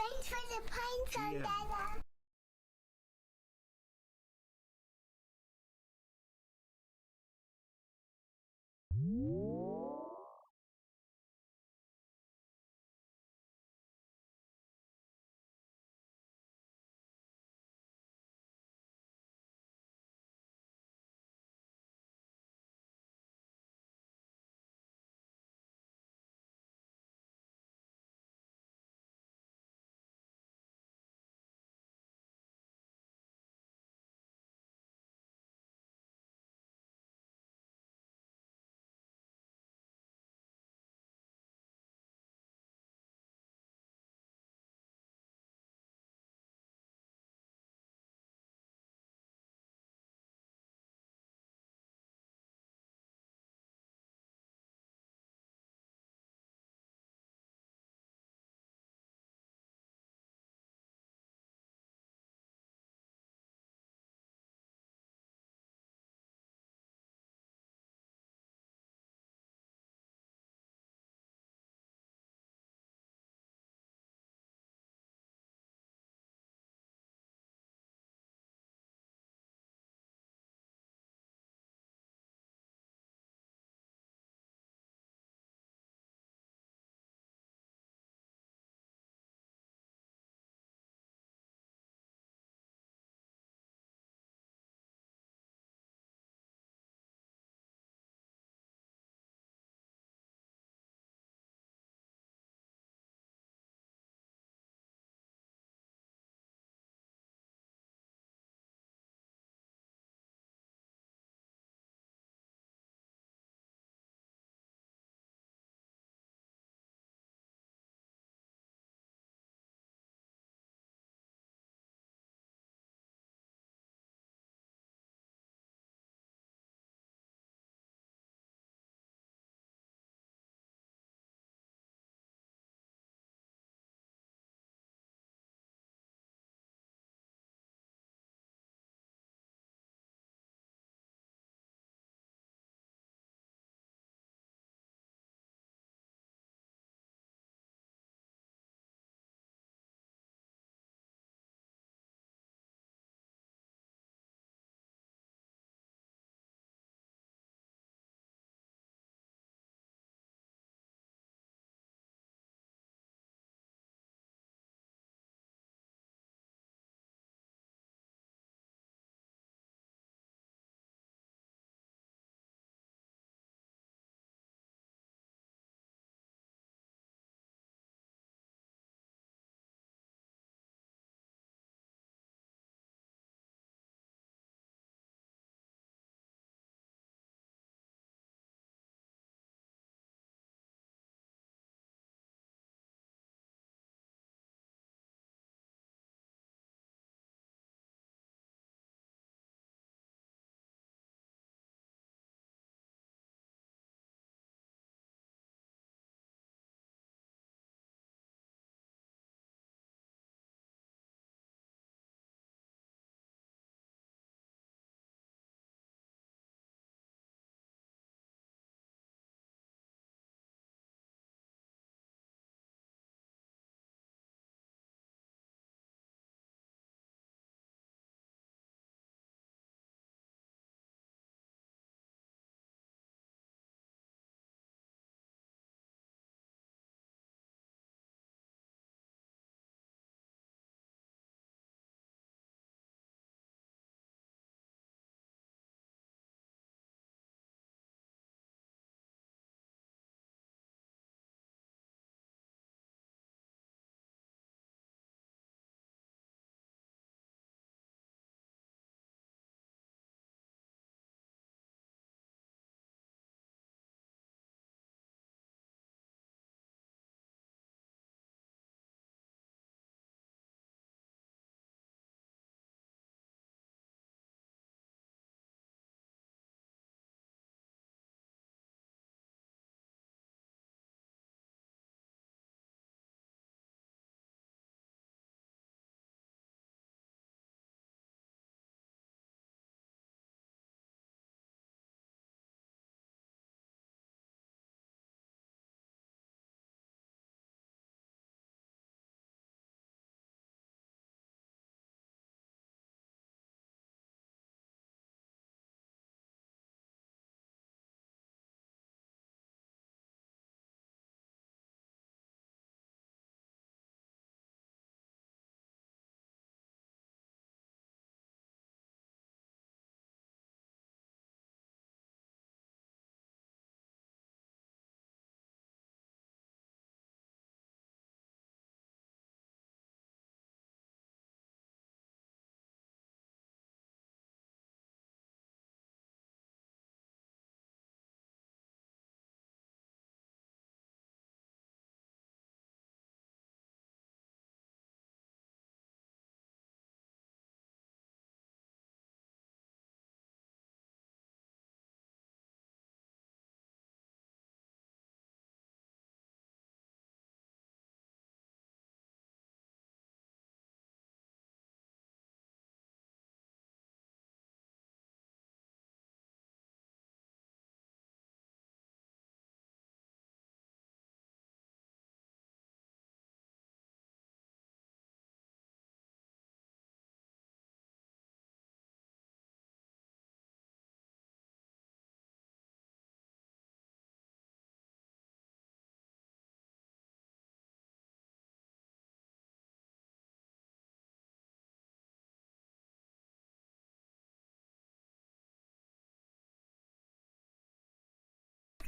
Thanks for the pine, son, Yeah. Dada.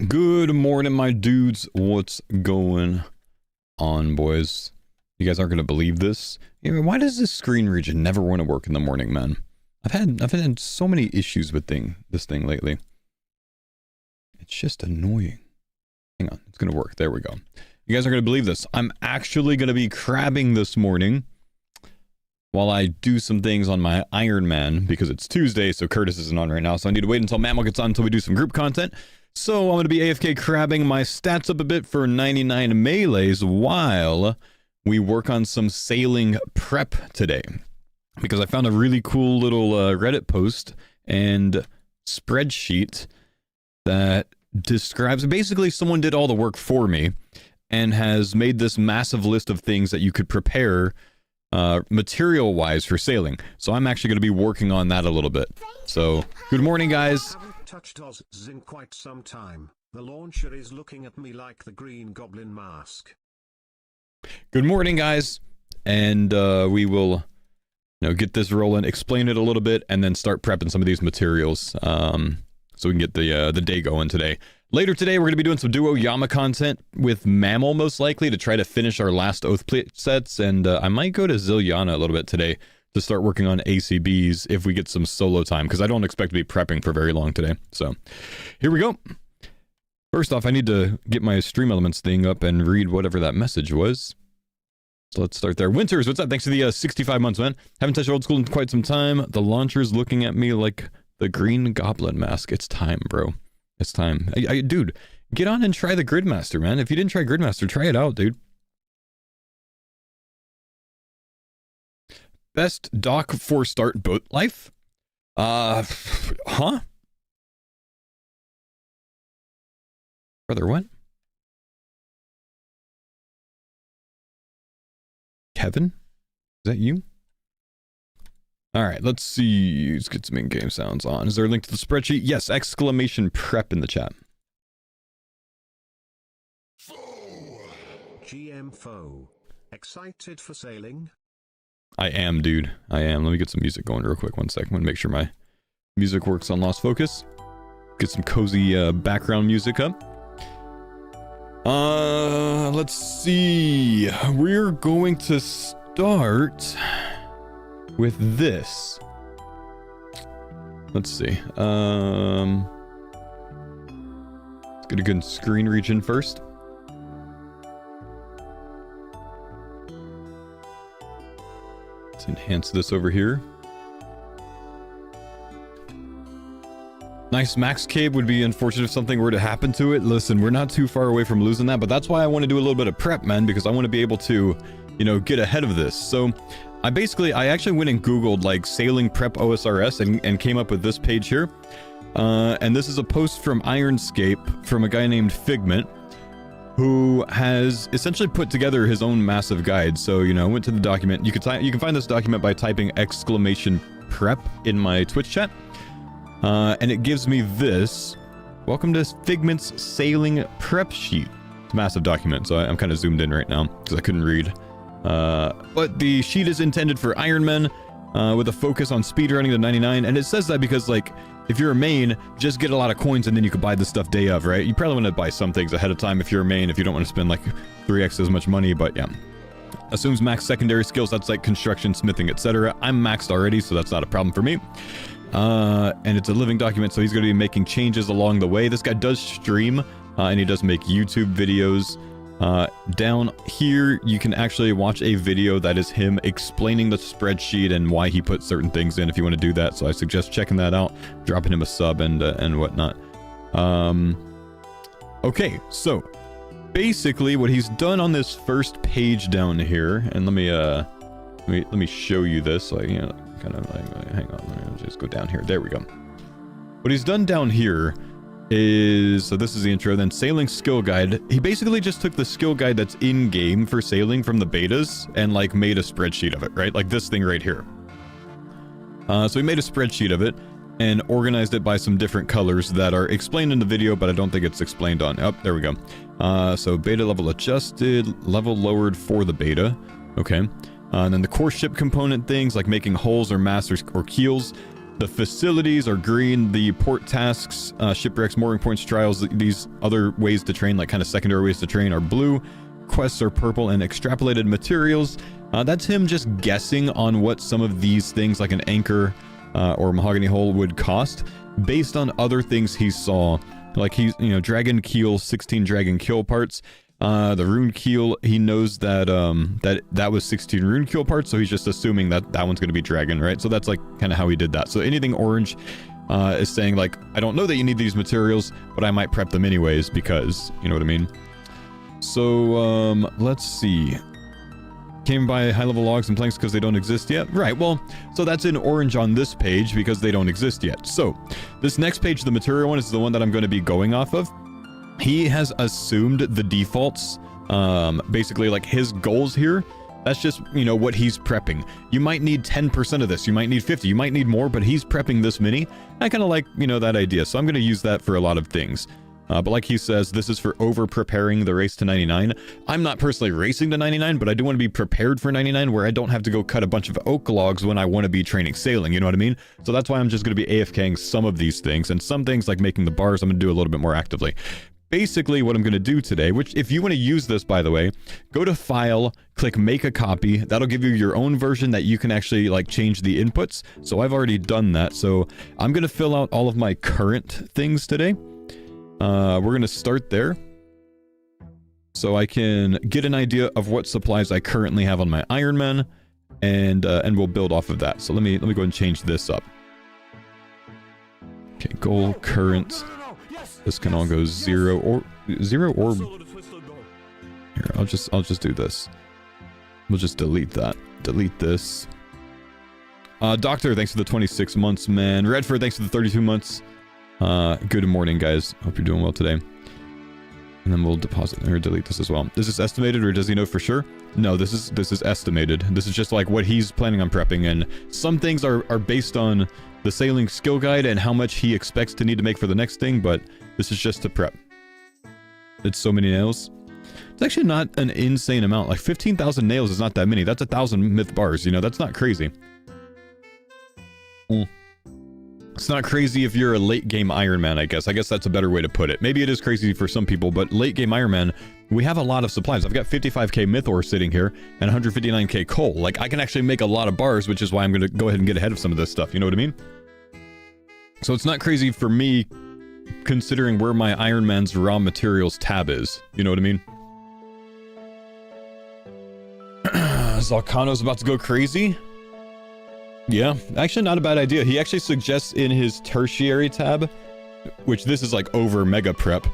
Good morning, my dudes. What's going on, boys? You guys aren't gonna believe this. Why does this screen region never want to work in the morning, man? I've had so many issues with this thing lately. It's just annoying. Hang on, it's gonna work. There we go. You guys aren't gonna believe this. I'm actually gonna be crabbing this morning while I do some things on my Iron Man, because it's Tuesday, so Curtis isn't on right now, so I need to wait until Mammal gets on until we do some group content. So I'm going to be AFK crabbing my stats up a bit for 99 melees while we work on some sailing prep today. Because I found a really cool little Reddit post and spreadsheet that describes... Basically, someone did all the work for me and has made this massive list of things that you could prepare material-wise for sailing. So I'm actually going to be working on that a little bit. So, good morning, guys. Touched Oz in quite some time. The launcher is looking at me like the Green Goblin mask. Good morning, guys, and we will, get this rolling, explain it a little bit, and then start prepping some of these materials, so we can get the day going today. Later today, we're going to be doing some Duo Yama content with Mammal, most likely, to try to finish our last Oath plate sets, and I might go to Zilyana a little bit today to start working on ACBs if we get some solo time, because I don't expect to be prepping for very long today. So, here we go. First off, I need to get my Stream Elements thing up and read whatever that message was. So let's start there. Winters, what's up? Thanks for the 65 months, man. Haven't touched old school in quite some time. The launcher's looking at me like the Green Goblin mask. It's time, bro. It's time. Dude, get on and try the Gridmaster, man. If you didn't try Gridmaster, try it out, dude. Best dock for start boat life? Huh? Brother, what? Kevin? Is that you? Alright, let's see. Let's get some in-game sounds on. Is there a link to the spreadsheet? Yes, exclamation prep in the chat. GM Faux. Excited for sailing? I am, dude. I am. Let me get some music going real quick. 1 second. I want to make sure my music works on Lost Focus. Get some cozy background music up. Let's see. We're going to start with this. Let's see. Let's get a good screen region first. Let's enhance this over here. Nice max cave. Would be unfortunate if something were to happen to it. Listen, we're not too far away from losing that, but that's why I want to do a little bit of prep, man, because I want to be able to, get ahead of this. So I actually went and Googled like sailing prep OSRS and came up with this page here. And this is a post from Ironscape from a guy named Figment, who has essentially put together his own massive guide. So, I went to the document. You can find this document by typing exclamation prep in my Twitch chat. And it gives me this. Welcome to Figment's sailing prep sheet. It's a massive document, so I'm kind of zoomed in right now because I couldn't read. But the sheet is intended for Ironmen, with a focus on speedrunning to 99. And it says that because, like, if you're a main, just get a lot of coins and then you can buy the stuff day of, right? You probably want to buy some things ahead of time if you're a main, if you don't want to spend like 3x as much money, but yeah. Assumes max secondary skills, that's like construction, smithing, etc. I'm maxed already, so that's not a problem for me. And it's a living document, so he's going to be making changes along the way. This guy does stream, and he does make YouTube videos. Down here, you can actually watch a video that is him explaining the spreadsheet and why he put certain things in if you want to do that. So I suggest checking that out, dropping him a sub and whatnot. Okay, so basically what he's done on this first page down here, and let me show you this. Like, kind of like, hang on, let me just go down here. There we go. What he's done down here is, so this is the intro, then sailing skill guide. He basically just took the skill guide that's in game for sailing from the betas and like made a spreadsheet of it, right? Like this thing right here. So he made a spreadsheet of it and organized it by some different colors that are explained in the video, but I don't think it's explained on. Oh, there we go. So beta level adjusted, level lowered for the beta. Okay. And then the core ship component things like making hulls or masts or keels. The facilities are green. The port tasks, shipwrecks, mooring points, trials, these other ways to train, like kind of secondary ways to train, are blue. Quests are purple, and extrapolated materials, that's him just guessing on what some of these things like an anchor or mahogany hull would cost based on other things he saw. Like he's, you know, dragon keel, 16 dragon keel parts. The rune keel, he knows that that was 16 rune keel parts, so he's just assuming that that one's going to be dragon, right? So that's like kind of how he did that. So anything orange is saying like, I don't know that you need these materials, but I might prep them anyways because, you know what I mean? So let's see. Came by high-level logs and planks because they don't exist yet. Right, well, so that's in orange on this page because they don't exist yet. So this next page, the material one, is the one that I'm going to be going off of. He has assumed the defaults, basically like his goals here. That's just, you know, what he's prepping. You might need 10% of this. You might need 50. You might need more, but he's prepping this many. I kind of like, you know, that idea. So I'm going to use that for a lot of things. But like he says, this is for over-preparing the race to 99. I'm not personally racing to 99, but I do want to be prepared for 99 where I don't have to go cut a bunch of oak logs when I want to be training sailing, you know what I mean? So that's why I'm just going to be AFKing some of these things, and some things like making the bars I'm going to do a little bit more actively. Basically, what I'm going to do today, which if you want to use this, by the way, go to File, click Make a Copy. That'll give you your own version that you can actually like change the inputs. So I've already done that. So I'm going to fill out all of my current things today. We're going to start there so I can get an idea of what supplies I currently have on my Iron Man, and we'll build off of that. So let me go ahead and change this up. Okay, goal, current. This can all go zero or here. I'll just do this. We'll just delete that. Delete this. Doctor, thanks for the 26 months, man. Redford, thanks for the 32 months. Good morning, guys. Hope you're doing well today. And then we'll deposit or delete this as well. Is this estimated, or does he know for sure? No, this is estimated. This is just like what he's planning on prepping, and some things are based on the sailing skill guide and how much he expects to need to make for the next thing, but this is just to prep. It's so many nails. It's actually not an insane amount. Like 15,000 nails is not that many. That's 1,000 myth bars, you know, that's not crazy. It's not crazy if you're a late game Iron Man, I guess. I guess that's a better way to put it. Maybe it is crazy for some people, but late game Iron Man, we have a lot of supplies. I've got 55k myth ore sitting here and 159k coal. Like, I can actually make a lot of bars, which is why I'm going to go ahead and get ahead of some of this stuff. You know what I mean? So it's not crazy for me considering where my Iron Man's raw materials tab is. You know what I mean? Zalcano's about to go crazy. Yeah, actually not a bad idea. He actually suggests in his tertiary tab, which this is like over mega prep,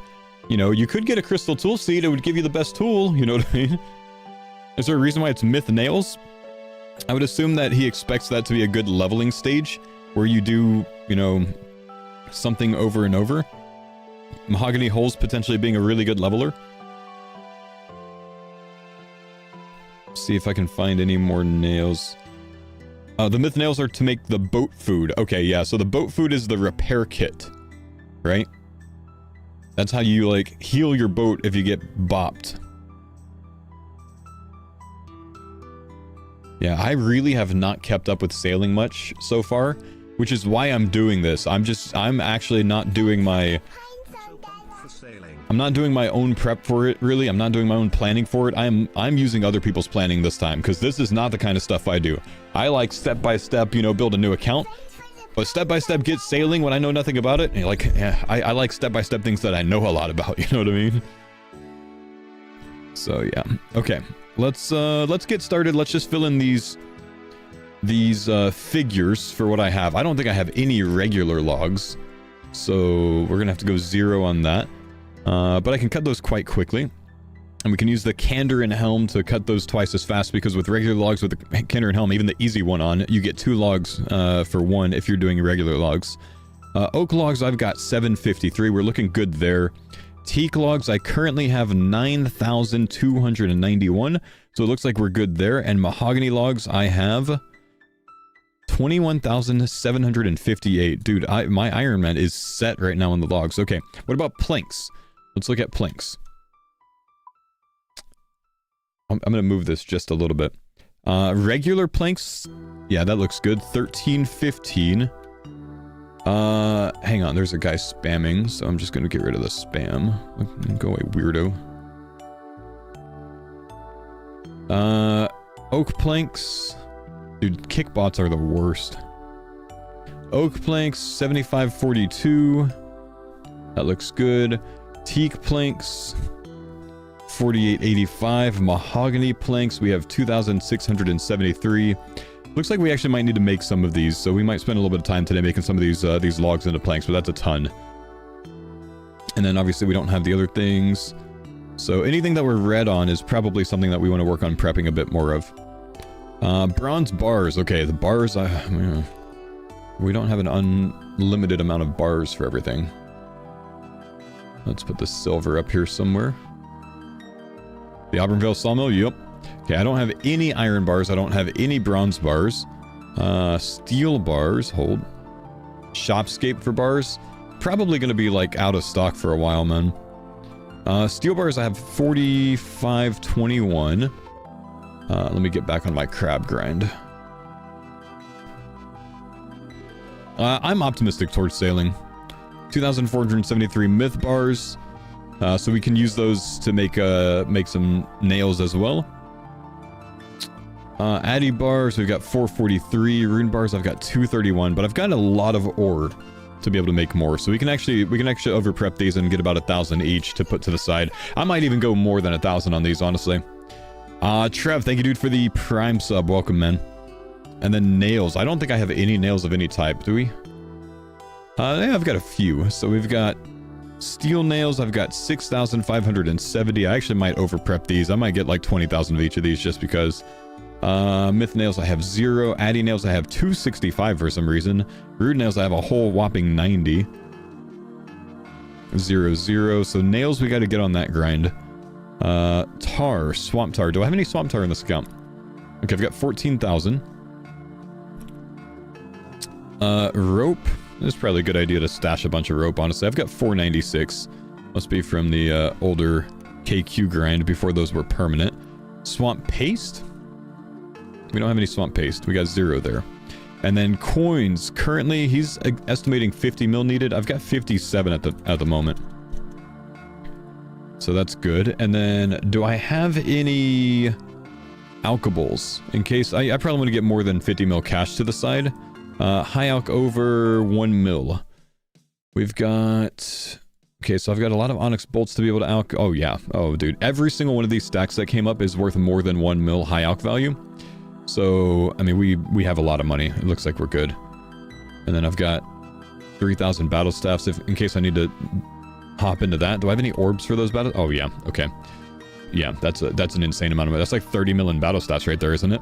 you know, you could get a crystal tool seed. It would give you the best tool, you know what I mean? Is there a reason why it's myth nails? I would assume that he expects that to be a good leveling stage where you do, you know, something over and over. Mahogany holes potentially being a really good leveler. See if I can find any more nails. The myth nails are to make the boat food. Okay, yeah, so the boat food is the repair kit, right? That's how you, like, heal your boat if you get bopped. Yeah, I really have not kept up with sailing much so far, which is why I'm doing this. I'm actually not doing my... I'm not doing my own prep for it, really. I'm not doing my own planning for it. I'm using other people's planning this time, because this is not the kind of stuff I do. I like step-by-step, you know, build a new account. But step-by-step get sailing when I know nothing about it. And like, yeah, I like step-by-step things that I know a lot about, you know what I mean? So, yeah. Okay. Let's get started. Let's just fill in these figures for what I have. I don't think I have any regular logs. So, we're gonna have to go 0 on that. But I can cut those quite quickly. And we can use the Candor and Helm to cut those twice as fast, because with regular logs with the Candor and Helm, even the easy one on, you get 2 logs for 1 if you're doing regular logs. Oak logs, I've got 753. We're looking good there. Teak logs, I currently have 9,291. So it looks like we're good there. And mahogany logs, I have 21,758. Dude, my Iron Man is set right now on the logs. Okay, what about planks? Let's look at planks. I'm going to move this just a little bit. Regular planks, yeah, that looks good. 1315. Hang on, there's a guy spamming, so I'm just gonna get rid of the spam. Go away, weirdo. Oak planks. Dude, kickbots are the worst. Oak planks, 7542. That looks good. Teak planks, 4885. Mahogany planks, we have 2673. Looks like we actually might need to make some of these, so we might spend a little bit of time today making some of these logs into planks, but that's a ton. And then obviously we don't have the other things. So anything that we're red on is probably something that we want to work on prepping a bit more of. Bronze bars. Okay, the bars, we don't have an unlimited amount of bars for everything. Let's put the silver up here somewhere. The Auburnville sawmill, yep. Okay, I don't have any iron bars. I don't have any bronze bars. Steel bars, hold. Shopscape for bars. Probably going to be like out of stock for a while, man. Steel bars, I have 4521. Let me get back on my crab grind. I'm optimistic towards sailing. 2,473 myth bars. So we can use those to make some nails as well. Addy bars, we've got 443. Rune bars, I've got 231, but I've got a lot of ore to be able to make more. So we can actually over prep these and get about 1,000 each to put to the side. I might even go more than 1,000 on these, honestly. Trev, thank you, dude, for the Prime sub. Welcome, man. And then nails. I don't think I have any nails of any type, do we? Yeah, I've got a few. So we've got steel nails. I've got 6,570. I actually might over prep these. I might get like 20,000 of each of these just because. Myth nails, I have 0. Addy nails, I have 265 for some reason. Rude nails, I have a whole whopping 90. 0, 0. So nails, we got to get on that grind. Tar, swamp tar. Do I have any swamp tar in this account? Okay, I've got 14,000. Rope. It's probably a good idea to stash a bunch of rope, honestly. I've got 496. Must be from the older KQ grind before those were permanent. Swamp paste? We don't have any swamp paste. We got 0 there. And then coins. Currently, he's estimating 50 mil needed. I've got 57 at the moment. So that's good. And then, do I have any alkables? In case, I probably want to get more than 50 mil cash to the side. High alk over 1 mil. We've got... Okay, so I've got a lot of onyx bolts to be able to alk... Oh, yeah. Oh, dude. Every single one of these stacks that came up is worth more than 1 mil high alk value. So, I mean, we have a lot of money. It looks like we're good. And then I've got 3,000 battle staffs in case I need to hop into that. Do I have any orbs for those battle? Oh, yeah. Okay. Yeah, that's an insane amount of money. That's like 30 million battle staffs right there, isn't it?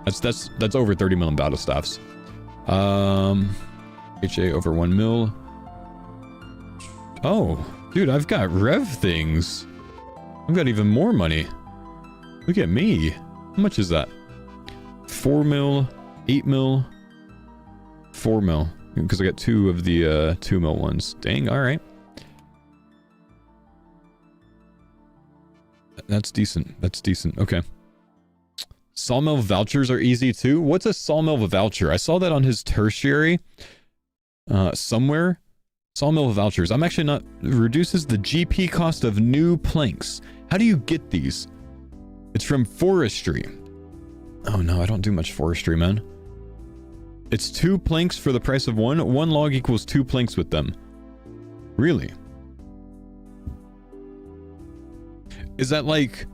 That's over 30 million battle staffs. HA over 1 mil. Oh, dude, I've got rev things. I've got even more money. Look at me. How much is that? 4 mil, 8 mil, 4 mil. Because I got 2 of the 2 mil ones. Dang, alright. That's decent. That's decent. Okay. Sawmill vouchers are easy too. What's a sawmill voucher? I saw that on his tertiary somewhere. Sawmill vouchers. I'm actually not... Reduces the GP cost of new planks. How do you get these? It's from forestry. Oh no, I don't do much forestry, man. It's 2 planks for the price of 1. 1 log equals 2 planks with them. Really? Is that like...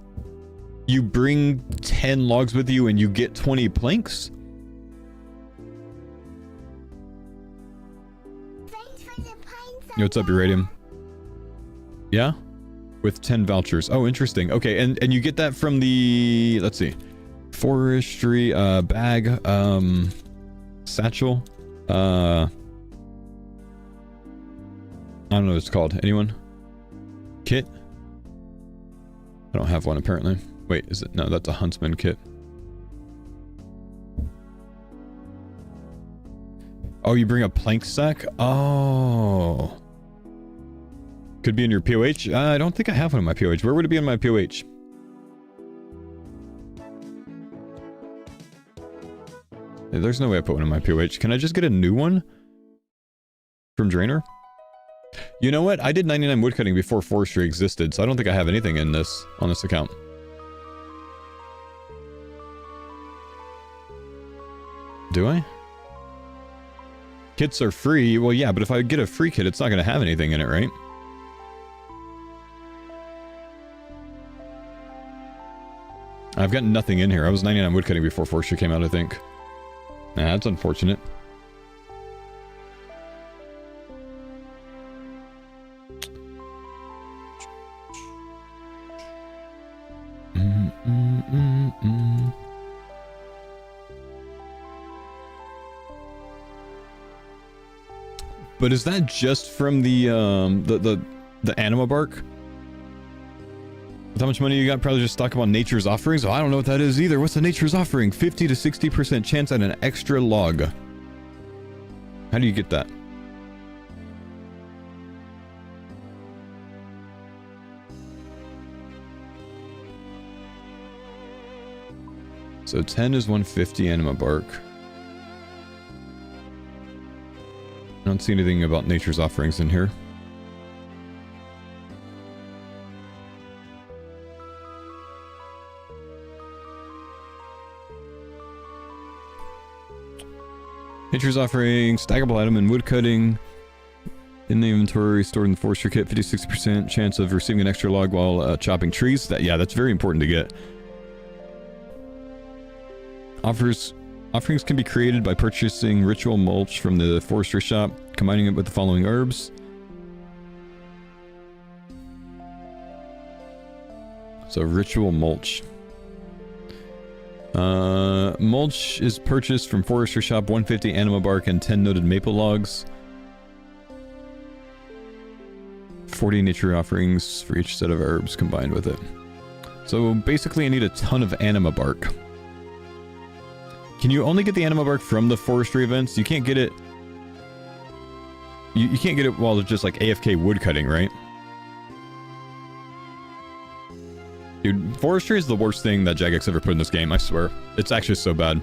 You bring 10 logs with you and you get 20 planks? Yo, what's up, Uranium? Yeah? With 10 vouchers. Oh, interesting. Okay, and you get that from the... Let's see. Forestry, bag, satchel. I don't know what it's called. Anyone? Kit? I don't have one, apparently. Wait, is it? No, that's a huntsman kit. Oh, you bring a plank sack? Oh. Could be in your POH? I don't think I have one in my POH. Where would it be in my POH? There's no way I put one in my POH. Can I just get a new one? from Drainer. You know what? I did 99 woodcutting before forestry existed, so I don't think I have anything in this on this account. Do I? Kits are free. Well, yeah, but if I get a free kit, it's not going to have anything in it, right? I've got nothing in here. I was 99 woodcutting before forestry came out, I think. Nah, that's unfortunate. But is that just from the anima bark? With how much money you got? Probably just stock up on nature's offerings. Oh, I don't know what that is either. What's a nature's offering? 50 to 60% chance at an extra log. How do you get that? So 10 is 150 anima bark. I don't see anything about nature's offerings in here. Nature's offering, stackable item and woodcutting. In the inventory, stored in the forester kit, 50-60% chance of receiving an extra log while chopping trees. That's very important to get. Offerings can be created by purchasing ritual mulch from the forestry shop, combining it with the following herbs. So ritual mulch. Mulch is purchased from forestry shop, 150 anima bark and 10 noted maple logs. 40 nature offerings for each set of herbs combined with it. So basically I need a ton of anima bark. Can you only get the anima bark from the forestry events? You can't get it... You can't get it while it's just like AFK woodcutting, right? Dude, forestry is the worst thing that Jagex ever put in this game, I swear. It's actually so bad.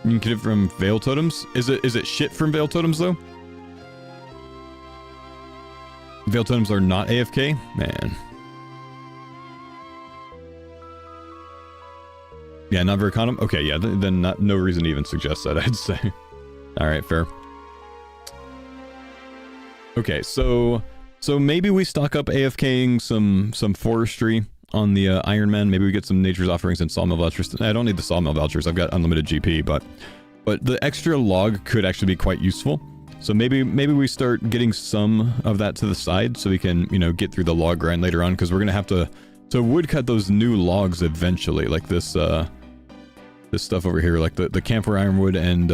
You can get it from Veil Totems? Is it shit from Veil Totems, though? Veil Totems are not AFK? Man. Yeah, not very common? Okay, yeah, then no reason to even suggest that, I'd say. Alright, fair. Okay, so maybe we stock up AFKing some forestry on the Iron Man. Maybe we get some nature's offerings and sawmill vouchers. I don't need the sawmill vouchers, I've got unlimited GP, but the extra log could actually be quite useful. So maybe we start getting some of that to the side so we can, you know, get through the log grind later on, because we're gonna have to woodcut those new logs eventually, like this stuff over here, like the camphor ironwood and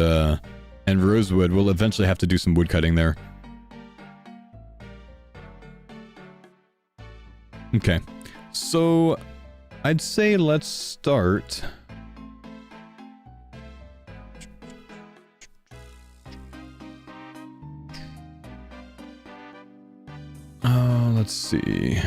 rosewood. We'll eventually have to do some woodcutting there. Okay, so I'd say let's start. Let's see.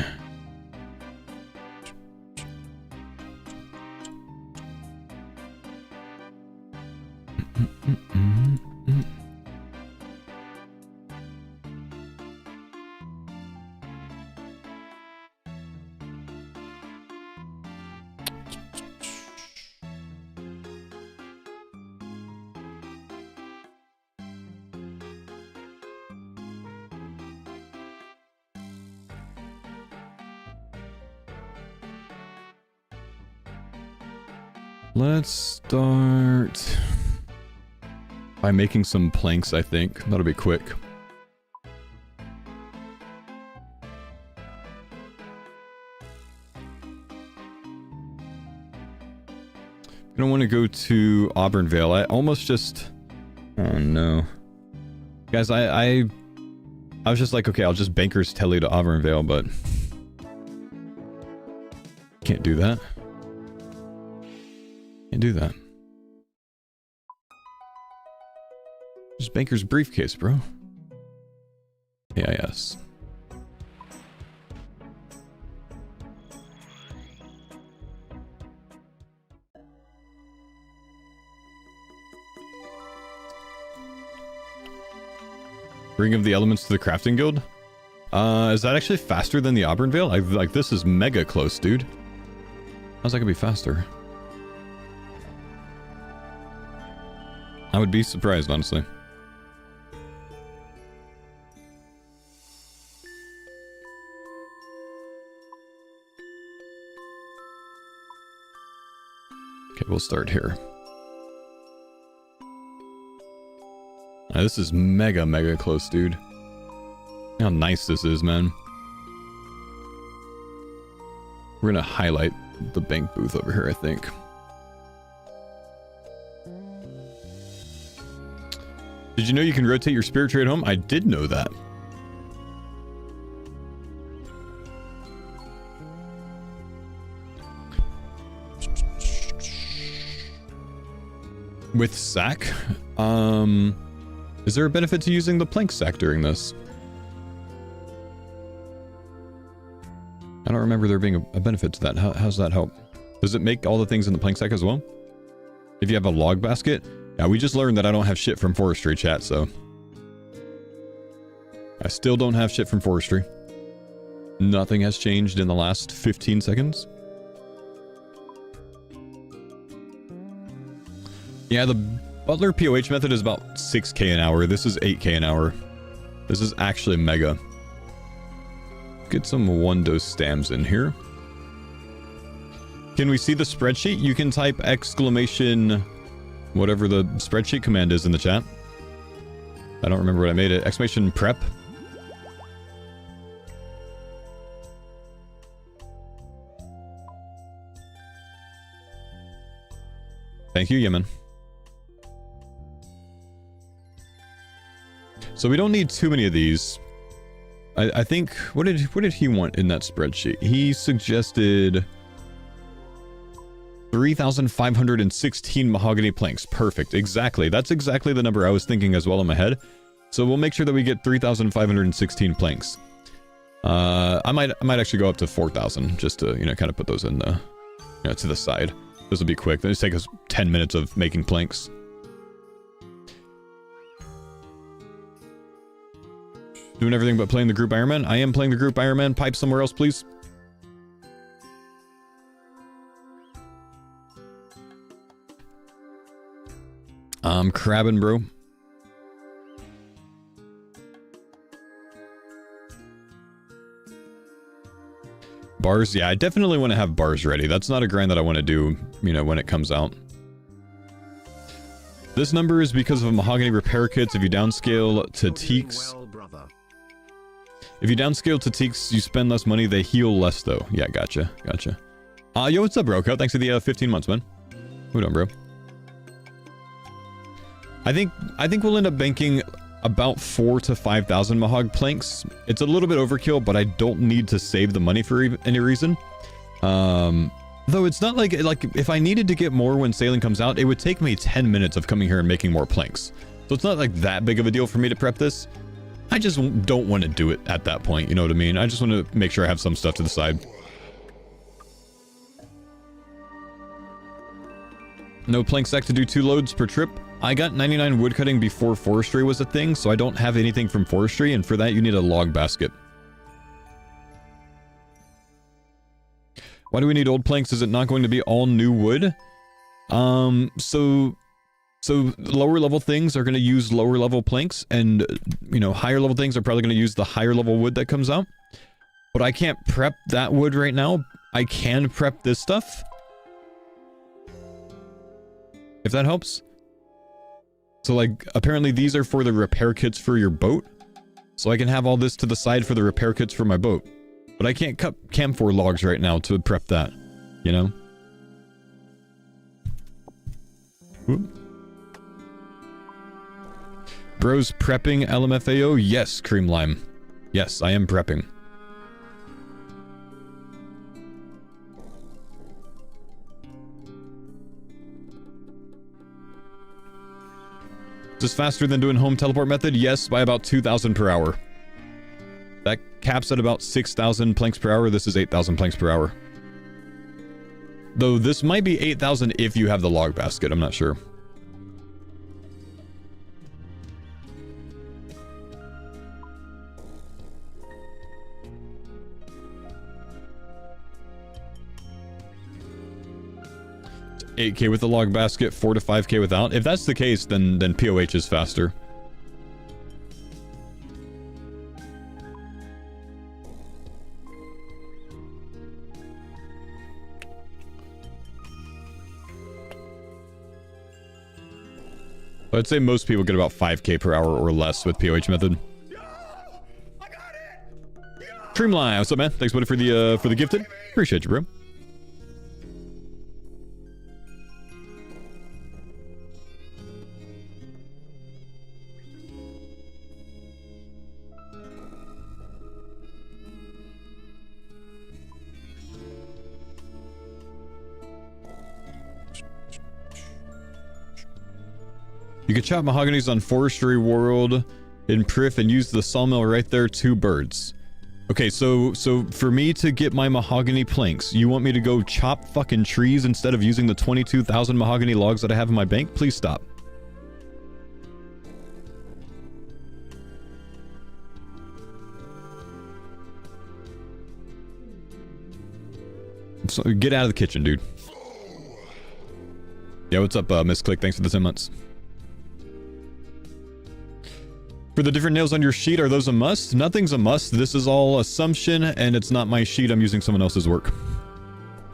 Let's start by making some planks, I think. That'll be quick. I don't want to go to Auburn Vale. I almost just... Oh no. Guys, I was just like, okay, I'll just Banker's Telly to Auburn Vale, but... Can't do that. Can't do that. Just Banker's briefcase, bro. AIS. Ring of the Elements to the Crafting Guild. Is that actually faster than the Auburn Veil? Like, this is mega close, dude. How's that gonna be faster? I would be surprised, honestly. Okay, we'll start here. This is mega close, dude. How nice this is, man. We're gonna highlight the bank booth over here, I think. Did you know you can rotate your spirit trade home? I did know that. With sack, is there a benefit to using the plank sack during this? I don't remember there being a benefit to that. How's that help? Does it make all the things in the plank sack as well? If you have a log basket? Yeah, we just learned that I don't have shit from forestry, chat, so. I still don't have shit from forestry. Nothing has changed in the last 15 seconds. Yeah, the Butler POH method is about 6k an hour. This is 8k an hour. This is actually mega. Get some one-dose stams in here. Can we see the spreadsheet? You can type exclamation, whatever the spreadsheet command is in the chat. I don't remember what I made it. Exclamation prep. Thank you, Yemen. So we don't need too many of these. I think, what did he want in that spreadsheet? He suggested 3,516 mahogany planks. Perfect. Exactly. That's exactly the number I was thinking as well in my head. So we'll make sure that we get 3,516 planks. I might actually go up to 4,000 just to, you know, kind of put those in the, you know, to the side. This will be quick. This take us 10 minutes of making planks. Doing everything but playing the group Iron Man. I am playing the group Iron Man. Pipe somewhere else, please. I'm crabbing, bro. Bars, yeah, I definitely want to have bars ready. That's not a grind that I want to do, you know, when it comes out. This number is because of mahogany repair kits. If you downscale to teaks... If you downscale to teaks, you spend less money. They heal less, though. Yeah, gotcha. Gotcha. Yo, what's up, bro? Thanks for the 15 months, man. Hold on, bro. I think we'll end up banking about 4,000 to 5,000 mahog planks. It's a little bit overkill, but I don't need to save the money for any reason. Though it's not like if I needed to get more when sailing comes out, it would take me 10 minutes of coming here and making more planks. So it's not like that big of a deal for me to prep this. I just don't want to do it at that point, you know what I mean? I just want to make sure I have some stuff to the side. No plank stack to do 2 loads per trip. I got 99 woodcutting before forestry was a thing, so I don't have anything from forestry, and for that you need a log basket. Why do we need old planks? Is it not going to be all new wood? So lower level things are going to use lower level planks, and, you know, higher level things are probably going to use the higher level wood that comes out. But I can't prep that wood right now. I can prep this stuff. If that helps. So, like, apparently these are for the repair kits for your boat. So I can have all this to the side for the repair kits for my boat. But I can't cut camphor logs right now to prep that, you know? Whoop. Bro's prepping LMFAO? Yes, Cream Lime. Yes, I am prepping. Is this faster than doing home teleport method? Yes, by about 2,000 per hour. That caps at about 6,000 planks per hour. This is 8,000 planks per hour. Though this might be 8,000 if you have the log basket. I'm not sure. 8k with the log basket, 4 to 5k without. If that's the case, then POH is faster. I'd say most people get about 5k per hour or less with POH method. Streamline, what's up, man? Thanks, buddy, for the gifted. Appreciate you, bro. You can chop mahoganies on Forestry World in Prif and use the sawmill right there, 2 birds. Okay, so for me to get my mahogany planks, you want me to go chop fucking trees instead of using the 22,000 mahogany logs that I have in my bank? Please stop. So get out of the kitchen, dude. Yeah, what's up, Miss Click? Thanks for the 10 months. For the different nails on your sheet, are those a must? Nothing's a must. This is all assumption, and it's not my sheet. I'm using someone else's work.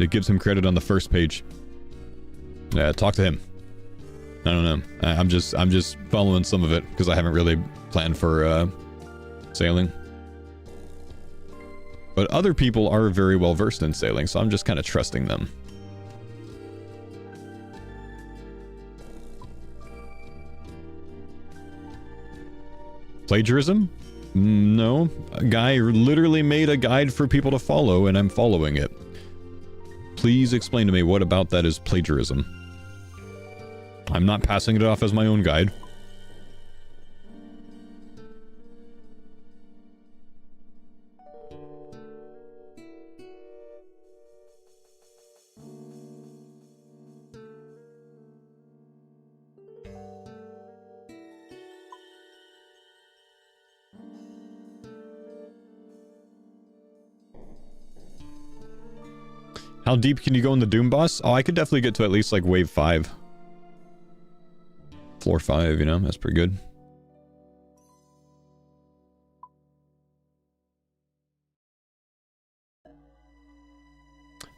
It gives him credit on the first page. Yeah, talk to him. I don't know. I'm just following some of it because I haven't really planned for sailing. But other people are very well versed in sailing, so I'm just kind of trusting them. Plagiarism? No. A guy literally made a guide for people to follow, and I'm following it. Please explain to me what about that is plagiarism. I'm not passing it off as my own guide. How deep can you go in the Doom boss? Oh, I could definitely get to at least like wave 5. Floor 5, you know, that's pretty good.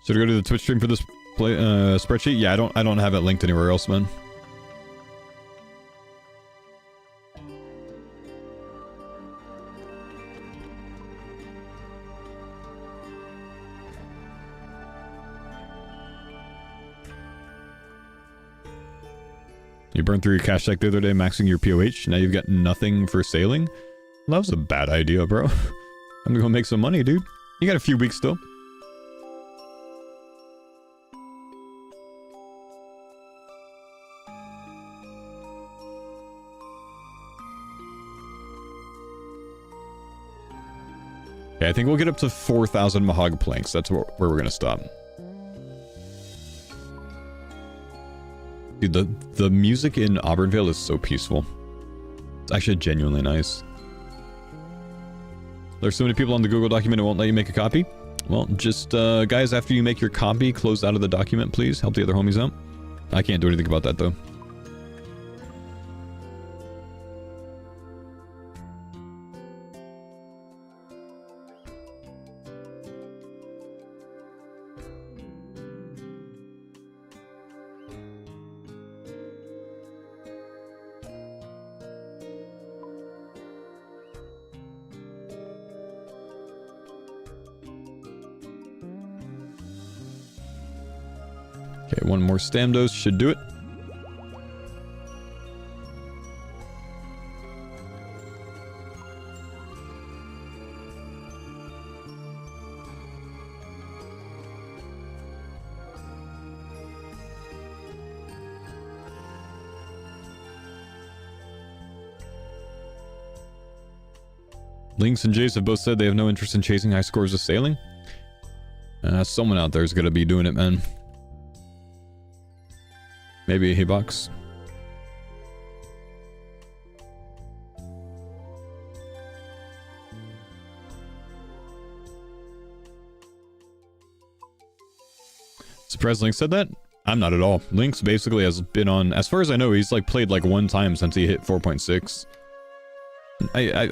Should I go to the Twitch stream for this spreadsheet? Yeah, I don't have it linked anywhere else, man. You burned through your cash stack the other day, maxing your POH. Now you've got nothing for sailing? Well, that was a bad idea, bro. I'm gonna go make some money, dude. You got a few weeks still. Yeah, I think we'll get up to 4,000 mahog planks. That's where we're gonna stop. Dude, the music in Auburnvale is so peaceful. It's actually genuinely nice. There's so many people on the Google document it won't let you make a copy. Well, just, guys, after you make your copy, close out of the document, please. Help the other homies out. I can't do anything about that, though. Okay, one more stam dose should do it. Lynx and Jace have both said they have no interest in chasing high scores of sailing. Someone out there is going to be doing it, man. Maybe a hitbox. Surprised Link said that? I'm not at all. Lynx basically has been on, as far as I know, he's like played like one time since he hit 4.6.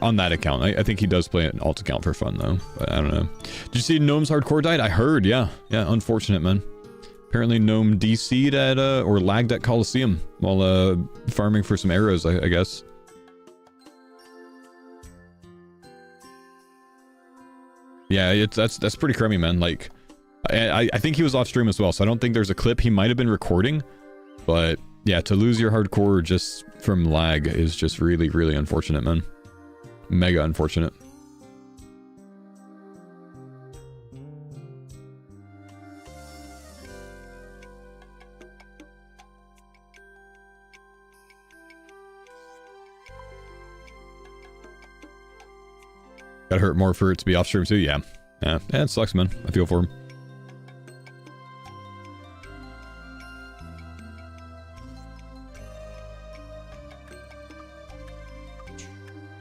On that account. I think he does play an alt account for fun though. But I don't know. Did you see Gnome's hardcore died? I heard, yeah. Yeah, unfortunate, man. Apparently Gnome DC'd at, or lagged at Coliseum while, farming for some arrows, I guess. Yeah, that's pretty crummy, man. Like, I think he was off stream as well, so I don't think there's a clip. He might have been recording, but yeah, to lose your hardcore just from lag is just really, really unfortunate, man. Mega unfortunate. Gotta hurt more for it to be off stream too, yeah. Yeah, it sucks, man. I feel for him.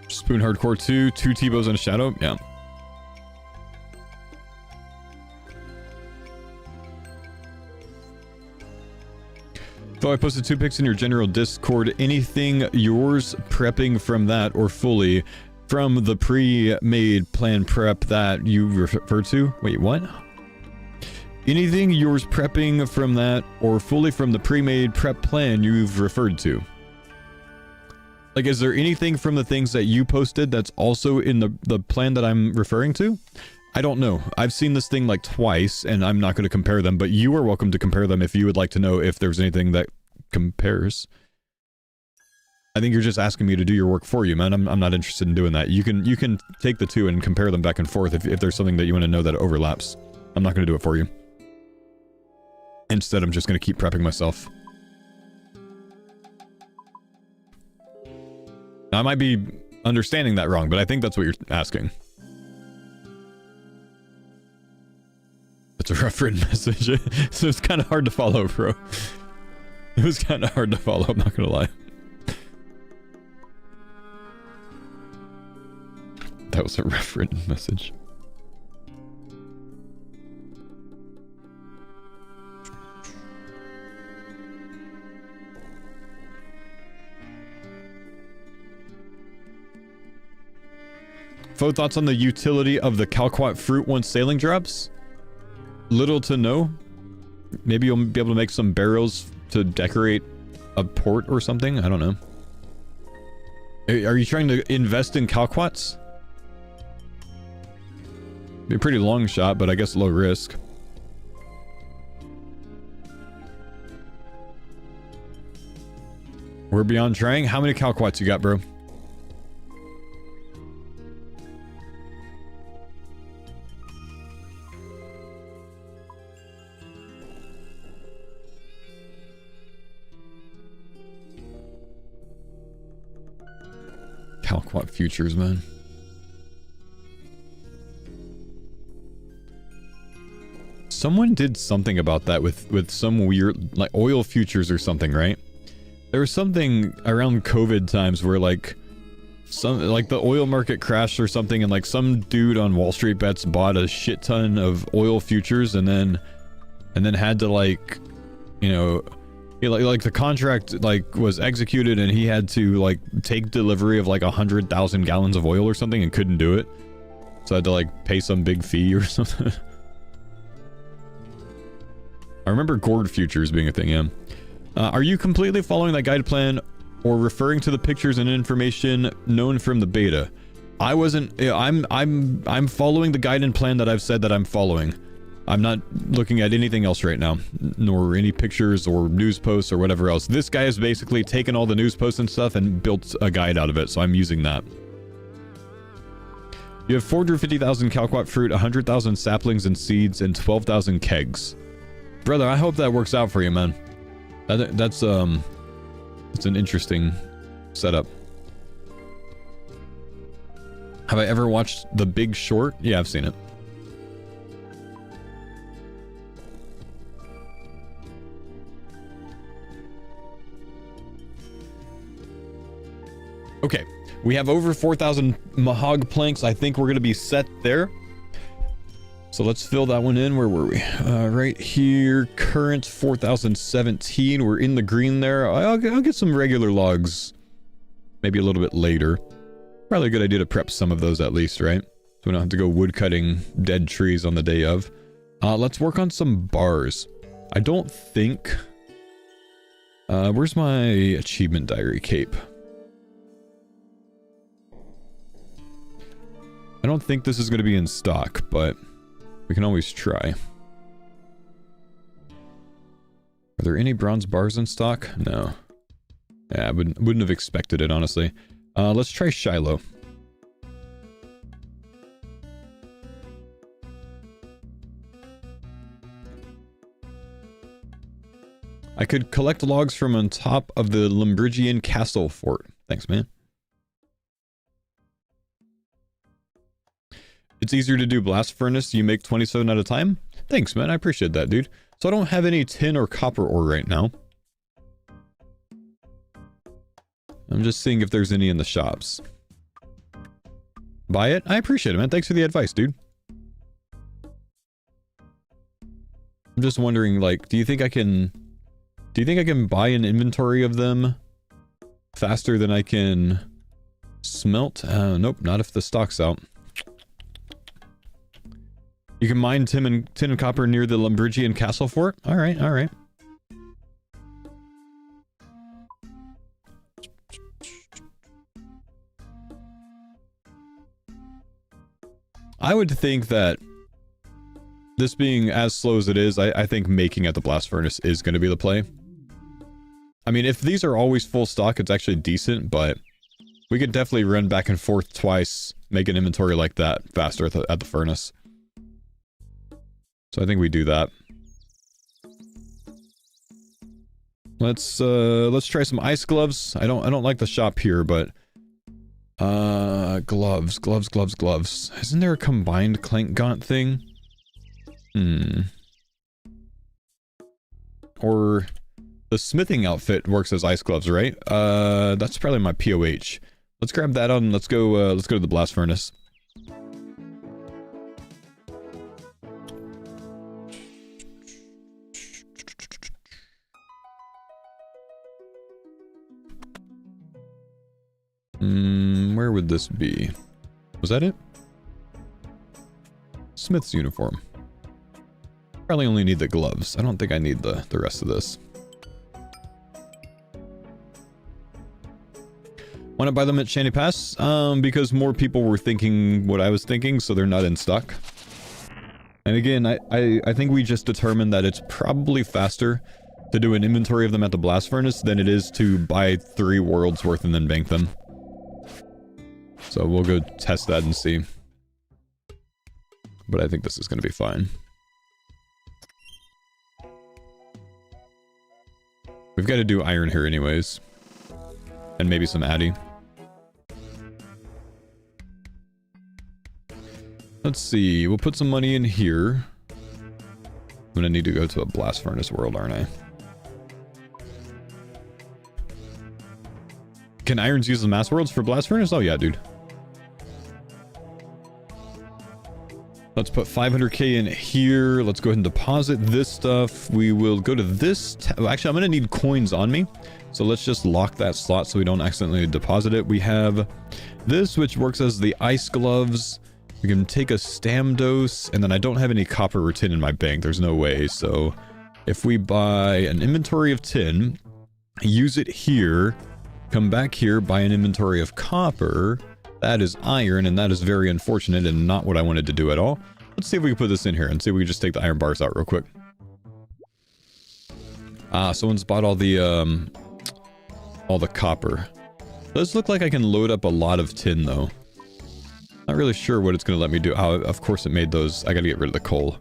Spoon hardcore 2, 2 T-bows and a shadow, yeah. Though I posted 2 pics in your general Discord, anything yours prepping from that or fully from the pre-made plan prep that you refer to? Wait, what? Anything yours prepping from that or fully from the pre-made prep plan you've referred to? Like, is there anything from the things that you posted that's also in the plan that I'm referring to? I don't know. I've seen this thing like twice, and I'm not going to compare them, but you are welcome to compare them if you would like to know if there's anything that compares. I think you're just asking me to do your work for you, man. I'm not interested in doing that. You can take the two and compare them back and forth if there's something that you want to know that overlaps. I'm not going to do it for you. Instead, I'm just going to keep prepping myself. I might be understanding that wrong, but I think that's what you're asking. That's a rough written message. So it's kind of hard to follow, bro. It was kind of hard to follow, I'm not gonna lie. That was a rough written message. Faux thoughts on the utility of the Calquat fruit once sailing drops? Little to no. Maybe you'll be able to make some barrels to decorate a port or something? I don't know. Are you trying to invest in Calquats? Be a pretty long shot, but I guess low risk. We're beyond trying? How many Calquats you got, bro? Calquat futures, man. Someone did something about that with some weird, like, oil futures or something, right? There was something around COVID times where, like, the oil market crashed or something, and, like, some dude on Wall Street Bets bought a shit ton of oil futures and then had to, like, you know, like the contract, like, was executed and he had to, like, take delivery of like 100,000 gallons of oil or something and couldn't do it, so I had to, like, pay some big fee or something. I remember gourd futures being a thing, yeah. Are you completely following that guide plan or referring to the pictures and information known from the beta? I wasn't. I'm following the guide and plan that I've said that I'm following. I'm not looking at anything else right now, nor any pictures or news posts or whatever else. This guy has basically taken all the news posts and stuff and built a guide out of it, so I'm using that. You have 450,000 Calquat fruit, 100,000 saplings and seeds, and 12,000 kegs. Brother, I hope that works out for you, man. That's an interesting setup. Have I ever watched The Big Short? Yeah, I've seen it. Okay, we have over 4,000 Mahog planks. I think we're going to be set there. So let's fill that one in. Where were we? Right here. Current 4017. We're in the green there. I'll get some regular logs. Maybe a little bit later. Probably a good idea to prep some of those at least, right? So we don't have to go wood cutting dead trees on the day of. Let's work on some bars. I don't think... where's my achievement diary cape? I don't think this is going to be in stock, but we can always try. Are there any bronze bars in stock? No. Yeah, I wouldn't have expected it, honestly. Let's try Shiloh. I could collect logs from on top of the Lumbrigian Castle Fort. Thanks, man. It's easier to do blast furnace. You make 27 at a time? Thanks, man. I appreciate that, dude. So I don't have any tin or copper ore right now. I'm just seeing if there's any in the shops. Buy it? I appreciate it, man. Thanks for the advice, dude. I'm just wondering, like, do you think I can buy an inventory of them faster than I can smelt? Nope, not if the stock's out. You can mine tin and copper near the Lumbrigian Castle Fort? Alright, alright. I would think that this being as slow as it is, I think making at the blast furnace is going to be the play. I mean, if these are always full stock, it's actually decent, but we could definitely run back and forth twice, make an inventory like that faster at the furnace. So I think we do that. Let's try some ice gloves. I don't like the shop here, but gloves. Isn't there a combined clank gaunt thing? Or the smithing outfit works as ice gloves, right? That's probably my POH. Let's grab that on. Let's go to the blast furnace. Where would this be? Was that it? Smith's uniform. Probably only need the gloves. I don't think I need the rest of this. Want to buy them at Shanty Pass? Because more people were thinking what I was thinking, so they're not in stock. And again, I think we just determined that it's probably faster to do an inventory of them at the blast furnace than it is to buy 3 worlds worth and then bank them. So we'll go test that and see. But I think this is going to be fine. We've got to do iron here anyways. And maybe some addy. Let's see. We'll put some money in here. I'm going to need to go to a blast furnace world, aren't I? Can irons use the mass worlds for blast furnace? Oh yeah, dude. Let's put 500k in here. Let's go ahead and deposit this stuff. We will go to this. Actually, I'm going to need coins on me. So let's just lock that slot so we don't accidentally deposit it. We have this, which works as the ice gloves. We can take a stam dose, and then I don't have any copper or tin in my bank. There's no way. So if we buy an inventory of tin, use it here, come back here, buy an inventory of copper. That is iron, and that is very unfortunate and not what I wanted to do at all. Let's see if we can put this in here and see if we can just take the iron bars out real quick. Ah, someone's bought all the copper. Does look like I can load up a lot of tin, though. Not really sure what it's going to let me do. Oh, of course it made those. I got to get rid of the coal.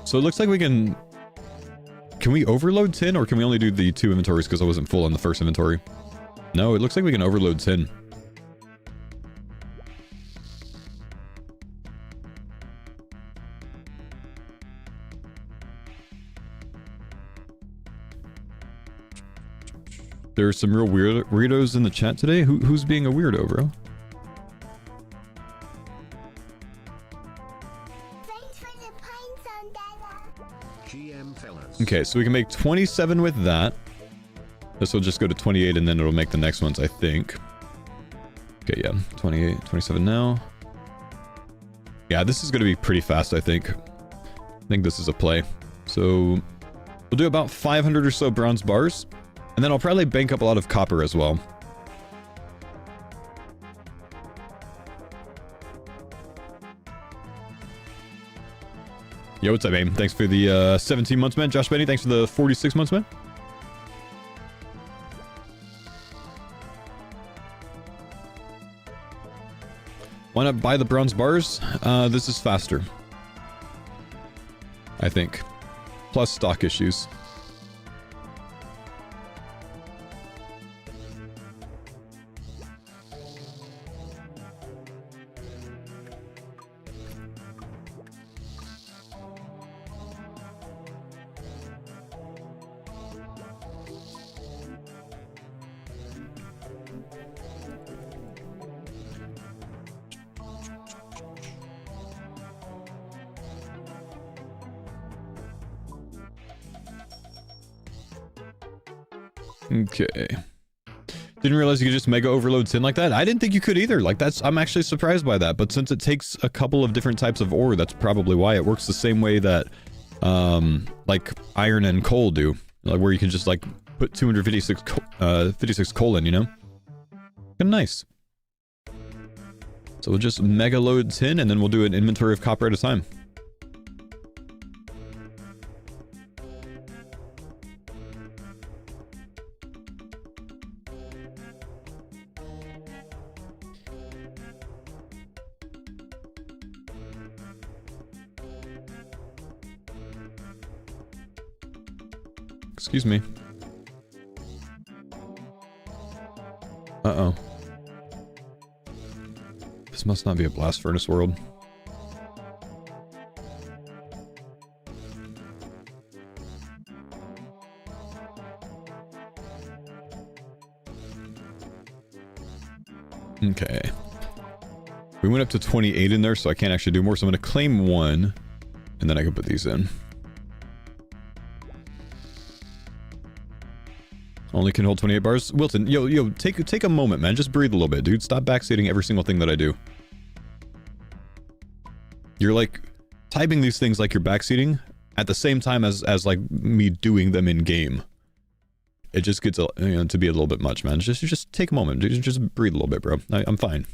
So it looks like we can... Can we overload tin, or can we only do the 2 inventories because I wasn't full on the first inventory? No, it looks like we can overload tin. There's some real weirdos in the chat today. Who's being a weirdo, bro? Okay, so we can make 27 with that. This will just go to 28 and then it'll make the next ones, I think. Okay, yeah. 28, 27 now. Yeah, this is going to be pretty fast, I think. I think this is a play. So we'll do about 500 or so bronze bars. And then I'll probably bank up a lot of copper as well. Yo, what's up, AIM? Thanks for the 17 months, man. Josh Benny, thanks for the 46 months, man. Why not buy the bronze bars? This is faster, I think. Plus stock issues. Okay. Didn't realize you could just mega overload tin like that. I didn't think you could either. Like, I'm actually surprised by that. But since it takes a couple of different types of ore, that's probably why it works the same way that, like, iron and coal do. Like, where you can just, like, put 256 56 coal in, you know? Kinda nice. So we'll just mega load tin, and then we'll do an inventory of copper at a time. Excuse me. Uh-oh. This must not be a blast furnace world. Okay. We went up to 28 in there, so I can't actually do more, so I'm going to claim one, and then I can put these in. Only can hold 28 bars. Wilton, yo, take a moment, man. Just breathe a little bit, dude. Stop backseating every single thing that I do. You're, like, typing these things like you're backseating at the same time as like, me doing them in-game. It just gets, to be a little bit much, man. Just take a moment. Just breathe a little bit, bro. I'm fine.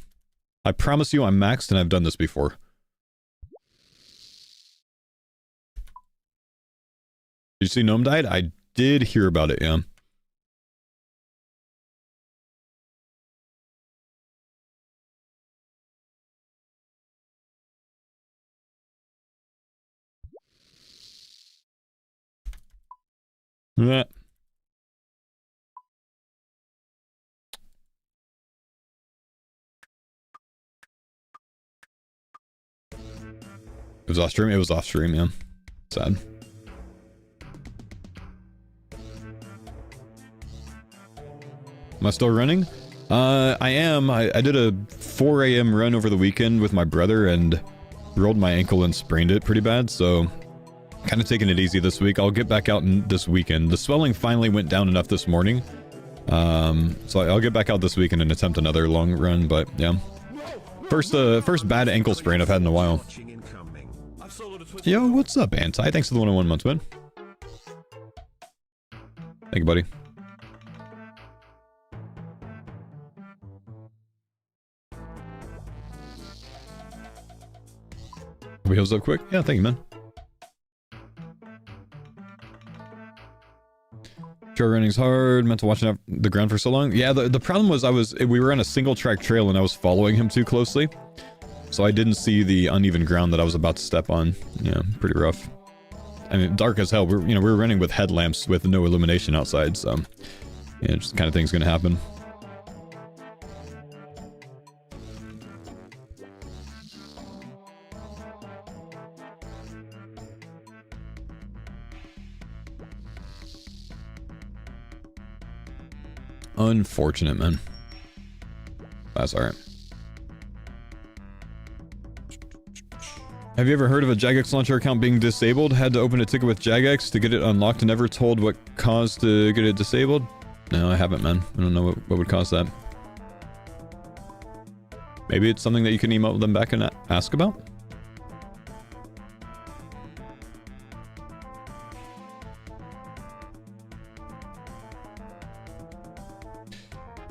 I promise you I'm maxed and I've done this before. Did you see Gnome died? I did hear about it, yeah. Yeah. It was off stream? It was off stream, yeah. Sad. Am I still running? I am. I did a 4 a.m. run over the weekend with my brother and rolled my ankle and sprained it pretty bad, so kind of taking it easy this week. I'll get back out this weekend. The swelling finally went down enough this morning. So I'll get back out this weekend and attempt another long run, but yeah. First bad ankle sprain I've had in a while. Yo, what's up, Anti? Thanks for the 101 months, man. Thank you, buddy. We heals up quick? Yeah, thank you, man. Trail running's hard. Meant to watching out the ground for so long. Yeah, the problem was we were on a single track trail and I was following him too closely. So I didn't see the uneven ground that I was about to step on. Yeah, pretty rough. I mean, dark as hell. We were running with headlamps with no illumination outside, so yeah, just the kind of thing's gonna happen. Unfortunate, man. That's alright. Have you ever heard of a Jagex launcher account being disabled? Had to open a ticket with Jagex to get it unlocked and never told what caused to get it disabled? No, I haven't, man. I don't know what would cause that. Maybe it's something that you can email them back and ask about?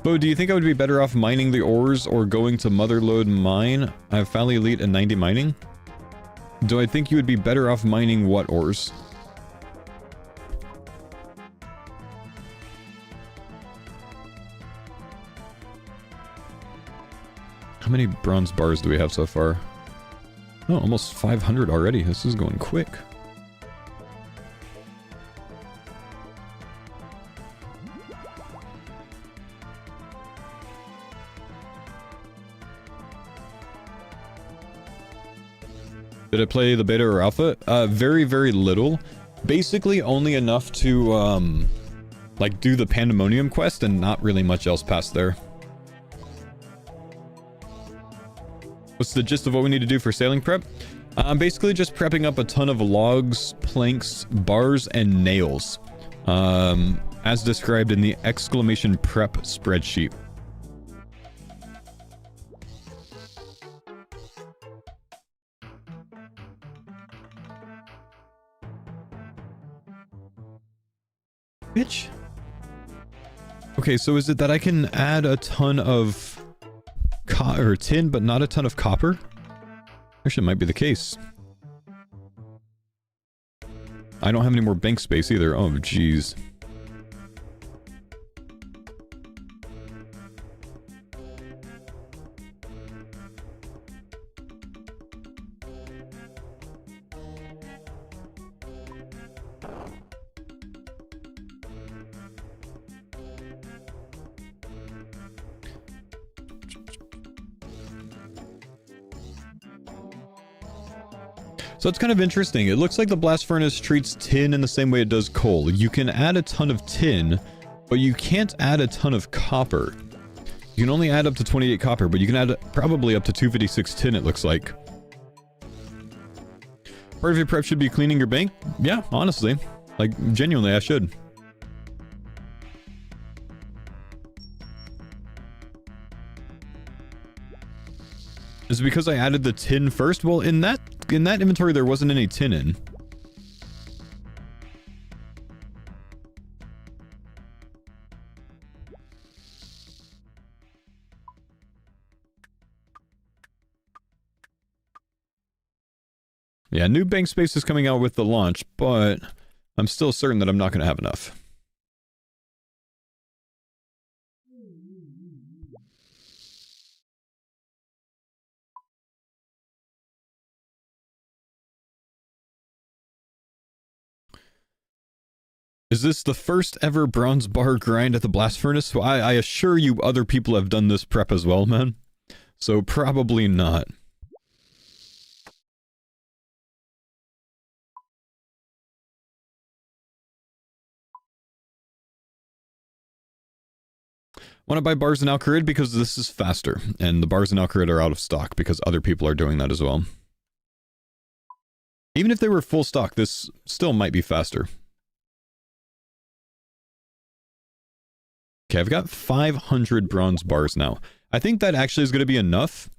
Bo, do you think I would be better off mining the ores or going to Motherlode Mine? I have Valley Elite and 90 mining. Do I think you would be better off mining what ores? How many bronze bars do we have so far? Oh, almost 500 already. This is going quick. Did I play the beta or alpha? Very, very little. Basically only enough to, like, do the Pandemonium quest and not really much else past there. What's the gist of what we need to do for sailing prep? I'm basically just prepping up a ton of logs, planks, bars, and nails. As described in the exclamation prep spreadsheet. Bitch. Okay, so is it that I can add a ton of tin, but not a ton of copper? Actually, it might be the case. I don't have any more bank space either. Oh, jeez. So it's kind of interesting. It looks like the blast furnace treats tin in the same way it does coal. You can add a ton of tin, but you can't add a ton of copper. You can only add up to 28 copper, but you can add probably up to 256 tin, it looks like. Part of your prep should be cleaning your bank? Yeah, honestly. Like, genuinely, I should. Is it because I added the tin first? Well, in that inventory there wasn't any tin in. Yeah, new bank space is coming out with the launch, but I'm still certain that I'm not going to have enough. Is this the first ever bronze bar grind at the blast furnace? Well, I assure you other people have done this prep as well, man. So probably not. Want to buy bars in Alcarid because this is faster, and the bars in Alcarid are out of stock because other people are doing that as well. Even if they were full stock, this still might be faster. Okay, I've got 500 bronze bars now. I think that actually is going to be enough.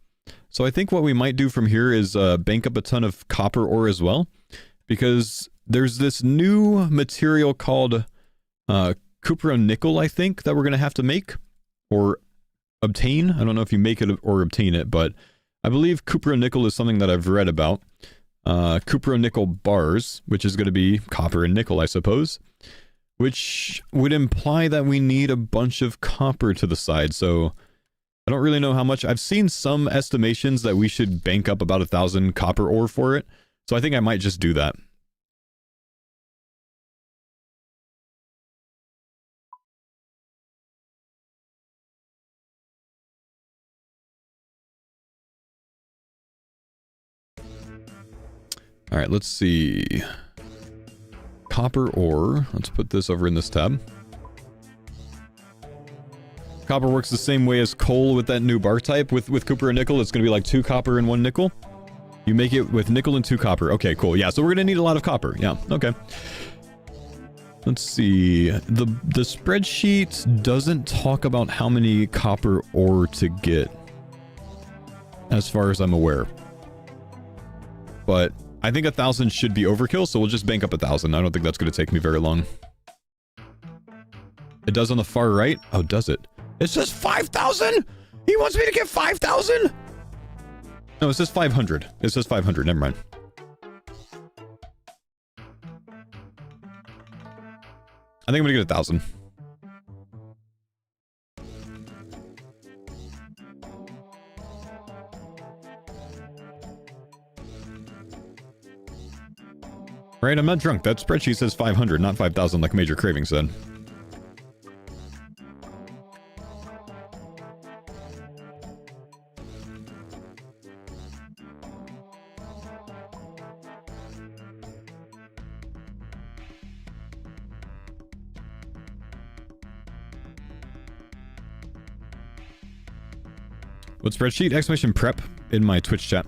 So I think what we might do from here is bank up a ton of copper ore as well. Because there's this new material called cupronickel, I think, that we're going to have to make. Or obtain. I don't know if you make it or obtain it, but I believe cupronickel is something that I've read about. Cupronickel bars, which is going to be copper and nickel, I suppose. Which would imply that we need a bunch of copper to the side, so I don't really know how much. I've seen some estimations that we should bank up about 1,000 copper ore for it, so I think I might just do that. Alright, let's see. Copper ore. Let's put this over in this tab. Copper works the same way as coal with that new bar type. With copper and nickel, it's going to be like 2 copper and 1 nickel. You make it with nickel and 2 copper. Okay, cool. Yeah, so we're gonna need a lot of copper. Yeah, okay. Let's see. The spreadsheet doesn't talk about how many copper ore to get, as far as I'm aware. But I think 1,000 should be overkill, so we'll just bank up 1,000. I don't think that's going to take me very long. It does on the far right? Oh, does it? It says 5,000? He wants me to get 5,000? No, it says 500. It says 500. Never mind. I think I'm going to get 1,000. Right, I'm not drunk. That spreadsheet says 500, not 5,000 like Major Craving said. What spreadsheet? Exclamation prep in my Twitch chat.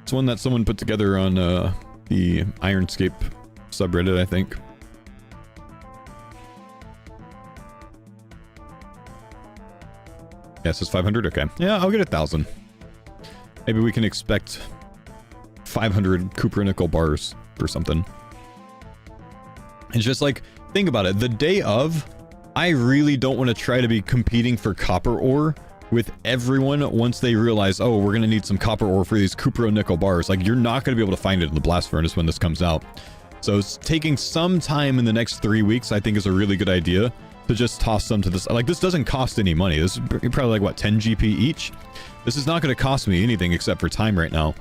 It's one that someone put together on the Ironscape subreddit, I think. Yeah, it says 500? Okay. Yeah, I'll get 1,000. Maybe we can expect 500 cupronickel bars or something. It's just like, think about it. The day of, I really don't want to try to be competing for copper ore with everyone once they realize, oh, we're going to need some copper ore for these cupronickel bars. Like, you're not going to be able to find it in the blast furnace when this comes out. So it's taking some time in the next 3 weeks, I think, is a really good idea to just toss some to this. Like, this doesn't cost any money. This is probably like, what, 10 GP each? This is not going to cost me anything except for time right now.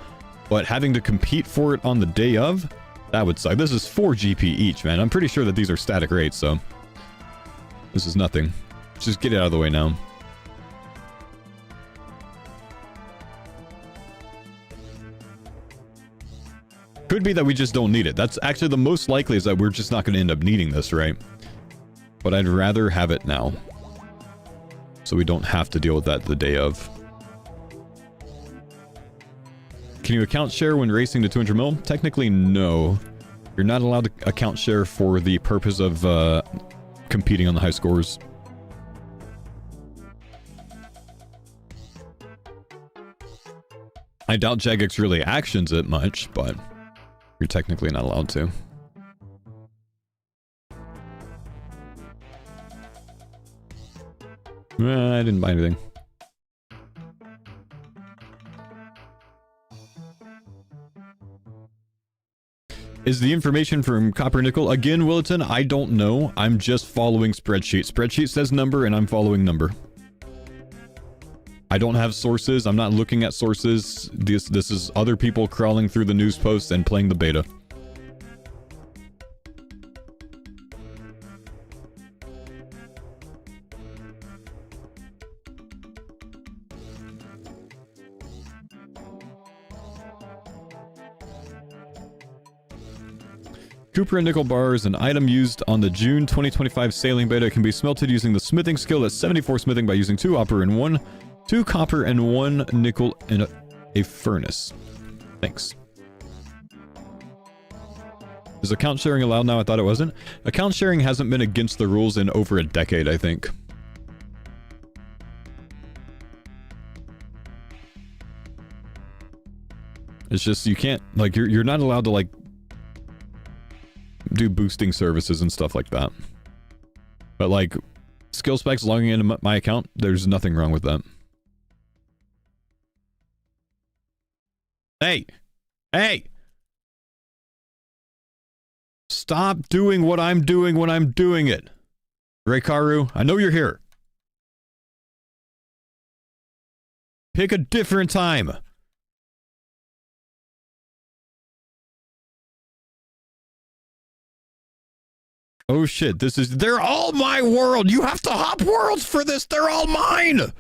But having to compete for it on the day of, that would suck. This is 4 GP each, man. I'm pretty sure that these are static rates, so this is nothing. Just get it out of the way now. Could be that we just don't need it. That's actually the most likely, is that we're just not going to end up needing this, right? But I'd rather have it now, so we don't have to deal with that the day of. Can you account share when racing to 200 mil? Technically, no. You're not allowed to account share for the purpose of competing on the high scores. I doubt Jagex really actions it much, but you're technically not allowed to. I didn't buy anything. Is the information from Copper Nickel? Again, Willerton, I don't know. I'm just following spreadsheet. Spreadsheet says number, and I'm following number. I don't have sources. I'm not looking at sources. This is other people crawling through the news posts and playing the beta. Copper and nickel bars, an item used on the June 2025 sailing beta, can be smelted using the smithing skill at 74 smithing by using 2 copper and 1 nickel in a furnace. Thanks. Is account sharing allowed now? I thought it wasn't. Account sharing hasn't been against the rules in over a decade, I think. It's just, you can't, like, you're not allowed to, like, do boosting services and stuff like that. But like skill specs logging into my account, there's nothing wrong with that. Hey, stop doing what I'm doing when I'm doing it. Raykaru, I know you're here. Pick a different time. Oh shit, they're all my world! You have to hop worlds for this! They're all mine!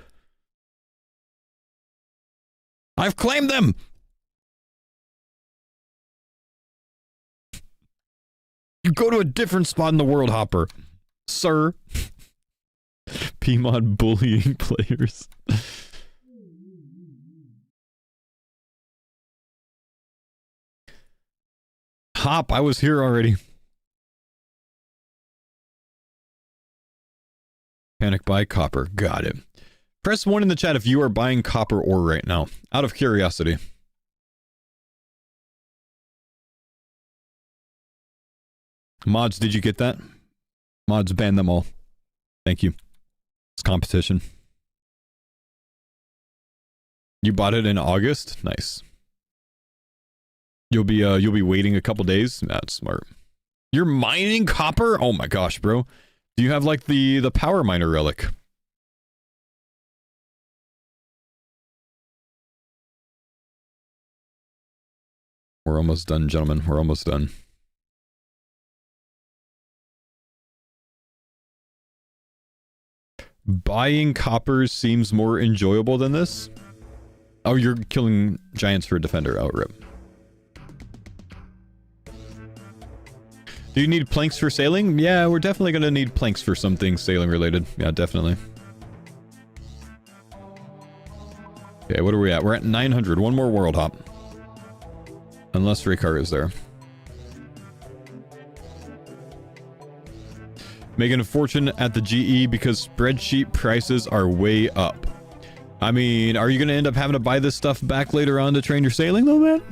I've claimed them! You go to a different spot in the world, Hopper. Sir. PMod bullying players. Hop, I was here already. Panic buy copper. Got it. Press 1 in the chat if you are buying copper ore right now. Out of curiosity. Mods, did you get that? Mods, ban them all. Thank you. It's competition. You bought it in August? Nice. You'll be waiting a couple days? That's smart. You're mining copper? Oh my gosh, bro. Do you have like the power miner relic? We're almost done, gentlemen. We're almost done. Buying copper seems more enjoyable than this. Oh, you're killing giants for a defender. Oh, rip. Do you need planks for sailing? Yeah, we're definitely going to need planks for something sailing related. Yeah, definitely. Okay, what are we at? We're at 900. One more world hop. Unless Raycar is there. Making a fortune at the GE because spreadsheet prices are way up. I mean, are you going to end up having to buy this stuff back later on to train your sailing though, man?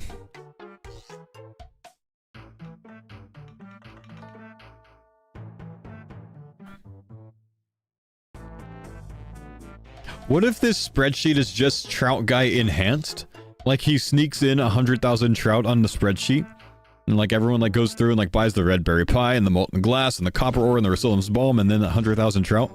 What if this spreadsheet is just Trout Guy enhanced? Like he sneaks in 100,000 trout on the spreadsheet? And like everyone like goes through and like buys the red berry pie and the molten glass and the copper ore and the Racilum's balm and then 100,000 trout?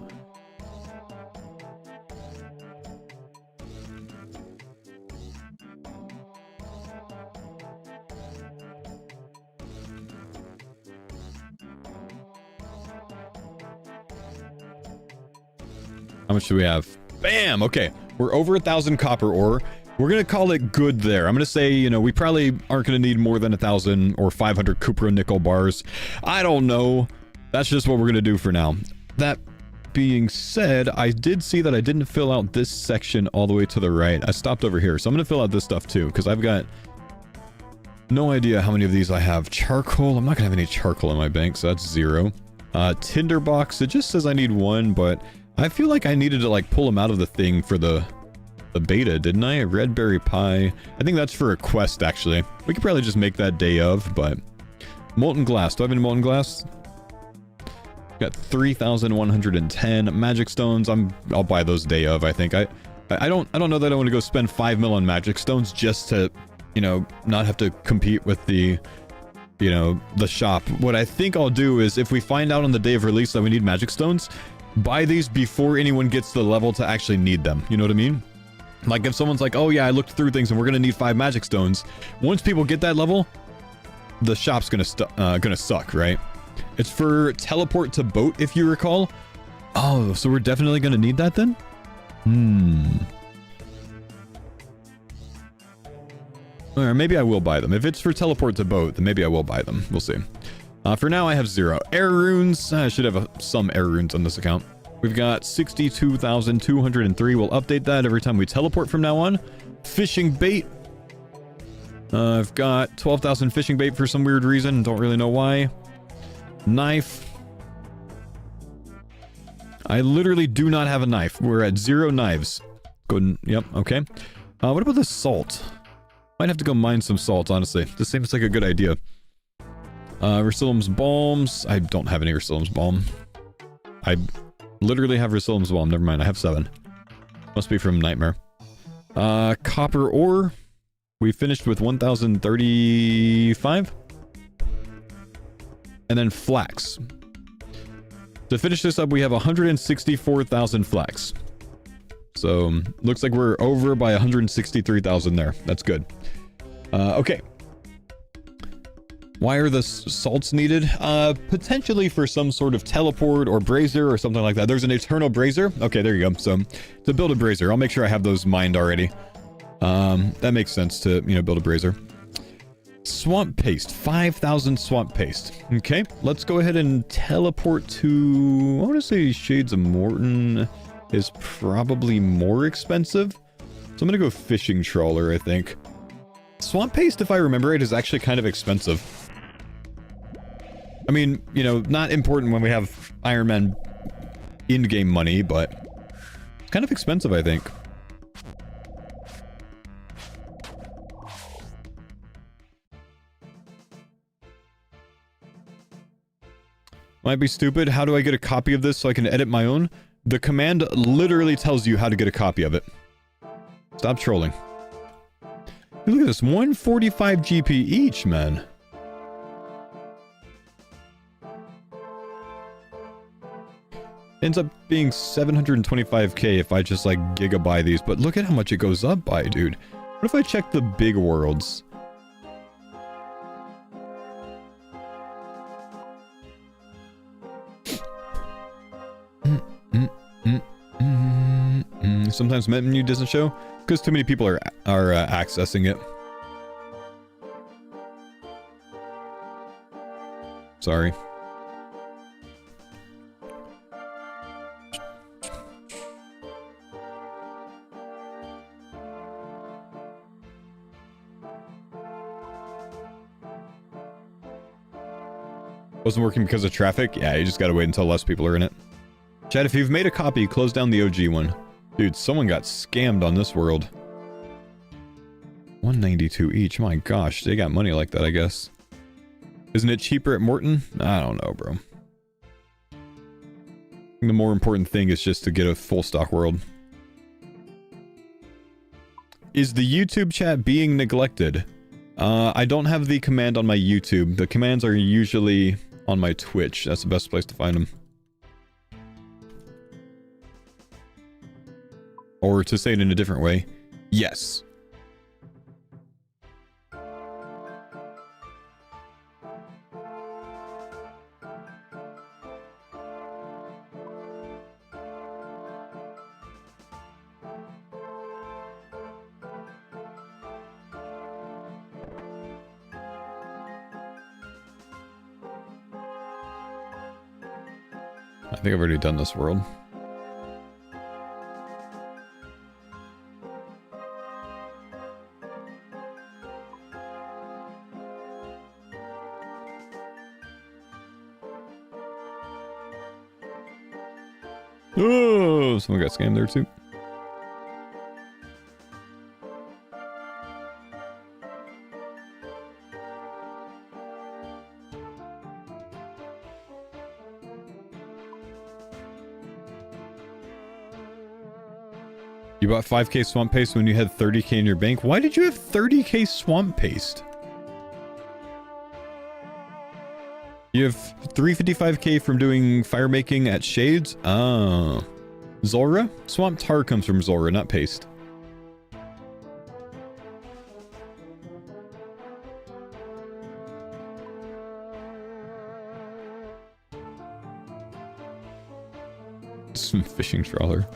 How much do we have? Bam! Okay, we're over 1,000 copper ore. We're gonna call it good there. I'm gonna say, you know, we probably aren't gonna need more than 1,000 or 500 cupro nickel bars. I don't know. That's just what we're gonna do for now. That being said, I did see that I didn't fill out this section all the way to the right. I stopped over here, so I'm gonna fill out this stuff too, because I've got no idea how many of these I have. Charcoal, I'm not gonna have any charcoal in my bank, so that's 0. Tinderbox, it just says I need 1, but I feel like I needed to like pull them out of the thing for the beta, didn't I? Red berry pie. I think that's for a quest, actually. We could probably just make that day of, but... Molten glass. Do I have any molten glass? Got 3,110 magic stones. I'll buy those day of, I think. I don't know that I want to go spend 5 mil on magic stones just to, you know, not have to compete with the, you know, the shop. What I think I'll do is if we find out on the day of release that we need magic stones, buy these before anyone gets to the level to actually need them. You know what I mean? Like if someone's like, oh yeah, I looked through things and we're gonna need 5 magic stones. Once people get that level, the shop's gonna suck, right? It's for teleport to boat, if you recall. Oh, so we're definitely gonna need that then? Or maybe I will buy them. If it's for teleport to boat, then maybe I will buy them. We'll see. For now, I have 0. Air runes. I should have some air runes on this account. We've got 62,203. We'll update that every time we teleport from now on. Fishing bait. I've got 12,000 fishing bait for some weird reason. Don't really know why. Knife. I literally do not have a knife. We're at 0 knives. Good. Yep. Okay. What about the salt? Might have to go mine some salt, honestly. This seems like a good idea. Racilum's balms. I don't have any Racilum's balm. I literally have Racilum's balm. Never mind. I have 7. Must be from Nightmare. Copper ore. We finished with 1,035. And then flax. To finish this up, we have 164,000 flax. So, looks like we're over by 163,000 there. That's good. Okay. Why are the salts needed? Potentially for some sort of teleport or brazier or something like that. There's an eternal brazier. Okay, there you go. So, to build a brazier, I'll make sure I have those mined already. That makes sense to, you know, build a brazier. Swamp paste. 5,000 swamp paste. Okay, let's go ahead and teleport to... I want to say Shades of Morton is probably more expensive. So I'm going to go fishing trawler, I think. Swamp paste, if I remember it, is actually kind of expensive. I mean, you know, not important when we have Iron Man in-game money, but it's kind of expensive, I think. Might be stupid. How do I get a copy of this so I can edit my own? The command literally tells you how to get a copy of it. Stop trolling. Look at this, 145 GP each, man. Ends up being 725k if I just like gigabuy these, but look at how much it goes up by, dude. What if I check the big worlds? Sometimes menu doesn't show because too many people are accessing it. Sorry. Wasn't working because of traffic? Yeah, you just gotta wait until less people are in it. Chad, if you've made a copy, close down the OG one. Dude, someone got scammed on this world. 192 each. My gosh, they got money like that, I guess. Isn't it cheaper at Morton? I don't know, bro. The more important thing is just to get a full stock world. Is the YouTube chat being neglected? I don't have the command on my YouTube. The commands are usually on my Twitch. That's the best place to find them. Or to say it in a different way, yes. I think I've already done this world. Oh, someone got scammed there too. You bought 5k swamp paste when you had 30k in your bank. Why did you have 30k swamp paste? You have 355k from doing fire making at Shades? Oh. Zulrah? Swamp tar comes from Zulrah, not paste. Some fishing trawler.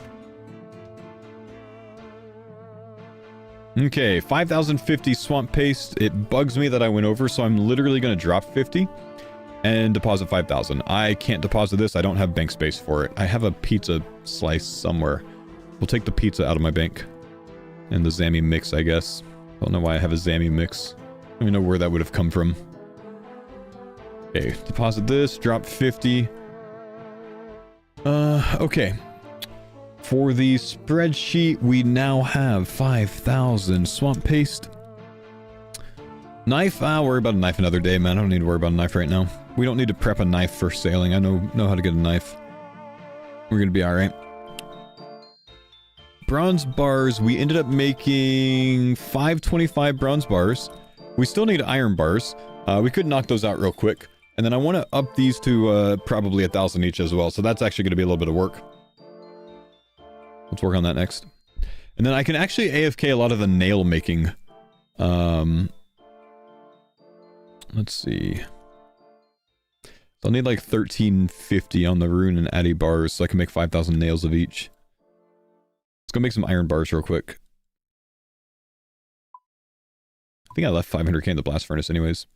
Okay, 5,050 swamp paste. It bugs me that I went over, so I'm literally going to drop 50 and deposit 5,000. I can't deposit this. I don't have bank space for it. I have a pizza slice somewhere. We'll take the pizza out of my bank. And the Zammy mix, I guess. I don't know why I have a Zammy mix. I don't even know where that would have come from. Okay, deposit this. Drop 50. Okay. For the spreadsheet, we now have 5,000 swamp paste. Knife? I'll worry about a knife another day, man. I don't need to worry about a knife right now. We don't need to prep a knife for sailing. I know how to get a knife. We're gonna be alright. Bronze bars. We ended up making 525 bronze bars. We still need iron bars. We could knock those out real quick. And then I want to up these to probably 1,000 each as well. So that's actually going to be a little bit of work. Let's work on that next. And then I can actually AFK a lot of the nail making. Let's see. So I'll need like 1,350 on the rune and addy bars so I can make 5,000 nails of each. Let's go make some iron bars real quick. I think I left 500k in the blast furnace anyways.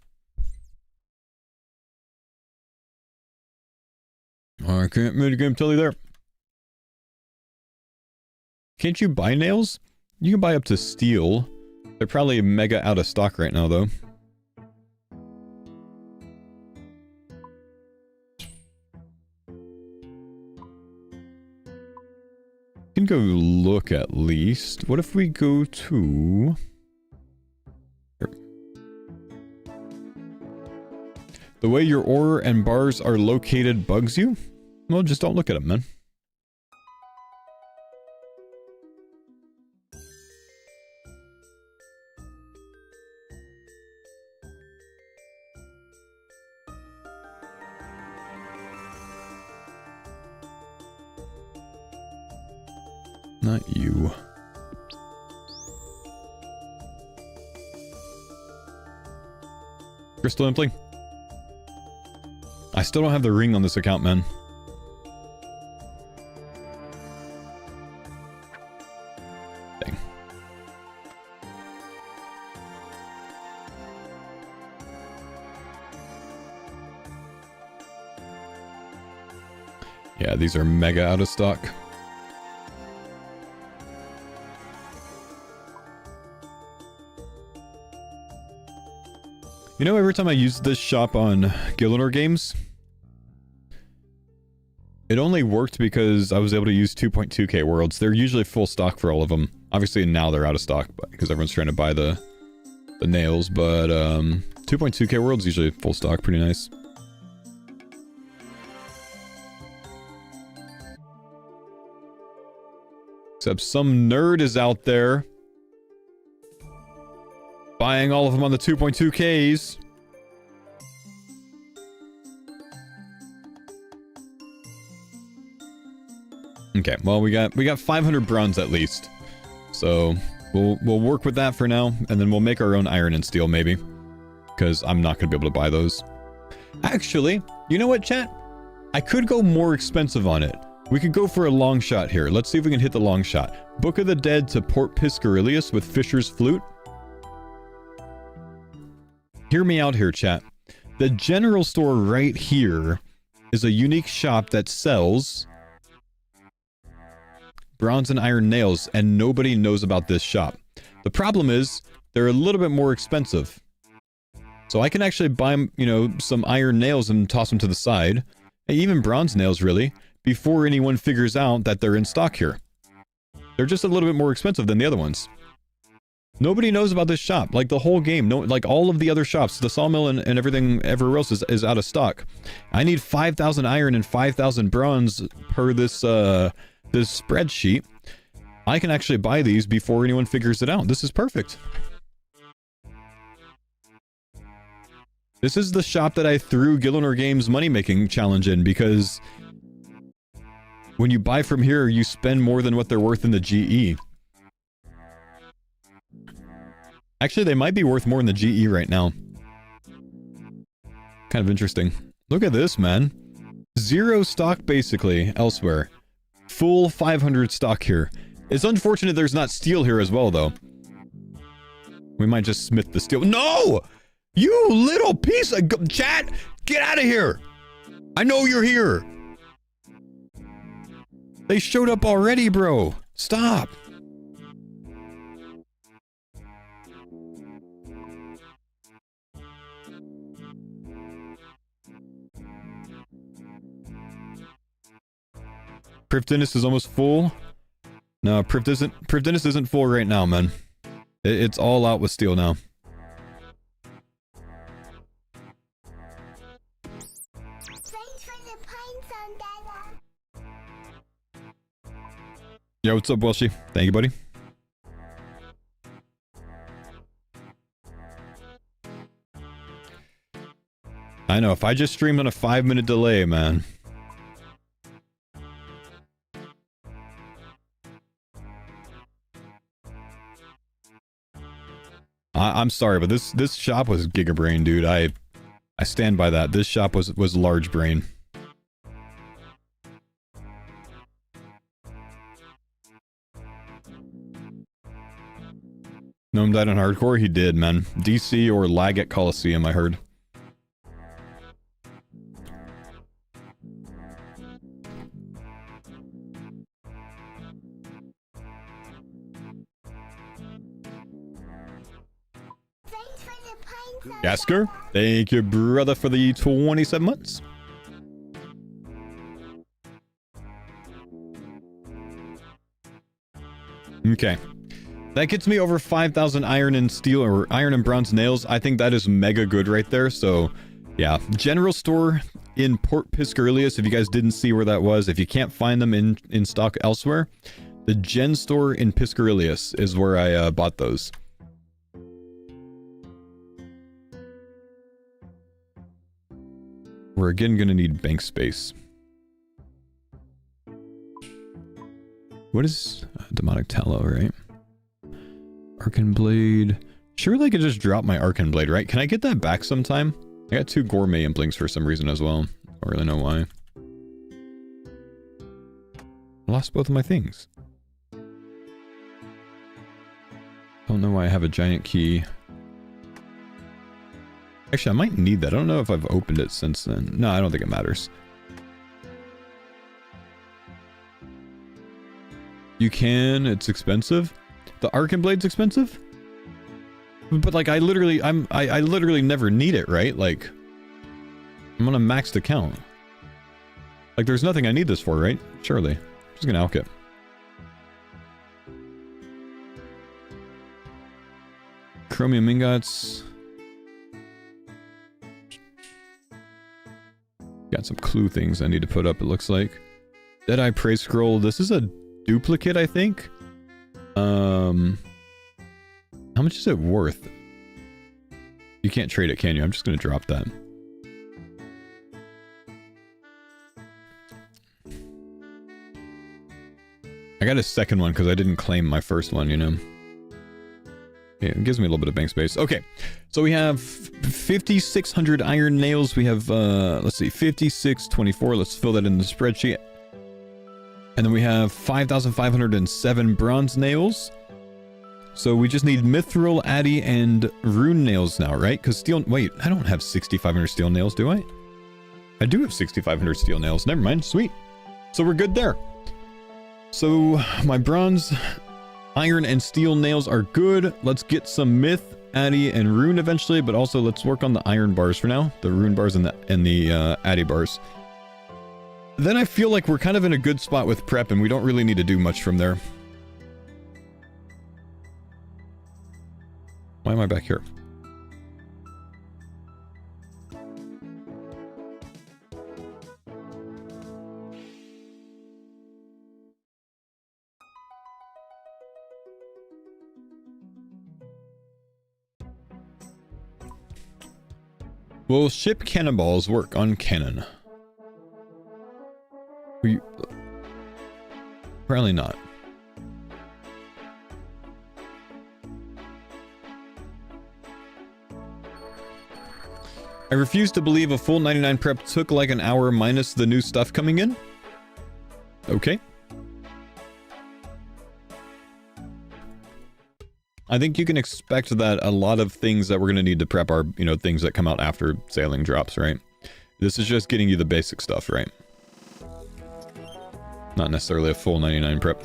I can't minigame tell you there. Can't you buy nails? You can buy up to steel. They're probably mega out of stock right now, though. can go look at least. What if we go to... Here. The way your ore and bars are located bugs you? Well, just don't look at them, man. Not you. Crystal Impling? I still don't have the ring on this account, man. Dang. Yeah, these are mega out of stock. You know, every time I use this shop on Gillinor games, it only worked because I was able to use 2.2k worlds. They're usually full stock for all of them. Obviously now they're out of stock because everyone's trying to buy the nails, but 2.2k worlds usually full stock, pretty nice. Except some nerd is out there buying all of them on the 2.2Ks. Okay, well we got 500 bronze at least. So we'll work with that for now, and then we'll make our own iron and steel maybe. Because I'm not gonna be able to buy those. Actually, you know what, chat? I could go more expensive on it. We could go for a long shot here. Let's see if we can hit the long shot. Book of the Dead to Port Piscarilius with Fisher's Flute. Hear me out here, chat. The general store right here is a unique shop that sells bronze and iron nails, and nobody knows about this shop. The problem is, they're a little bit more expensive. So I can actually buy, you know, some iron nails and toss them to the side, and even bronze nails, really, before anyone figures out that they're in stock here. They're just a little bit more expensive than the other ones. Nobody knows about this shop. Like, the whole game, no, like, all of the other shops, the sawmill and everything everywhere else is out of stock. I need 5,000 iron and 5,000 bronze per this, this spreadsheet. I can actually buy these before anyone figures it out. This is perfect. This is the shop that I threw Gillinor Games money-making challenge in, because when you buy from here, you spend more than what they're worth in the GE. Actually, they might be worth more in the GE right now. Kind of interesting. Look at this, man. 0 stock, basically, elsewhere. Full 500 stock here. It's unfortunate there's not steel here as well, though. We might just smith the steel. No! You little piece of... Chat! Get out of here! I know you're here! They showed up already, bro! Stop! Prif Dennis is almost full. No, Prif Dennis isn't full right now, man. It's all out with steel now. Yo, what's up, Welshie? Thank you, buddy. I know, if I just streamed on a 5-minute delay, man. I'm sorry, but this shop was Giga Brain, dude. I stand by that. This shop was large brain. Gnome died on hardcore? He did, man. DC or lag at Coliseum, I heard. Gasker, thank you, brother, for the 27 months. Okay. That gets me over 5,000 iron and steel, or iron and bronze nails. I think that is mega good right there. So, yeah. General store in Port Piscarius, if you guys didn't see where that was, if you can't find them in stock elsewhere, the Gen store in Piscarius is where I bought those. We're again going to need bank space. What is demonic tallow, right? Arcan blade. Surely I could just drop my Arcan blade, right? Can I get that back sometime? I got 2 gourmet implings for some reason as well. Don't really know why. I lost both of my things. Don't know why I have a giant key. Actually, I might need that. I don't know if I've opened it since then. No, I don't think it matters. You can. It's expensive. The Arcan blade's expensive? But like I literally never need it, right? Like I'm on a maxed account. Like there's nothing I need this for, right? Surely. I'm just gonna alch it. Chromium ingots. Got some clue things I need to put up, it looks like. Deadeye Prey Scroll. This is a duplicate, I think. How much is it worth? You can't trade it, can you? I'm just gonna drop that. I got a second one because I didn't claim my first one, you know? Yeah, it gives me a little bit of bank space. Okay, so we have 5,600 iron nails. We have, let's see, 5,624. Let's fill that in the spreadsheet. And then we have 5,507 bronze nails. So we just need mithril, addy, and rune nails now, right? Because steel... Wait, I don't have 6,500 steel nails, do I? I do have 6,500 steel nails. Never mind. Sweet. So we're good there. So my bronze, iron, and steel nails are good. Let's get some myth, addy, and rune eventually, but also let's work on the iron bars for now. The rune bars and the addy bars. Then I feel like we're kind of in a good spot with prep, and we don't really need to do much from there. Why am I back here? Will ship cannonballs work on cannon? Probably not. I refuse to believe a full 99 prep took like an hour minus the new stuff coming in. Okay. I think you can expect that a lot of things that we're going to need to prep are, you know, things that come out after sailing drops, right? This is just getting you the basic stuff, right? Not necessarily a full 99 prep.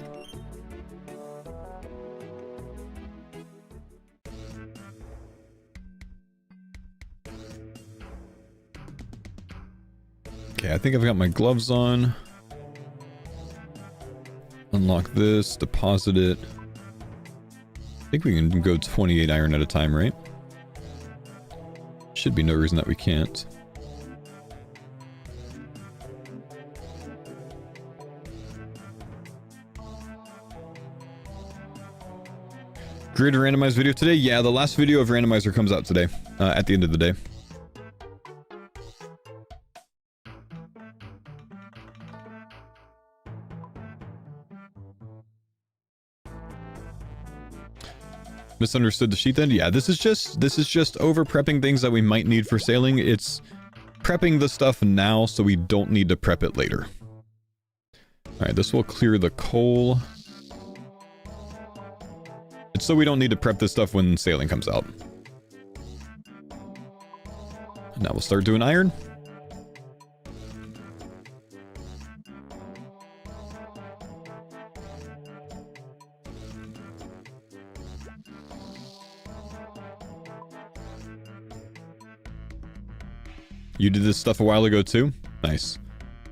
Okay, I think I've got my gloves on. Unlock this, deposit it. I think we can go 28 iron at a time, right? Should be no reason that we can't. Grid randomized video today? Yeah, the last video of randomizer comes out today, at the end of the day. Misunderstood the sheet then? Yeah, this is just over prepping things that we might need for sailing. It's prepping the stuff now so we don't need to prep it later. Alright, this will clear the coal. It's so we don't need to prep this stuff when sailing comes out. Now we'll start doing iron. You did this stuff a while ago too? Nice.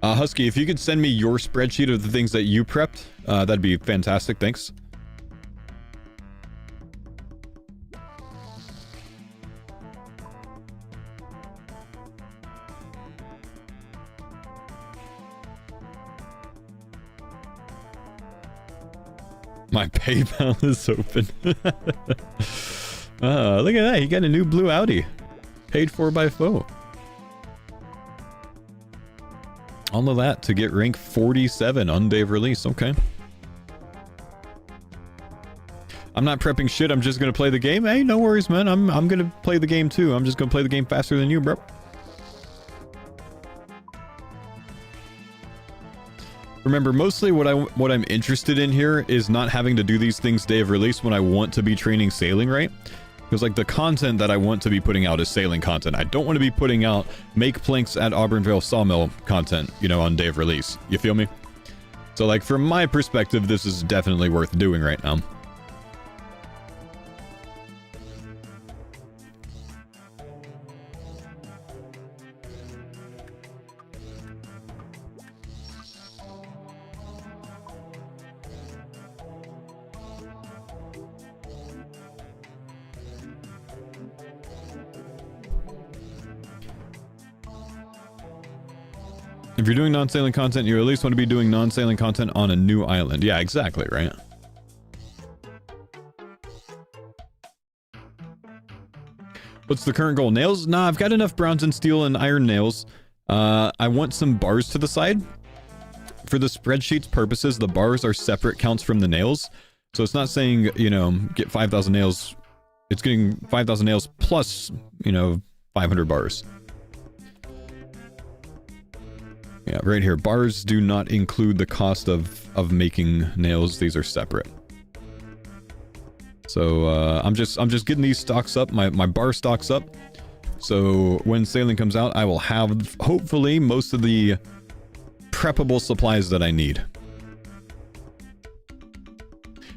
Husky, if you could send me your spreadsheet of the things that you prepped, that'd be fantastic, thanks. My PayPal is open. Look at that. He got a new blue Audi. Paid for by Faux. All of that to get rank 47 on day of release. Okay. I'm not prepping shit. I'm just going to play the game. Hey, no worries, man. I'm going to play the game too. I'm just going to play the game faster than you, bro. Remember, mostly what I'm interested in here is not having to do these things day of release when I want to be training sailing, right? Because like the content that I want to be putting out is sailing content. I don't want to be putting out make planks at Auburnvale Sawmill content, you know, on day of release. You feel me? So like from my perspective, this is definitely worth doing right now. If you're doing non-sailing content, you at least want to be doing non-sailing content on a new island. Yeah, exactly, right? What's the current goal? Nails? Nah, I've got enough bronze and steel and iron nails. I want some bars to the side. For the spreadsheet's purposes, the bars are separate counts from the nails. So it's not saying, you know, get 5,000 nails. It's getting 5,000 nails plus, you know, 500 bars. Yeah, right here. Bars do not include the cost of making nails. These are separate. So I'm just getting these stocks up, my bar stocks up. So when sailing comes out, I will have hopefully most of the preppable supplies that I need.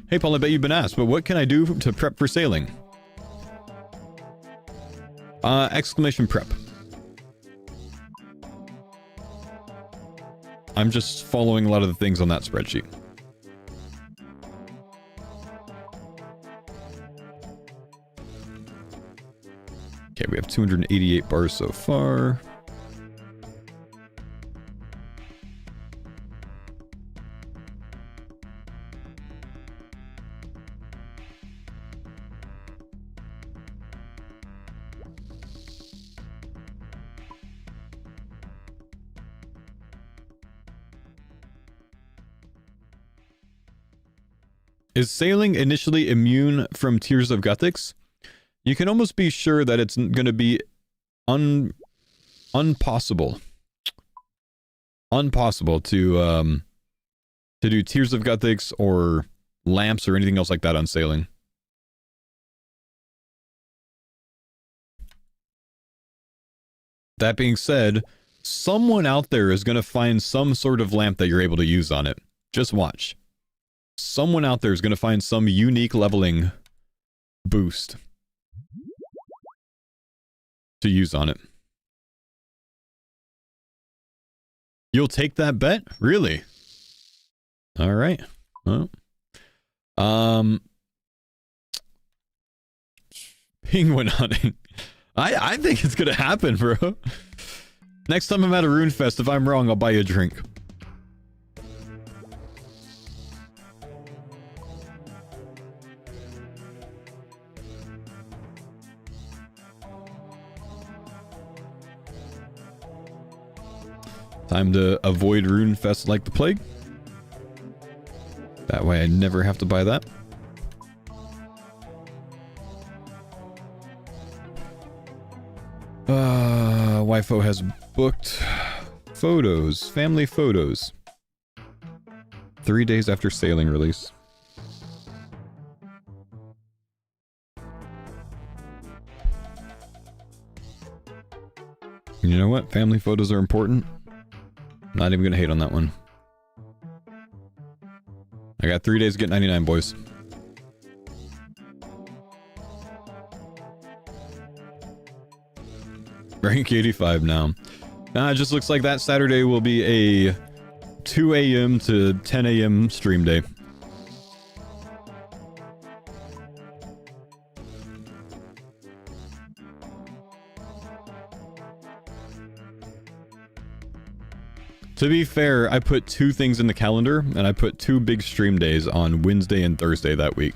Hey Paul, I bet you've been asked, but what can I do to prep for sailing? Exclamation prep. I'm just following a lot of the things on that spreadsheet. Okay, we have 288 bars so far. Is sailing initially immune from Tears of Guthix? You can almost be sure that it's going to be impossible to do Tears of Guthix or lamps or anything else like that on sailing. That being said, someone out there is going to find some sort of lamp that you're able to use on it. Just watch. Someone out there is going to find some unique leveling boost to use on it. You'll take that bet? Really? All right. Well, penguin hunting. I think it's going to happen, bro. Next time I'm at a Rune Fest, if I'm wrong, I'll buy you a drink. Time to avoid Rune Fest like the plague. That way I never have to buy that. Wifo has booked photos, family photos. 3 days after sailing release. You know what? Family photos are important. Not even gonna hate on that one. I got 3 days to get 99, boys. Rank 85 now. It just looks like that Saturday will be a 2 a.m. to 10 a.m. stream day. To be fair, I put 2 things in the calendar, and I put 2 big stream days on Wednesday and Thursday that week.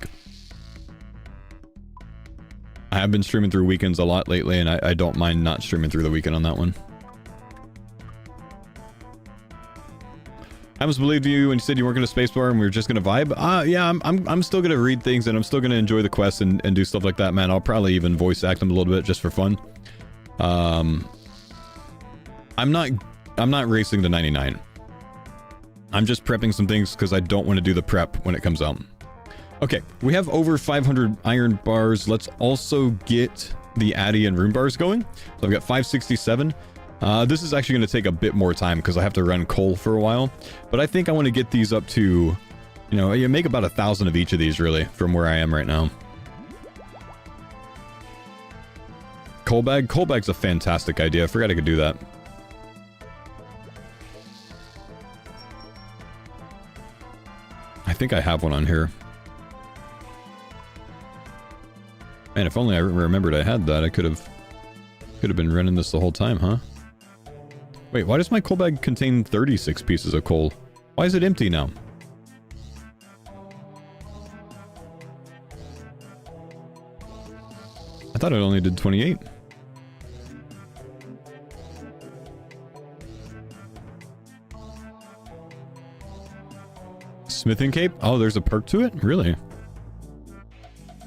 I have been streaming through weekends a lot lately, and I don't mind not streaming through the weekend on that one. I almost believed you when you said you weren't going to spacebar and we were just going to vibe. Yeah, I'm still going to read things, and I'm still going to enjoy the quests and do stuff like that, man. I'll probably even voice act them a little bit just for fun. I'm not racing to 99. I'm just prepping some things because I don't want to do the prep when it comes out. Okay, we have over 500 iron bars. Let's also get the Addy and rune bars going. So I've got 567. This is actually going to take a bit more time because I have to run coal for a while. But I think I want to get these up to, you know, you make about 1,000 of each of these, really, from where I am right now. Coal bag? Coal bag's a fantastic idea. I forgot I could do that. I think I have one on here. Man, if only I remembered I had that, I could have been running this the whole time, huh? Wait, why does my coal bag contain 36 pieces of coal? Why is it empty now? I thought it only did 28. Smithing cape? Oh, there's a perk to it? Really?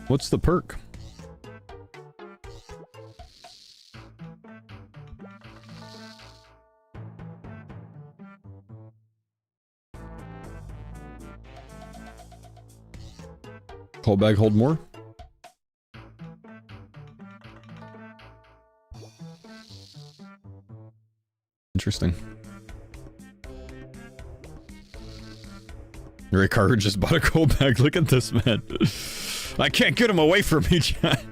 What's the perk? Coal bag hold more? Interesting. Ricardo just bought a coal bag. Look at this, man. I can't get him away from me, chat.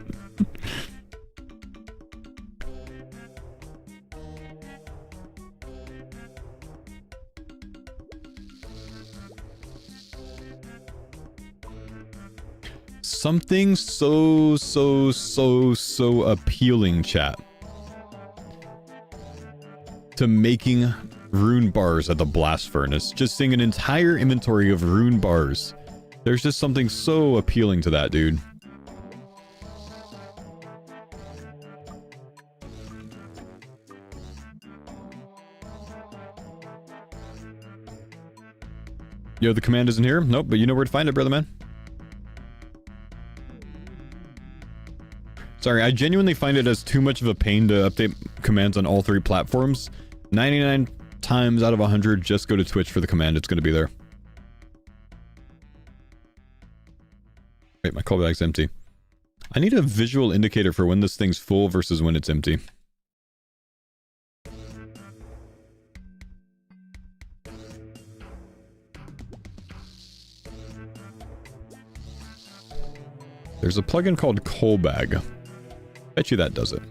Something so appealing, chat, to making rune bars at the blast furnace. Just seeing an entire inventory of rune bars. There's just something so appealing to that, dude. Yo, the command isn't here? Nope, but you know where to find it, brother man. Sorry, I genuinely find it as too much of a pain to update commands on all 3 platforms. 99 times out of 100, just go to Twitch for the command. It's going to be there. Wait, my coal bag's empty. I need a visual indicator for when this thing's full versus when it's empty. There's a plugin called Coal Bag. Bet you that does it.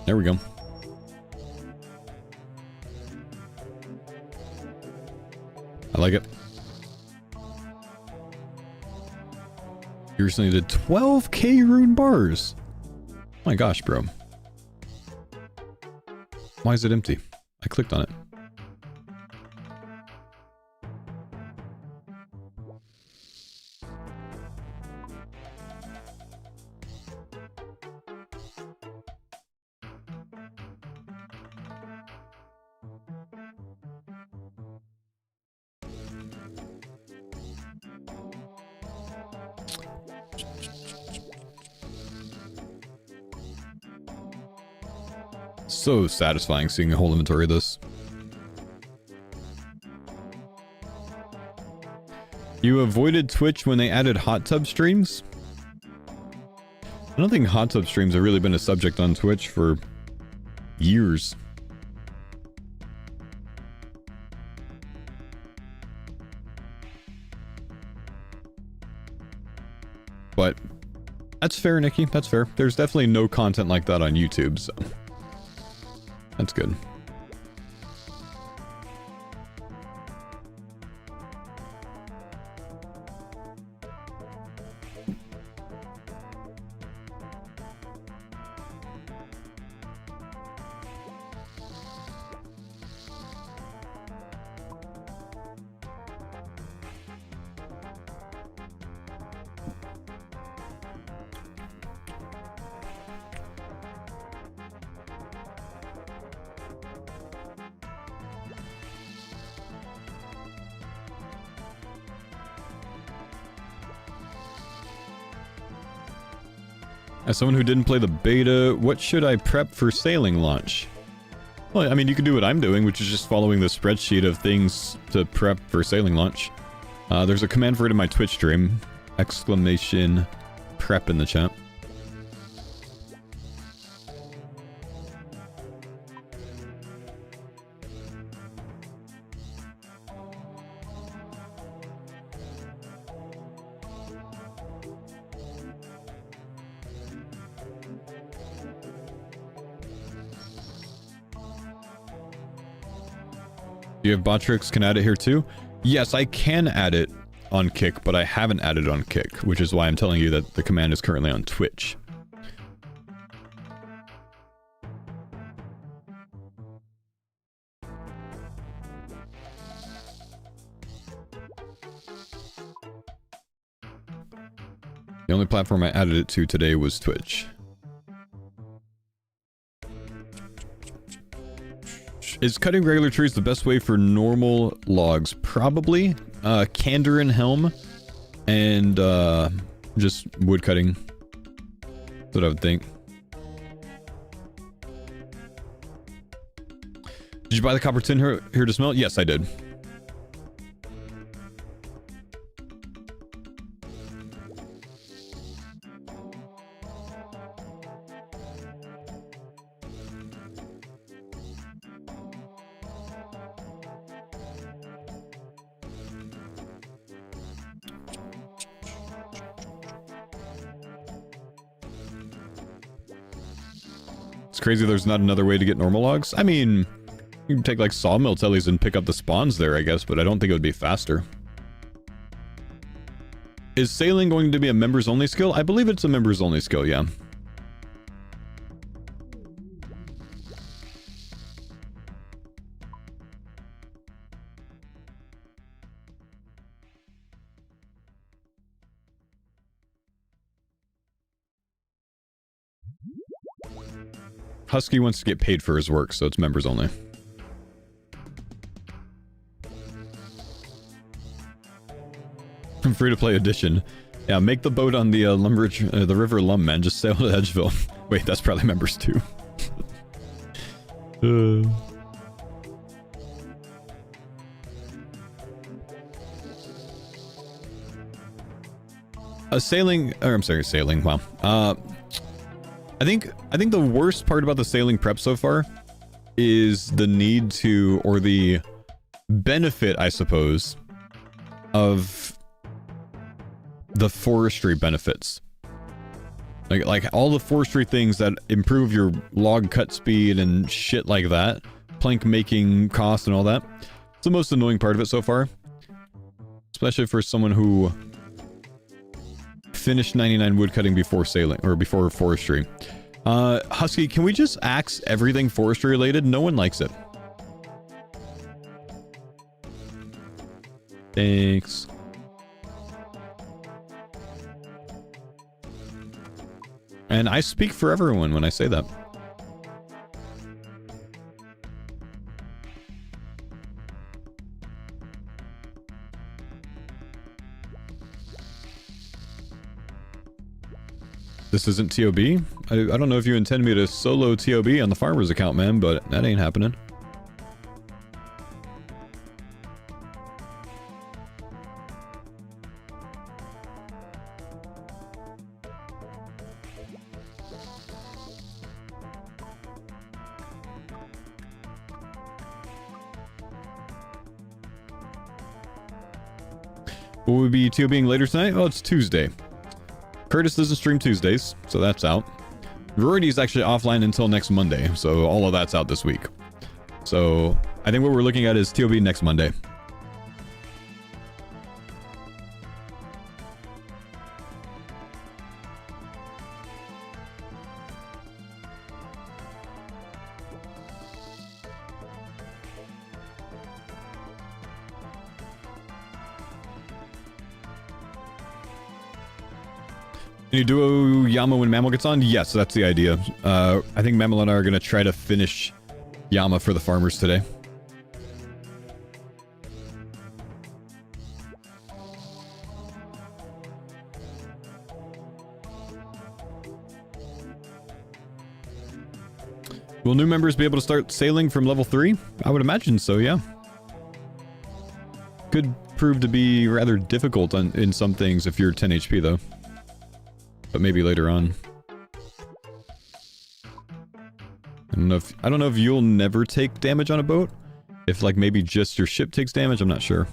There we go. I like it. You recently did 12k rune bars. Oh my gosh, bro. Why is it empty? I clicked on it. So satisfying seeing a whole inventory of this. You avoided Twitch when they added hot tub streams? I don't think hot tub streams have really been a subject on Twitch for years. But that's fair, Nikki. That's fair. There's definitely no content like that on YouTube, so that's good. As someone who didn't play the beta, what should I prep for sailing launch? Well, I mean, you could do what I'm doing, which is just following the spreadsheet of things to prep for sailing launch. There's a command for it in my Twitch stream. Exclamation prep in the chat. Do you have Botrix can add it here too? Yes, I can add it on Kick, but I haven't added it on Kick, which is why I'm telling you that the command is currently on Twitch. The only platform I added it to today was Twitch. Is cutting regular trees the best way for normal logs? Probably. Candor and Helm. And just wood cutting. That's what I would think. Did you buy the copper tin here to smelt? Yes, I did. It's crazy there's not another way to get normal logs. I mean, you can take like sawmill tellies and pick up the spawns there, I guess, but I don't think it would be faster. Is sailing going to be a members only skill? I believe it's a members only skill, yeah. Husky wants to get paid for his work, so it's members only. Free-to-play edition. Yeah, make the boat on the the River Lum, man. Just sail to Edgeville. Wait, that's probably members too. Sailing, or I'm sorry, sailing. Wow. I think the worst part about the sailing prep so far is the need to, or the benefit, I suppose, of the forestry benefits. Like all the forestry things that improve your log cut speed and shit like that. Plank making cost and all that. It's the most annoying part of it so far. Especially for someone who finished 99 woodcutting before sailing, or before forestry. Husky, can we just axe everything forestry related? No one likes it. Thanks. And I speak for everyone when I say that. This isn't TOB? I don't know if you intend me to solo TOB on the farmer's account, man, but that ain't happening. Will we be TOBing later tonight? Oh, it's Tuesday. Curtis doesn't stream Tuesdays, so that's out. Rority is actually offline until next Monday, so all of that's out this week. So I think what we're looking at is TOB next Monday. Can you duo Yama when Mammal gets on? Yes, that's the idea. I think Mammal and I are going to try to finish Yama for the farmers today. Will new members be able to start sailing from level 3? I would imagine so, yeah. Could prove to be rather difficult in some things if you're 10 HP though. But maybe later on. I don't know if you'll never take damage on a boat. If like maybe just your ship takes damage, I'm not sure.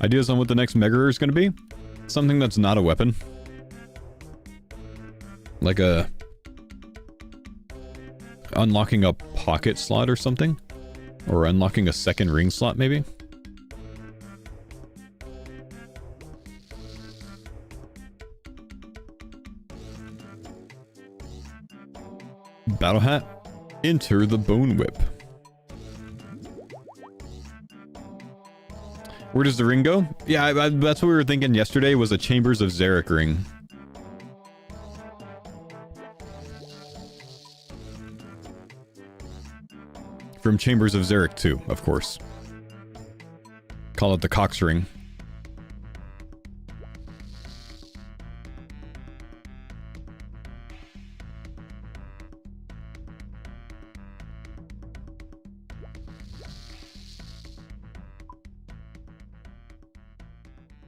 Ideas on what the next mega is going to be? Something that's not a weapon. Like unlocking a pocket slot or something? Or unlocking a second ring slot, maybe? Battle hat. Enter the bone whip. Where does the ring go? Yeah, that's what we were thinking yesterday, was a Chambers of Zarek ring. From Chambers of Zarek 2, of course. Call it the Cox ring.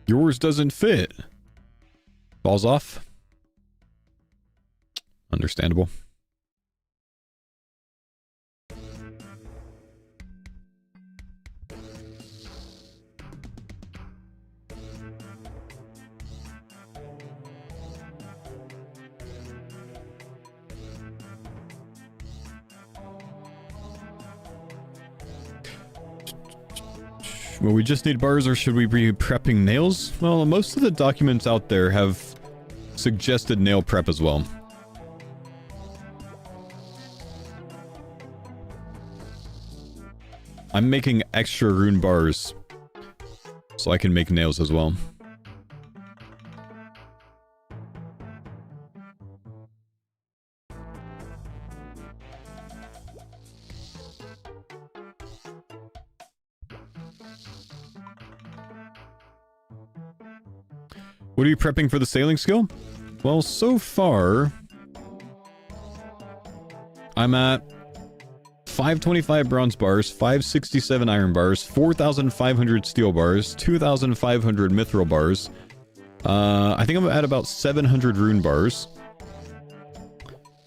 Yours doesn't fit. Falls off. Understandable. Well, we just need bars, or should we be prepping nails? Well, most of the documents out there have suggested nail prep as well. I'm making extra rune bars so I can make nails as well. What are you prepping for the sailing skill? Well, so far, I'm at 525 bronze bars, 567 iron bars, 4,500 steel bars, 2,500 mithril bars. I think I'm at about 700 rune bars.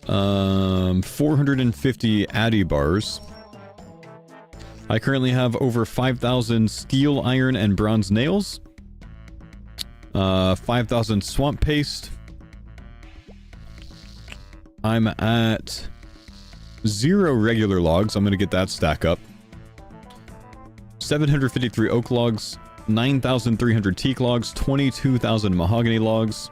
450 addy bars. I currently have over 5,000 steel, iron, and bronze nails. 5,000 swamp paste. I'm at 0 regular logs. I'm gonna get that stack up. 753 oak logs, 9,300 teak logs, 22,000 mahogany logs.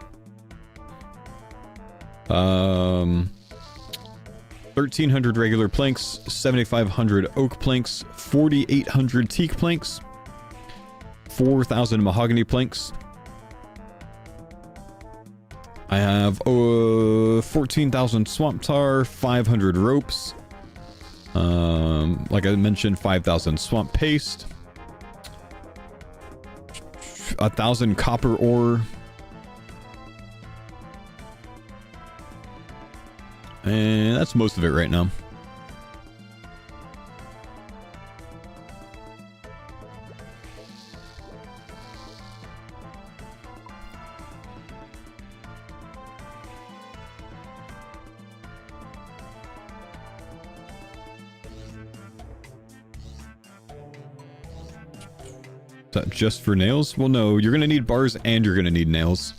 1,300 regular planks, 7,500 oak planks, 4,800 teak planks, 4,000 mahogany planks. I have 14,000 swamp tar, 500 ropes. Like I mentioned, 5,000 swamp paste. 1,000 copper ore. And that's most of it right now. Is that just for nails? Well, no, you're gonna need bars and you're gonna need nails.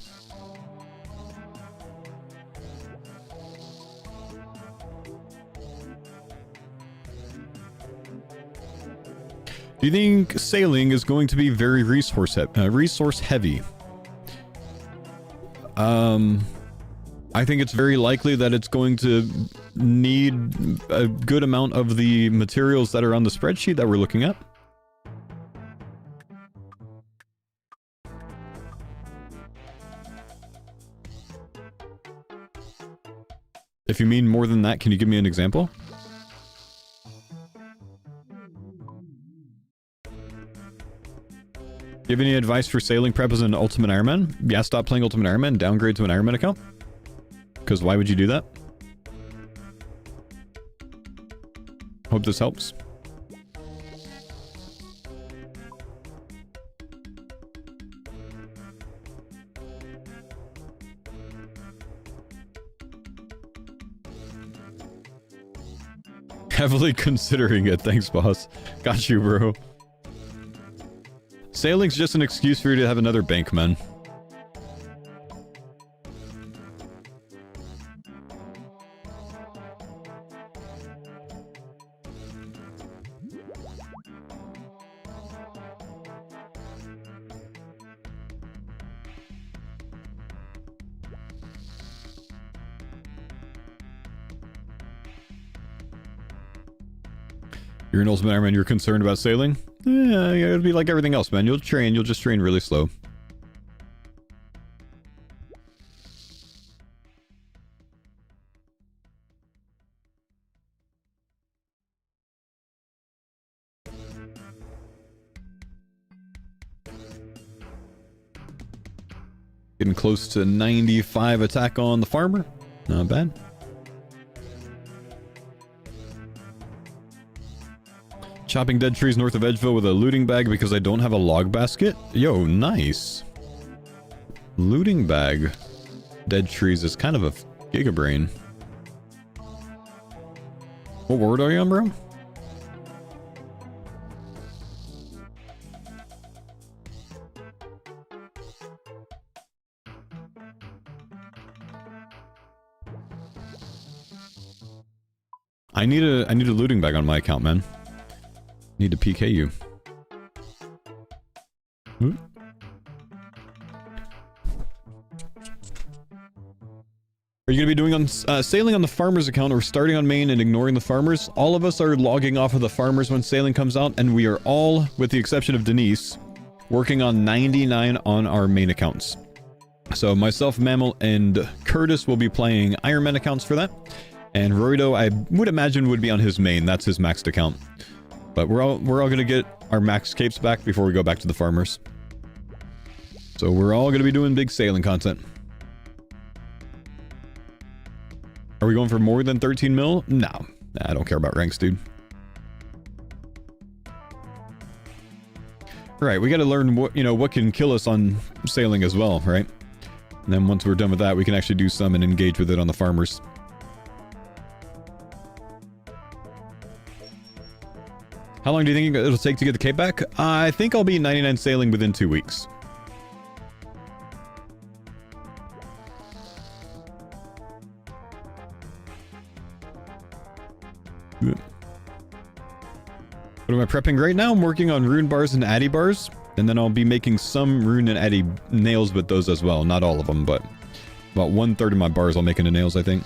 Do you think sailing is going to be very resource heavy? I think it's very likely that it's going to need a good amount of the materials that are on the spreadsheet that we're looking at. If you mean more than that, can you give me an example? you have any advice for sailing prep as an Ultimate Ironman? Yeah, stop playing Ultimate Ironman, downgrade to an Ironman account. Because why would you do that? Hope this helps. Heavily considering it. Thanks, boss. Got you, bro. Sailing's just an excuse for you to have another bank, man. You're an Ultimate Ironman, you're concerned about sailing? Yeah, it'll be like everything else, man. You'll just train really slow. Getting close to 95 attack on the farmer. Not bad. Chopping dead trees north of Edgeville with a looting bag because I don't have a log basket. Yo, nice. Looting bag. Dead trees is kind of a gigabrain. What word are you on, bro? I need a looting bag on my account, man. Need to PK you. Hmm? Are you going to be doing on sailing on the farmer's account or starting on main and ignoring the farmers? All of us are logging off of the farmers when sailing comes out, and we are all, with the exception of Denise, working on 99 on our main accounts. So myself, Mammal, and Curtis will be playing Ironman accounts for that. And Roido, I would imagine, would be on his main. That's his maxed account. But we're all gonna get our max capes back before we go back to the farmers. So we're all gonna be doing big sailing content. Are we going for more than 13 mil? No. Nah, I don't care about ranks, dude. Right, we gotta learn what, you know, what can kill us on sailing as well, right? And then once we're done with that, we can actually do some and engage with it on the farmers. How long do you think it'll take to get the cape back? I think I'll be 99 sailing within 2 weeks. What am I prepping right now? I'm working on rune bars and addy bars. And then I'll be making some rune and addy nails with those as well. Not all of them, but about 1/3 of my bars I'll make into nails, I think.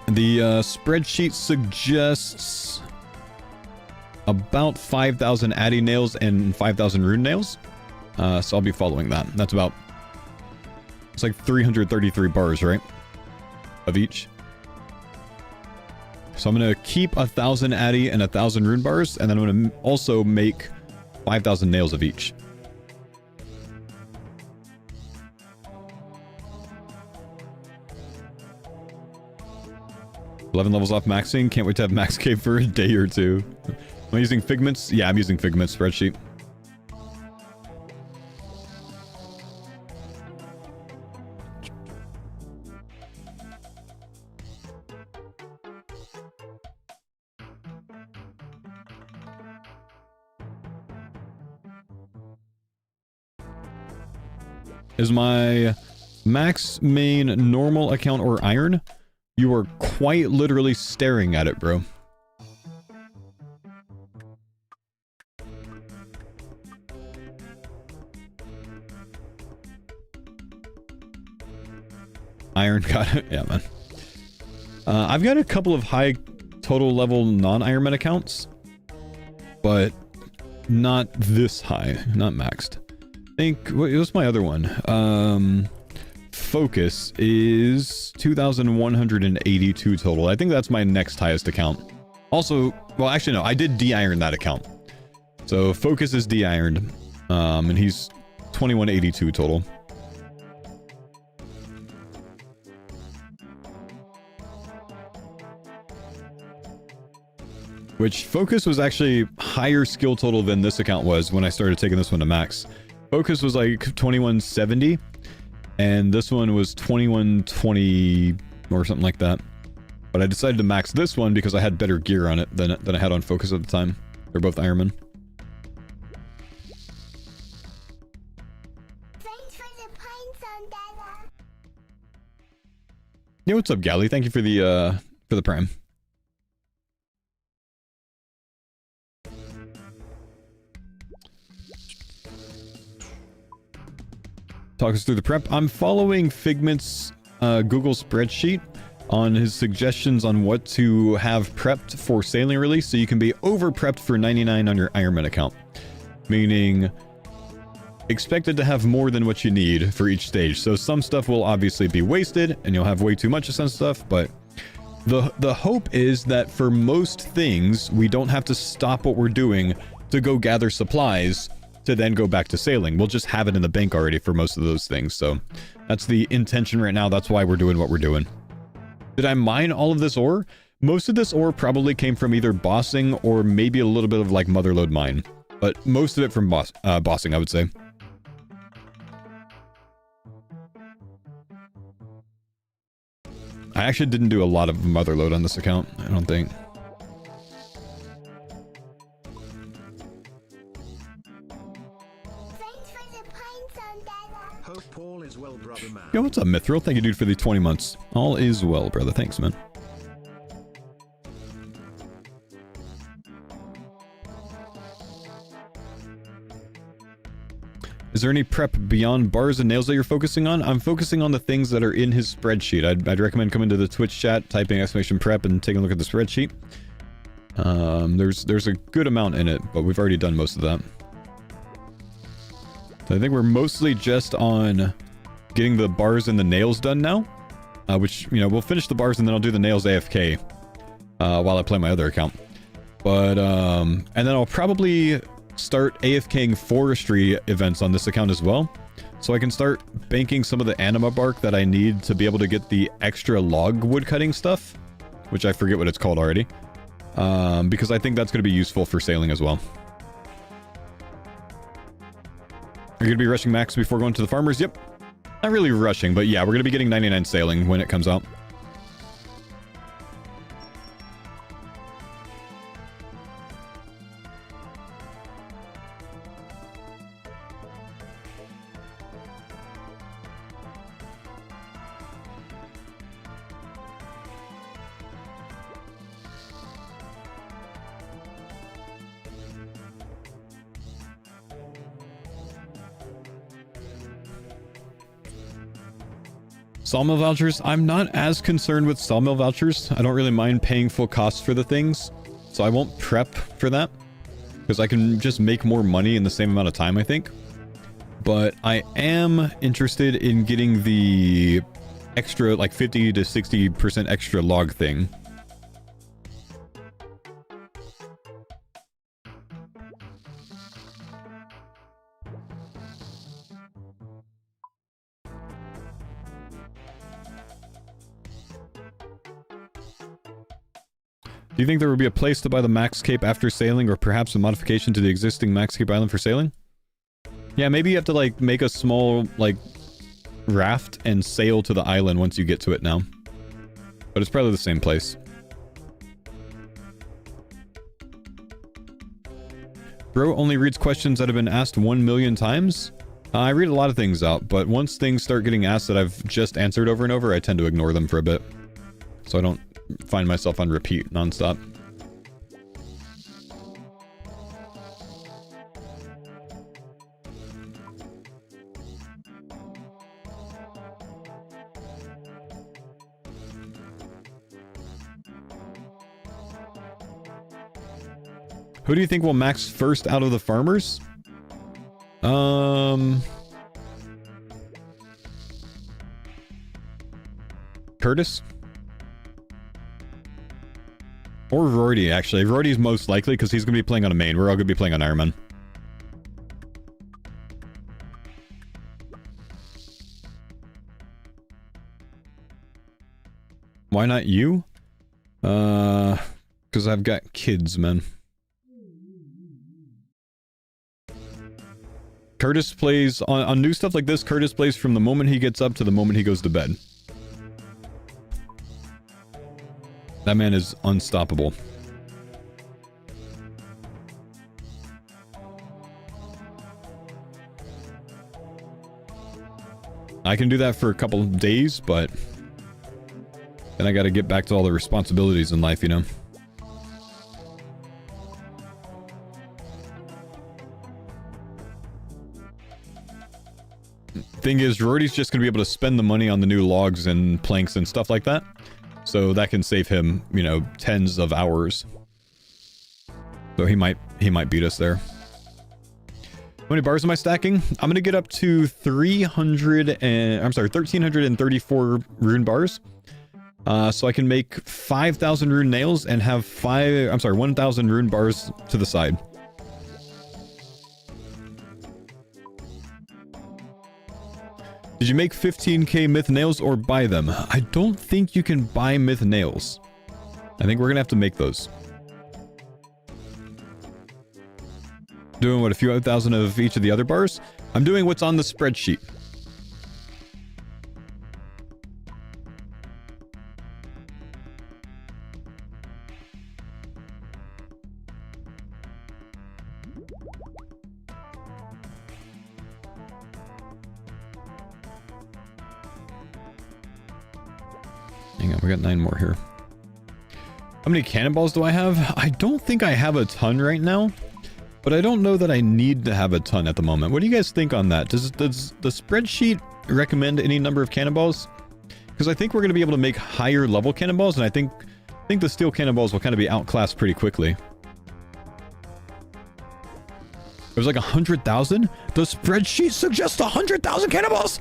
The spreadsheet suggests about 5,000 addy nails and 5,000 rune nails. So I'll be following that. That's about... It's like 333 bars, right? Of each. So I'm going to keep 1,000 addy and 1,000 rune bars, and then I'm going to also make 5,000 nails of each. $11 levels off maxing. Can't wait to have max cape for a day or two. Am I using Figments? Yeah, I'm using Figments spreadsheet. Is my max main normal account or iron? You are quite literally staring at it, bro. Iron got it. Yeah, man. I've got a couple of high total level non-Ironman accounts, but not this high. Not maxed. I think... What's my other one? Focus is 2,182 total. I think that's my next highest account. Also, well, actually, no. I did de-iron that account. So Focus is de-ironed, and he's 2182 total. Which Focus was actually higher skill total than this account was when I started taking this one to max. Focus was like 2170, and this one was 2120 or something like that. But I decided to max this one because I had better gear on it than I had on Focus at the time. They're both Ironman. Thanks for the pine zone, Dada. Yeah, what's up, Gally? Thank you for the prime. Talk us through the prep. I'm following Figment's Google spreadsheet on his suggestions on what to have prepped for sailing release, so you can be over prepped for 99 on your Ironman account. Meaning, expected to have more than what you need for each stage. So some stuff will obviously be wasted, and you'll have way too much of some stuff, but the hope is that for most things, we don't have to stop what we're doing to go gather supplies to then go back to sailing. We'll just have it in the bank already for most of those things. So that's the intention right now. That's why we're doing what we're doing. Did I mine all of this ore? Most of this ore probably came from either bossing or maybe a little bit of like motherlode mine, but most of it from bossing, I would say. I actually didn't do a lot of motherlode on this account, I don't think. Hope all is well, brother man. Yo, what's up, Mithril? Thank you, dude, for the 20 months. All is well, brother. Thanks, man. Is there any prep beyond bars and nails that you're focusing on? I'm focusing on the things that are in his spreadsheet. I'd recommend coming to the Twitch chat, typing exclamation prep, and taking a look at the spreadsheet. There's a good amount in it, but we've already done most of that. So I think we're mostly just on getting the bars and the nails done now. Which, you know, we'll finish the bars and then I'll do the nails AFK while I play my other account. But, and then I'll probably start AFKing forestry events on this account as well. So I can start banking some of the anima bark that I need to be able to get the extra log wood cutting stuff. Which I forget what it's called already. Because I think that's going to be useful for sailing as well. Are you going to be rushing max before going to the farmers? Yep. Not really rushing, but yeah, we're going to be getting 99 sailing when it comes out. Sawmill vouchers, I'm not as concerned with sawmill vouchers. I don't really mind paying full costs for the things, so I won't prep for that, because I can just make more money in the same amount of time, I think. But I am interested in getting the extra, like 50 to 60% extra log thing. Do you think there would be a place to buy the Max Cape after sailing, or perhaps a modification to the existing Max Cape Island for sailing? Yeah, maybe you have to, like, make a small, like, raft and sail to the island once you get to it now. But it's probably the same place. Bro only reads questions that have been asked 1 million times? I read a lot of things out, but once things start getting asked that I've just answered over and over, I tend to ignore them for a bit. So I don't find myself on repeat nonstop. Who do you think will max first out of the farmers? Curtis? Or Rorty, actually. Rorty's most likely because he's going to be playing on a main. We're all going to be playing on Iron Man. Why not you? Because I've got kids, man. Curtis plays, on new stuff like this, Curtis plays from the moment he gets up to the moment he goes to bed. That man is unstoppable. I can do that for a couple of days, but then I gotta get back to all the responsibilities in life, you know? Thing is, Rorty's just gonna be able to spend the money on the new logs and planks and stuff like that. So that can save him, you know, tens of hours. So he might beat us there. How many bars am I stacking? I'm gonna get up to 1334 rune bars. So I can make 5,000 rune nails and have 1,000 rune bars to the side. Did you make 15k myth nails or buy them? I don't think you can buy myth nails. I think we're gonna have to make those. Doing what, a few thousand of each of the other bars? I'm doing what's on the spreadsheet. Hang on, we got 9 more here. How many cannonballs do I have? I don't think I have a ton right now, but I don't know that I need to have a ton at the moment. What do you guys think on that? Does the spreadsheet recommend any number of cannonballs? Because I think we're going to be able to make higher level cannonballs, and I think the steel cannonballs will kind of be outclassed pretty quickly. It was like 100,000? The spreadsheet suggests 100,000 cannonballs?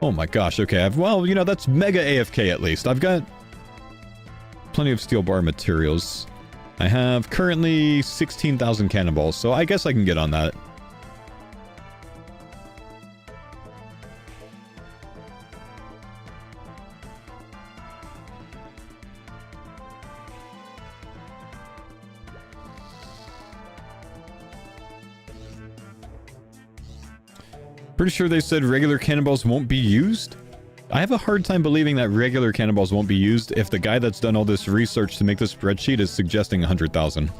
Oh my gosh, okay. Well, you know, that's mega AFK at least. I've got plenty of steel bar materials. I have currently 16,000 cannonballs, so I guess I can get on that. Pretty sure they said regular cannonballs won't be used? I have a hard time believing that regular cannonballs won't be used if the guy that's done all this research to make this spreadsheet is suggesting 100,000.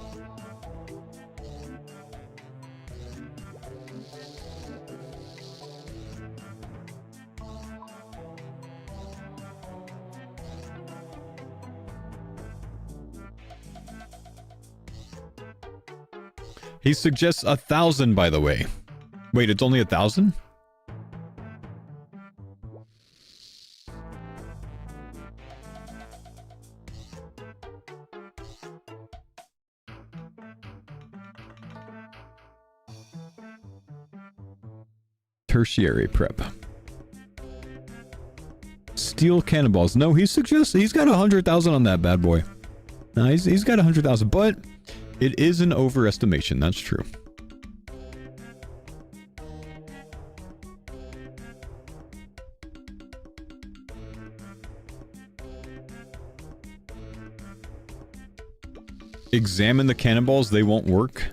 He suggests 1,000, by the way. Wait, it's only 1,000? Tertiary prep. Steel cannonballs. No, he suggests he's got 100,000 on that bad boy. No, he's got 100,000, but it is an overestimation. That's true. Examine the cannonballs, they won't work?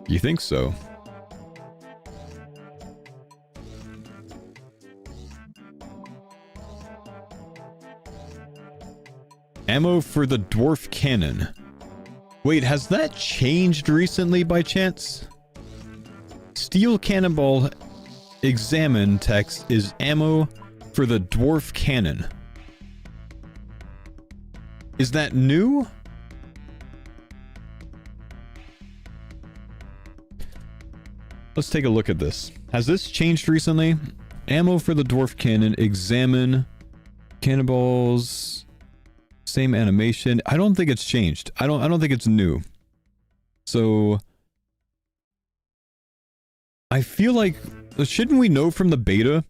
You think so? Ammo for the dwarf cannon. Wait, has that changed recently by chance? Steel cannonball examine text is ammo for the dwarf cannon. Is that new? Let's take a look at this. Has this changed recently? Ammo for the dwarf cannon. Examine. Cannonballs. Same animation. I don't think it's changed. I don't think it's new. So I feel like, shouldn't we know from the beta?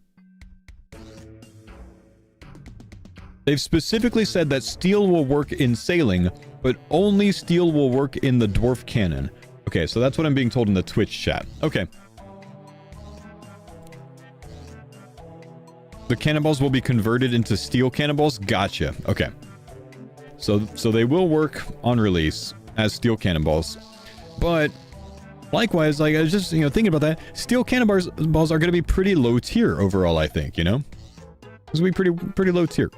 They've specifically said that steel will work in sailing, but only steel will work in the dwarf cannon. Okay, so that's what I'm being told in the Twitch chat. Okay. The cannonballs will be converted into steel cannonballs? Gotcha. Okay. So they will work on release as steel cannonballs. But likewise, like I was just, thinking about that, steel cannonballs are going to be pretty low tier overall, I think, It's going to be pretty low tier.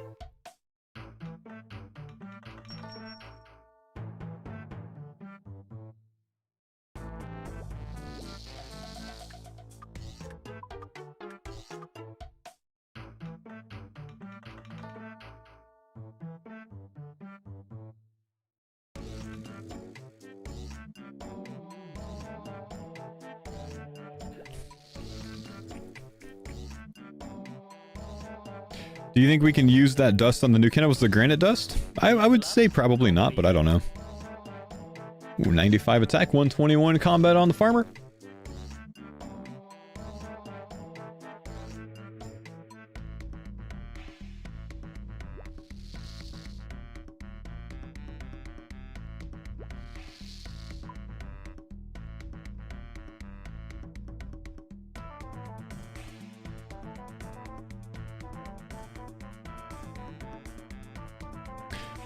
Do you think we can use that dust on the new cannon? Was the granite dust? I would say probably not, but I don't know. Ooh, 95 attack, 121 combat on the farmer.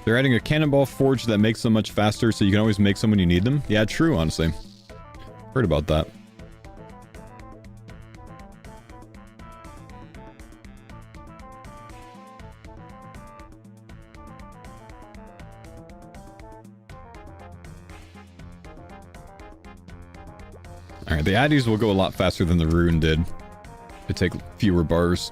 They're adding a cannonball forge that makes them much faster, so you can always make them when you need them. Yeah, true, honestly. Heard about that. Alright, the Addies will go a lot faster than the Rune did. They take fewer bars.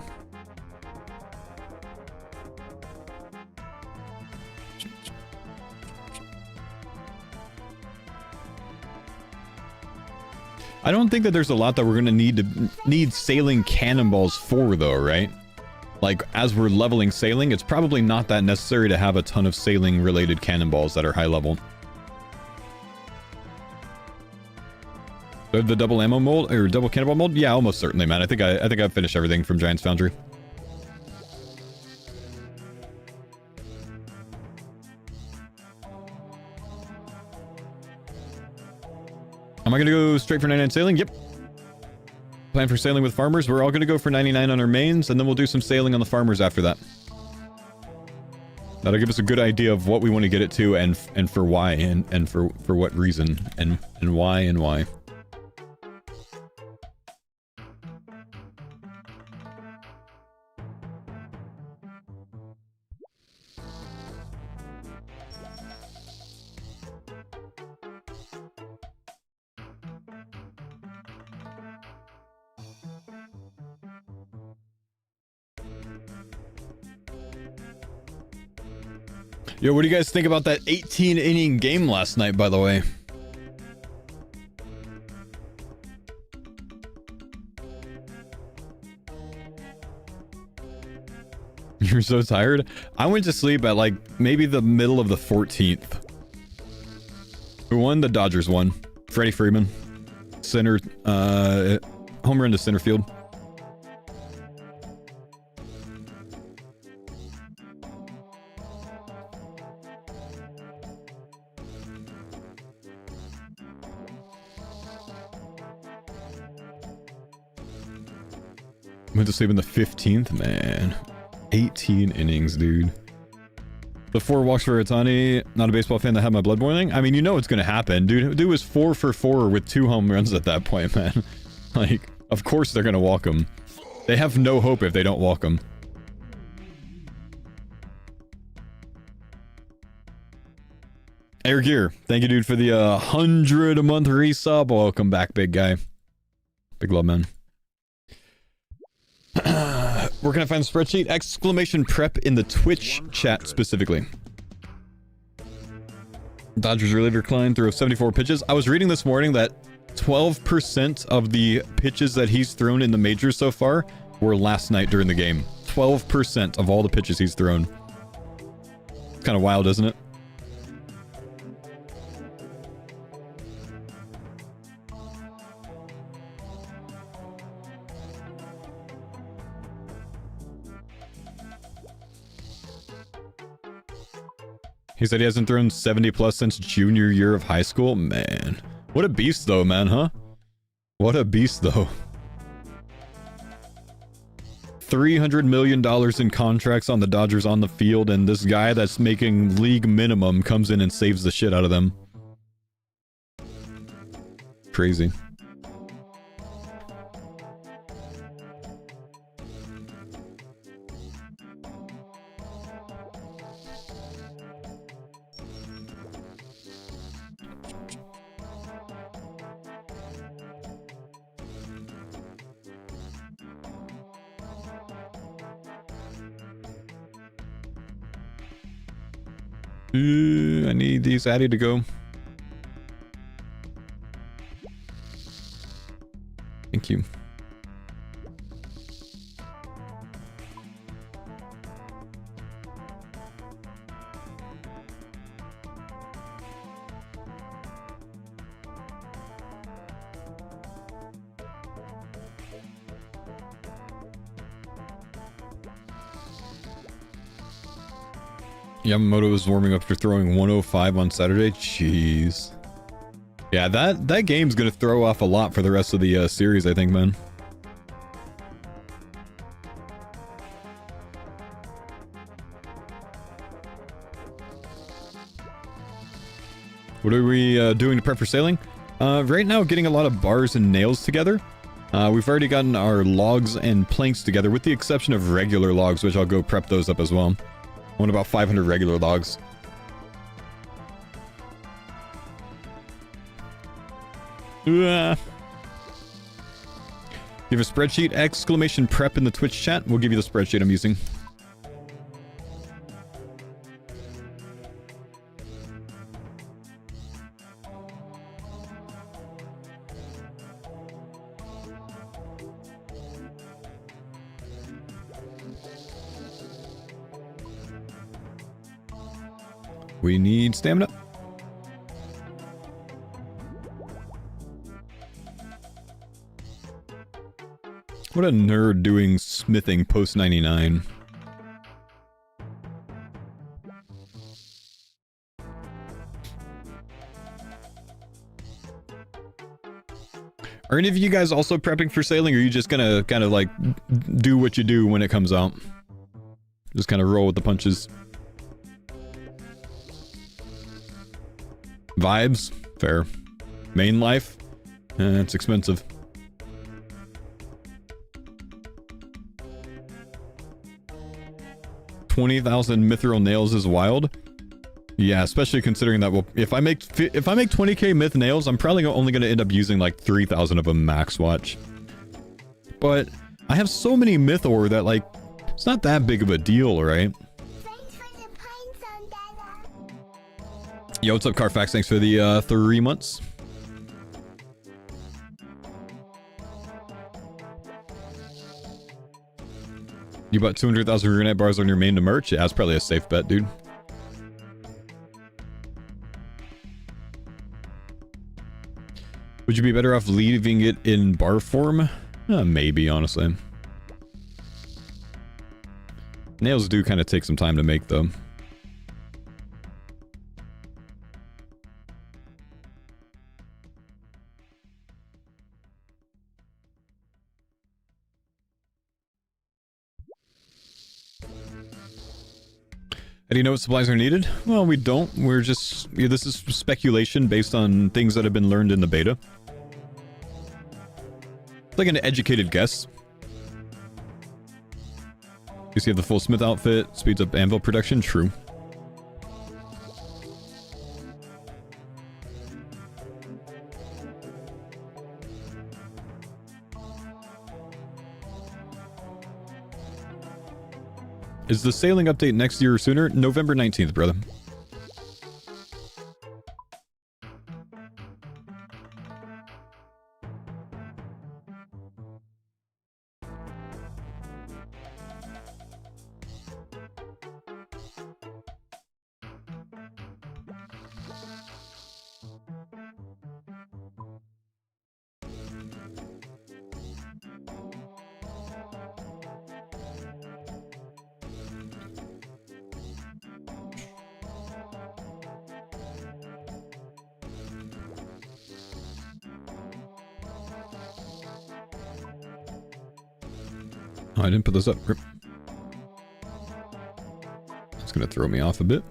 I don't think that there's a lot that we're going to need sailing cannonballs for, though, right? Like, as we're leveling sailing, it's probably not that necessary to have a ton of sailing-related cannonballs that are high level. The double ammo mold, or double cannonball mold? Yeah, almost certainly, man. I think I've finished everything from Giant's Foundry. Am I going to go straight for 99 sailing? Yep. Plan for sailing with farmers. We're all going to go for 99 on our mains, and then we'll do some sailing on the farmers after that. That'll give us a good idea of what we want to get it to, and for why, and for what reason, and why. Yo, what do you guys think about that 18-inning game last night, by the way? You're so tired? I went to sleep at, like, maybe the middle of the 14th. Who won? The Dodgers won. Freddie Freeman. Center, home run to center field. Went to sleep in the 15th, man. 18 innings, dude. The 4 walks for Otani. Not a baseball fan that had my blood boiling. I mean, you know what's gonna happen, dude. Dude was 4 for 4 with 2 home runs at that point, man. Like, of course they're gonna walk him. They have no hope if they don't walk him. Air Gear, thank you, dude, for the 100 a month resub. Welcome back, big guy. Big love, man. Where can I find the spreadsheet? Exclamation prep in the Twitch chat specifically. Dodgers reliever Klein threw 74 pitches. I was reading this morning that 12% of the pitches that he's thrown in the majors so far were last night during the game. 12% of all the pitches he's thrown. It's kind of wild, isn't it? He said he hasn't thrown 70 plus since junior year of high school. Man, what a beast though, man, huh? What a beast though. $300 million in contracts on the Dodgers on the field, and this guy that's making league minimum comes in and saves the shit out of them. Crazy. I need these Addy to go. Thank you. Yamamoto was warming up after throwing 105 on Saturday. Jeez. Yeah, that game's gonna throw off a lot for the rest of the series, I think, man. What are we doing to prep for sailing? Right now, getting a lot of bars and nails together. We've already gotten our logs and planks together, with the exception of regular logs, which I'll go prep those up as well. I want about 500 regular logs. You have a spreadsheet? Exclamation prep in the Twitch chat. We'll give you the spreadsheet I'm using. We need stamina. What a nerd doing smithing post 99. Are any of you guys also prepping for sailing, or are you just gonna kind of like do what you do when it comes out? Just kind of roll with the punches. Vibes? Fair. Main life? It's expensive. $20,000 mithril nails is wild. Yeah, especially considering that, well, if I make 20k myth nails, I'm probably only going to end up using like 3,000 of them max watch. But I have so many myth ore that, like, it's not that big of a deal, right? Yo, what's up, Carfax? Thanks for the 3 months. You bought 200,000 grenade bars on your main to merch? Yeah, that's probably a safe bet, dude. Would you be better off leaving it in bar form? Maybe, honestly. Nails do kind of take some time to make, though. How do you know what supplies are needed? Well, we don't. We're just... Yeah, this is speculation based on things that have been learned in the beta. It's like an educated guess. You see, have the full smith outfit, speeds up anvil production. True. Is the sailing update next year or sooner? November 19th, brother. Oh, I didn't put those up. Rip. It's gonna throw me off a bit.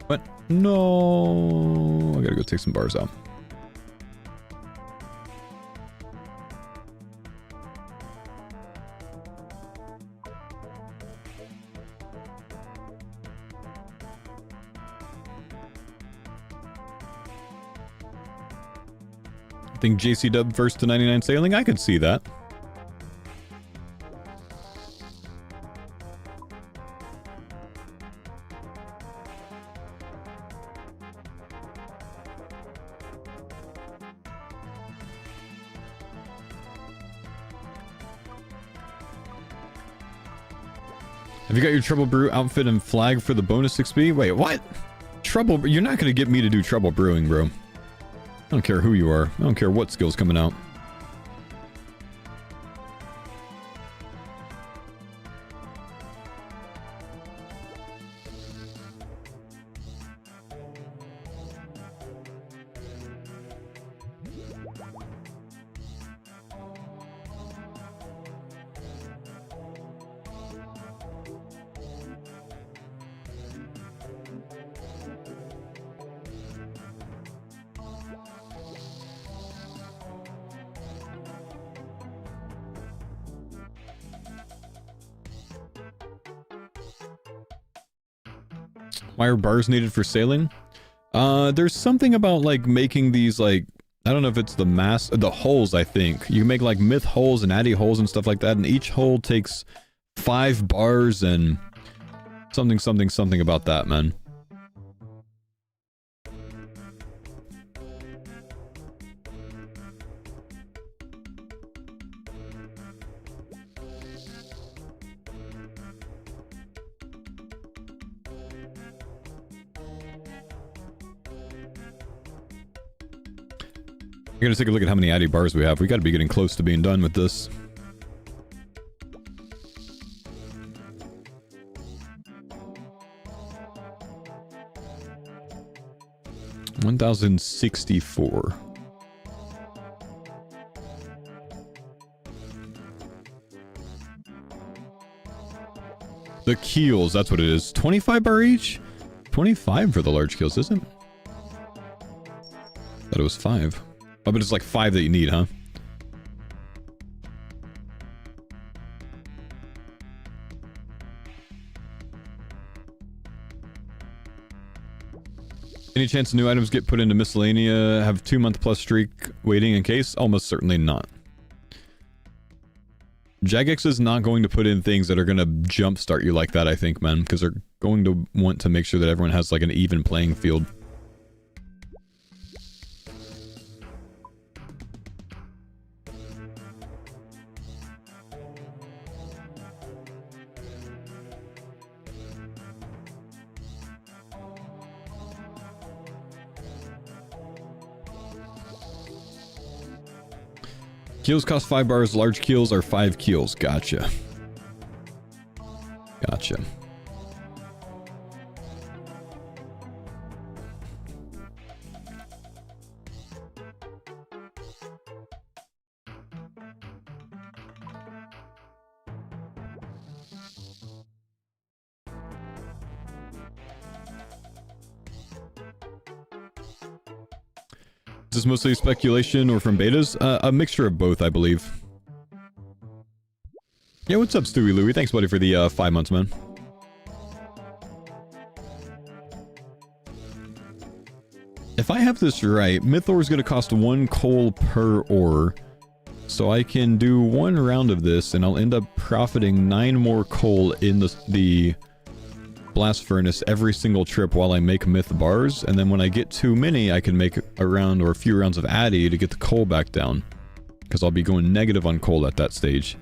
What? No, I gotta go take some bars out. I think JC Dub first to 99 sailing. I could see that. Have you got your Trouble Brew outfit and flag for the bonus XP? Wait, what? Trouble? You're not going to get me to do Trouble Brewing, bro. I don't care who you are. I don't care what skill's coming out. Why are bars needed for sailing? There's something about like making these like, I don't know if it's the holes, I think. You make like myth holes and addy holes and stuff like that, and each hole takes 5 bars and something about that, man. We're gonna take a look at how many addy bars we have. We gotta be getting close to being done with this. $1,064. The keels, that's what it is. 25 bar each? 25 for the large keels, isn't it? Thought it was 5. Oh, but it's like 5 that you need, huh? Any chance new items get put into miscellanea have 2-month plus streak waiting in case? Almost certainly not. Jagex is not going to put in things that are going to jumpstart you like that, I think, man. Because they're going to want to make sure that everyone has like an even playing field. Keels cost 5 bars, large keels are 5 keels. Gotcha. Gotcha. Is this mostly speculation or from betas? A mixture of both, I believe. Yeah, what's up, Stewie Louie? Thanks, buddy, for the 5 months, man. If I have this right, myth ore is going to cost 1 coal per ore. So I can do 1 round of this, and I'll end up profiting 9 more coal in the blast furnace every single trip while I make myth bars, and then when I get too many, I can make a round or a few rounds of addy to get the coal back down, because I'll be going negative on coal at that stage.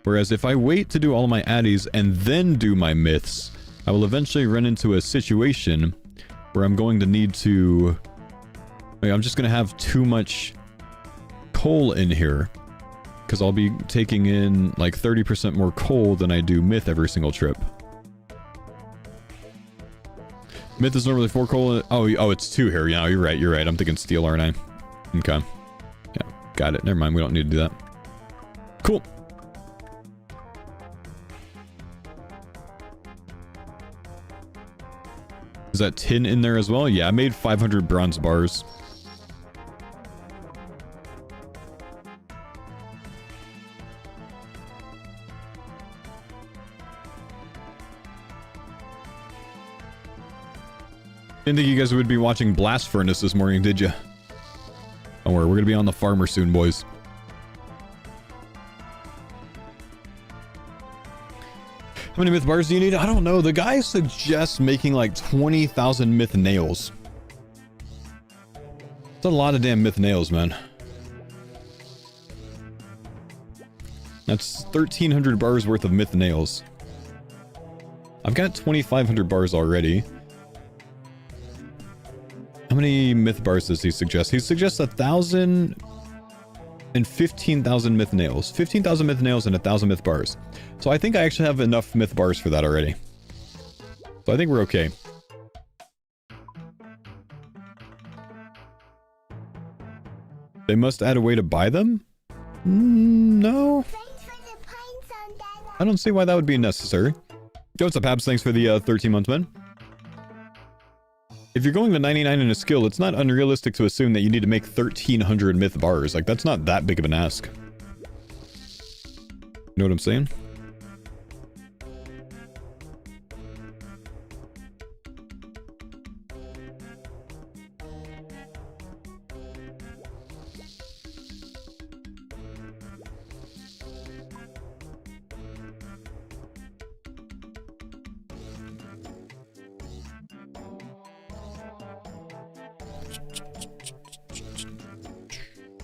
Whereas if I wait to do all of my addies and then do my myths, I will eventually run into a situation where I'm going to need to... I'm just going to have too much coal in here, because I'll be taking in like 30% more coal than I do myth every single trip. Myth is normally 4 coal. Oh, it's 2 here. Yeah, you're right. You're right. I'm thinking steel, aren't I? Okay. Yeah, got it. Never mind. We don't need to do that. Cool. Is that tin in there as well? Yeah, I made 500 bronze bars. Didn't think you guys would be watching Blast Furnace this morning, did you? Don't worry, we're gonna be on the farmer soon, boys. How many myth bars do you need? I don't know. The guy suggests making like 20,000 myth nails. That's a lot of damn myth nails, man. That's 1,300 bars worth of myth nails. I've got 2,500 bars already. How many myth bars does he suggest? He suggests 1,000 and 15,000 myth nails. 15,000 myth nails and 1,000 myth bars. So I think I actually have enough myth bars for that already. So I think we're okay. They must add a way to buy them? No. I don't see why that would be necessary. Yo, what's up, Habs? Thanks for the 13 months, man. If you're going to 99 in a skill, it's not unrealistic to assume that you need to make 1,300 myth bars. Like, that's not that big of an ask. You know what I'm saying?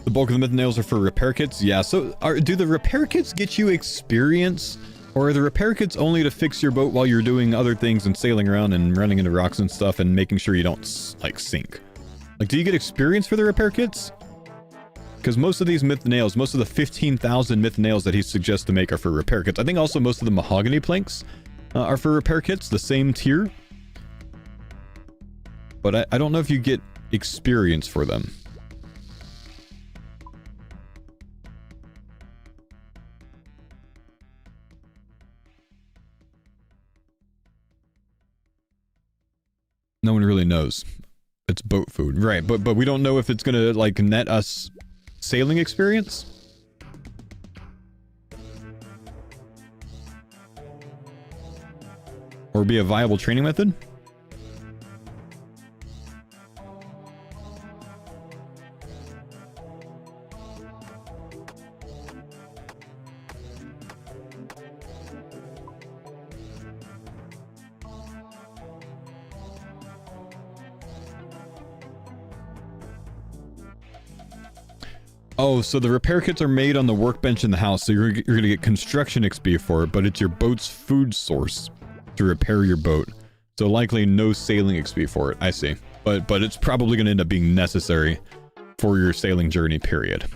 The bulk of the myth nails are for repair kits. Yeah, so do the repair kits get you experience? Or are the repair kits only to fix your boat while you're doing other things and sailing around and running into rocks and stuff and making sure you don't, like, sink? Like, do you get experience for the repair kits? Because most of these myth nails, most of the 15,000 myth nails that he suggests to make are for repair kits. I think also most of the mahogany planks are for repair kits, the same tier. But I don't know if you get experience for them. No one really knows. It's boat food. Right, but we don't know if it's gonna, like, net us sailing experience? Or be a viable training method? Oh, so the repair kits are made on the workbench in the house, so you're gonna get construction XP for it, but it's your boat's food source to repair your boat. So likely no sailing XP for it. I see. But it's probably gonna end up being necessary for your sailing journey, period.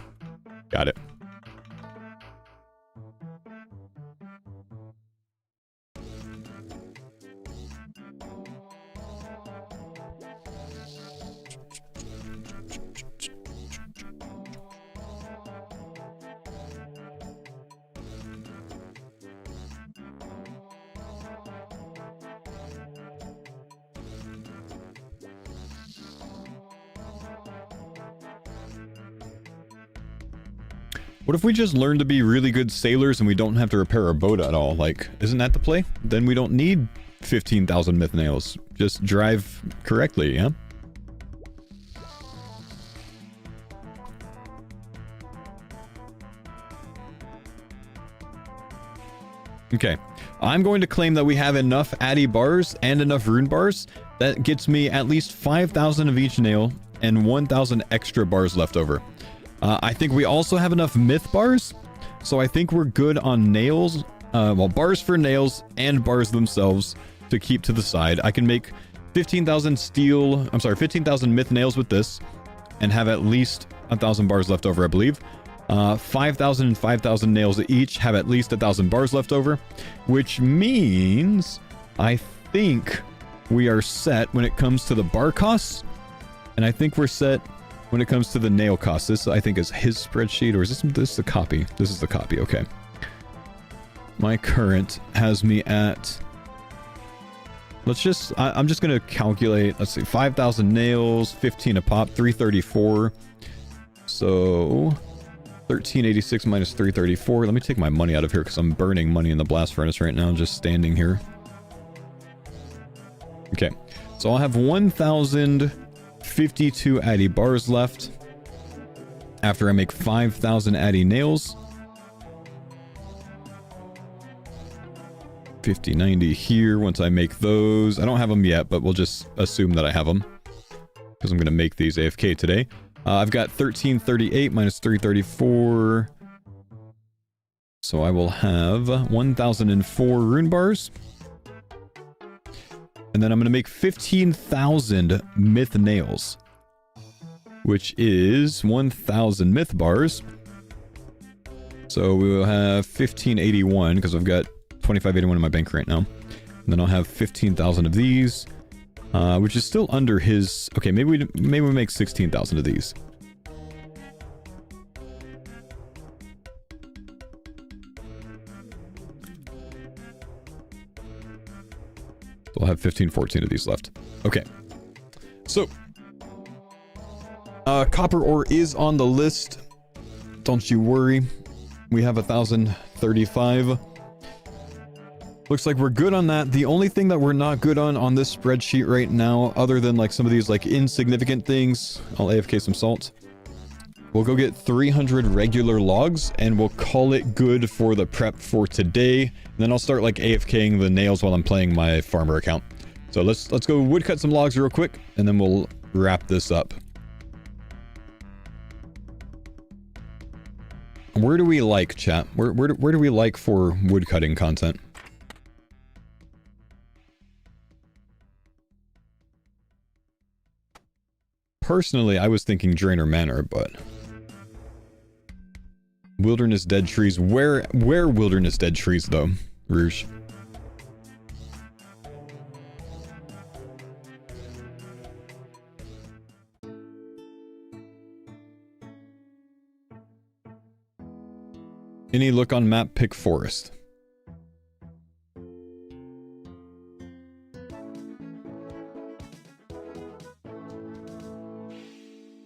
Got it. What if we just learn to be really good sailors and we don't have to repair our boat at all? Like, isn't that the play? Then we don't need 15,000 myth nails. Just drive correctly, yeah? Okay, I'm going to claim that we have enough Addy bars and enough rune bars. That gets me at least 5,000 of each nail and 1,000 extra bars left over. I think we also have enough myth bars, so I think we're good on nails. Well, bars for nails and bars themselves to keep to the side. I can make 15,000 15,000 myth nails with this and have at least 1,000 bars left over, I believe. 5,000 and 5,000 nails each have at least 1,000 bars left over, which means I think we are set when it comes to the bar costs, and I think we're set when it comes to the nail costs. This, I think, is his spreadsheet, or is this the copy? This is the copy, okay. My current has me at... I'm just going to calculate, let's see, 5,000 nails, 15 a pop, 334. So, 1386 minus 334. Let me take my money out of here because I'm burning money in the blast furnace right now, just standing here. Okay, so I'll have 1,052 Addy bars left after I make 5,000 Addy nails. 5090 here once I make those. I don't have them yet, but we'll just assume that I have them because I'm going to make these AFK today. I've got 1338 minus 334. So I will have 1,004 rune bars. And then I'm going to make 15,000 myth nails, which is 1,000 myth bars. So we will have 1581 because I've got 2581 in my bank right now. And then I'll have 15,000 of these, which is still under his... Okay, maybe we make 16,000 of these. So I'll have 14 of these left. Okay. So, copper ore is on the list. Don't you worry. We have 1,035. Looks like we're good on that. The only thing that we're not good on this spreadsheet right now, other than like some of these like insignificant things, I'll AFK some salt. We'll go get 300 regular logs and we'll call it good for the prep for today. And then I'll start like AFKing the nails while I'm playing my farmer account. So let's go woodcut some logs real quick and then we'll wrap this up. Where do we like, chat? Where do we like for woodcutting content? Personally, I was thinking Drainer Manor, but... Wilderness Dead Trees. Where Wilderness Dead Trees, though, Rouge? Any look on map, pick Forest.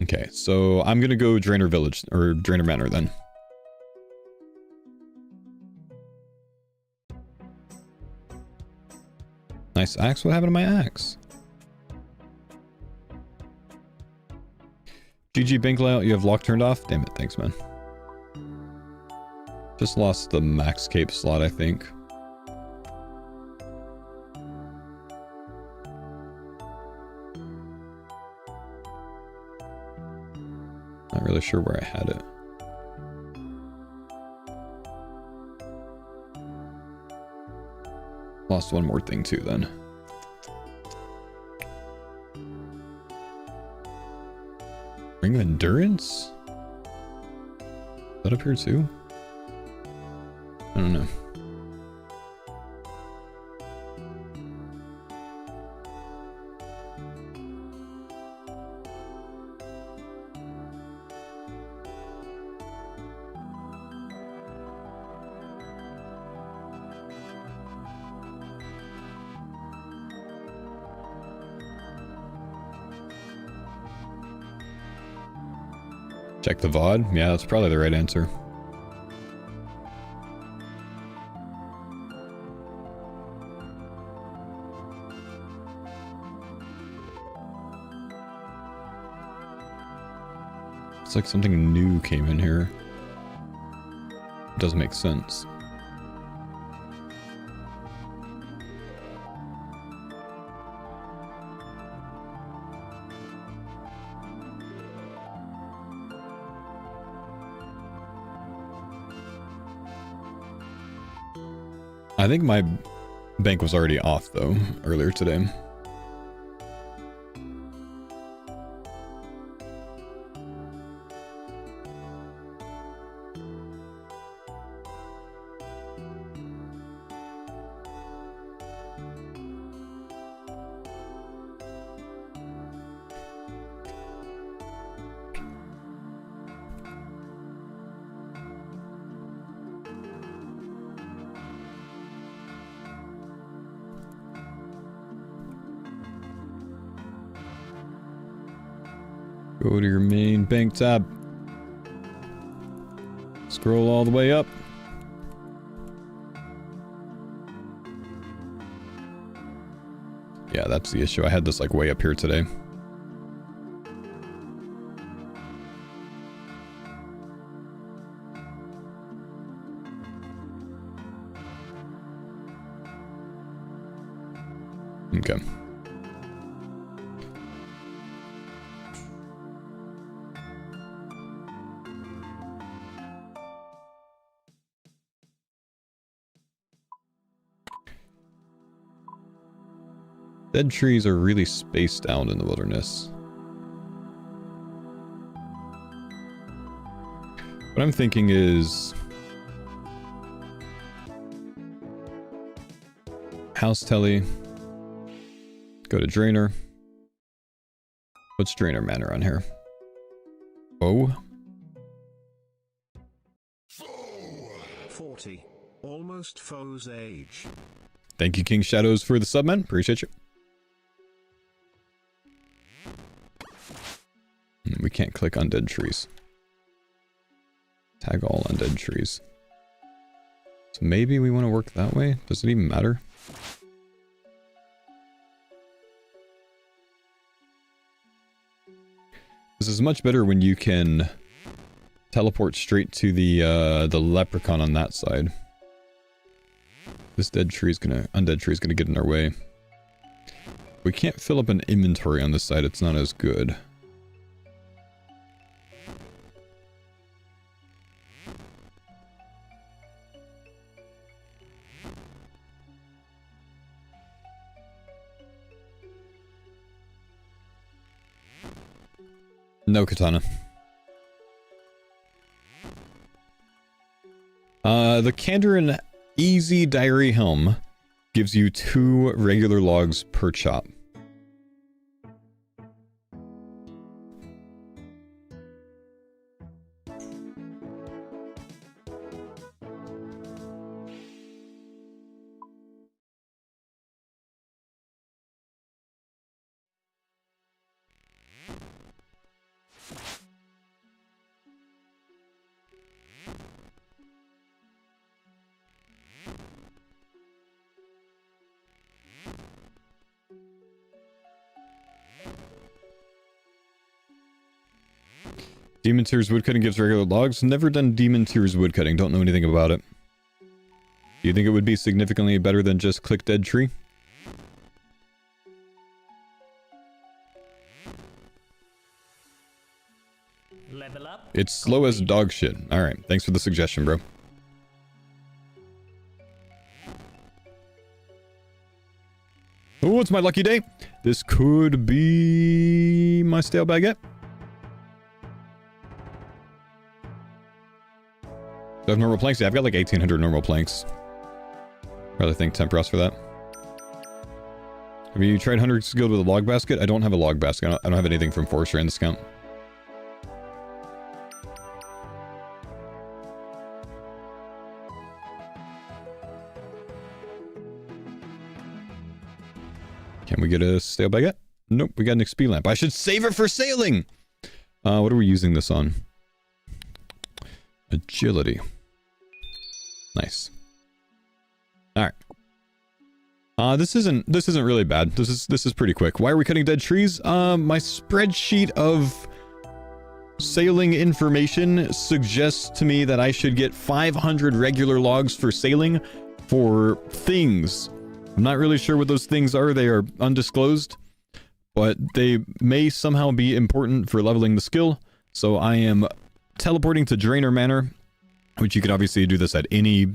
Okay, so I'm gonna go Drainer Village, or Drainer Manor then. Nice axe, what happened to my axe? GG bank layout, you have lock turned off? Damn it, thanks man. Just lost the max cape slot, I think. Not really sure where I had it. Lost one more thing too then. Ring of Endurance? Is that up here too? I don't know. Check the VOD? Yeah, that's probably the right answer. It's like something new came in here. It does make sense. I think my bank was already off though, earlier today. Go to your main bank tab. Scroll all the way up. Yeah, that's the issue. I had this like way up here today. Okay. Dead trees are really spaced out in the wilderness. What I'm thinking is house telly. Go to Drainer. What's Drainer Manor on here? Oh. 40. Almost Faux's age. Thank you, King Shadows, for the sub, man. Appreciate you. We can't click on dead trees. Tag all on dead trees. So maybe we want to work that way? Does it even matter? This is much better when you can teleport straight to the leprechaun on that side. This undead tree is gonna get in our way. We can't fill up an inventory on this side, it's not as good. No katana. The Kandarin Easy Diary Helm gives you 2 regular logs per chop. Demon Tears woodcutting gives regular logs. Never done Demon Tears woodcutting. Don't know anything about it. Do you think it would be significantly better than just click dead tree? Level up. It's slow as dog shit. Alright, thanks for the suggestion, bro. Oh, it's my lucky day. This could be my stale baguette. Do I have normal planks? Yeah, I've got like 1800 normal planks. Rather think 10 for that. Have you tried 100 skilled with a log basket? I don't have a log basket. I don't have anything from forestry in this account. Can we get a stale baguette? Nope, we got an XP lamp. I should save it for sailing! What are we using this on? Agility. Nice. Alright. This isn't really bad. This is pretty quick. Why are we cutting dead trees? My spreadsheet of sailing information suggests to me that I should get 500 regular logs for sailing for things. I'm not really sure what those things are. They are undisclosed, but they may somehow be important for leveling the skill. So I am teleporting to Drainer Manor, which you could obviously do this at any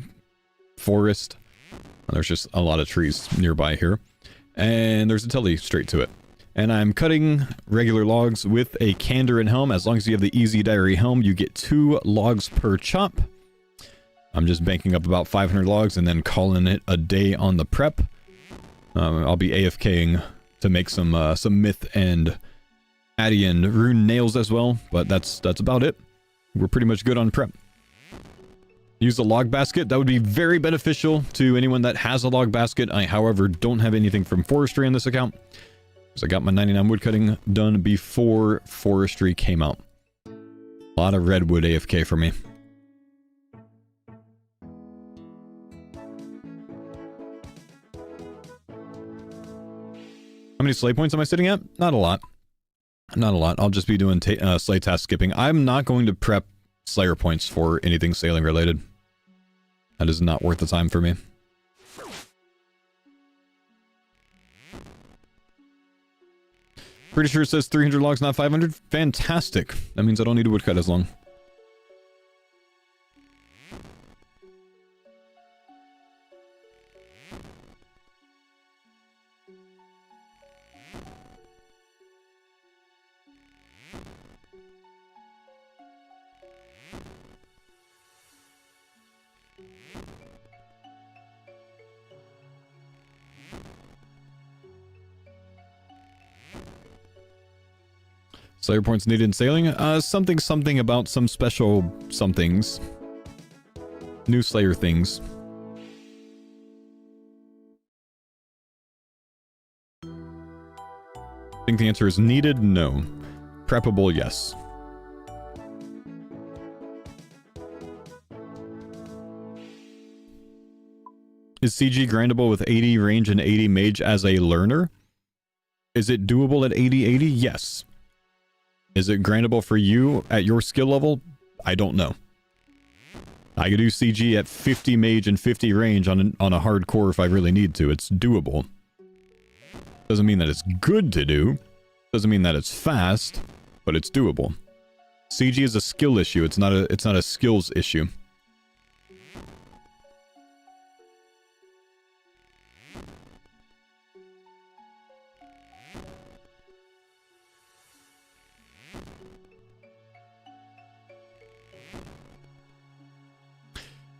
forest. There's just a lot of trees nearby here. And there's a telly straight to it. And I'm cutting regular logs with a Kandarin helm. As long as you have the Easy Diary helm, you get 2 logs per chop. I'm just banking up about 500 logs and then calling it a day on the prep. I'll be AFKing to make some myth and Adian rune nails as well, but that's about it. We're pretty much good on prep. Use a log basket. That would be very beneficial to anyone that has a log basket. I, however, don't have anything from forestry on this account. So I got my 99 woodcutting done before forestry came out. A lot of redwood AFK for me. How many slay points am I sitting at? Not a lot. Not a lot. I'll just be doing slay task skipping. I'm not going to prep slayer points for anything sailing related. That is not worth the time for me. Pretty sure it says 300 logs, not 500. Fantastic. That means I don't need a woodcut as long. Slayer points needed in sailing? Something about some special somethings. New Slayer things. I think the answer is needed, no. Preppable, yes. Is CG grindable with 80 range and 80 mage as a learner? Is it doable at 80-80? Yes. Is it grindable for you at your skill level? I don't know. I could do CG at 50 mage and 50 range on a hardcore if I really need to. It's doable. Doesn't mean that it's good to do. Doesn't mean that it's fast, but it's doable. CG is a skill issue. It's not a skills issue.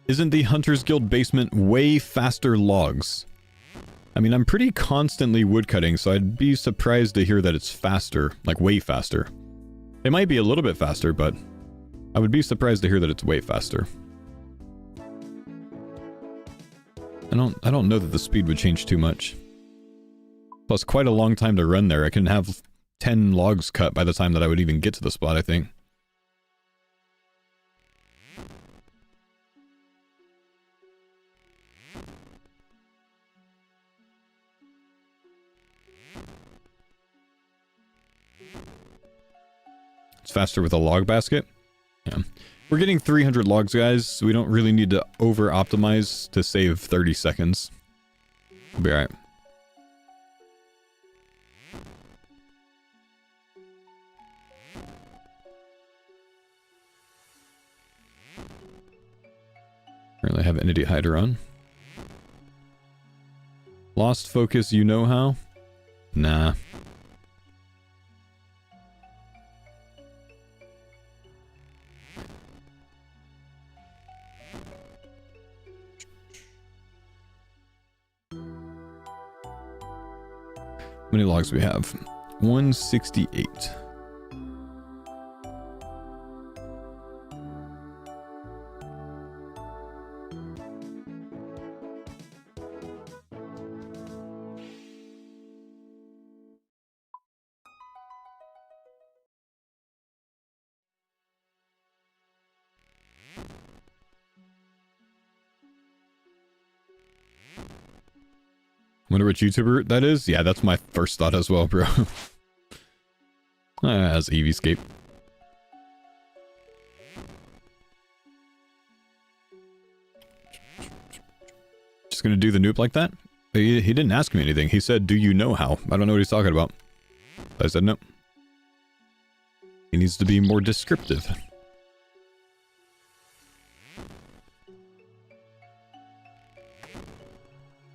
Isn't the Hunter's Guild basement way faster logs? I mean, I'm pretty constantly woodcutting, so I'd be surprised to hear that it's faster, like way faster. It might be a little bit faster, but I would be surprised to hear that it's way faster. I don't know that the speed would change too much. Plus, quite a long time to run there. I can have 10 logs cut by the time that I would even get to the spot, I think. It's faster with a log basket. Yeah. We're getting 300 logs, guys, so we don't really need to over-optimize to save 30 seconds. We'll be alright. Currently have Entity Hider on. Lost focus, you know how? Nah. How many logs do we have? 168. Wonder which YouTuber that is? Yeah, that's my first thought as well, bro. That's Eevescape. Just gonna do the noob like that? He didn't ask me anything. He said, do you know how? I don't know what he's talking about. I said no. He needs to be more descriptive.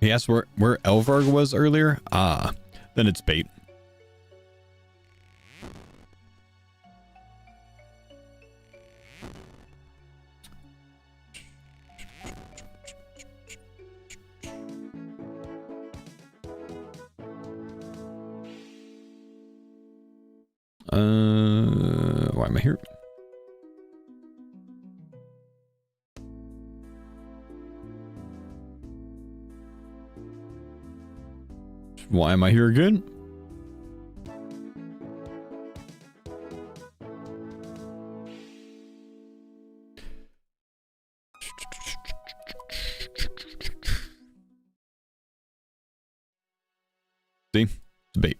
He asked where Elvarg was earlier? Ah, then it's bait. Why am I here? Why am I here again? See? It's bait.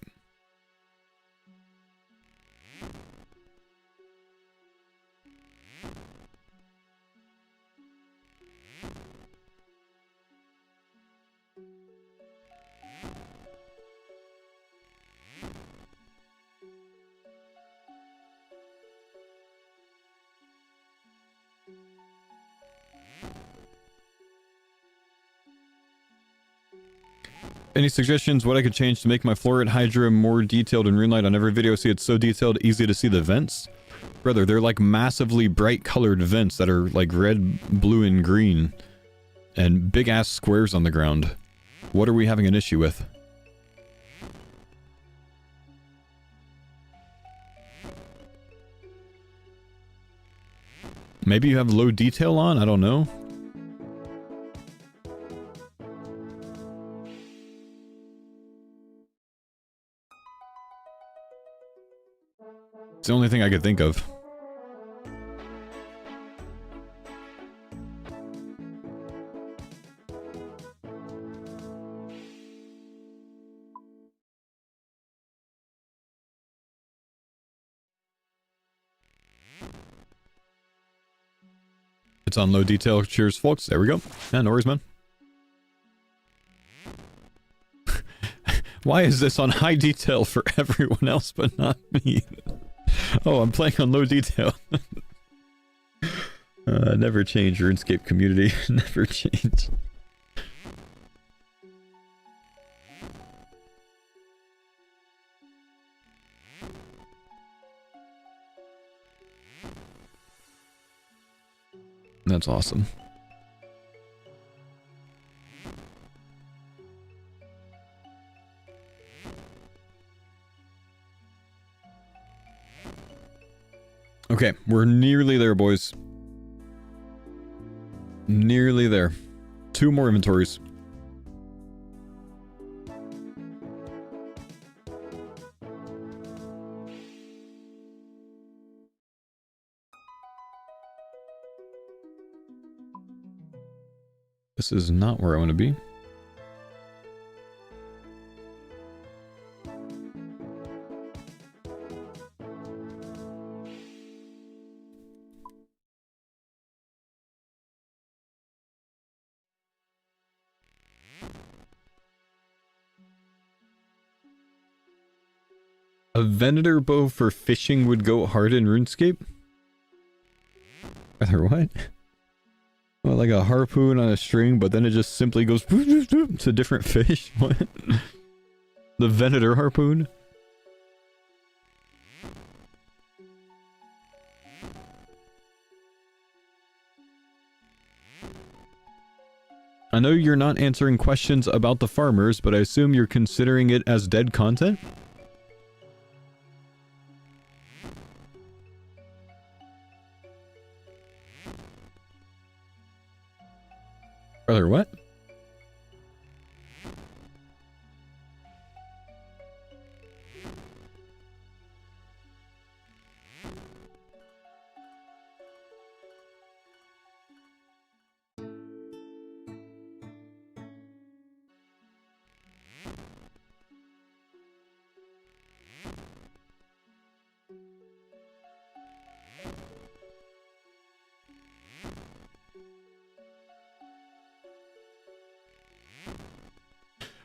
Any suggestions what I could change to make my fluorite hydra more detailed in Runelight? On every video, see it's so detailed, easy to see the vents. Brother, they're like massively bright colored vents that are like red, blue, and green. And big ass squares on the ground. What are we having an issue with? Maybe you have low detail on? I don't know. It's the only thing I could think of. It's on low detail. Cheers, folks. There we go. Yeah, no worries, man. Why is this on high detail for everyone else but not me? Oh, I'm playing on low detail. Never change, RuneScape community. Never change. That's awesome. Okay, we're nearly there, boys. Nearly there. 2 more inventories. This is not where I want to be. A Venator bow for fishing would go hard in RuneScape? Rather what? Well, like a harpoon on a string, but then it just simply goes to different fish? What? The Venator harpoon? I know you're not answering questions about the farmers, but I assume you're considering it as dead content? Brother, what?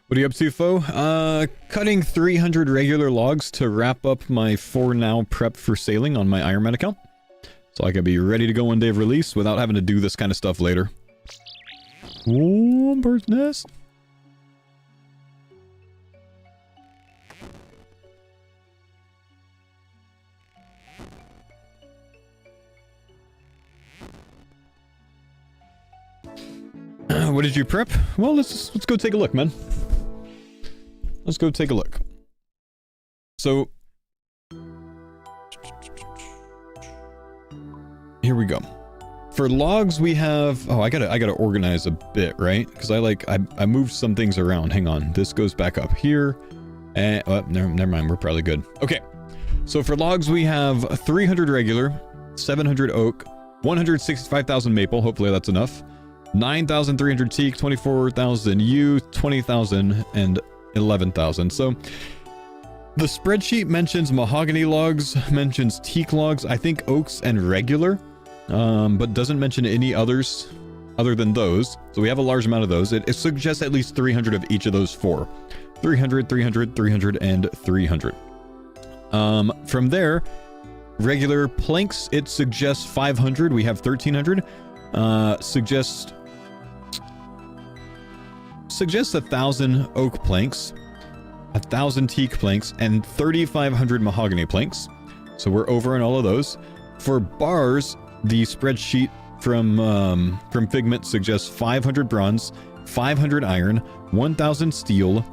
What are you up to, Faux? Cutting 300 regular logs to wrap up my for now prep for sailing on my Ironman account. So I can be ready to go on day of release without having to do this kind of stuff later. Oh, bird's nest. What did you prep? Well, let's go take a look, man. Let's go take a look. So here we go. For logs, we have. Oh, I gotta organize a bit, right? Because I moved some things around. Hang on, this goes back up here, and oh, never mind. We're probably good. Okay. So for logs, we have 300 regular, 700 oak, 165,000 maple. Hopefully that's enough. 9,300 teak, 24,000 yew, 20,000, and 11,000. So the spreadsheet mentions mahogany logs, mentions teak logs, I think oaks and regular, but doesn't mention any others other than those. So we have a large amount of those. It suggests at least 300 of each of those four. 300, 300, 300, and 300. From there, regular planks, it suggests 500. We have 1,300. Suggests 1,000 oak planks, 1,000 teak planks, and 3,500 mahogany planks. So we're over on all of those. For bars, the spreadsheet from Figment suggests 500 bronze, 500 iron, 1,000 steel,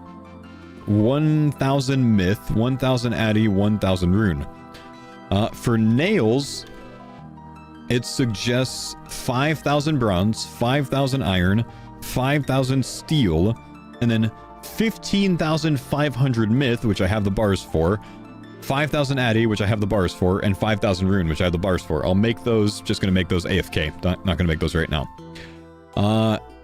1,000 myth, 1,000 addy, 1,000 rune. For nails, it suggests 5,000 bronze, 5,000 iron, 5,000 steel, and then 15,500 myth, which I have the bars for, 5,000 addy, which I have the bars for, and 5,000 rune, which I have the bars for. I'll make those, just gonna make those AFK. Not gonna make those right now.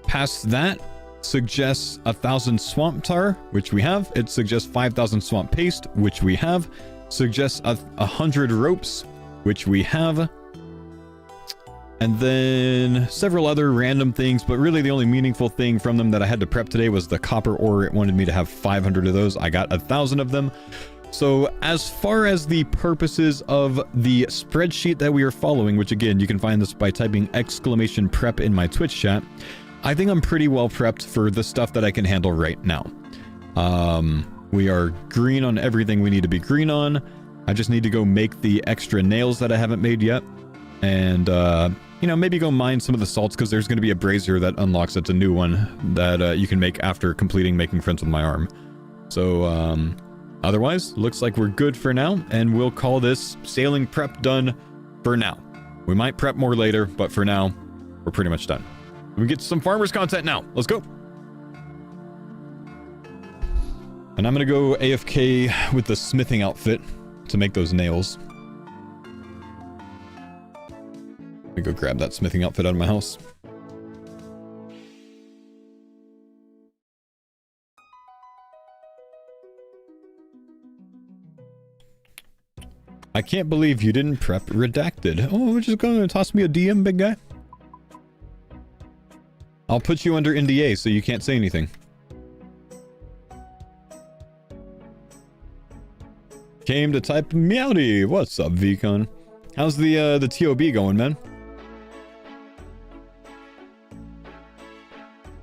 Past that, suggests 1,000 swamp tar, which we have. It suggests 5,000 swamp paste, which we have. Suggests 100 ropes, which we have. And then several other random things, but really the only meaningful thing from them that I had to prep today was the copper ore. It wanted me to have 500 of those. I got 1,000 of them. So as far as the purposes of the spreadsheet that we are following, which again, you can find this by typing !prep in my Twitch chat, I think I'm pretty well prepped for the stuff that I can handle right now. We are green on everything we need to be green on. I just need to go make the extra nails that I haven't made yet. And, you know, maybe go mine some of the salts, because there's going to be a brazier that unlocks. It's a new one that you can make after completing making friends with my arm. So, otherwise, looks like we're good for now, and we'll call this sailing prep done for now. We might prep more later, but for now, we're pretty much done. We get some farmers content now. Let's go. And I'm going to go AFK with the smithing outfit to make those nails. Let me go grab that smithing outfit out of my house. I can't believe you didn't prep redacted. Oh, we're just going to toss me a DM, big guy. I'll put you under NDA so you can't say anything. Came to type meowdy. What's up, Vcon? How's the TOB going, man?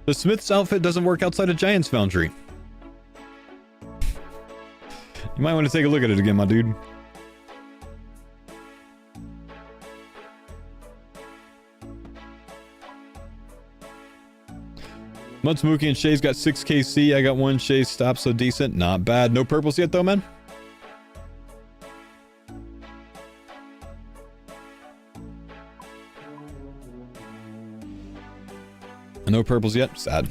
The Smith's outfit doesn't work outside of Giant's Foundry. You might want to take a look at it again, my dude. Mudsmookie and Shay's got 6 KC. I got 1 Shay's stop, so decent. Not bad. No purples yet, though, man. No purples yet? Sad.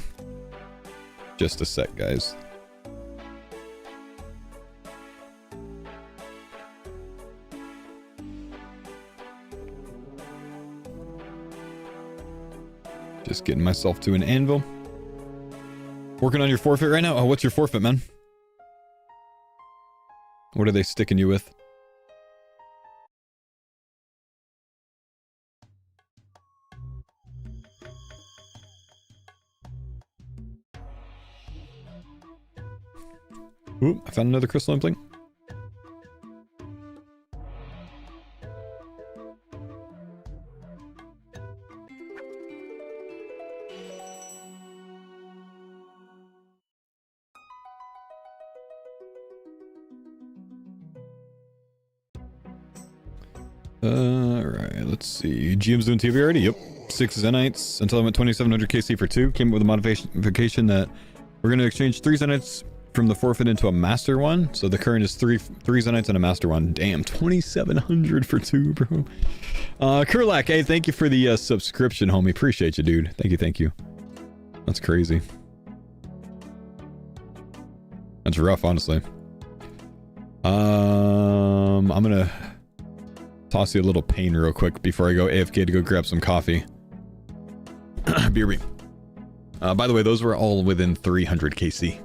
Just a sec, guys. Just getting myself to an anvil. Working on your forfeit right now? Oh, what's your forfeit, man? What are they sticking you with? Ooh, I found another crystal impling. Alright, let's see. GM's doing TV already? Yep. 6 Zenites until I went 2700 KC for 2. Came up with a modification that we're going to exchange 3 Zenites from the forfeit into a master one. So the current is 3 Zenites and a master one. Damn, 2700 for 2, bro. Kurlak, hey, thank you for the subscription, homie. Appreciate you, dude. Thank you. That's crazy. That's rough, honestly. I'm gonna toss you a little pain real quick before I go AFK to go grab some coffee. BRB. By the way, those were all within 300 KC.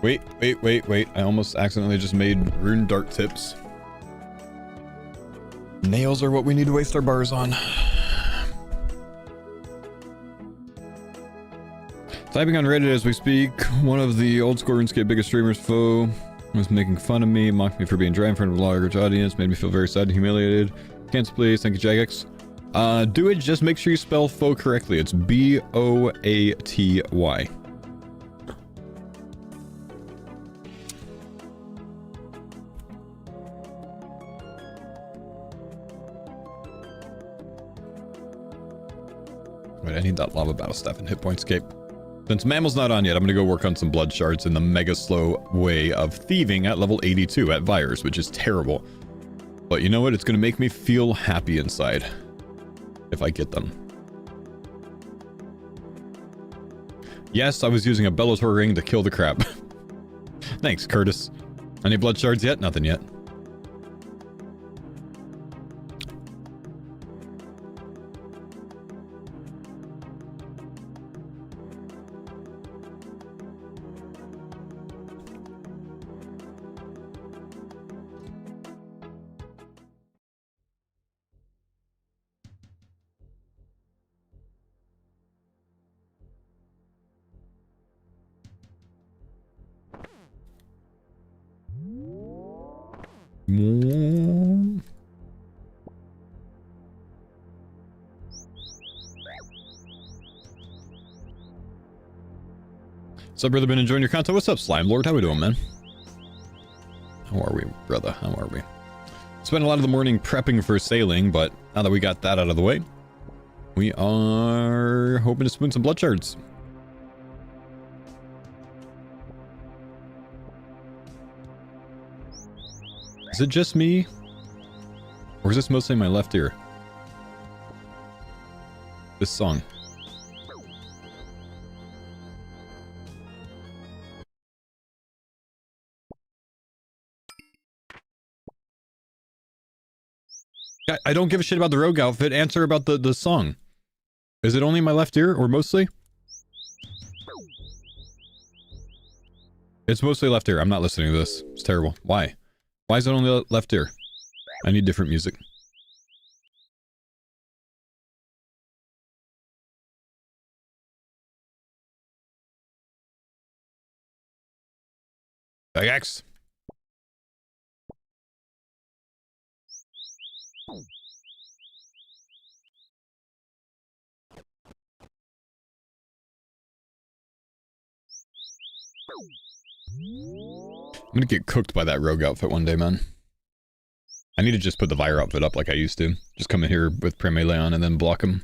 Wait. I almost accidentally just made rune dart tips. Nails are what we need to waste our bars on. Typing on Reddit as we speak, one of the old school RuneScape biggest streamers, Faux, was making fun of me, mocked me for being dry in front of a large audience, made me feel very sad and humiliated. Cancel please, thank you Jagex. Do it, just make sure you spell Faux correctly. It's B-O-A-T-Y. Wait, I need that lava battle staff and hit point escape. Since Mammal's not on yet, I'm gonna go work on some blood shards in the mega slow way of thieving at level 82 at Vires, which is terrible. But you know what? It's gonna make me feel happy inside. If I get them. Yes, I was using a Bellator ring to kill the crab. Thanks, Curtis. Any blood shards yet? Nothing yet. What's up, brother? Been enjoying your content? What's up, Slime Lord? How we doing, man? How are we, brother? How are we? Spent a lot of the morning prepping for sailing, but now that we got that out of the way, we are hoping to spoon some blood shards. Is it just me? Or is this mostly my left ear? This song. I don't give a shit about the rogue outfit. Answer about the song. Is it only my left ear, or mostly? It's mostly left ear. I'm not listening to this. It's terrible. Why? Why is it only left ear? I need different music. X. I'm gonna get cooked by that rogue outfit one day, man. I need to just put the Vire outfit up like I used to. Just come in here with Pre-Melee on and then block him.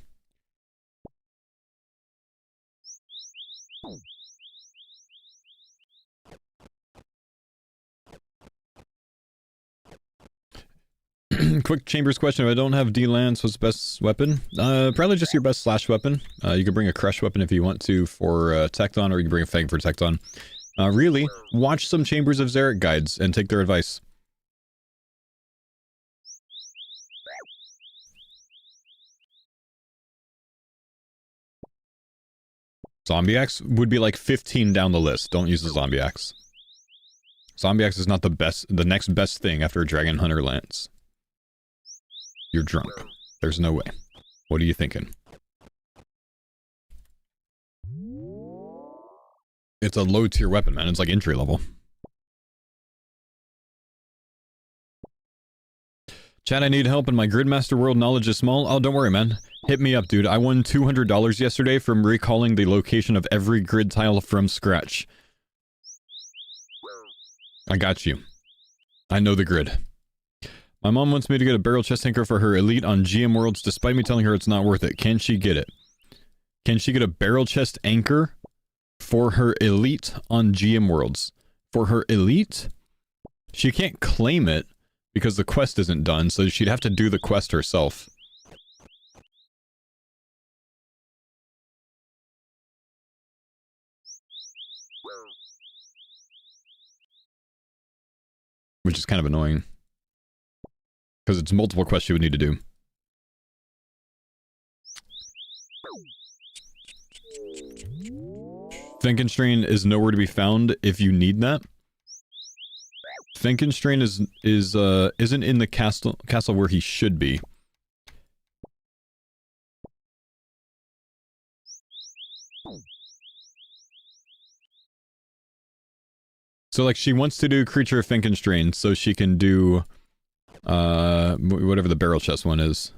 Quick Chambers question. If I don't have D-Lance, what's the best weapon? Probably just your best slash weapon. You can bring a crush weapon if you want to for Tecton, or you can bring a Fang for Tecton. Really, watch some Chambers of Xeric guides and take their advice. Zombie Axe would be like 15 down the list. Don't use the Zombie Axe. Zombie Axe is not the next best thing after a Dragon Hunter Lance. You're drunk. There's no way. What are you thinking? It's a low tier weapon, man. It's like entry level. Chad, I need help and my Gridmaster World knowledge is small. Oh, don't worry, man. Hit me up, dude. I won $200 yesterday from recalling the location of every grid tile from scratch. I got you. I know the grid. My mom wants me to get a barrel chest anchor for her elite on GM Worlds despite me telling her it's not worth it. Can she get it? Can she get a barrel chest anchor for her elite on GM Worlds? For her elite? She can't claim it because the quest isn't done, so she'd have to do the quest herself. Which is kind of annoying. Because it's multiple quests you would need to do. Finkenstrain is nowhere to be found if you need that. Finkenstrain isn't in the castle where he should be. So, like, she wants to do Creature of Finkenstrain, so she can do, whatever the barrel chest one is.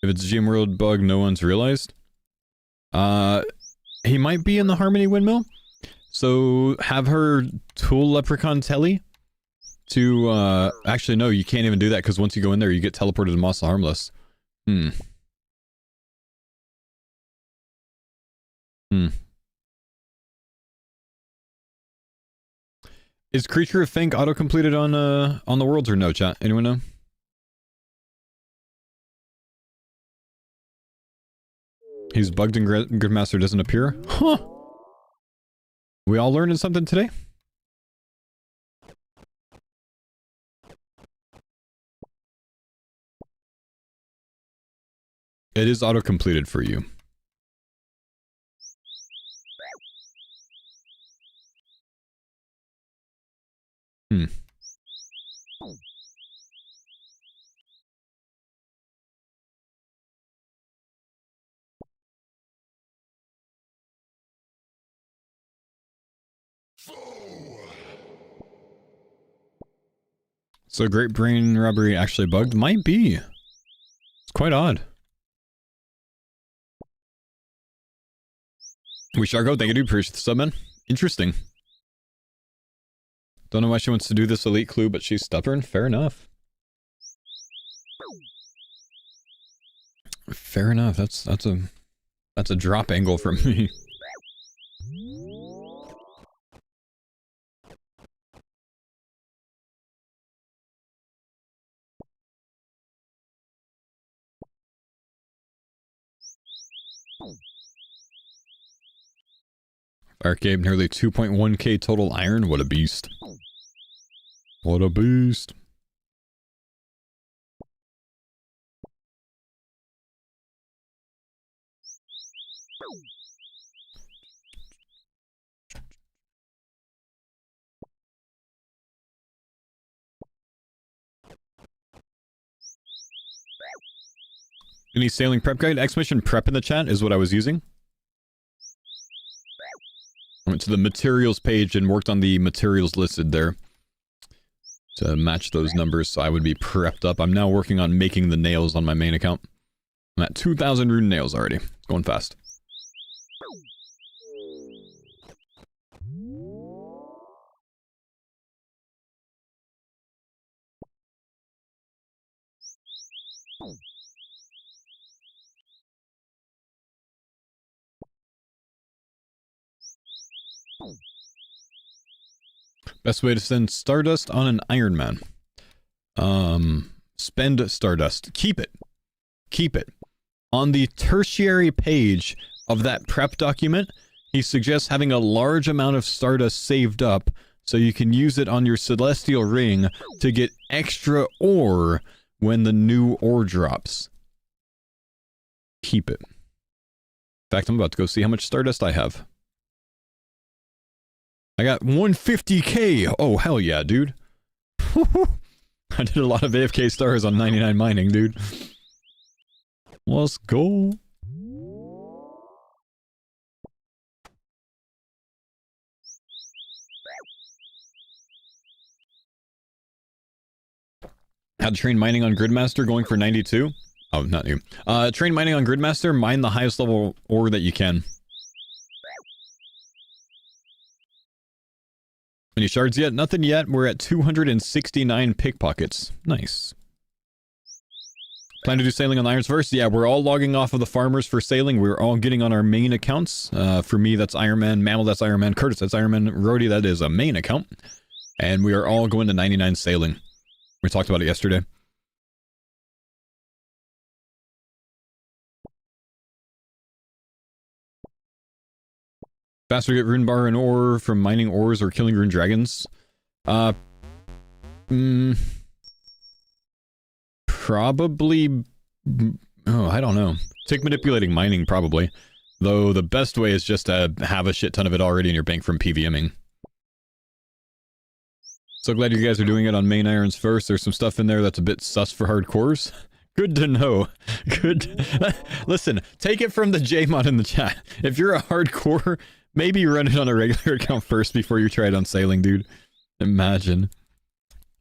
If it's Gem World bug, no one's realized. He might be in the Harmony Windmill. So, have her tool Leprechaun Telly to, actually, no, you can't even do that, because once you go in there, you get teleported to Moss Harmless. Is Creature of Fink auto-completed on the worlds or no, chat? Anyone know? He's bugged and Gridmaster doesn't appear? Huh! We all learning something today? It is auto-completed for you. So Great Brain Robbery actually bugged? Might be. It's quite odd. We Sharko, thank you, dude. Appreciate the sub, man. Interesting. Don't know why she wants to do this elite clue, but she's stubborn. Fair enough. Fair enough. That's a drop angle from me. Arcade, nearly 2.1k total iron. What a beast. What a beast. Any sailing prep guide? Exclamation prep in the chat is what I was using. I went to the materials page and worked on the materials listed there to match those numbers so I would be prepped up. I'm now working on making the nails on my main account. I'm at 2,000 rune nails already. It's going fast. Best way to send Stardust on an Iron Man. Spend Stardust. Keep it. Keep it. On the tertiary page of that prep document, he suggests having a large amount of Stardust saved up so you can use it on your Celestial Ring to get extra ore when the new ore drops. Keep it. In fact, I'm about to go see how much Stardust I have. I got 150k. Oh, hell yeah, dude. I did a lot of AFK stars on 99 mining, dude. Let's go. Had train mining on Gridmaster going for 92. Oh, not you. Train mining on Gridmaster, mine the highest level ore that you can. Any shards yet? Nothing yet. We're at 269 pickpockets. Nice. Plan to do sailing on the Irons first? Yeah, we're all logging off of the farmers for sailing. We're all getting on our main accounts. For me, that's Iron Man. Mammal, that's Iron Man. Curtis, that's Iron Man. Rhodey, that is a main account. And we are all going to 99 sailing. We talked about it yesterday. Faster get rune bar and ore from mining ores or killing rune dragons. Probably. Oh, I don't know. Take manipulating mining, probably. Though the best way is just to have a shit ton of it already in your bank from PVMing. So glad you guys are doing it on main irons first. There's some stuff in there that's a bit sus for hardcores. Good to know. Good. Listen, take it from the JMod in the chat. If you're a hardcore, maybe run it on a regular account first before you try it on sailing, dude. Imagine.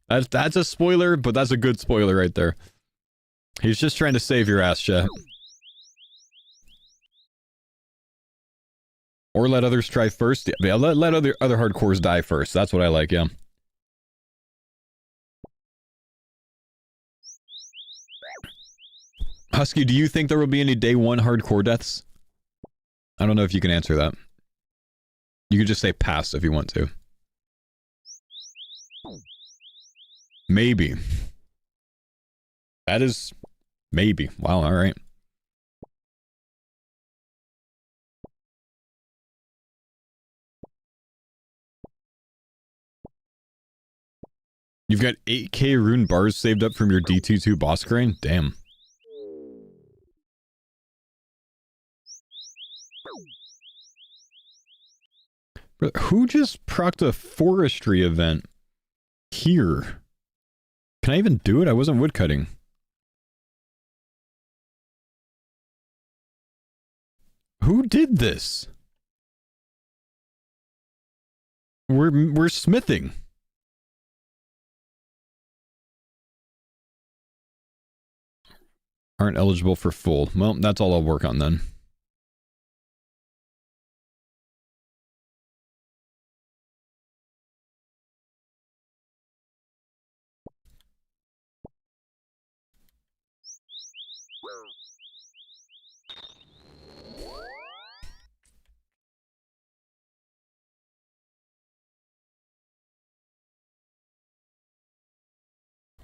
That's a spoiler, but that's a good spoiler right there. He's just trying to save your ass, chat. Or let others try first. Yeah, let other hardcores die first. That's what I like, yeah. Husky, do you think there will be any day one hardcore deaths? I don't know if you can answer that. You could just say pass if you want to. Maybe. That is... maybe. Wow, alright. You've got 8k rune bars saved up from your DT2 boss crane? Damn. Who just procced a forestry event here? Can I even do it? I wasn't woodcutting. Who did this? We're smithing. Aren't eligible for full. Well, that's all I'll work on then.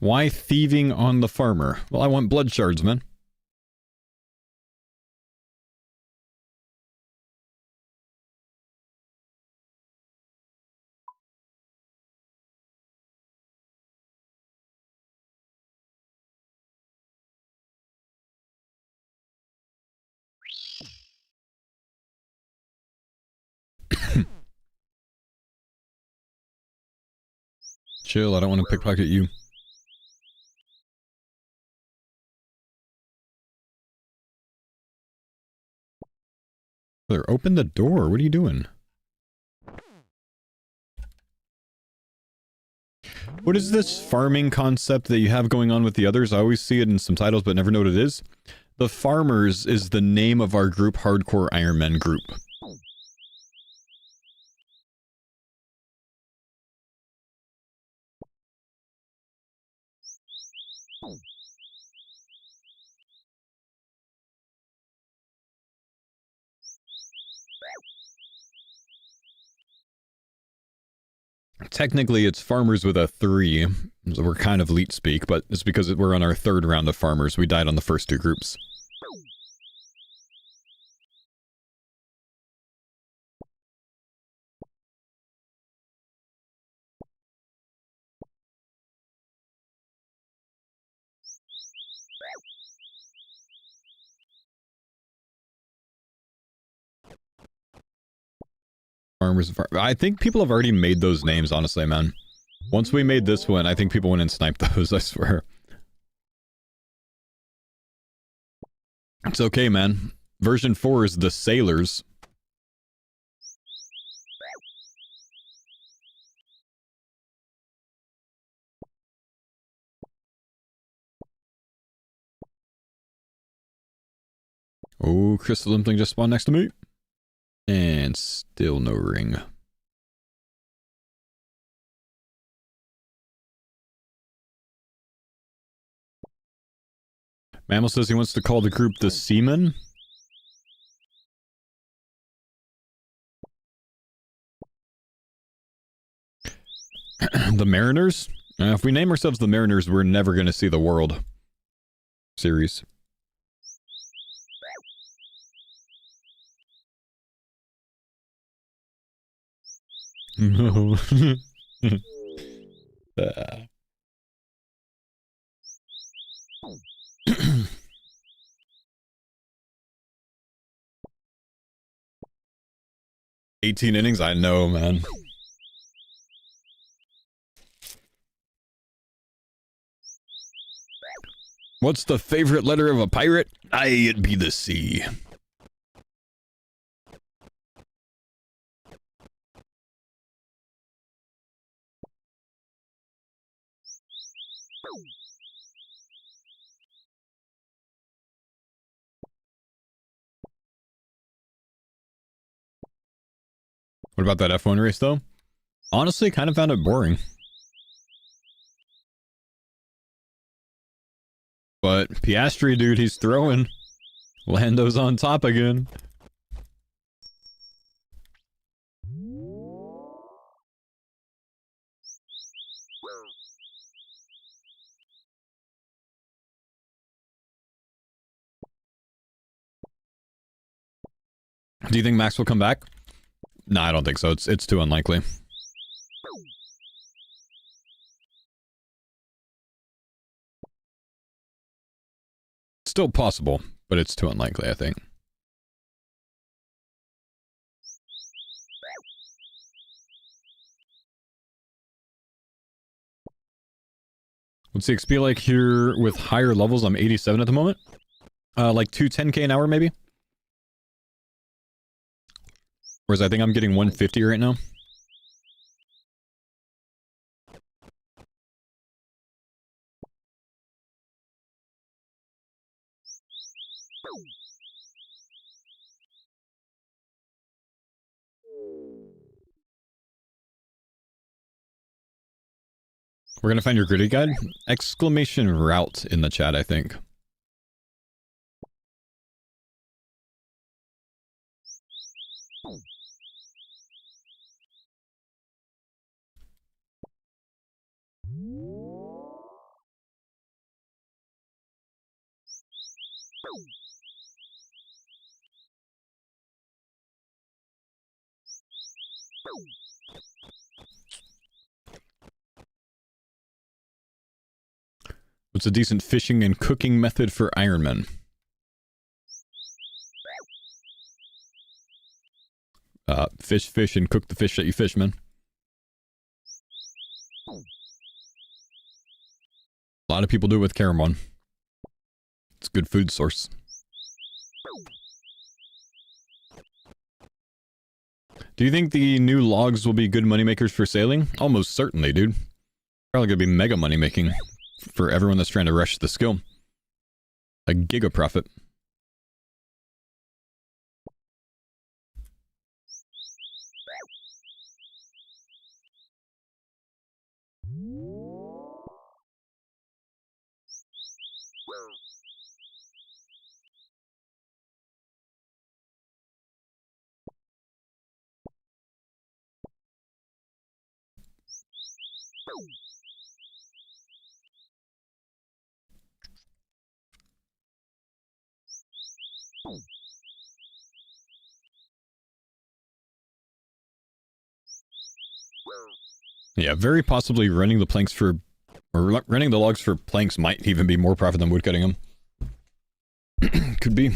Why thieving on the farmer? Well, I want blood shards, man. Chill, I don't want to pickpocket you. Open the door. What are you doing? What is this farming concept that you have going on with the others? I always see it in some titles, but never know what it is. The Farmers is the name of our group, Hardcore Iron Men group. Technically, it's farmers with a 3. So we're kind of leet speak, but it's because we're on our 3rd round of farmers. We died on the first 2 groups. Farmers. I think people have already made those names, honestly, man. Once we made this one, I think people went and sniped those, I swear. It's okay, man. Version 4 is the Sailors. Oh, Crystal Limpling just spawned next to me. And still no ring. Mammal says he wants to call the group the Seamen. The Mariners? If we name ourselves the Mariners, we're never going to see the world. Series. No. 18 innings? I know, man. What's the favorite letter of a pirate? It'd be the C. What about that F1 race, though? Honestly, kind of found it boring. But Piastri, dude, he's throwing. Lando's on top again. Do you think Max will come back? No, I don't think so. It's too unlikely. Still possible, but it's too unlikely, I think. What's the XP like here with higher levels? I'm 87 at the moment. Like 210k an hour, maybe? Whereas I think I'm getting 150 right now. We're gonna find your gritty guide? Exclamation route in the chat, I think. What's a decent fishing and cooking method for Ironmen? Fish, and cook the fish that you fish, man. A lot of people do it with caramon. It's a good food source. Do you think the new logs will be good moneymakers for sailing? Almost certainly, dude. Probably gonna be mega money making for everyone that's trying to rush the skill. A giga profit. Yeah, very possibly running the planks for... or running the logs for planks might even be more profit than woodcutting them. Could be.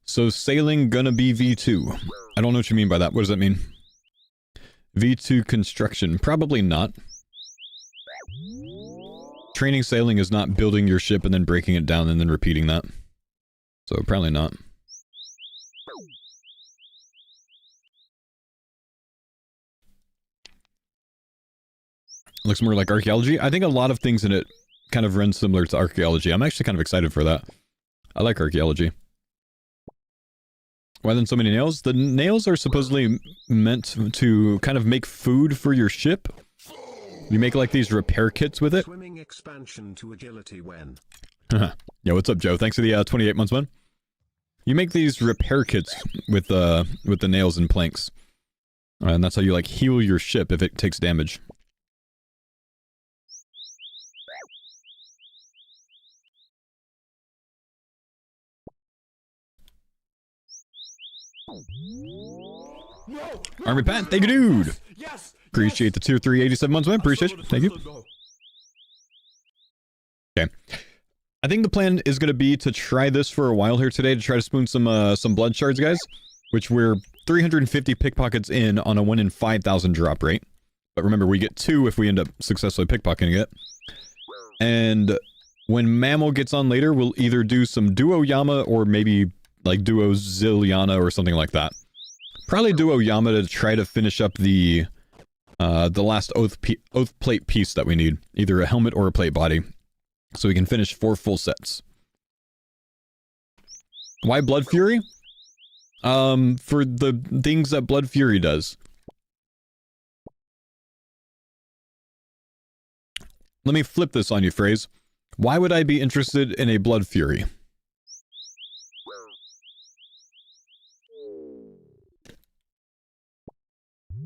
So sailing gonna be V2. I don't know what you mean by that. What does that mean? V2 construction. Probably not. Training sailing is not building your ship and then breaking it down and then repeating that. So probably not. Looks more like archaeology. I think a lot of things in it kind of run similar to archaeology. I'm actually kind of excited for that. I like archaeology. Why then so many nails? The nails are supposedly meant to kind of make food for your ship. You make like these repair kits with it. Swimming expansion to agility when. Yeah, what's up, Joe? Thanks for the 28 months, man. You make these repair kits with the nails and planks. And that's how you like heal your ship if it takes damage. No. Army Pat, thank you, dude. Yes. Appreciate the tier 3 87 months, man. Appreciate it. Thank you. Okay. I think the plan is going to be to try this for a while here today to try to spoon some blood shards, guys, which we're 350 pickpockets in on a 1 in 5,000 drop rate. But remember, we get 2 if we end up successfully pickpocketing it. And when Mammal gets on later, we'll either do some Duo Yama or maybe like Duo Zilliana or something like that. Probably Duo Yama to try to finish up the last oath plate piece that we need. Either a helmet or a plate body. So we can finish 4 full sets. Why Blood Fury? For the things that Blood Fury does. Let me flip this on you, Phrase. Why would I be interested in a Blood Fury?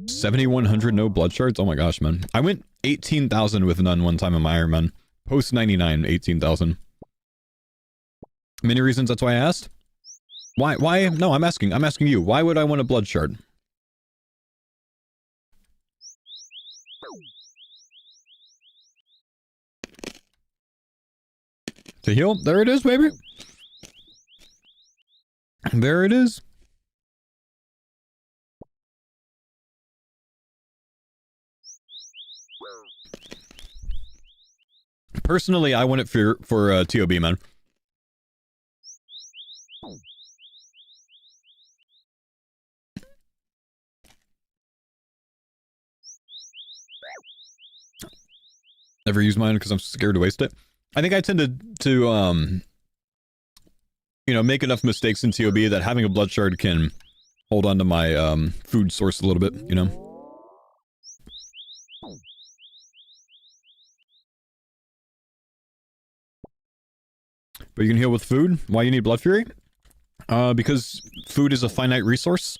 $7,100 no blood shards? Oh my gosh, man. I went 18,000 with none one time in my Iron Man. Post 99, 18,000. Many reasons that's why I asked. Why? No, I'm asking you. Why would I want a blood shard? To heal? There it is, baby. There it is. Personally, I want it for TOB, man. Never use mine because I'm scared to waste it. I think I tend to you know, make enough mistakes in TOB that having a blood shard can hold on to my food source a little bit, you know? But you can heal with food. Why you need Blood Fury? Because food is a finite resource.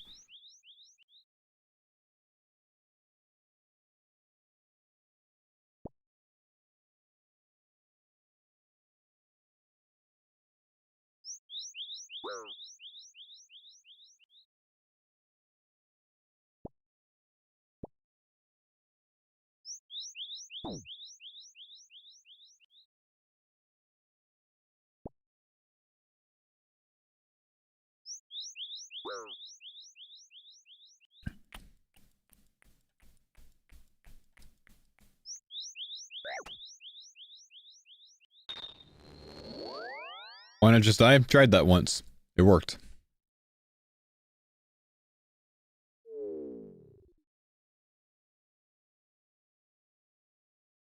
Why not just die? I tried that once. It worked.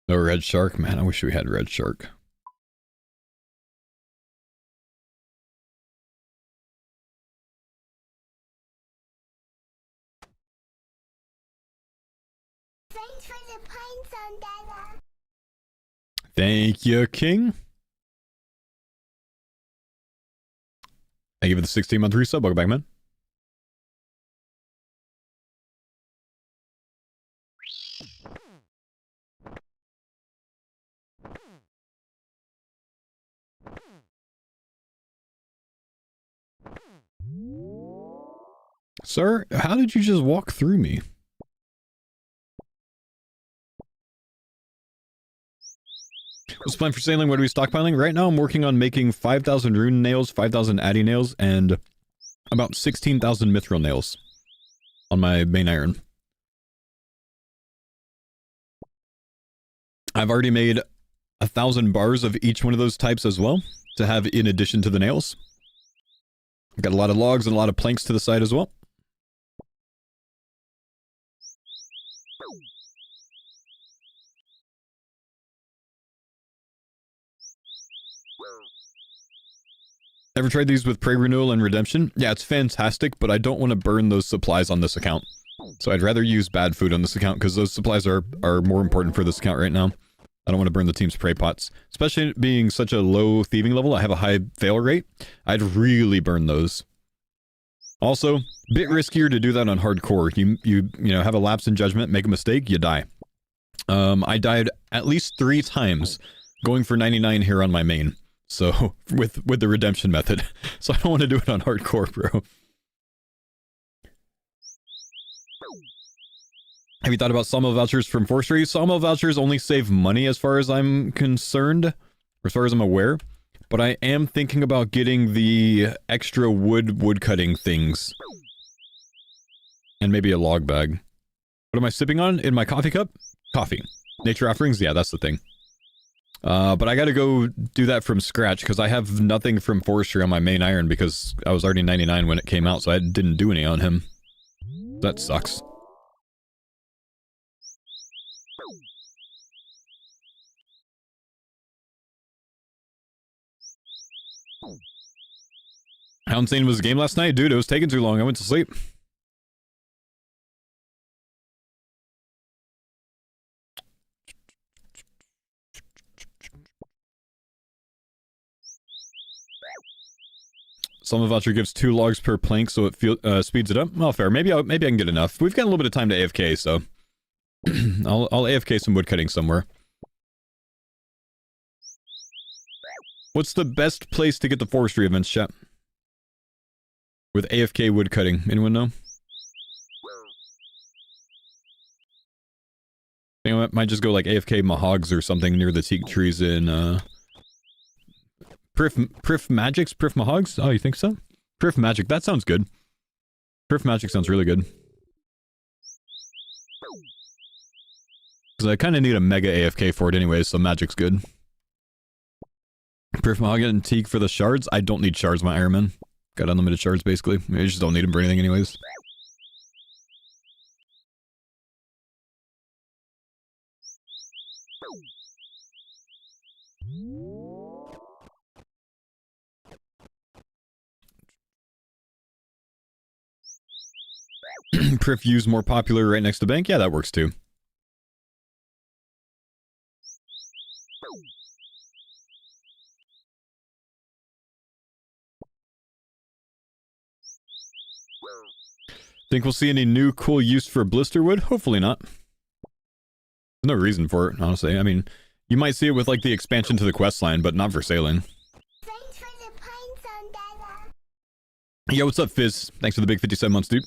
No red shark? Man, I wish we had red shark. Thanks for the pine zone, Dada. Thank you, King. Thank you for the 16-month resub. Welcome back, man. Sir, how did you just walk through me? What's the plan for sailing? What are we stockpiling? Right now I'm working on making 5,000 rune nails, 5,000 addy nails, and about 16,000 mithril nails on my main iron. I've already made 1,000 bars of each one of those types as well, to have in addition to the nails. I've got a lot of logs and a lot of planks to the side as well. Ever tried these with Prey Renewal and Redemption? Yeah, it's fantastic, but I don't want to burn those supplies on this account. So I'd rather use bad food on this account, because those supplies are more important for this account right now. I don't want to burn the team's prey pots. Especially being such a low thieving level, I have a high fail rate. I'd really burn those. Also, bit riskier to do that on hardcore. You know, have a lapse in judgment, make a mistake, you die. I died at least 3 times going for 99 here on my main. So, with the redemption method. So I don't want to do it on hardcore, bro. Have you thought about sawmill vouchers from forestry? Sawmill vouchers only save money as far as I'm concerned, or as far as I'm aware. But I am thinking about getting the extra wood cutting things. And maybe a log bag. What am I sipping on in my coffee cup? Coffee. Nature offerings? Yeah, that's the thing. But I gotta go do that from scratch because I have nothing from forestry on my main iron because I was already 99 when it came out, so I didn't do any on him. That sucks. How insane was the game last night? Dude, it was taking too long. I went to sleep. Sawmill voucher gives 2 logs per plank, so it speeds it up. Well, fair. Maybe I can get enough. We've got a little bit of time to AFK, so I'll AFK some wood cutting somewhere. What's the best place to get the forestry events, chat? With AFK wood cutting. Anyone know? I think I might just go like AFK Mahogs or something near the teak trees in Prif Magics? Prif Mahogs? Oh, you think so? Prif Magic, that sounds good. Prif Magic sounds really good. Because I kind of need a mega AFK for it anyways, so Magic's good. Prif Mahog and Teak for the shards? I don't need shards, my Iron Man. Got unlimited shards, basically. I just don't need them for anything anyways. Prif use more popular right next to bank? Yeah, that works too. Think we'll see any new cool use for blisterwood? Hopefully not. No reason for it, honestly. I mean, you might see it with like the expansion to the quest line, but not for sailing. Thanks for the pines on Dada. Yo, what's up, Fizz? Thanks for the big 57 months, dude.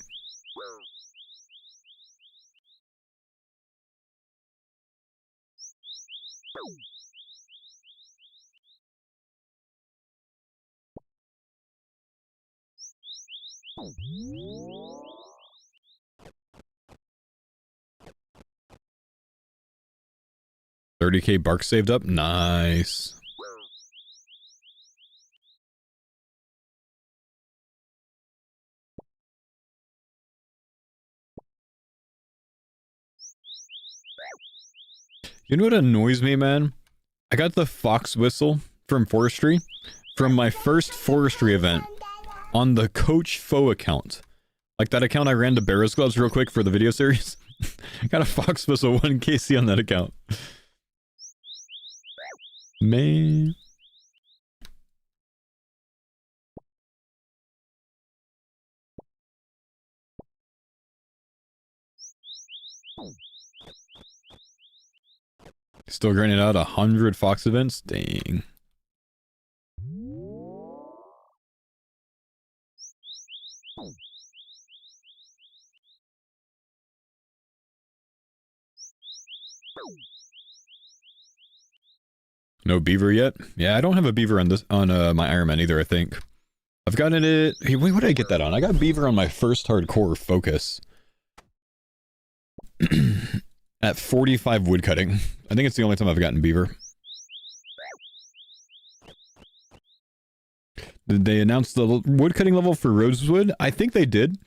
$30K bark saved up? Nice. You know what annoys me, man? I got the fox whistle from forestry from my first forestry event on the Coach Faux account. Like that account I ran to Barrow's Gloves real quick for the video series. I got a fox whistle 1KC on that account. Man. Still grinding out 100 fox events? Dang. No beaver yet? Yeah, I don't have a beaver on this on my Iron Man either, I think. I've gotten it... Hey, wait, what did I get that on? I got beaver on my first hardcore focus. At 45 woodcutting. I think it's the only time I've gotten beaver. Did they announce the woodcutting level for rosewood? I think they did.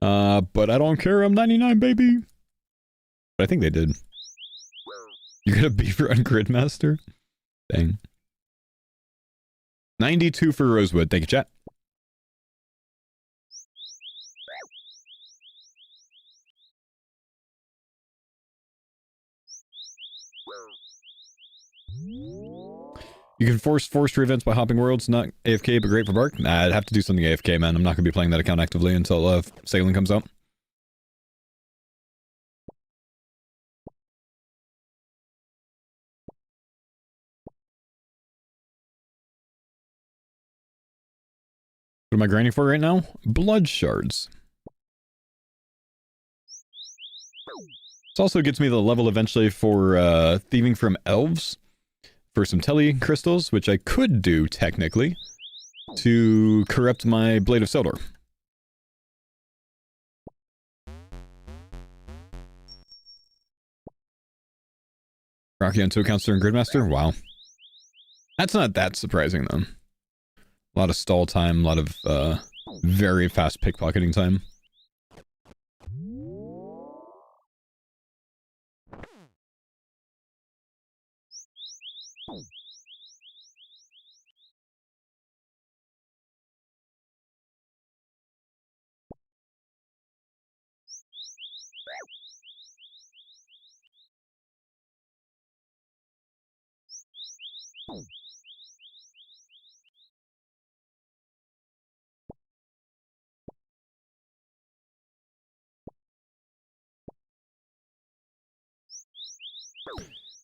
But I don't care, I'm 99, baby! But I think they did. You got a beaver on Gridmaster? Dang. 92 for rosewood. Thank you, chat. You can force forestry events by hopping worlds, not AFK, but great for bark. Nah, I'd have to do something AFK, man. I'm not going to be playing that account actively until sailing comes out. What am I grinding for right now? Blood shards. This also gets me the level eventually for thieving from elves for some tele crystals, which I could do technically to corrupt my Blade of Seldor. Rocky on 2 accounts during Gridmaster? Wow. That's not that surprising, though. A lot of stall time, a lot of very fast pickpocketing time.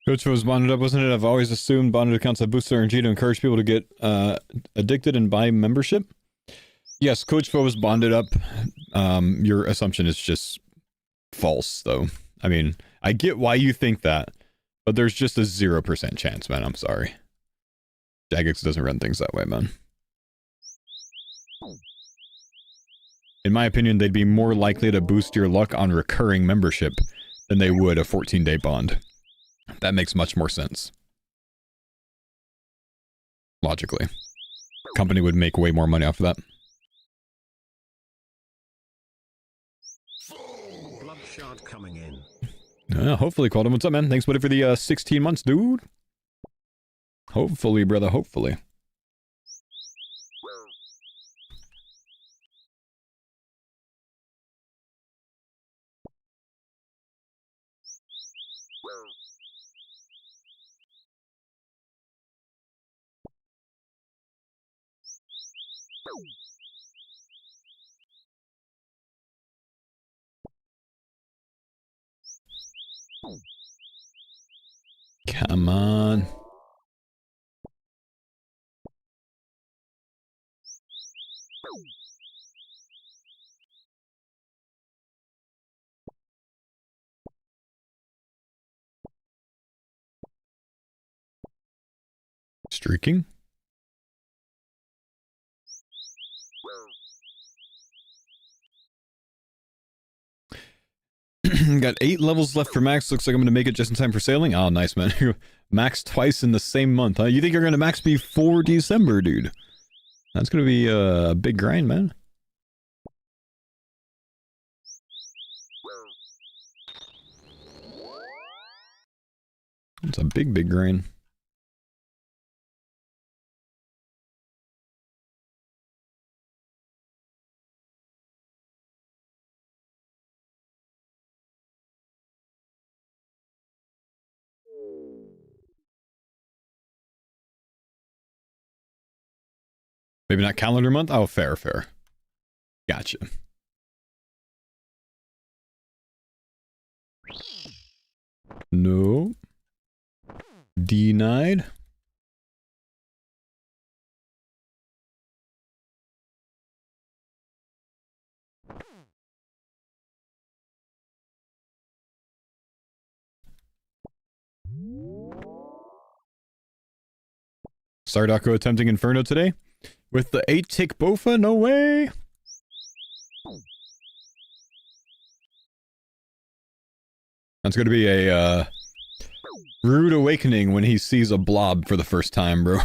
Coach was bonded up, wasn't it? I've always assumed bonded accounts have boosted RNG to encourage people to get addicted and buy membership. Yes, Coach Faux was bonded up. Your assumption is just false, though. I mean, I get why you think that, but there's just a 0% chance, man. I'm sorry. Jagex doesn't run things that way, man. In my opinion, they'd be more likely to boost your luck on recurring membership than they would a 14-day bond. That makes much more sense. Logically. Company would make way more money off of that. Bloodshot coming in. Hopefully, Qualden. What's up, man? Thanks, buddy, for the 16 months, dude. Hopefully, brother, hopefully. Come on. Streaking? Got 8 levels left for max. Looks like I'm going to make it just in time for sailing. Oh, nice, man. Max twice in the same month, huh? You think you're going to max before December, dude? That's going to be a big grind, man. It's a big, big grind. Maybe not calendar month? Oh, fair, fair. Gotcha. No. Denied. Sardako attempting Inferno today? With the 8-tick Bofa? No way! That's gonna be a, rude awakening when he sees a blob for the first time, bro.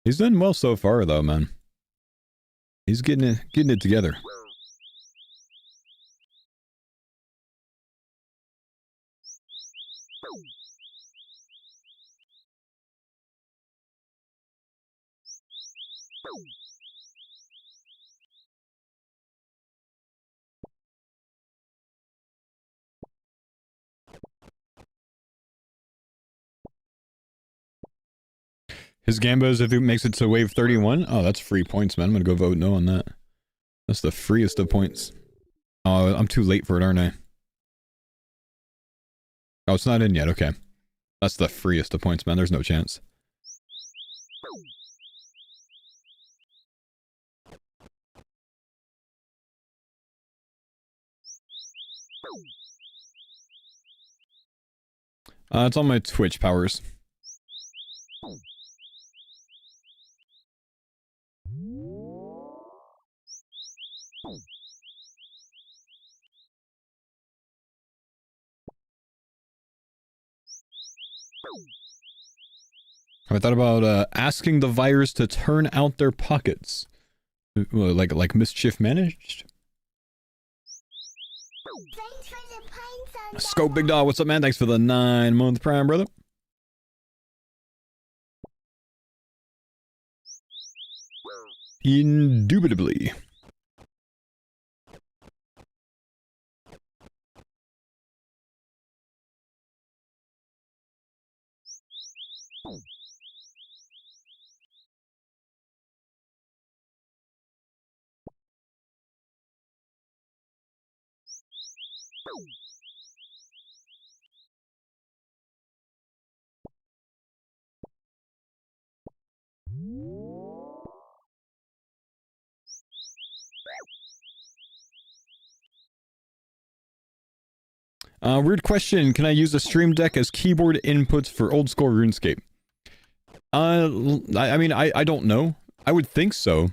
He's done well so far, though, man. He's getting it together. His Gambos, if it makes it to wave 31? Oh, that's free points, man. I'm gonna go vote no on that. That's the freest of points. Oh, I'm too late for it, aren't I? Oh, it's not in yet. Okay. That's the freest of points, man. There's no chance. It's on my Twitch powers. I thought about asking the virus to turn out their pockets. Like mischief managed? Thanks for the pine zone. Scope Big Dog, what's up, man? Thanks for the 9-month prime, brother. Indubitably. Weird question. Can I use a stream deck as keyboard inputs for old school RuneScape? I mean, I don't know. I would think so.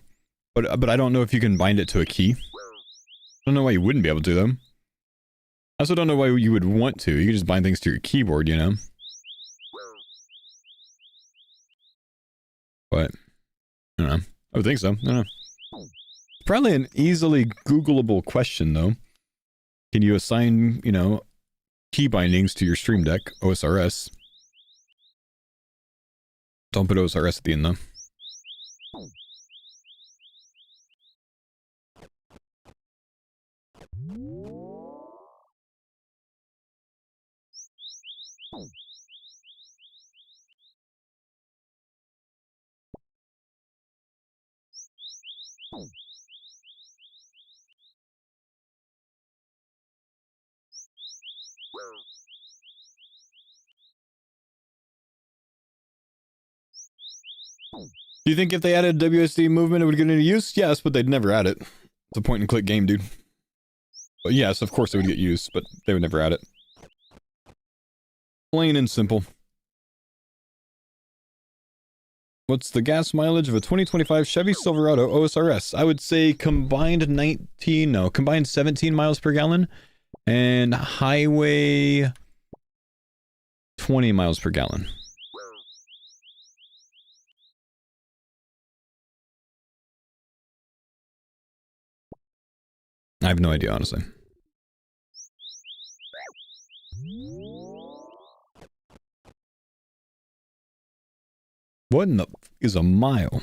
But I don't know if you can bind it to a key. I don't know why you wouldn't be able to, though. I also don't know why you would want to. You can just bind things to your keyboard, you know? But, I don't know. I would think so. I don't know. Probably an easily Googleable question, though. Can you assign, you know, key bindings to your stream deck, OSRS? Don't put OSRS at the end, though. Do you think if they added WSD movement, it would get into use? Yes, but they'd never add it. It's a point-and-click game, dude. But yes, of course it would get used, but they would never add it. Plain and simple. What's the gas mileage of a 2025 Chevy Silverado OSRS? I would say combined 17 miles per gallon, and highway 20 miles per gallon. I have no idea, honestly. What in the is a mile?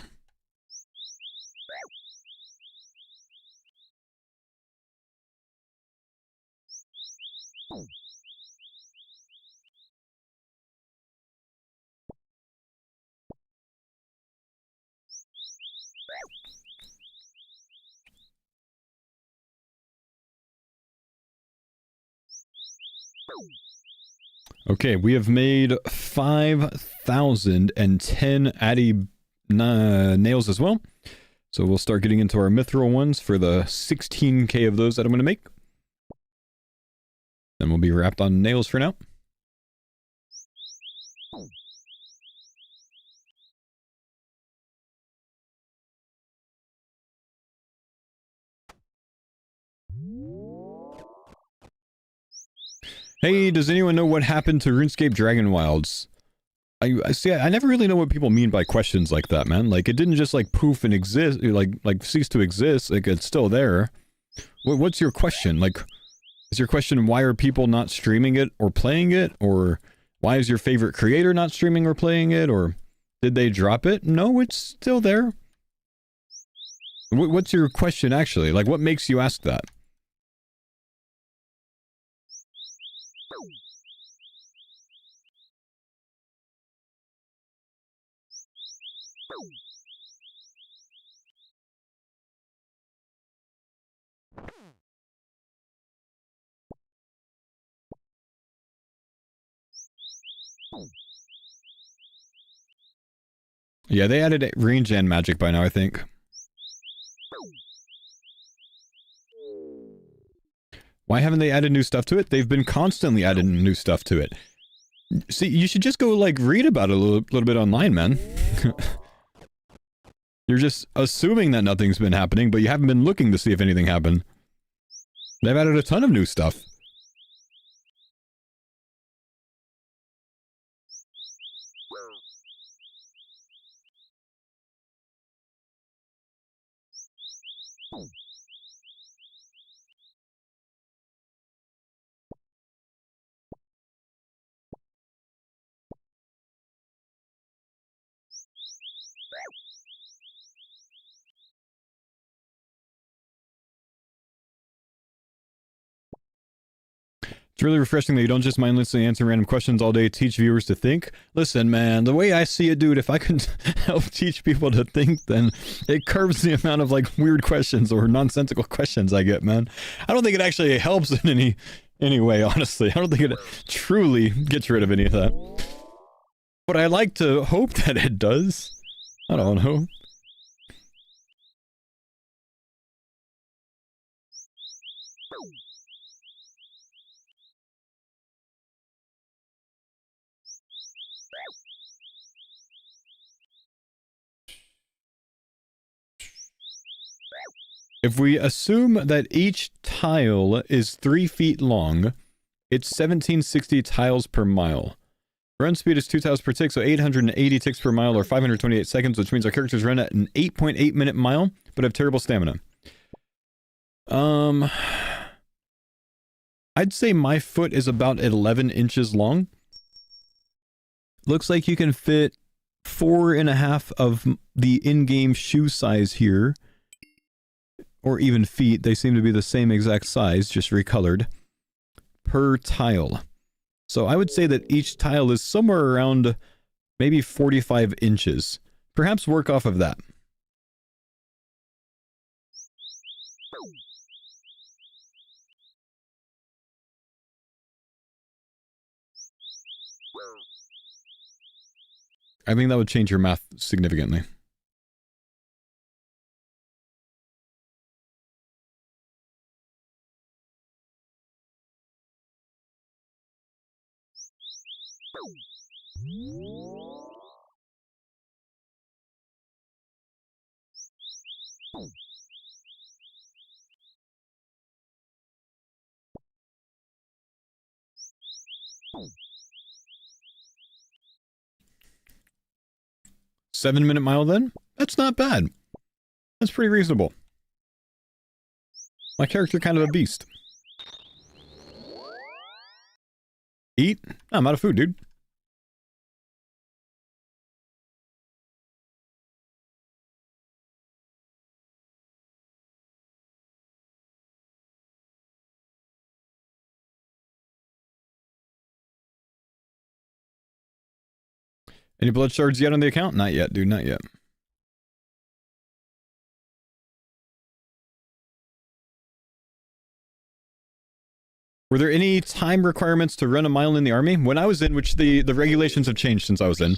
Okay, we have made 5,010 Addy nails as well. So we'll start getting into our mithril ones for the 16k of those that I'm going to make. Then we'll be wrapped on nails for now. Hey, does anyone know what happened to RuneScape Dragon Wilds? I see. I never really know what people mean by questions like that, man. Like, it didn't just like poof and exist, like cease to exist. Like, it's still there. What's your question? Like, is your question why are people not streaming it or playing it, or why is your favorite creator not streaming or playing it, or did they drop it? No, it's still there. What's your question actually? Like, what makes you ask that? Yeah, they added range and magic by now, I think. Why haven't they added new stuff to it? They've been constantly adding new stuff to it. See, you should just go, like, read about it a little bit online, man. You're just assuming that nothing's been happening, but you haven't been looking to see if anything happened. They've added a ton of new stuff. It's really refreshing that you don't just mindlessly answer random questions all day, teach viewers to think. Listen, man, the way I see it, dude, if I could help teach people to think, then it curbs the amount of, like, weird questions or nonsensical questions I get, man. I don't think it actually helps in any way, honestly. I don't think it truly gets rid of any of that. But I like to hope that it does. I don't know. If we assume that each tile is 3 feet long, it's 1760 tiles per mile. Run speed is 2 tiles per tick, so 880 ticks per mile or 528 seconds, which means our characters run at an 8.8 minute mile, but have terrible stamina. I'd say my foot is about 11 inches long. Looks like you can fit 4.5 of the in-game shoe size here. Or even feet, they seem to be the same exact size, just recolored, per tile. So I would say that each tile is somewhere around maybe 45 inches. Perhaps work off of that. I think that would change your math significantly. Seven-minute mile then? That's not bad. That's pretty reasonable. My character kind of a beast. Eat? Oh, I'm out of food, dude. Any blood shards yet on the account? Not yet, dude, not yet. Were there any time requirements to run a mile in the army? When I was in, which the regulations have changed since I was in,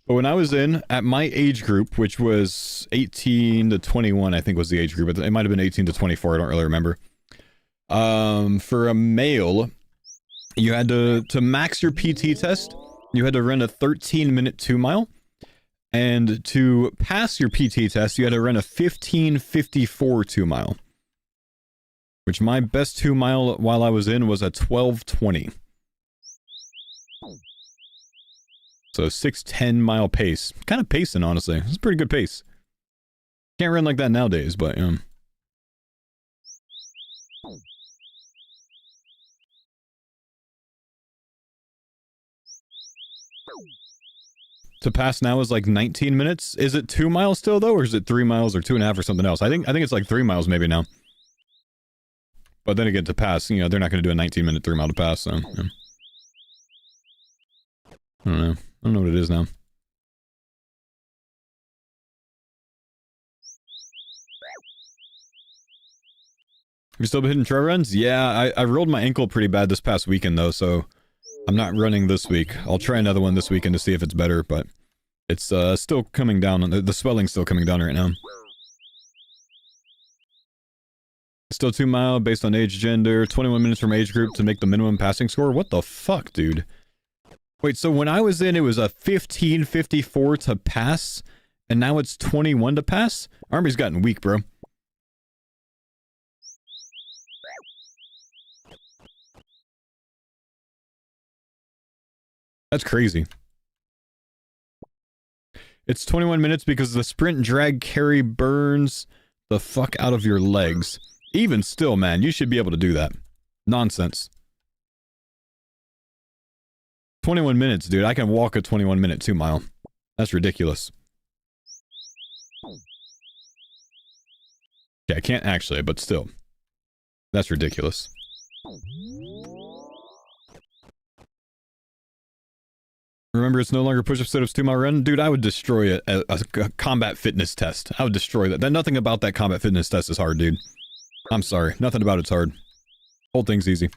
but when I was in, at my age group, which was 18 to 21, I think was the age group, it might have been 18 to 24, I don't really remember. For a male, you had to max your PT test, you had to run a 13-minute 2-mile, and to pass your PT test, you had to run a 15:54 2-mile. Which my best 2-mile while I was in was a 12:20. So 6:10 mile pace. Kind of pacing, honestly. It's a pretty good pace. Can't run like that nowadays, but To pass now is like 19 minutes. Is it 2 miles still though, or is it 3 miles or 2.5 or something else? I think it's like 3 miles maybe now. But then again, to pass, you know, they're not going to do a 19-minute 3-mile to pass, so yeah. I don't know. I don't know what it is now. You still been hitting trail runs? Yeah, I rolled my ankle pretty bad this past weekend though, so I'm not running this week. I'll try another one this weekend to see if it's better, but it's still coming down. The swelling's still coming down right now. Still 2 mile based on age, gender, 21 minutes from age group to make the minimum passing score? What the fuck, dude? Wait, so when I was in, it was a 1554 to pass, and now it's 21 to pass? Army's gotten weak, bro. That's crazy. It's 21 minutes because the sprint drag carry burns the fuck out of your legs. Even still, man, you should be able to do that. Nonsense. 21 minutes, dude. I can walk a 21-minute 2-mile. That's ridiculous. Yeah, I can't actually, but still. That's ridiculous. Remember, it's no longer push-up, sit-ups, 2-mile run? Dude, I would destroy a combat fitness test. I would destroy that. Nothing about that combat fitness test is hard, dude. I'm sorry. Nothing about it's hard. Whole thing's easy.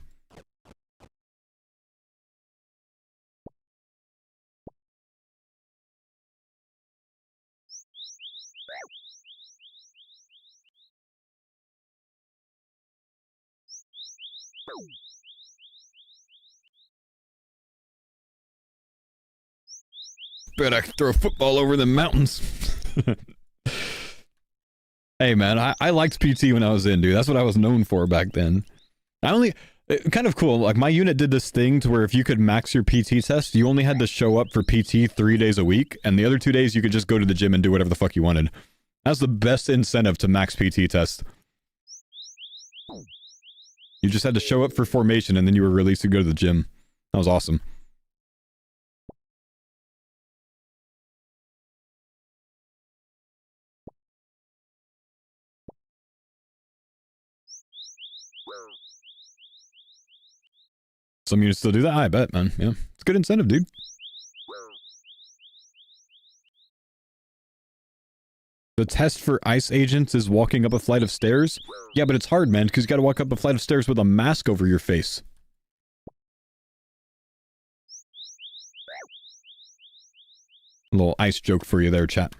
Bet I could throw a football over the mountains. Hey, man, I liked PT when I was in, dude. That's what I was known for back then. Kind of cool. Like, my unit did this thing to where if you could max your PT test, you only had to show up for PT 3 days a week, and the other 2 days you could just go to the gym and do whatever the fuck you wanted. That's the best incentive to max PT test. You just had to show up for formation, and then you were released to go to the gym. That was awesome. Some units still do that? I bet, man. Yeah. It's a good incentive, dude. The test for ice agents is walking up a flight of stairs? Yeah, but it's hard, man, because you gotta walk up a flight of stairs with a mask over your face. A little ice joke for you there, chat.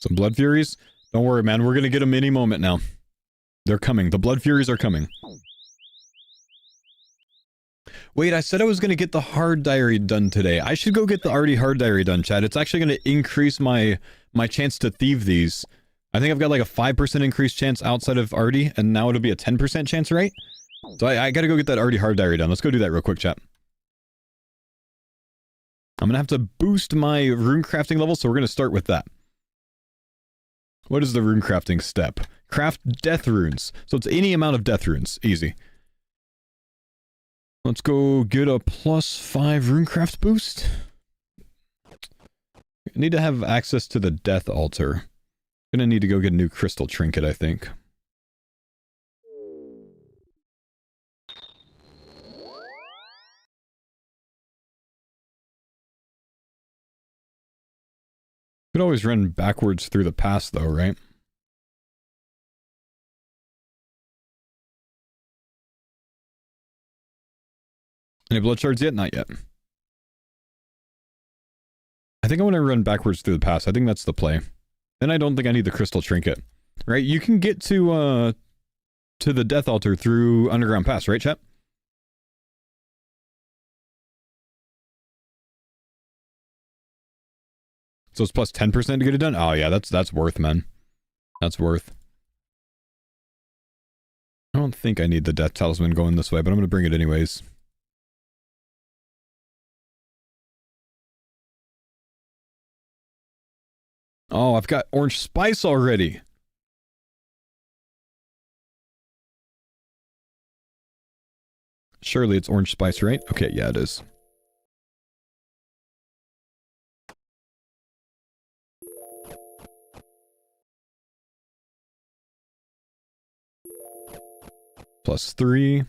Some Blood Furies? Don't worry, man. We're gonna get them any moment now. They're coming. The Blood Furies are coming. Wait, I said I was gonna get the hard diary done today. I should go get the already hard diary done, Chad. It's actually gonna increase my chance to thieve these. I think I've got like a 5% increased chance outside of Arty, and now it'll be a 10% chance, right? So I gotta go get that already hard diary done. Let's go do that real quick, chat. I'm gonna have to boost my rune crafting level, so we're gonna start with that. What is the rune crafting step? Craft death runes. So it's any amount of death runes. Easy. Let's go get a +5 runecraft boost. I need to have access to the death altar. Gonna need to go get a new crystal trinket, I think. Could always run backwards through the pass though, right? Any blood shards yet? Not yet. I think I want to run backwards through the pass. I think that's the play. Then I don't think I need the crystal trinket. Right? You can get to the death altar through underground pass, right, chat? So it's plus 10% to get it done? Oh yeah, that's worth, man. That's worth. I don't think I need the death talisman going this way, but I'm gonna bring it anyways. Oh, I've got orange spice already. Surely it's orange spice, right? Okay, yeah, it is. +3.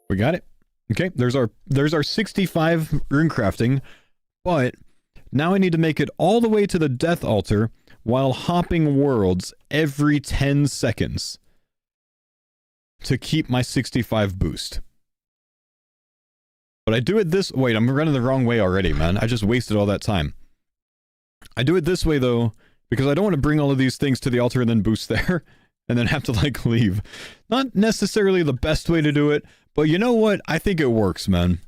We got it. Okay, there's our 65 rune crafting, but now I need to make it all the way to the death altar, while hopping worlds every 10 seconds to keep my 65 boost. But I do it this... Wait, I'm running the wrong way already, man. I just wasted all that time. I do it this way, though, because I don't want to bring all of these things to the altar and then boost there, and then have to, like, leave. Not necessarily the best way to do it, but you know what? I think it works, man.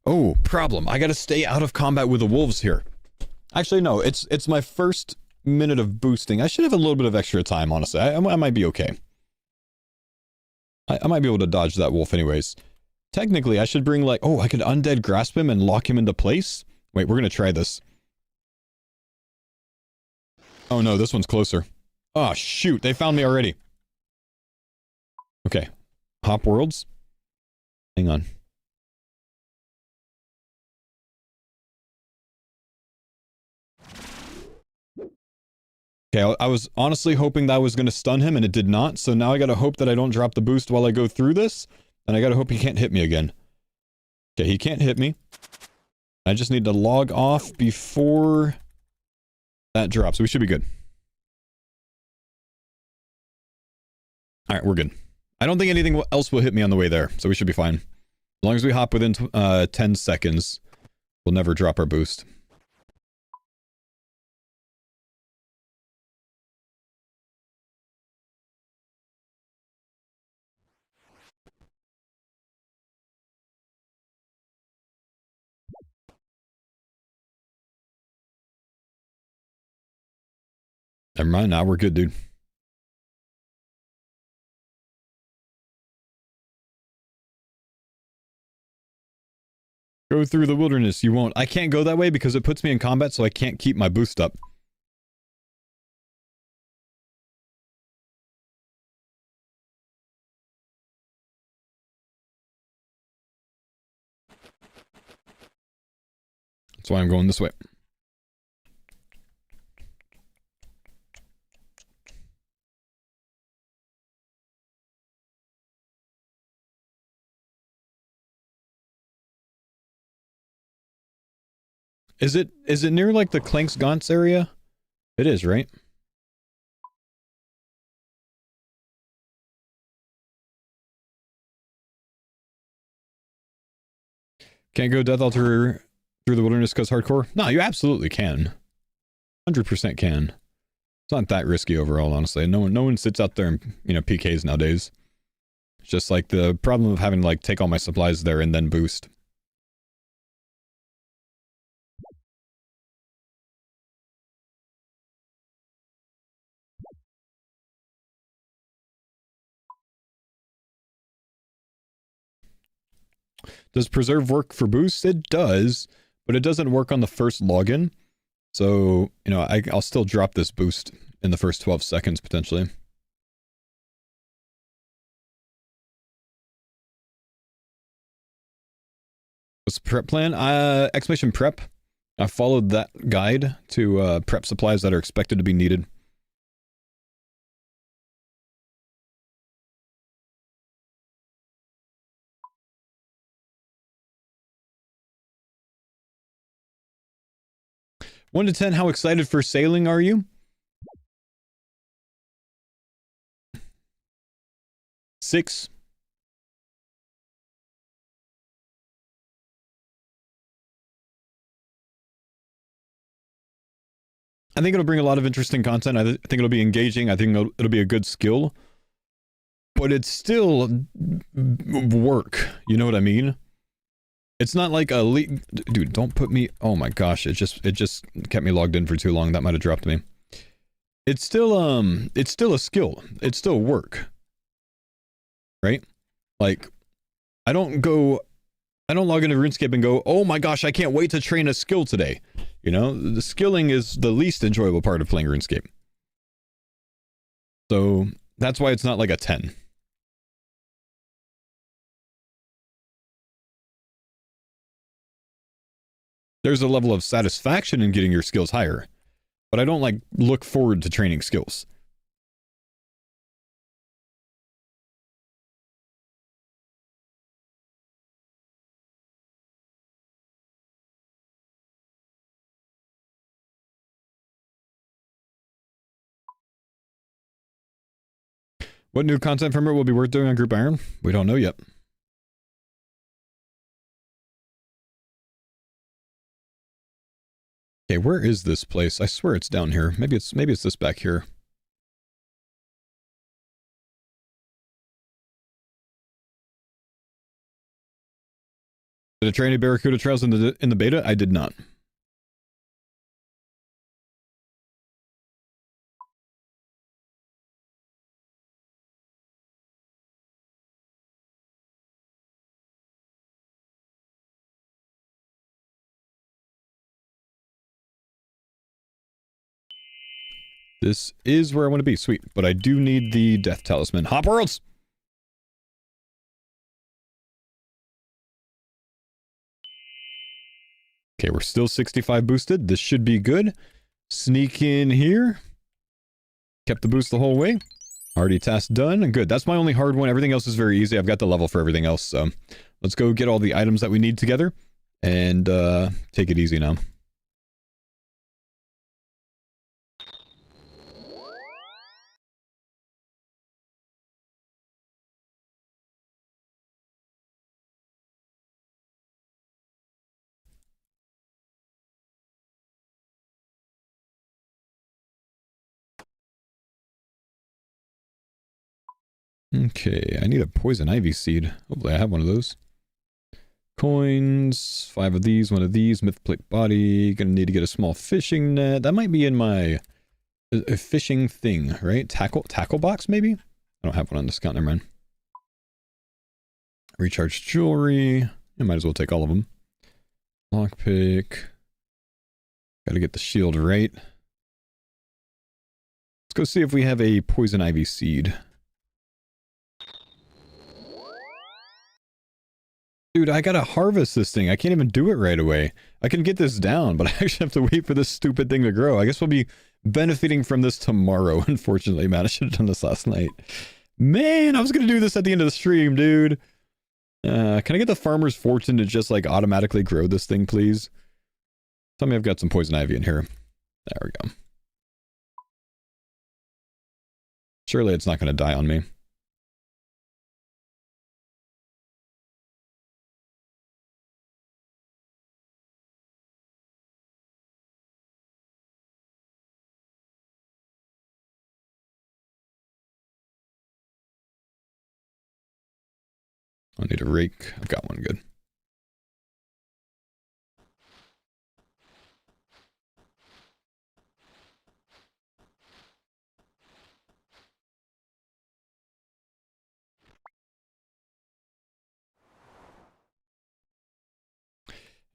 Oh, problem. I gotta stay out of combat with the wolves here. Actually, no, it's my first minute of boosting. I should have a little bit of extra time, honestly. I might be okay. I might be able to dodge that wolf anyways. Technically, I should bring, like... Oh, I could undead grasp him and lock him into place? Wait, we're gonna try this. Oh no, this one's closer. Oh, shoot, they found me already. Okay. Hop worlds. Hang on. Okay, I was honestly hoping that was going to stun him, and it did not, so now I gotta hope that I don't drop the boost while I go through this, and I gotta hope he can't hit me again. Okay, he can't hit me. I just need to log off before that drops, so we should be good. Alright, we're good. I don't think anything else will hit me on the way there, so we should be fine. As long as we hop within 10 seconds, we'll never drop our boost. Never mind, now we're good, dude. Go through the wilderness, you won't. I can't go that way because it puts me in combat, so I can't keep my boost up. That's why I'm going this way. Is it near like the Clanks Gaunts area? It is, right? Can't go Death Altar through the wilderness because hardcore? No, you absolutely can. 100% can. It's not that risky overall, honestly. No one sits out there and, you know, PKs nowadays. It's just like the problem of having to like take all my supplies there and then boost. Does preserve work for boosts? It does, but it doesn't work on the first login. So, you know, I'll still drop this boost in the first 12 seconds, potentially. What's the prep plan? Exclamation prep. I followed that guide to prep supplies that are expected to be needed. One to 10, how excited for sailing are you? 6. I think it'll bring a lot of interesting content. I think it'll be engaging. I think it'll be a good skill. But it's still work. You know what I mean? It's not like a dude, don't put me... Oh my gosh, it just kept me logged in for too long. That might have dropped me. It's still a skill. It's still work. Right? Like, I don't log into RuneScape and go, oh my gosh, I can't wait to train a skill today. You know, the skilling is the least enjoyable part of playing RuneScape. So, that's why it's not like a 10. There's a level of satisfaction in getting your skills higher, but I don't like look forward to training skills. What new content from it will be worth doing on Group Iron? We don't know yet. Okay, where is this place? I swear it's down here. Maybe it's this back here. Did I try any Barracuda trails in the beta? I did not. This is where I want to be. Sweet. But I do need the Death Talisman. Hop Worlds! Okay, we're still 65 boosted. This should be good. Sneak in here. Kept the boost the whole way. Already task done. Good. That's my only hard one. Everything else is very easy. I've got the level for everything else. So let's go get all the items that we need together and take it easy now. Okay, I need a poison ivy seed. Hopefully I have one of those. Coins, 5 of these, 1 of these, myth plate body. Gonna need to get a small fishing net. That might be in my fishing thing, right? Tackle box, maybe? I don't have one on discount, never mind. Recharge jewelry. I might as well take all of them. Lockpick. Gotta get the shield right. Let's go see if we have a poison ivy seed. Dude, I gotta harvest this thing. I can't even do it right away. I can get this down, but I actually have to wait for this stupid thing to grow. I guess we'll be benefiting from this tomorrow, unfortunately, man. I should have done this last night. Man, I was gonna do this at the end of the stream, dude. Can I get the Farmer's Fortune to just, like, automatically grow this thing, please? Tell me I've got some poison ivy in here. There we go. Surely it's not gonna die on me. I need a rake. I've got one good.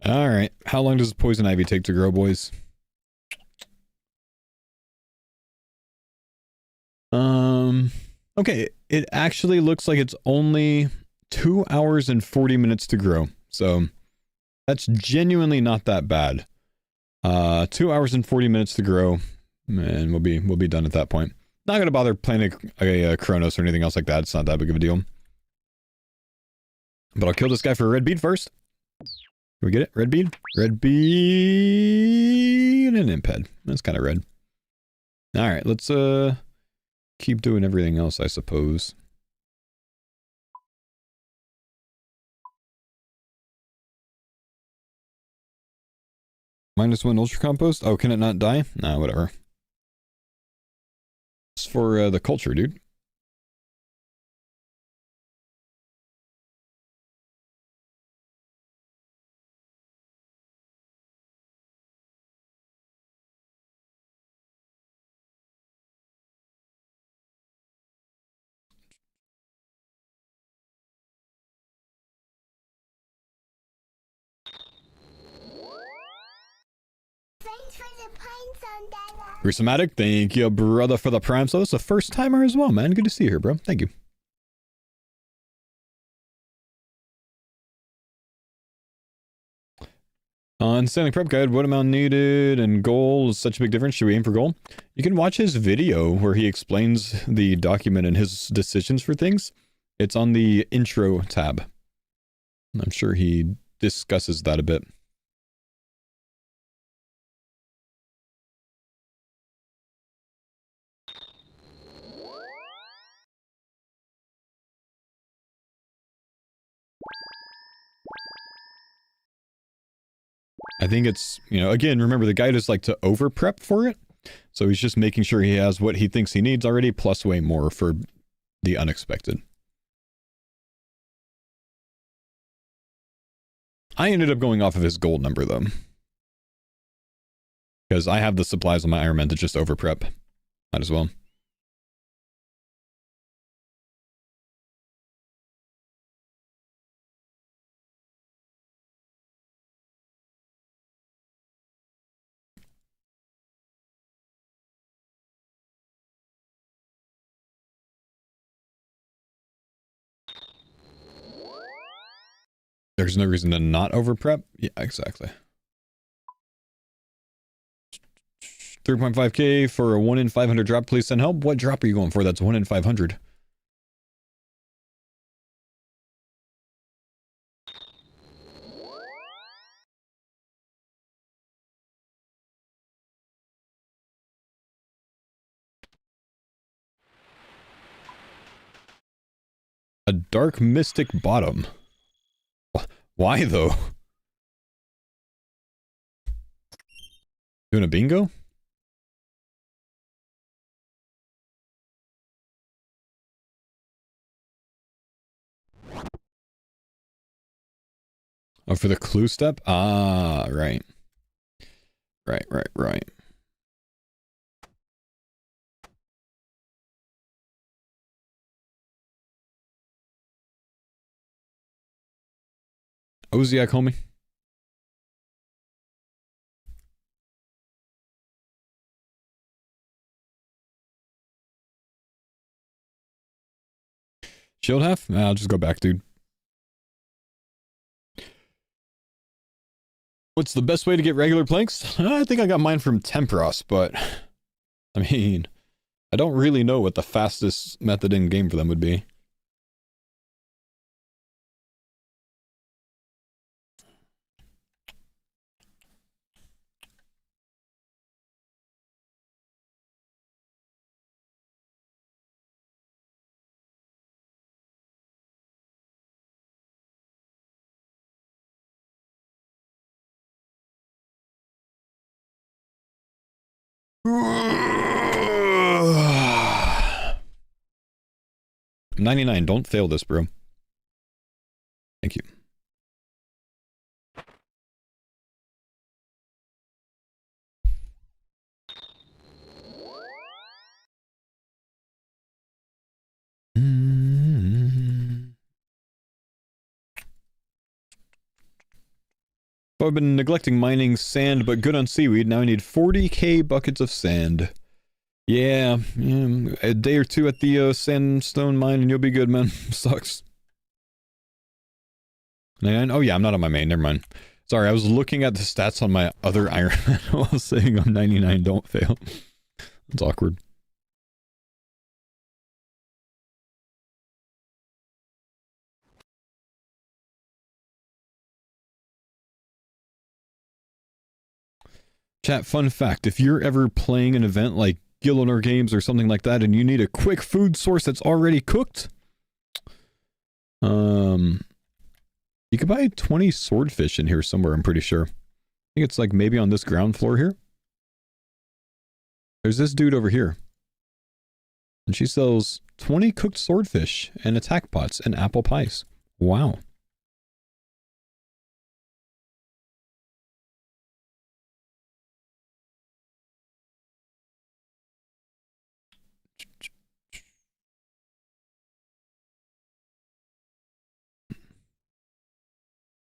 Alright. How long does poison ivy take to grow, boys? Okay. It actually looks like it's only 2 hours and 40 minutes to grow. So that's genuinely not that bad. 2 hours and 40 minutes to grow, and we'll be done at that point. Not gonna bother playing a Chronos or anything else like that. It's not that big of a deal. But I'll kill this guy for a red bead first. Can we get it? Red bead? Red bead and an imped. That's kind of red. Alright, let's keep doing everything else, I suppose. -1 ultra compost? Oh, can it not die? Nah, whatever. It's for the culture, dude. Thanks for the pine Sandala. Gruesomatic, thank you, brother, for the prime. So it's a first timer as well, man. Good to see you here, bro. Thank you. On Stanley Prep Guide, what amount needed and goal is such a big difference. Should we aim for goal? You can watch his video where he explains the document and his decisions for things. It's on the intro tab. I'm sure he discusses that a bit. I think it's, you know, again, remember the guy does like to over prep for it. So he's just making sure he has what he thinks he needs already, plus way more for the unexpected. I ended up going off of his gold number though. Because I have the supplies on my Iron Man to just over prep. Might as well. There's no reason to not over prep. Yeah, exactly. 3.5k for a 1 in 500 drop. Please send help. What drop are you going for? That's 1 in 500. A dark mystic bottom. Why though? Doing a bingo? Oh, for the clue step? Ah, right. Right. Oziak, homie. Shield half? Nah, I'll just go back, dude. What's the best way to get regular planks? I think I got mine from Tempros, but I mean, I don't really know what the fastest method in game for them would be. $99, don't fail this, bro. Thank you. I've been neglecting mining sand, but good on seaweed. Now I need 40k buckets of sand. Yeah, a day or two at the sandstone mine and you'll be good, man. Sucks. 99? Oh yeah, I'm not on my main. Never mind. Sorry, I was looking at the stats on my other Iron Man while saying I'm 99. Don't fail. That's awkward. Chat, fun fact. If you're ever playing an event like Gillinor Games or something like that and you need a quick food source that's already cooked, you could buy 20 swordfish in here somewhere, I'm pretty sure. I think it's like maybe on this ground floor here. There's this dude over here. And she sells 20 cooked swordfish and attack pots and apple pies. Wow.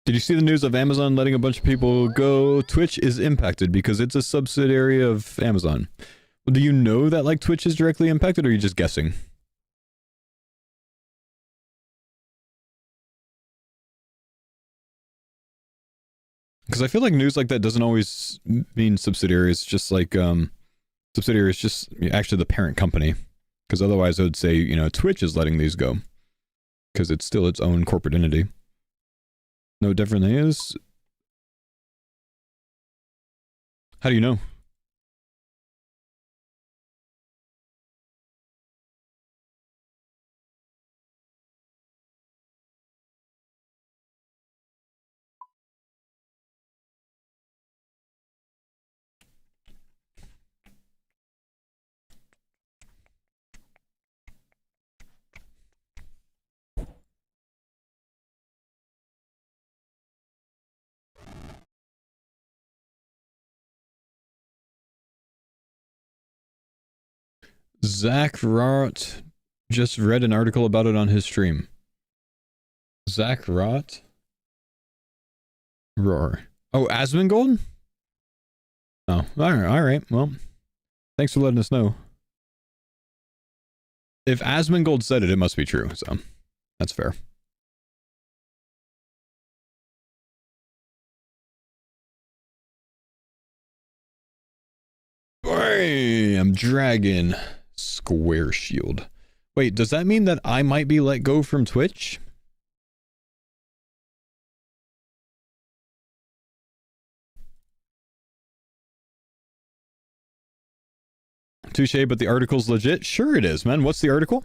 Did you see the news of Amazon letting a bunch of people go? Twitch is impacted because it's a subsidiary of Amazon. Well, do you know that like Twitch is directly impacted, or are you just guessing? Because I feel like news like that doesn't always mean subsidiary. It's just like subsidiary is just actually the parent company. Because otherwise, I would say, you know, Twitch is letting these go because it's still its own corporate entity. No different than is. How do you know? Zach Rott just read an article about it on his stream. Zach Rott? Roar. Oh, Asmongold? Oh, alright. Well, thanks for letting us know. If Asmongold said it, it must be true, so that's fair. Bam! Dragon. Square shield. Wait, does that mean that I might be let go from Twitch? Touche, but the article's legit? Sure it is, man. What's the article?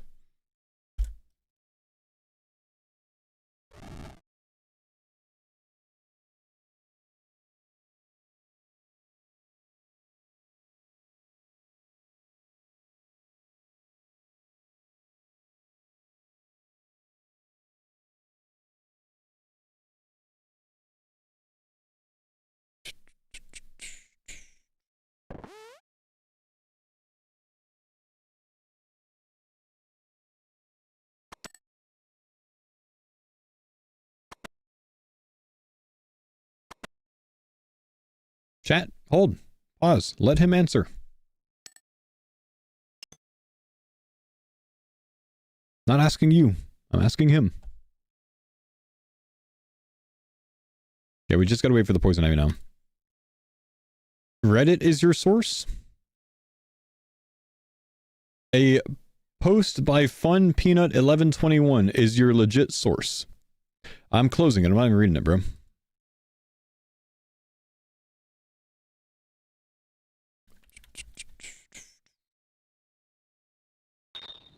Chat, hold, pause, let him answer. Not asking you, I'm asking him. Yeah, we just gotta wait for the poison ivy now. Reddit is your source? A post by Fun Peanut 1121 is your legit source. I'm closing it, I'm not even reading it, bro.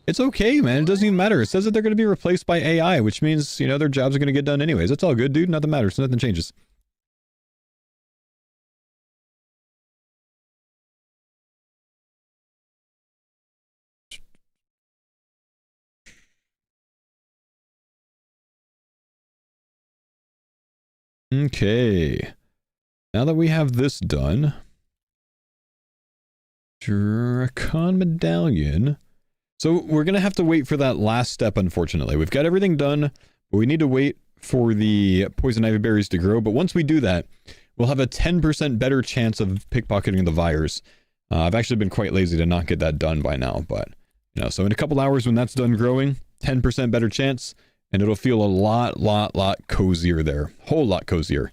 It's okay, man. It doesn't even matter. It says that they're going to be replaced by AI, which means, you know, their jobs are going to get done anyways. It's all good, dude. Nothing matters. Nothing changes. Okay. Now that we have this done, Dracon Medallion. So we're going to have to wait for that last step, unfortunately. We've got everything done, but we need to wait for the poison ivy berries to grow. But once we do that, we'll have a 10% better chance of pickpocketing the Vires. I've actually been quite lazy to not get that done by now, but, you know, so in a couple hours when that's done growing, 10% better chance, and it'll feel a lot cozier there. Whole lot cozier.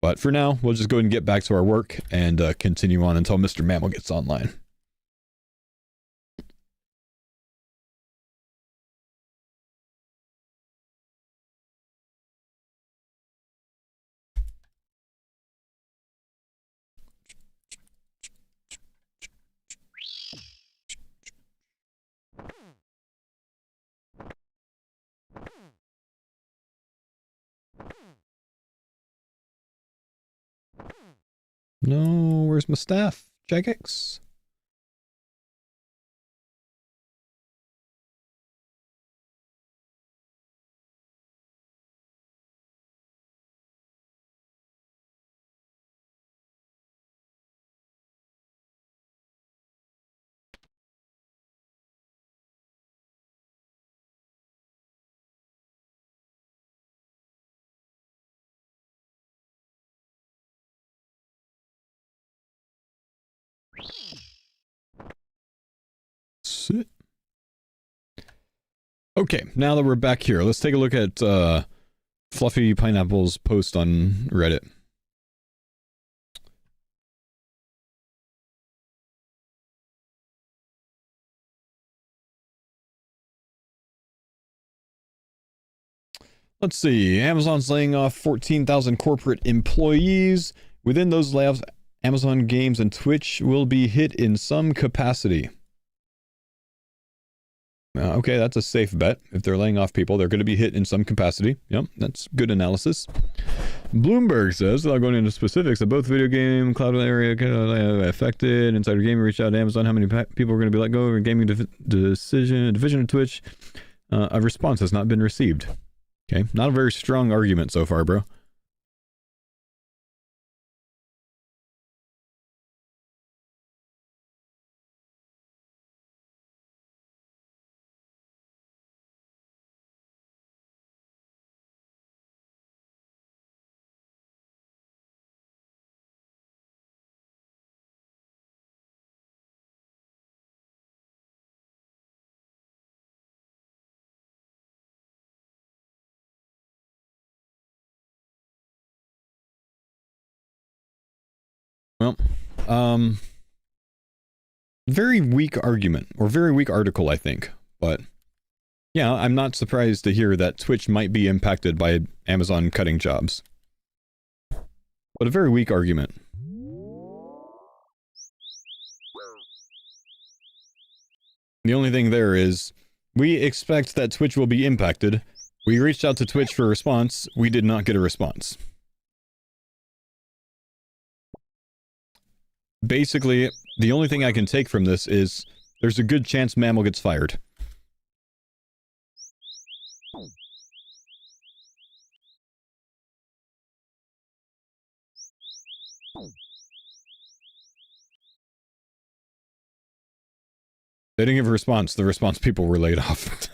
But for now, we'll just go ahead and get back to our work and continue on until Mr. Mammal gets online. No, where's my staff? Jagex? Sit. Okay, now that we're back here, let's take a look at Fluffy Pineapple's post on Reddit. Let's see, Amazon's laying off 14,000 corporate employees. Within those layoffs, Amazon Games and Twitch will be hit in some capacity. Okay, that's a safe bet. If they're laying off people, they're going to be hit in some capacity. Yep, that's good analysis. Bloomberg says, without going into specifics, that both video game, cloud area affected. Insider Gaming reached out to Amazon. How many people are going to be let go of gaming division of Twitch? A response has not been received. Okay, not a very strong argument so far, bro. Very weak argument, or very weak article, I think. But yeah, I'm not surprised to hear that Twitch might be impacted by Amazon cutting jobs. But a very weak argument. The only thing there is, we expect that Twitch will be impacted. We reached out to Twitch for a response. We did not get a response. Basically, the only thing I can take from this is there's a good chance Mammal gets fired. They didn't give a response. The response people were laid off.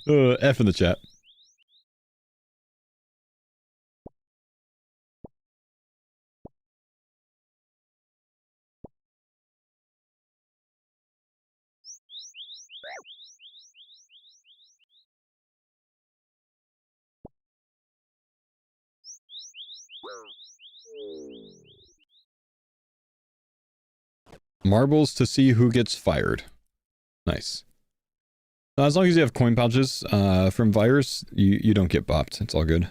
F in the chat. Marbles to see who gets fired. Nice. As long as you have coin pouches from Virus, you don't get bopped. It's all good.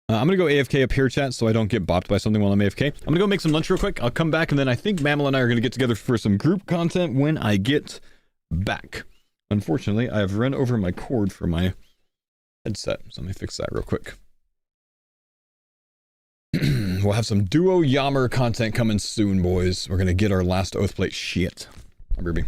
I'm gonna go AFK up here, chat, so I don't get bopped by something while I'm AFK. I'm gonna go make some lunch real quick. I'll come back, and then I think Mammal and I are gonna get together for some group content when I get back. Unfortunately, I have run over my cord for my headset, so let me fix that real quick. We'll have some duo Yammer content coming soon, boys. We're gonna get our last Oathplate shit. Hi, Ruby.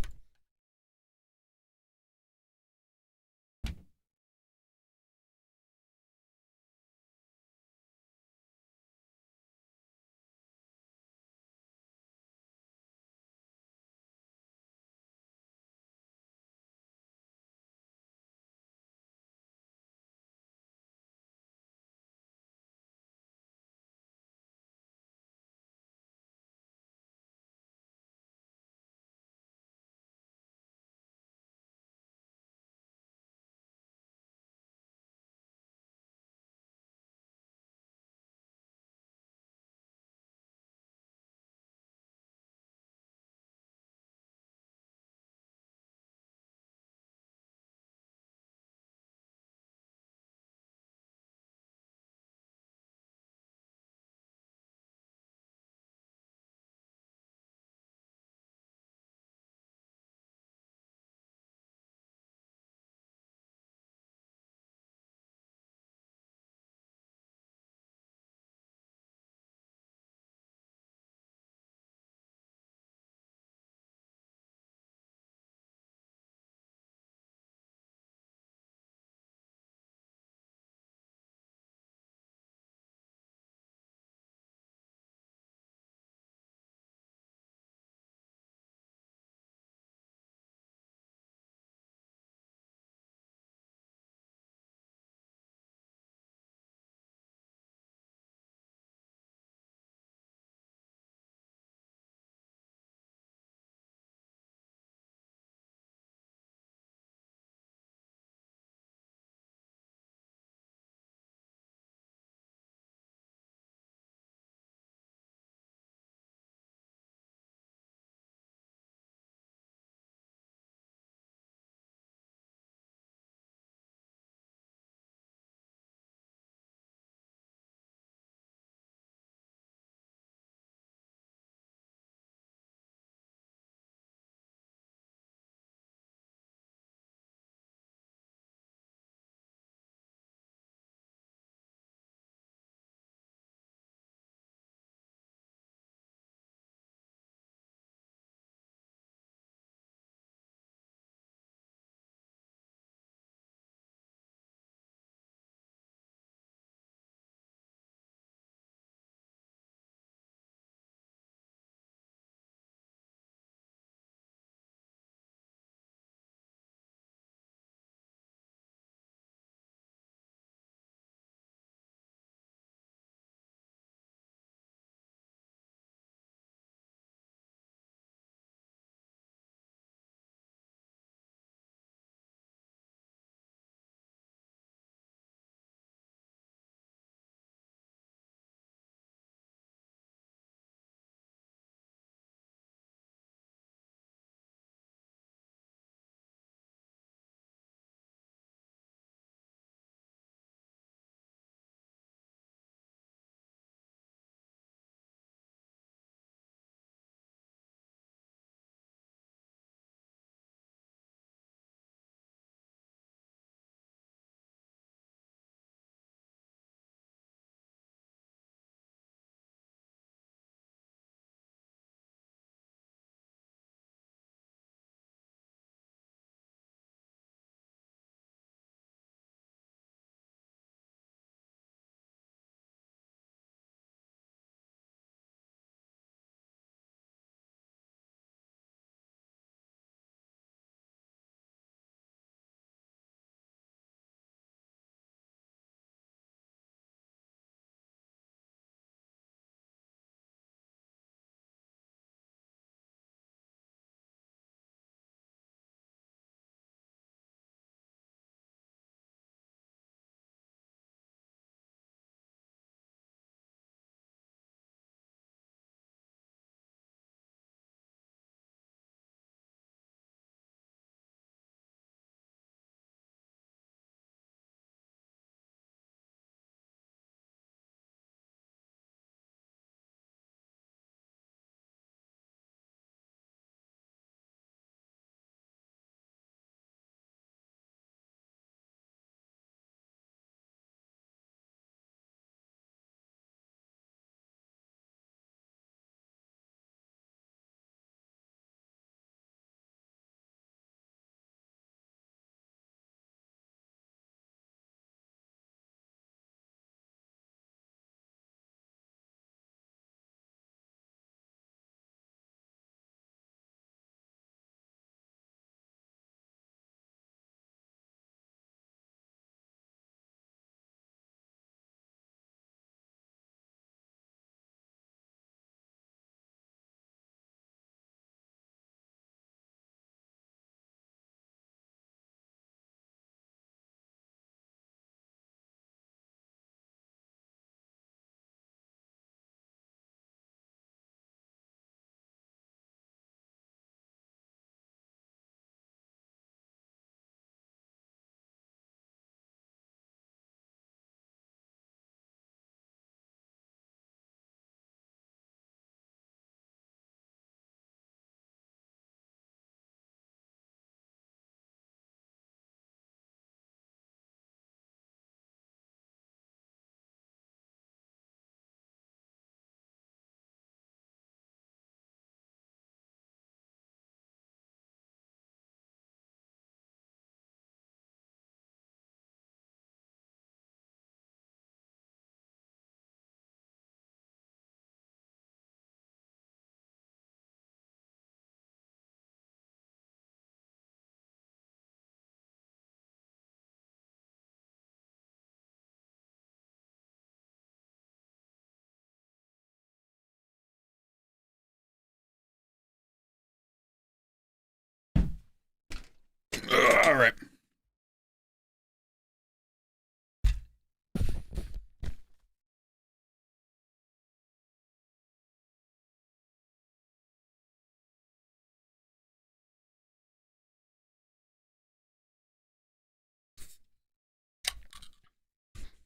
All right.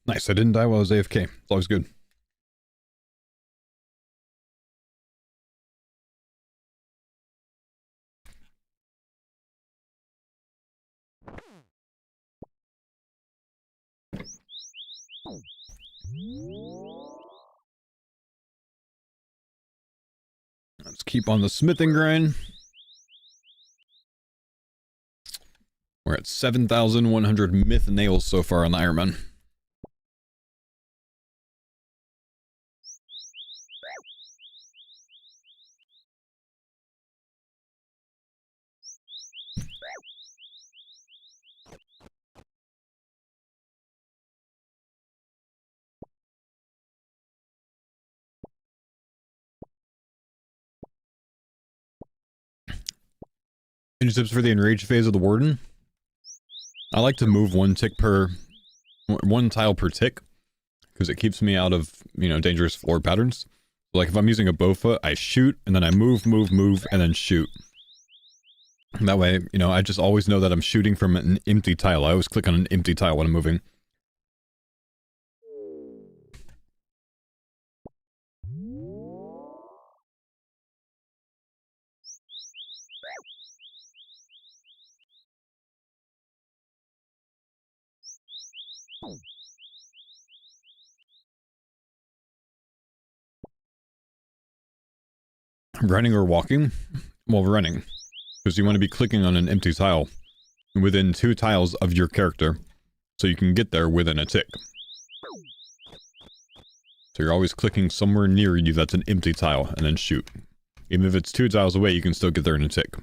Nice. I didn't die while I was AFK. It's always good. Let's keep on the smithing grind. We're at 7,100 myth nails so far on the Iron Man. Any tips for the enraged phase of the Warden? I like to move one tile per tick, because it keeps me out of, you know, dangerous floor patterns. Like if I'm using a bowfoot, I shoot, and then I move, and then shoot. And that way, you know, I just always know that I'm shooting from an empty tile. I always click on an empty tile when I'm moving. Running or walking? Well, running. Because you want to be clicking on an empty tile within 2 tiles of your character, so you can get there within a tick. So you're always clicking somewhere near you that's an empty tile, and then shoot. Even if it's 2 tiles away, you can still get there in a tick.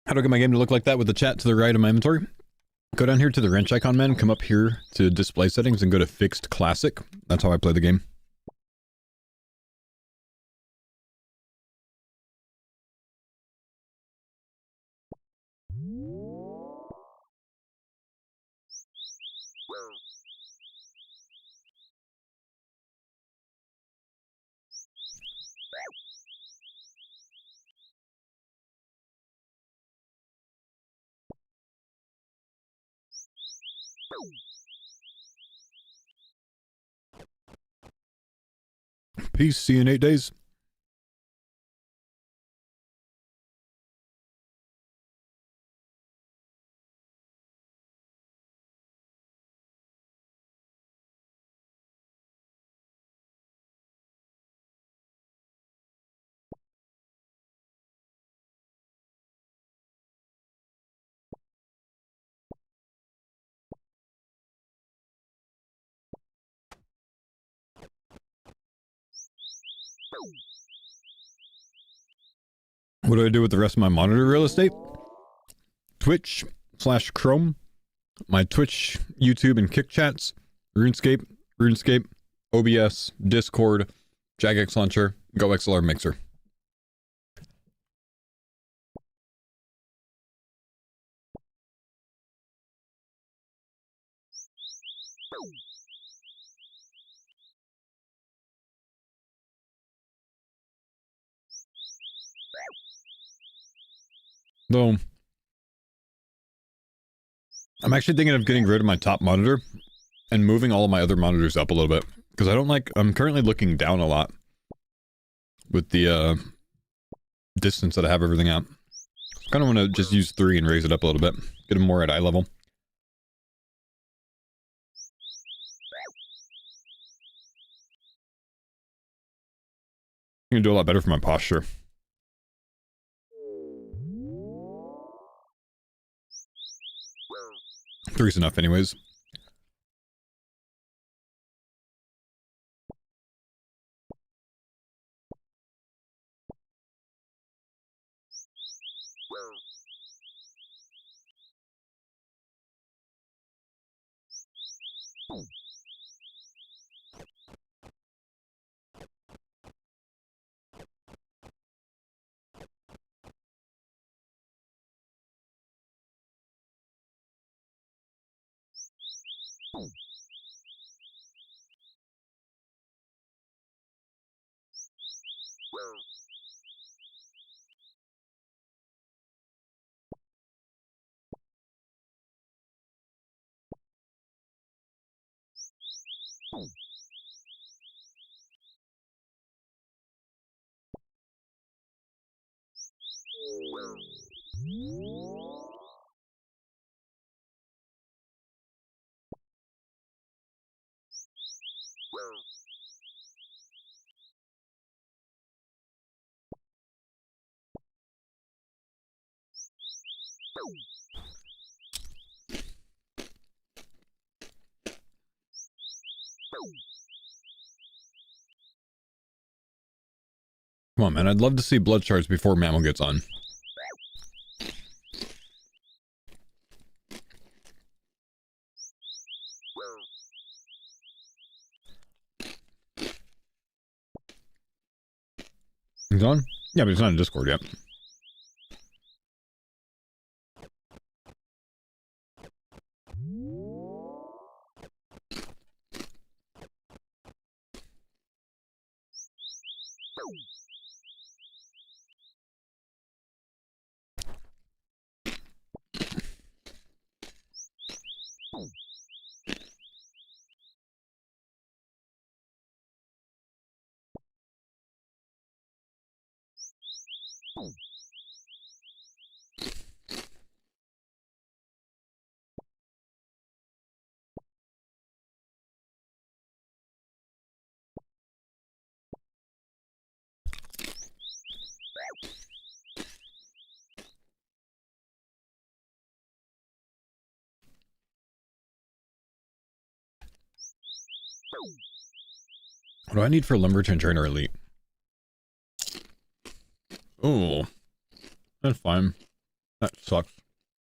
How do I get my game to look like that with the chat to the right of my inventory? Go down here to the wrench icon, man, come up here to display settings and go to fixed classic. That's how I play the game. Peace, see you in 8 days. What do I do with the rest of my monitor real estate? Twitch/Chrome, my Twitch, YouTube, and Kick chats, RuneScape, OBS, Discord, Jagex Launcher, GoXLR Mixer. Though, I'm actually thinking of getting rid of my top monitor and moving all of my other monitors up a little bit. Because I don't like, I'm currently looking down a lot with the distance that I have everything at. I kind of want to just use 3 and raise it up a little bit. Get them more at eye level. I'm going to do a lot better for my posture. 3's enough anyways. Come on, man. I'd love to see blood shards before Mammal gets on. He's on? Yeah, but he's not in Discord yet. What do I need for Lumberton Trainer Elite? Oh, that's fine. That sucks.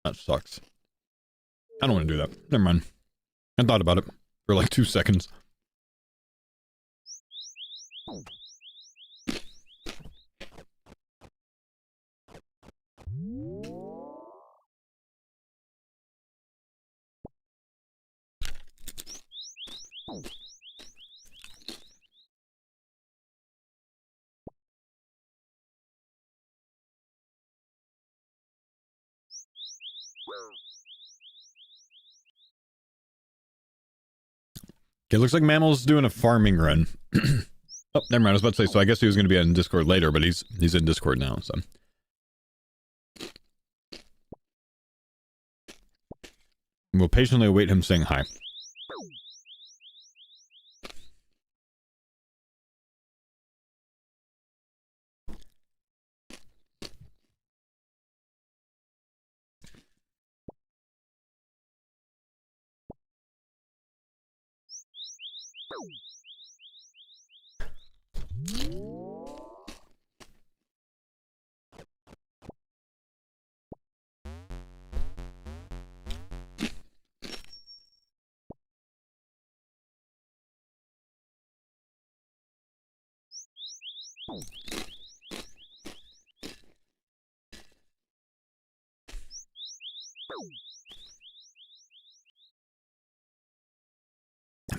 That sucks. I don't want to do that. Never mind. I thought about it for like 2 seconds. Okay, looks like Mammal's doing a farming run. Oh, never mind. I was about to say, so I guess he was going to be in Discord later, but he's in Discord now, so. We'll patiently await him saying hi.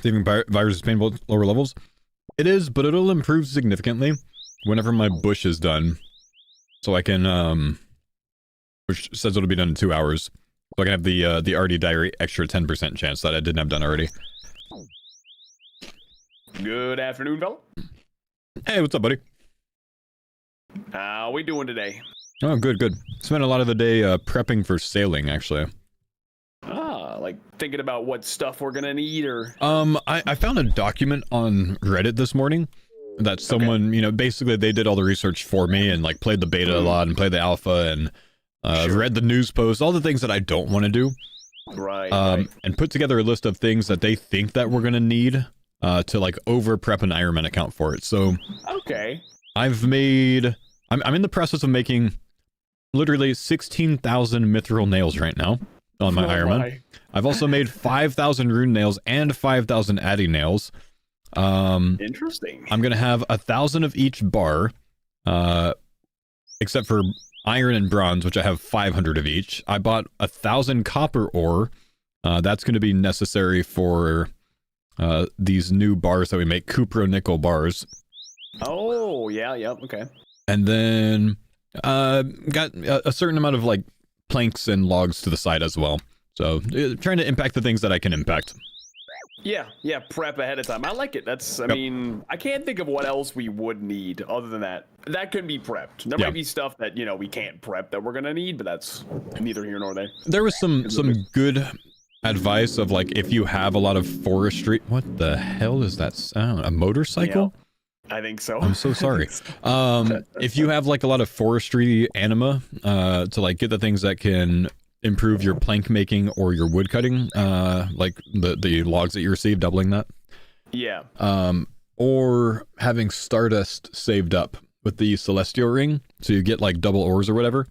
Saving virus is painful at lower levels. It is, but it'll improve significantly whenever my bush is done. So I can, which says it'll be done in 2 hours. So I can have the already diary extra 10% chance that I didn't have done already. Good afternoon, fella. Hey, what's up, buddy? How we doing today? Oh, good, good. Spent a lot of the day prepping for sailing, actually. Ah, like thinking about what stuff we're gonna need, or... I found a document on Reddit this morning that someone, you know, basically they did all the research for me and like played the beta a lot and played the alpha and read the news posts, all the things that I don't want to do. Right, and put together a list of things that they think that we're gonna need to like over prep an Ironman account for it. So okay, I've made, I'm in the process of making literally 16,000 mithril nails right now on my Ironman. I've also made 5,000 rune nails and 5,000 addy nails. Interesting. I'm gonna have 1,000 of each bar, except for iron and bronze, which I have 500 of each. I bought 1,000 copper ore, That's going to be necessary for these new bars that we make, cupro nickel bars. Oh, yeah, yep, okay. And then got a certain amount of like planks and logs to the side as well. So trying to impact the things that I can impact. Yeah, prep ahead of time. I like it. That's, I mean, I can't think of what else we would need other than that. That could be prepped. There might be stuff that, you know, we can't prep that we're going to need, but that's neither here nor there. There was some good advice of like, if you have a lot of forestry, what the hell is that sound? A motorcycle? Yeah, I think so. I'm so sorry. If you have like a lot of forestry anima, to like get the things that can improve your plank making or your wood cutting, like the logs that you receive, doubling that. Yeah. Or having stardust saved up with the celestial ring, so you get like double ores or whatever.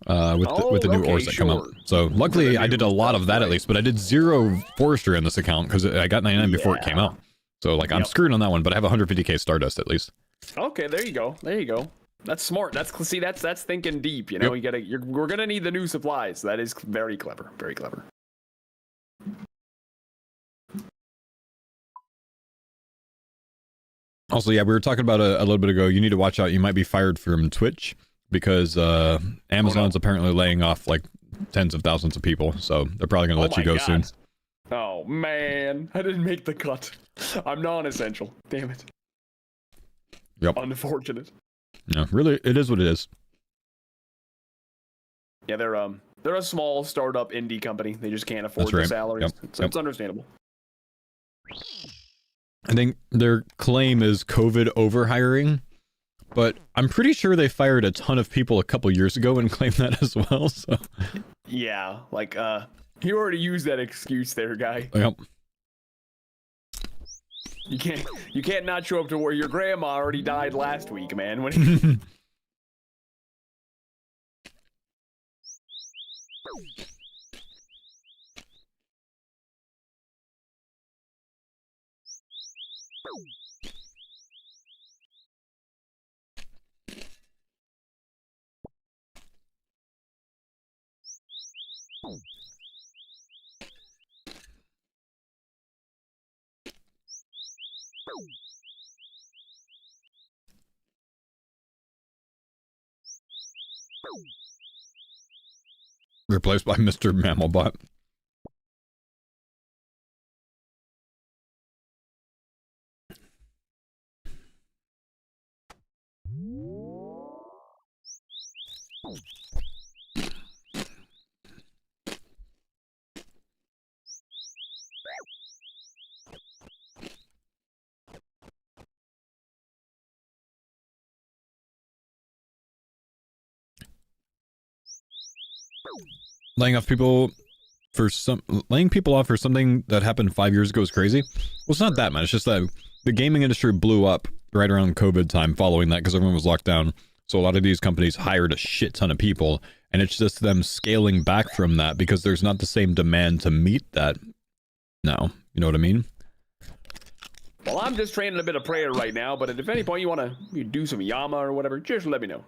With the new ores that come out. So luckily I did a lot of that at least, but I did 0 forestry on this account because I got 99 before it came out. So like I'm screwed on that one, but I have 150k stardust at least. Okay, there you go. There you go. That's smart. That's thinking deep. You know, we're gonna need the new supplies. That is very clever. Very clever. Also, yeah, we were talking about a little bit ago. You need to watch out. You might be fired from Twitch because Amazon's apparently laying off like tens of thousands of people. So they're probably gonna let you go soon. Oh man, I didn't make the cut. I'm non-essential. Damn it. Yep. Unfortunate. No, really, it is what it is. Yeah, they're a small startup indie company. They just can't afford the salaries. So it's understandable. I think their claim is COVID overhiring, but I'm pretty sure they fired a ton of people a couple years ago and claimed that as well. So yeah, like you already used that excuse there, guy. Yep. You can't not show up to where your grandma already died last week, man. Replaced by Mr. Mammalbot. Laying people off for something that happened 5 years ago is crazy. Well, it's not that much. It's just that the gaming industry blew up right around COVID time following that because everyone was locked down. So a lot of these companies hired a shit ton of people, and it's just them scaling back from that because there's not the same demand to meet that now. You know what I mean? Well, I'm just training a bit of prayer right now, but if at any point you want to do some Yama or whatever, just let me know.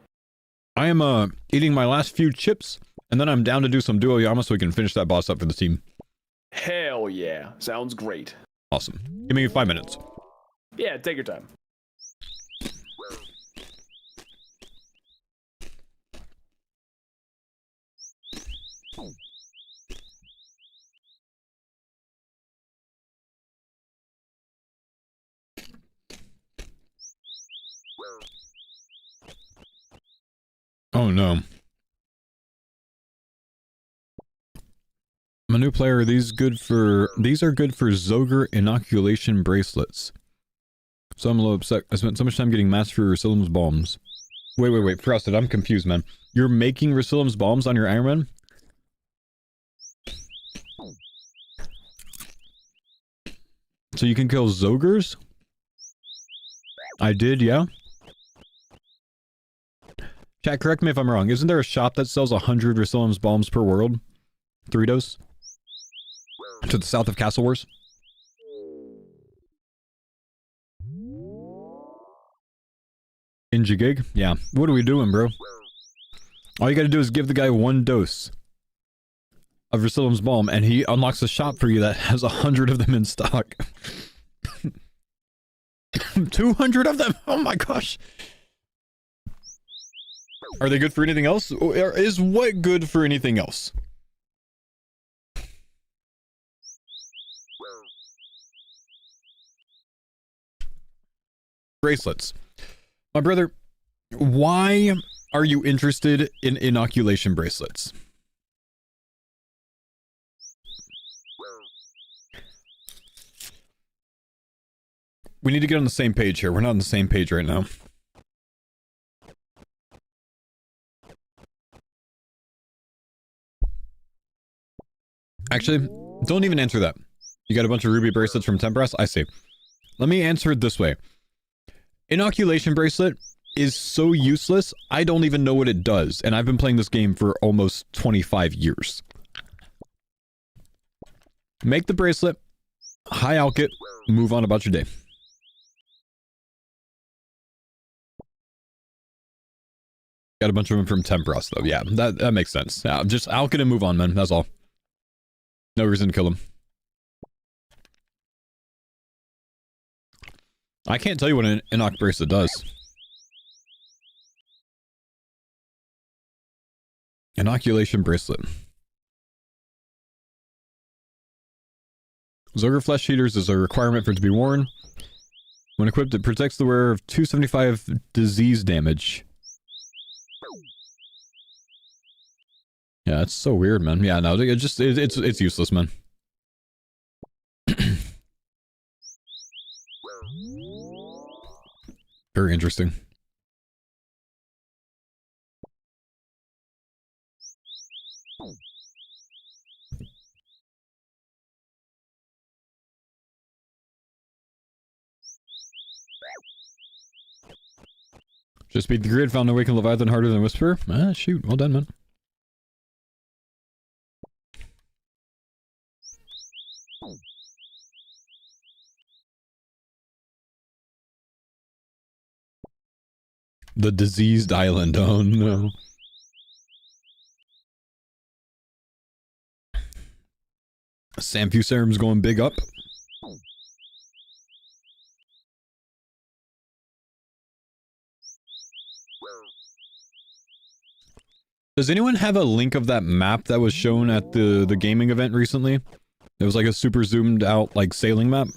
I am eating my last few chips, and then I'm down to do some duo Yama so we can finish that boss up for the team. Hell yeah. Sounds great. Awesome. Give me 5 minutes. Yeah, take your time. Oh no. I'm a new player. These are good for Zogre inoculation bracelets. So I'm a little upset. I spent so much time getting mastery Rasilim's bombs. Wait, Frosted, I'm confused, man. You're making Rasilim's bombs on your Iron Man? So you can kill Zogres? I did, yeah. Chat, correct me if I'm wrong. Isn't there a shop that sells 100 Rasilim's bombs per world? Doritos? To the south of Castle Wars? Ingigig? Yeah. What are we doing, bro? All you gotta do is give the guy 1 dose. of Versilum's Balm, and he unlocks a shop for you that has 100 of them in stock. 200 of them? Oh my gosh. Are they good for anything else? Or is what good for anything else? Bracelets. My brother, why are you interested in inoculation bracelets? We need to get on the same page here. We're not on the same page right now. Actually, don't even answer that. You got a bunch of ruby bracelets from Tempras? I see. Let me answer it this way. Inoculation bracelet is so useless, I don't even know what it does. And I've been playing this game for almost 25 years. Make the bracelet, high alch it, move on about your day. Got a bunch of them from Tempras though. Yeah, that makes sense. Yeah, just alch it and move on, man. That's all. No reason to kill him. I can't tell you what an Inoc bracelet does. Inoculation bracelet. Zogre flesh eaters is a requirement for it to be worn. When equipped, it protects the wearer of 275 disease damage. Yeah, it's so weird, man. Yeah, no, it's useless, man. Very interesting. Just beat the grid, found Awakened Leviathan harder than Whisper. Ah, shoot. Well done, man. The diseased island. Oh no. Samfuserum's going big up. Does anyone have a link of that map that was shown at the gaming event recently? It was like a super zoomed out like sailing map.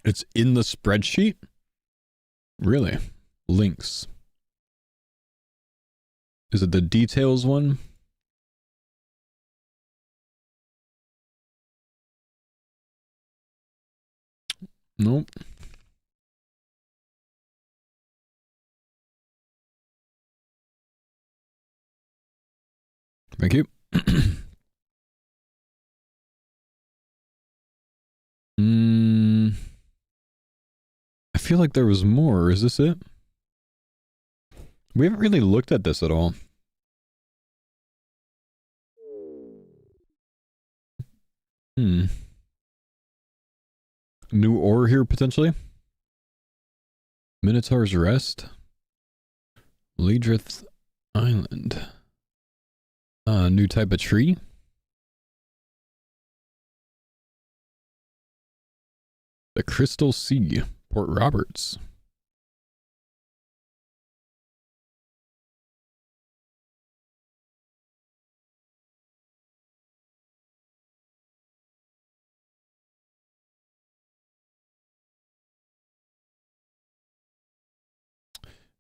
It's in the spreadsheet? Really? Links. Is it the details one? Nope. Thank you. I feel like there was more. Is this it? We haven't really looked at this at all. New ore here, potentially? Minotaur's Rest? Ledrith Island. New type of tree? The Crystal Sea, Port Roberts.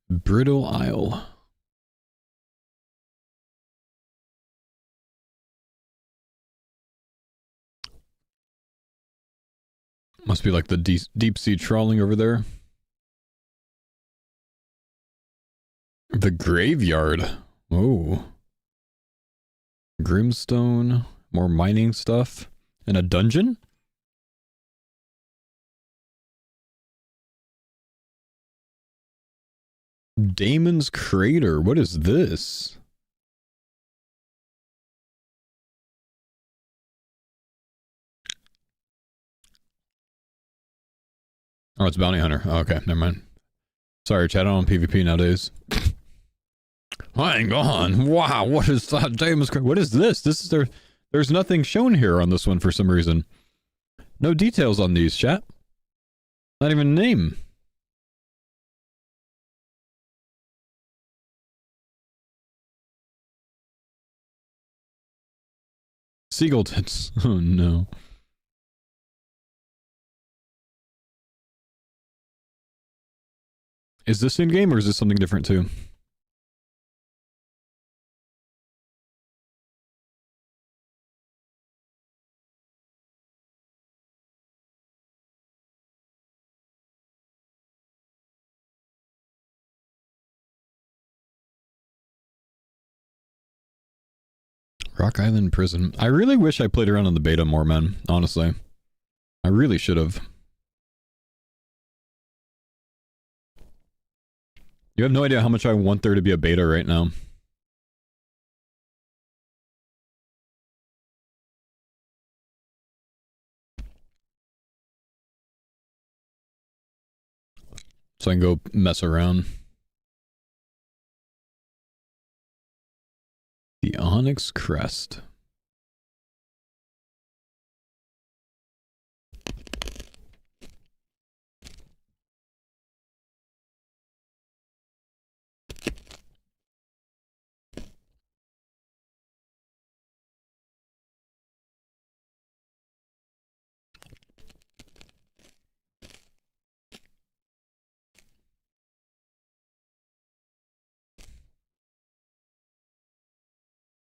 Brittle Isle. Must be like the deep sea trawling over there. The Graveyard. Oh. Grimstone. More mining stuff. And a dungeon? Damon's Crater. What is this? Oh, it's Bounty Hunter. Oh, okay, never mind. Sorry, chat, on PvP nowadays. Hang on. Wow, what is that? James? What is this? This is there's nothing shown here on this one for some reason. No details on these, chat. Not even a name. Seagull tits. Oh no. Is this in game or is this something different too? Rock Island Prison. I really wish I played around on the beta more, man. Honestly. I really should have. You have no idea how much I want there to be a beta right now. So I can go mess around. The Onyx Crest.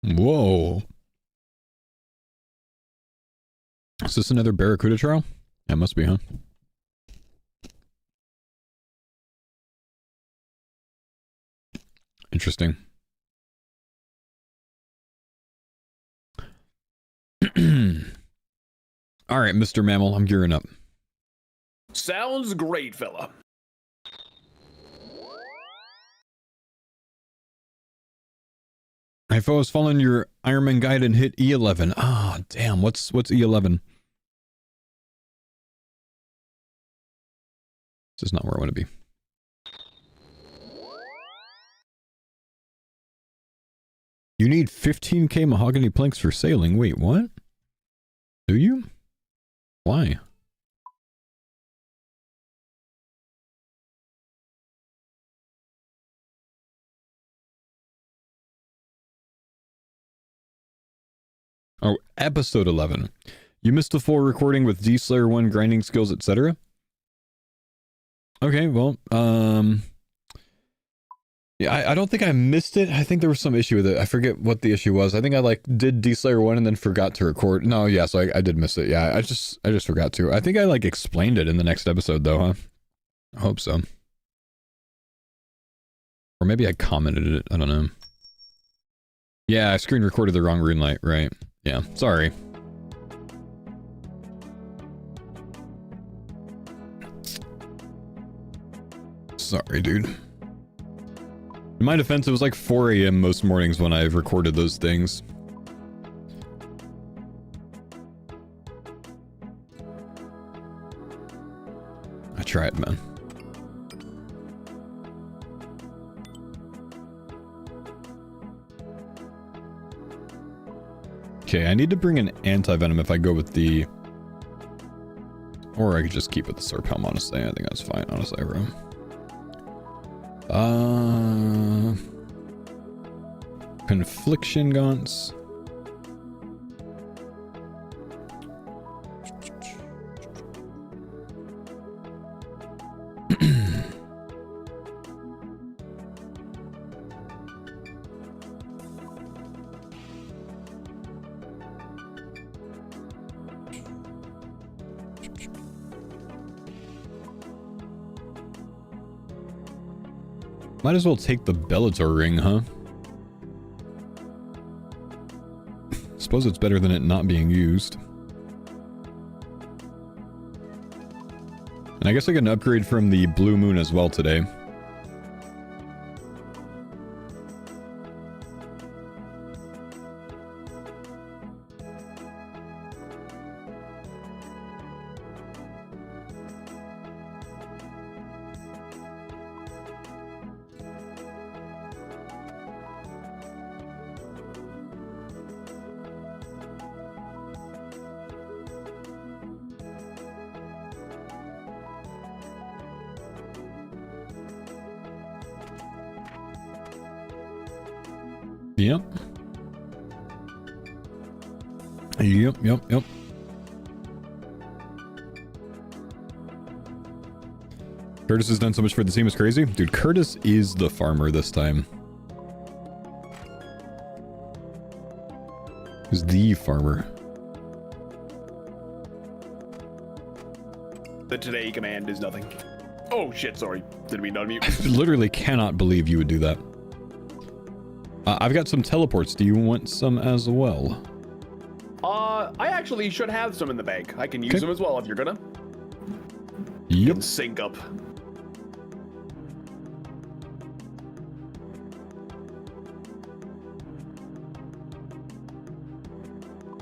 Whoa. Is this another Barracuda trial? Yeah, it must be, huh? Interesting. Alright, Mr. Mammal, I'm gearing up. Sounds great, fella. If I was following your Iron Man guide and hit E11. Ah, damn, what's E11? This is not where I want to be. You need 15k mahogany planks for sailing. Wait, what? Do you? Why? Oh, episode 11. You missed the full recording with D-Slayer 1 grinding skills, etc. Okay, well, yeah, I don't think I missed it. I think there was some issue with it. I forget what the issue was. I think I like did D-Slayer 1 and then forgot to record. No, yeah, so I did miss it. Yeah, I just forgot to. I think I like explained it in the next episode though, huh? I hope so. Or maybe I commented it. I don't know. Yeah, I screen recorded the wrong green light, right? Yeah, sorry. Sorry, dude. In my defense, it was like 4 a.m. most mornings when I've recorded those things. I tried, man. Okay, I need to bring an anti-venom if I go with the... Or I could just keep with the Slurp Helm, honestly. I think that's fine, honestly, bro. Confliction Gaunts. Might as well take the Bellator ring, huh? Suppose it's better than it not being used. And I guess I get an upgrade from the Blue Moon as well today. Yep. Yep. Curtis has done so much for the team, it's crazy. Dude, Curtis is the farmer this time. He's the farmer. The today command is nothing. Oh shit, sorry. Didn't mean to unmute. Literally cannot believe you would do that. I've got some teleports. Do you want some as well? I actually should have some in the bank. I can use them as well if you're gonna. Yep. Sync up.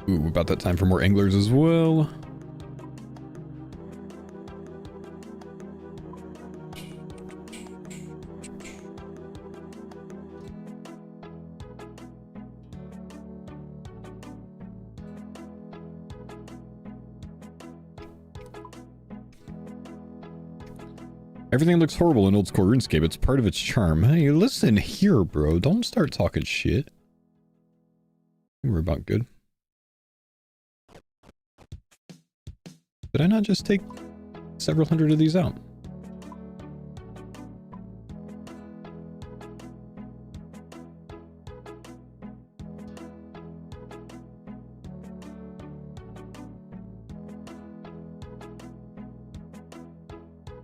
Ooh, about that time for more anglers as well. Everything looks horrible in old school RuneScape. It's part of its charm. Hey, listen here, bro. Don't start talking shit. We're about good. Did I not just take several hundred of these out?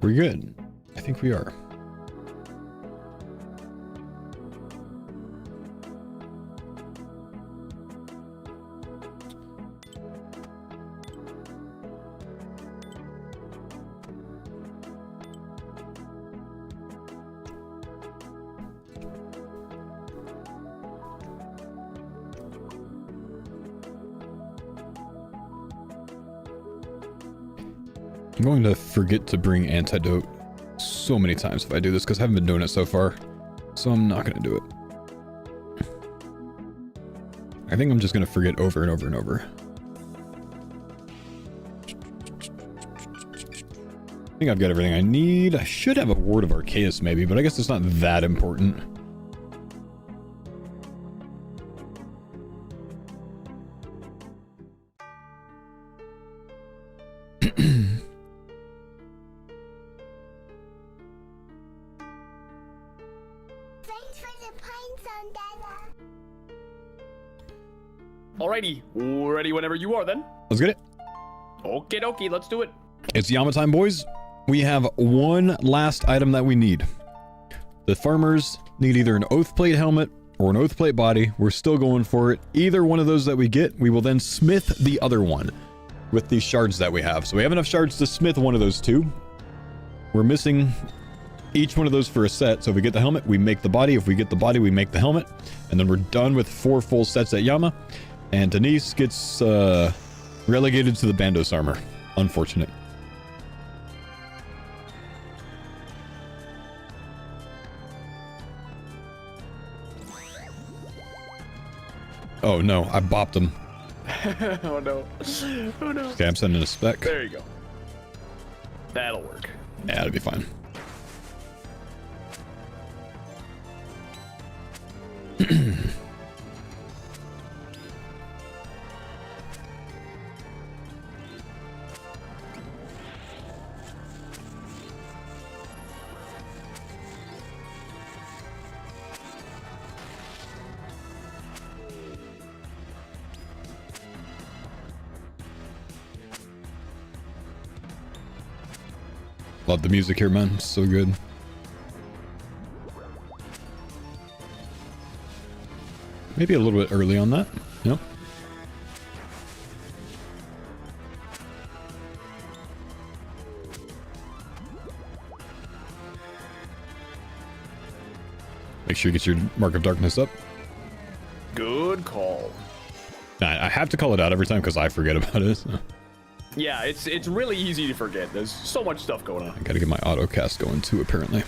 We're good. I think we are. I'm going to forget to bring antidote so many times if I do this, because I haven't been doing it so far. So I'm not going to do it. I think I'm just going to forget over and over and over. I think I've got everything I need. I should have a Ward of Arceus maybe, but I guess it's not that important. Thanks for the pines on Dada. Alrighty, ready whenever you are then. Let's get it. Okie dokie, let's do it. It's Yama time, boys. We have one last item that we need. The farmers need either an oath plate helmet or an oath plate body. We're still going for it. Either one of those that we get, we will then smith the other one with these shards that we have. So we have enough shards to smith one of those two. We're missing each one of those for a set. So if we get the helmet, we make the body. If we get the body, we make the helmet. And then we're done with 4 full sets at Yama. And Denise gets relegated to the Bandos armor. Unfortunate. Oh no, I bopped him. Oh no. Oh no. Okay, I'm sending a spec. There you go. That'll work. Yeah, that'll be fine. Love the music here, man. It's so good. Maybe a little bit early on that. Yep. Make sure you get your Mark of Darkness up. Good call. I have to call it out every time because I forget about it. So. Yeah, it's really easy to forget. There's so much stuff going on. I gotta get my auto cast going too, apparently.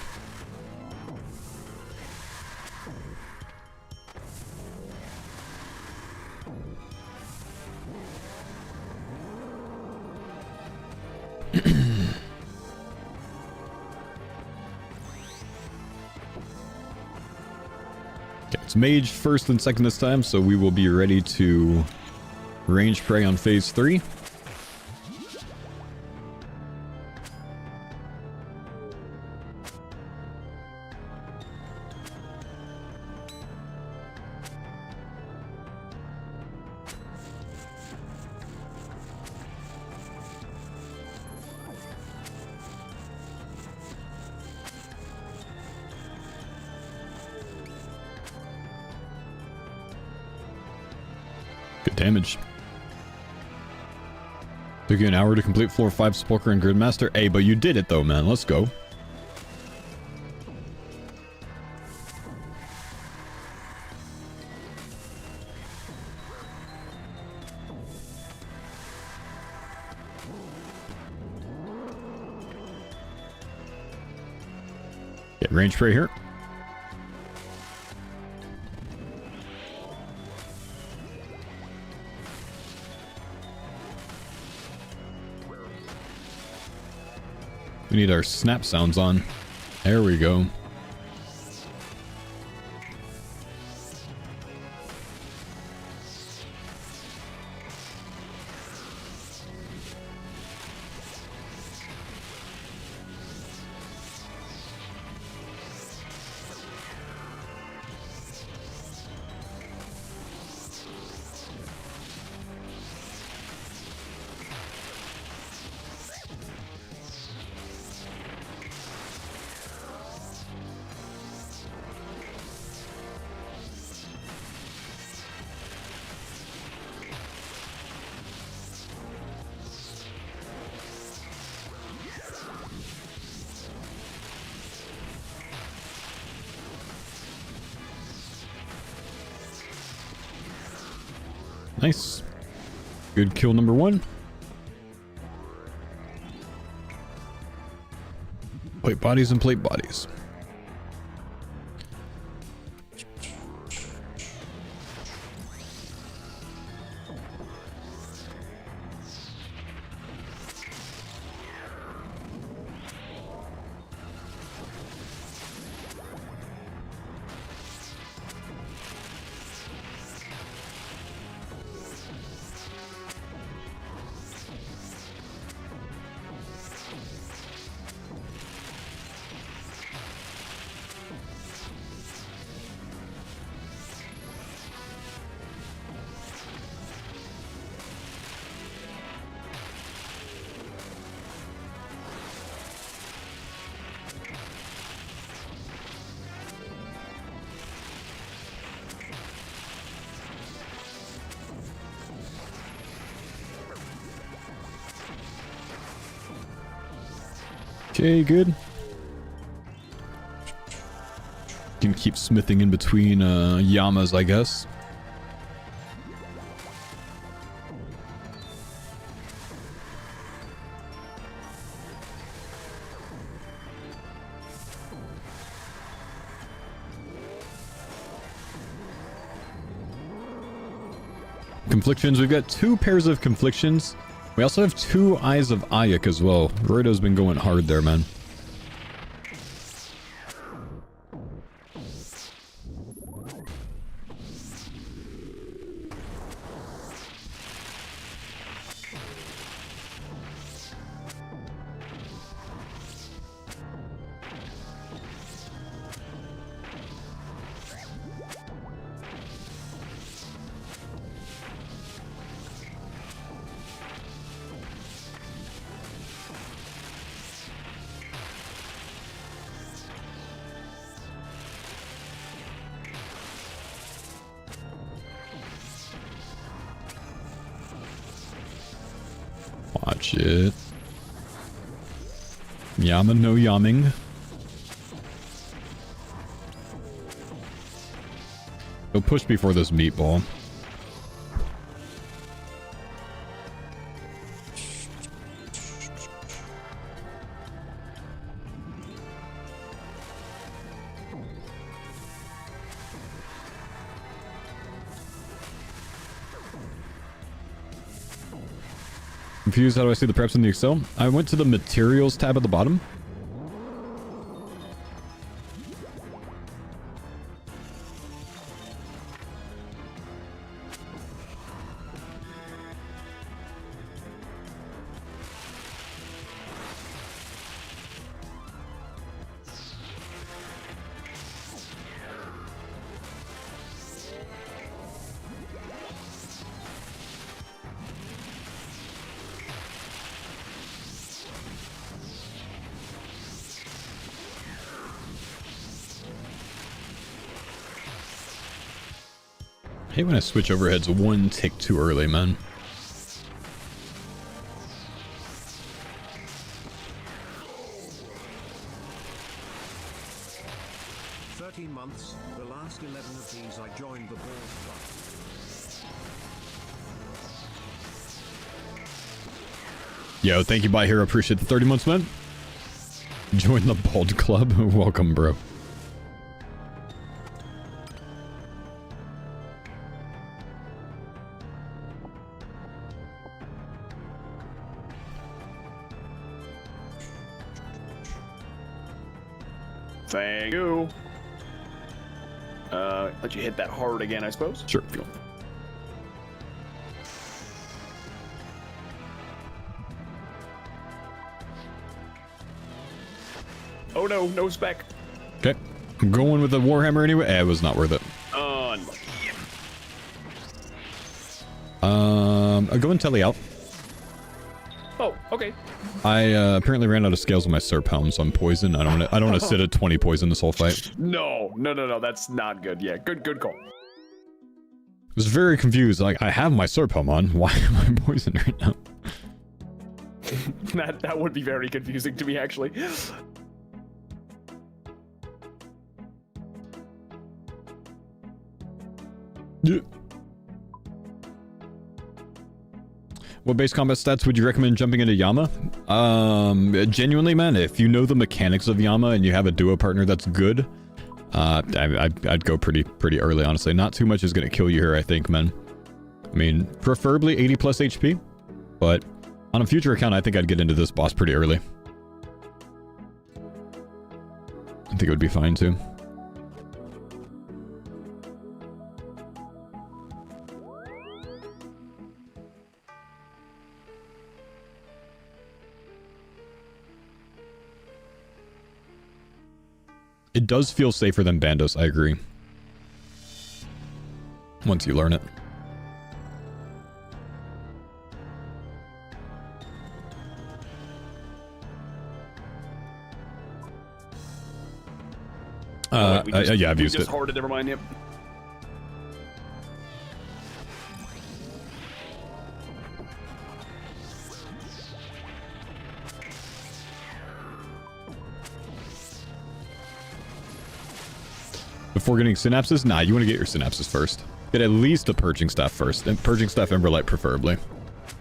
Okay, It's mage first and second this time, so we will be ready to range prey on phase 3. Good damage. Took you an hour to complete floor 5 Sepulchre and Gridmaster. Hey, but you did it though, man. Let's go. Get range prey here. We need our snap sounds on. There we go. Nice. Good kill number 1. Plate bodies and plate bodies. Okay, good. Can keep smithing in between Yamas, I guess. Conflictions. We've got 2 pairs of conflictions. We also have 2 Eyes of Ayuk as well. Roido's been going hard there, man. Watch it. Yama no yamming. He'll push before this meatball. Confused, how do I see the preps in the Excel? I went to the materials tab at the bottom. hate when I switch overheads one tick too early, man. Months, the last 11 of these I joined the Balls Club. Yo, thank you, Bye Hero. Appreciate the 30 months, man. Join the Bald Club. Welcome, bro. Thank you. Let you hit that hard again, I suppose. Sure. Oh no, no spec. Okay. I'm going with the Warhammer anyway. It was not worth it. Unlucky. I'll go and telly out. Oh, okay. I apparently ran out of scales on my Serp helm, so I'm poisoned. I don't want to sit at 20 poison this whole fight. No, that's not good. Yeah, good call. I was very confused. Like, I have my Serp helm on. Why am I poisoned right now? That would be very confusing to me, actually. Yeah. What base combat stats would you recommend jumping into Yama? Genuinely, man, if you know the mechanics of Yama and you have a duo partner that's good, I'd go pretty early, honestly. Not too much is going to kill you here, I think, man. I mean, preferably 80 plus HP, but on a future account, I think I'd get into this boss pretty early. I think it would be fine, too. It does feel safer than Bandos, I agree. Once you learn it. Yeah, I've used it. Just hard, never mind, yep. Before getting synapses? Nah, you want to get your synapses first. Get at least a purging staff first. And purging staff Emberlight preferably.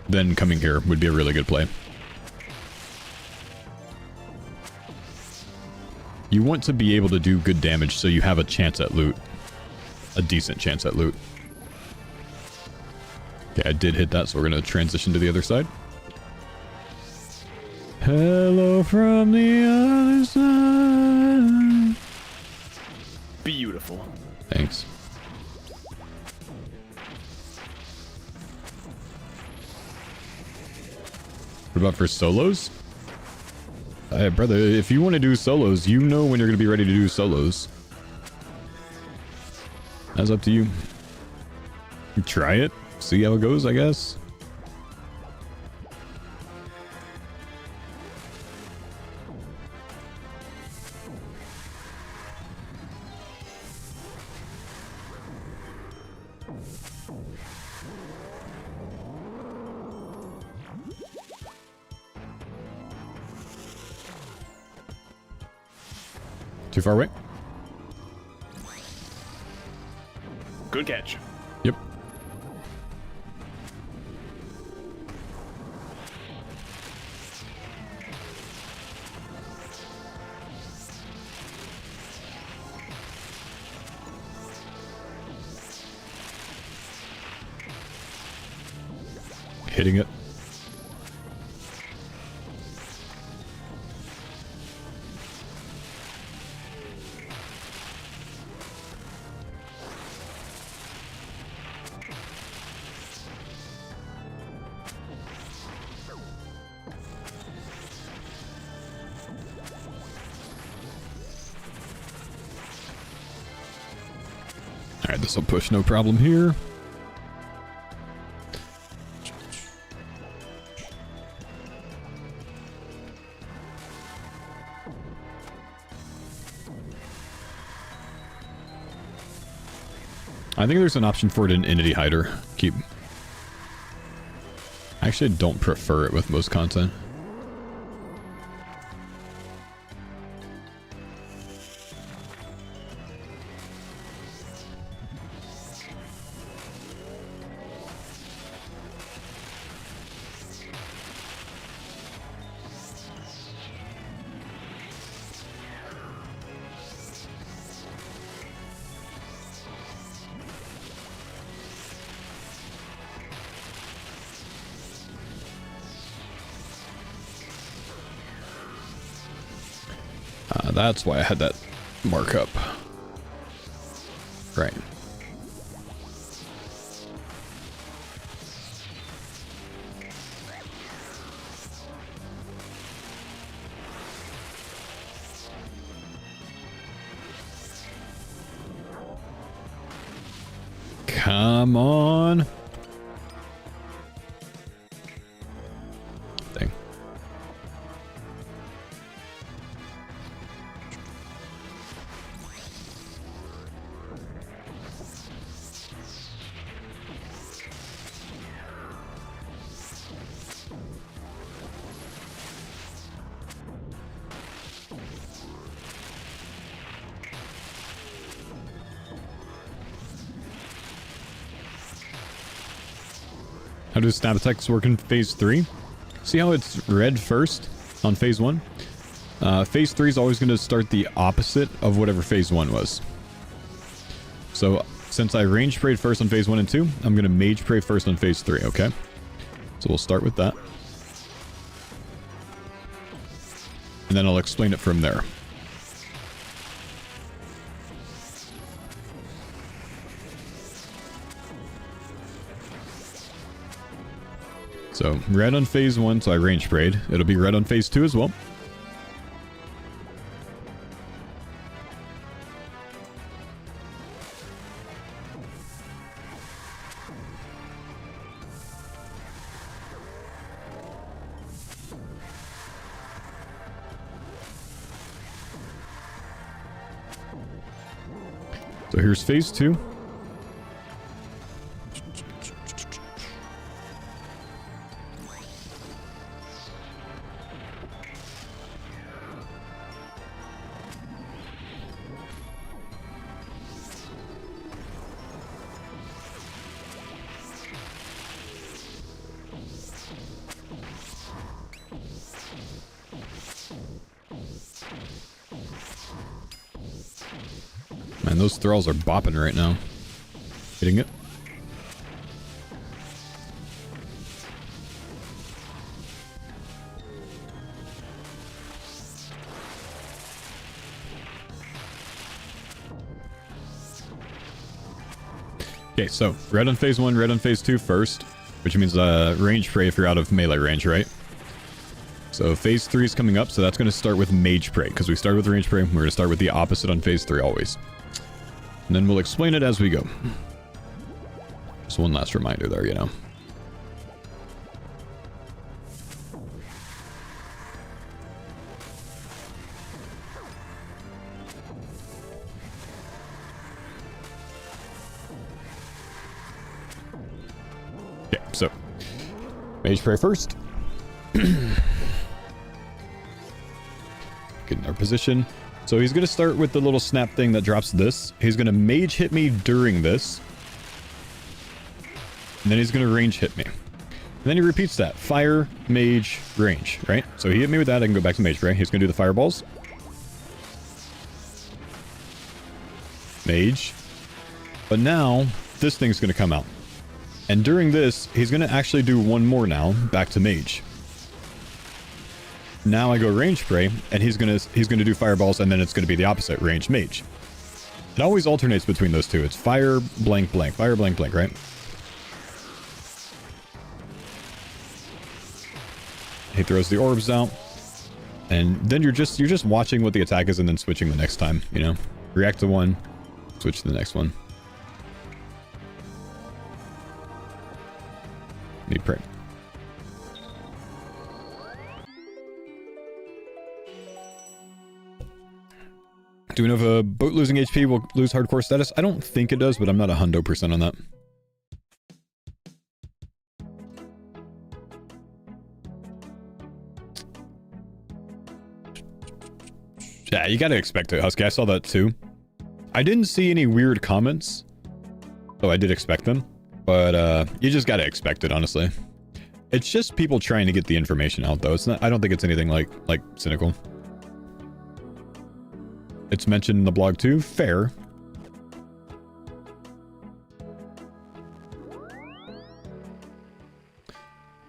Then coming here would be a really good play. You want to be able to do good damage so you have a chance at loot. A decent chance at loot. Okay, I did hit that, so we're going to transition to the other side. Hello from the other side. Beautiful. Thanks. What about for solos? Brother, if you want to do solos, you know when you're going to be ready to do solos. That's up to you. You try it, see how it goes, I guess. Too far away? Good catch. Yep. Hitting it. Alright, this will push no problem here. I think there's an option for it in Entity Hider. Actually, I don't prefer it with most content. That's why I had that markup. Right. Come on. Dang. How do snap attacks work in phase 3? See how it's red first on phase 1? Phase 3 is always going to start the opposite of whatever phase 1 was. So since I range sprayed first on phase 1 and 2, I'm going to mage spray first on phase 3, okay? So we'll start with that. And then I'll explain it from there. So, red on phase 1, so I range sprayed. It'll be red on phase 2 as well. So here's phase 2. Man, those thralls are bopping right now. Hitting it. Okay, so red on phase 1, red on phase 2 first, which means range spray if you're out of melee range, right? So phase 3 is coming up, so that's going to start with mage spray, because we started with range spray. We're going to start with the opposite on phase 3 always. And then we'll explain it as we go. Just one last reminder there, you know. Okay, so mage spray first. Get in our position. So he's going to start with the little snap thing that drops this. He's going to mage hit me during this. And then he's going to range hit me. And then he repeats that. Fire, mage, range, right? So he hit me with that. I can go back to mage spray. He's going to do the fireballs. Mage. But now, this thing's going to come out. And during this, he's going to actually do one more now, back to mage. Now I go range spray, and he's gonna do fireballs, and then it's gonna be the opposite, range mage. It always alternates between those two. It's fire, blank, blank, fire, blank, blank, right? He throws the orbs out, and then you're just watching what the attack is, and then switching the next time. You know, react to one, switch to the next one. Need pray. Do we know if a boat losing HP will lose hardcore status? I don't think it does, but I'm not 100% on that. Yeah, you gotta expect it, Husky. I saw that too. I didn't see any weird comments, though I did expect them. But you just gotta expect it, honestly. It's just people trying to get the information out, though. It's not. I don't think it's anything like cynical. It's mentioned in the blog too. Fair.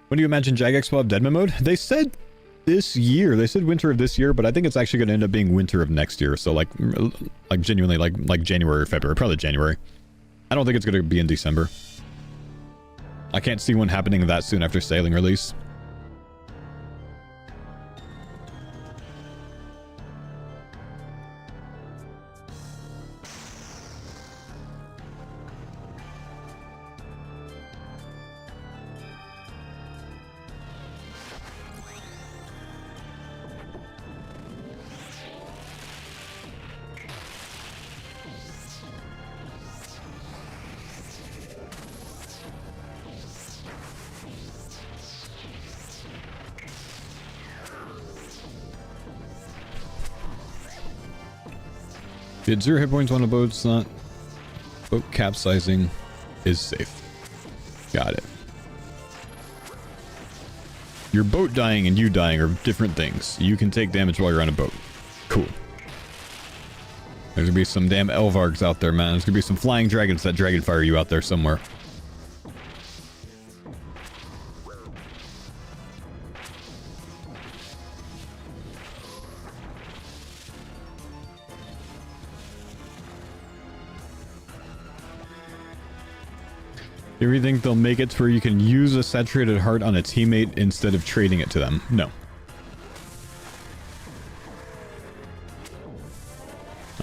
When do you imagine Jagex will have Deadman mode? They said this year. They said winter of this year, but I think it's actually going to end up being winter of next year. So like genuinely like January or February, probably January. I don't think it's going to be in December. I can't see one happening that soon after sailing release. If you had 0 hit points on a boat, it's not... Boat capsizing is safe. Got it. Your boat dying and you dying are different things. You can take damage while you're on a boat. Cool. There's gonna be some damn Elvargs out there, man. There's gonna be some flying dragons that dragon fire you out there somewhere. Do you think they'll make it to where you can use a saturated heart on a teammate instead of trading it to them? No.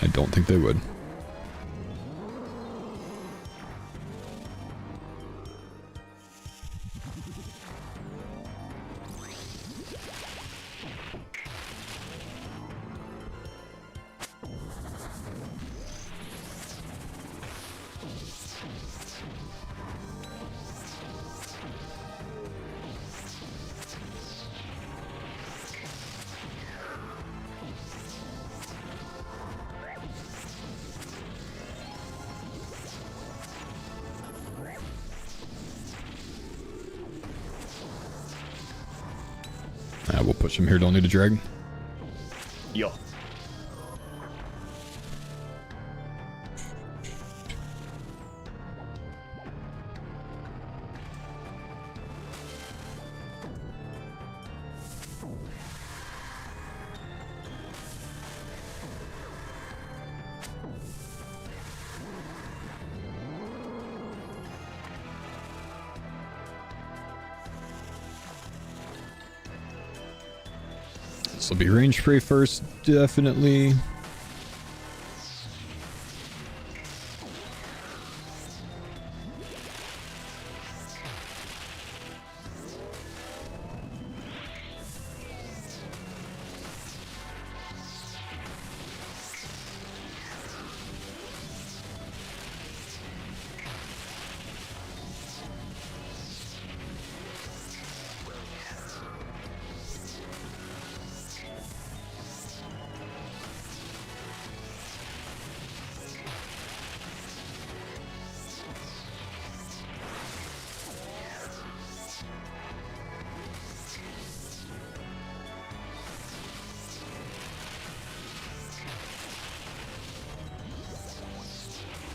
I don't think they would. We'll push him here, don't need a drag. Yo. This will be range spray first, definitely.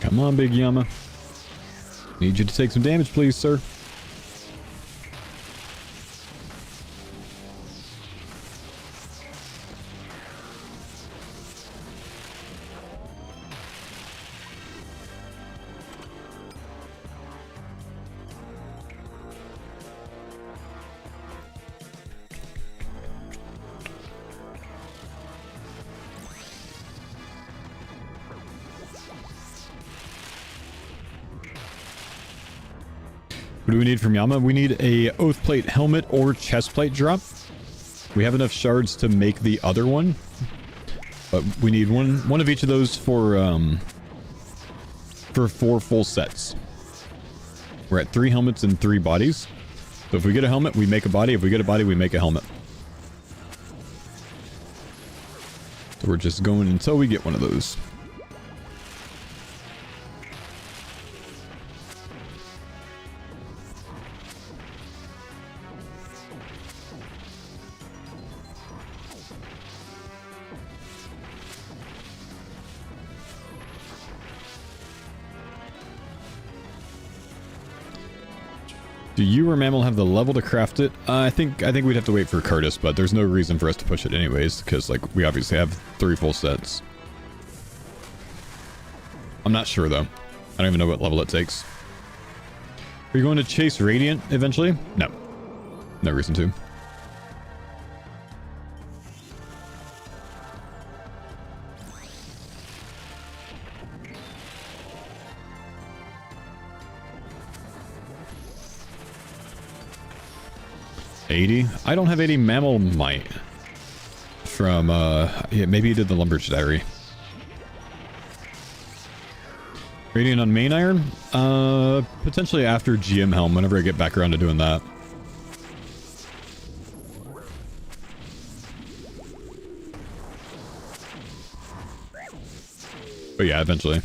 Come on, Big Yama. Need you to take some damage, please, sir. What do we need from Yama? We need a Oath Plate helmet or chest plate drop. We have enough shards to make the other one. But we need one of each of those for 4 full sets. We're at 3 helmets and 3 bodies. So if we get a helmet, we make a body. If we get a body, we make a helmet. So we're just going until we get one of those. Do you or Mammal have the level to craft it? I think we'd have to wait for Curtis, but there's no reason for us to push it anyways, because like we obviously have 3 full sets. I'm not sure though. I don't even know what level it takes. Are you going to chase Radiant eventually? No. No reason to. I don't have any mammal might from yeah, maybe you did the Lumber's Diary. Radiant on main iron? Potentially after GM helm, whenever I get back around to doing that. But yeah, eventually.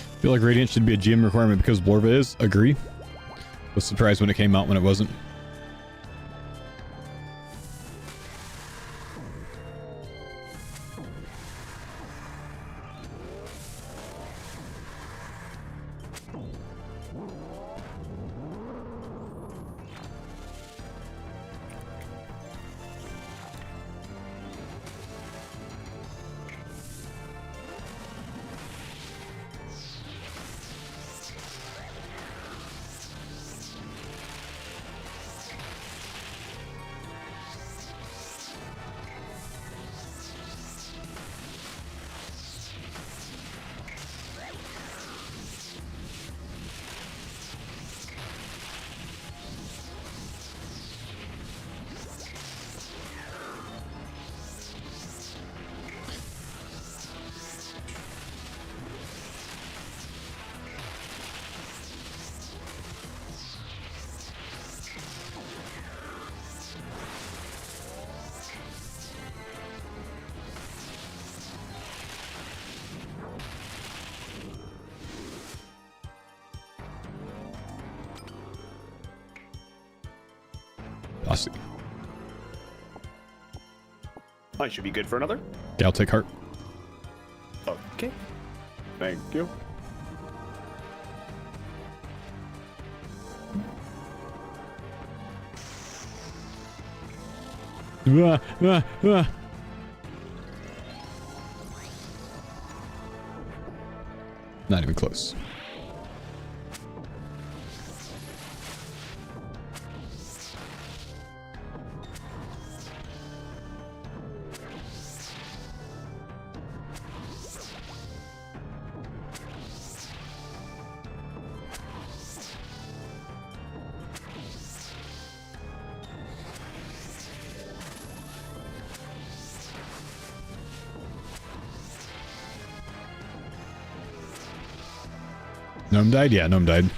I feel like Radiant should be a GM requirement because Blorva is. Agree. Was surprised when it came out when it wasn't. I'll see. I should be good for another. Yeah, I'll take heart. Okay. Thank you. Not even close. Gnome died? Yeah, Gnome died. You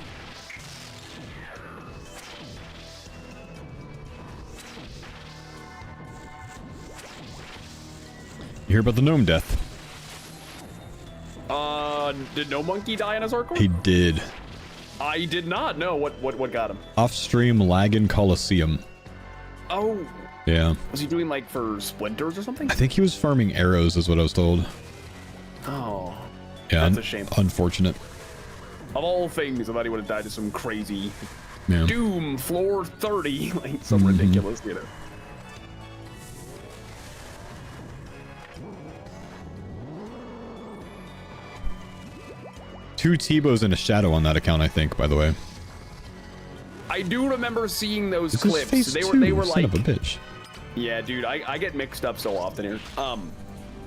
hear about the Gnome death? Did no monkey die in a circle? He did. I did not know. What got him? Off-stream Lagan Coliseum. Oh. Yeah. Was he doing like for splinters or something? I think he was farming arrows is what I was told. Oh. Yeah, That's a shame. Unfortunate. Of all things, I thought he would have died to some crazy Yeah. Doom floor 30, like some ridiculous, you know. Two T-bows and a shadow on that account, I think, by the way. I do remember seeing those This is clips. phase They two, were son like, of a bitch. yeah, dude, I get mixed up so often here.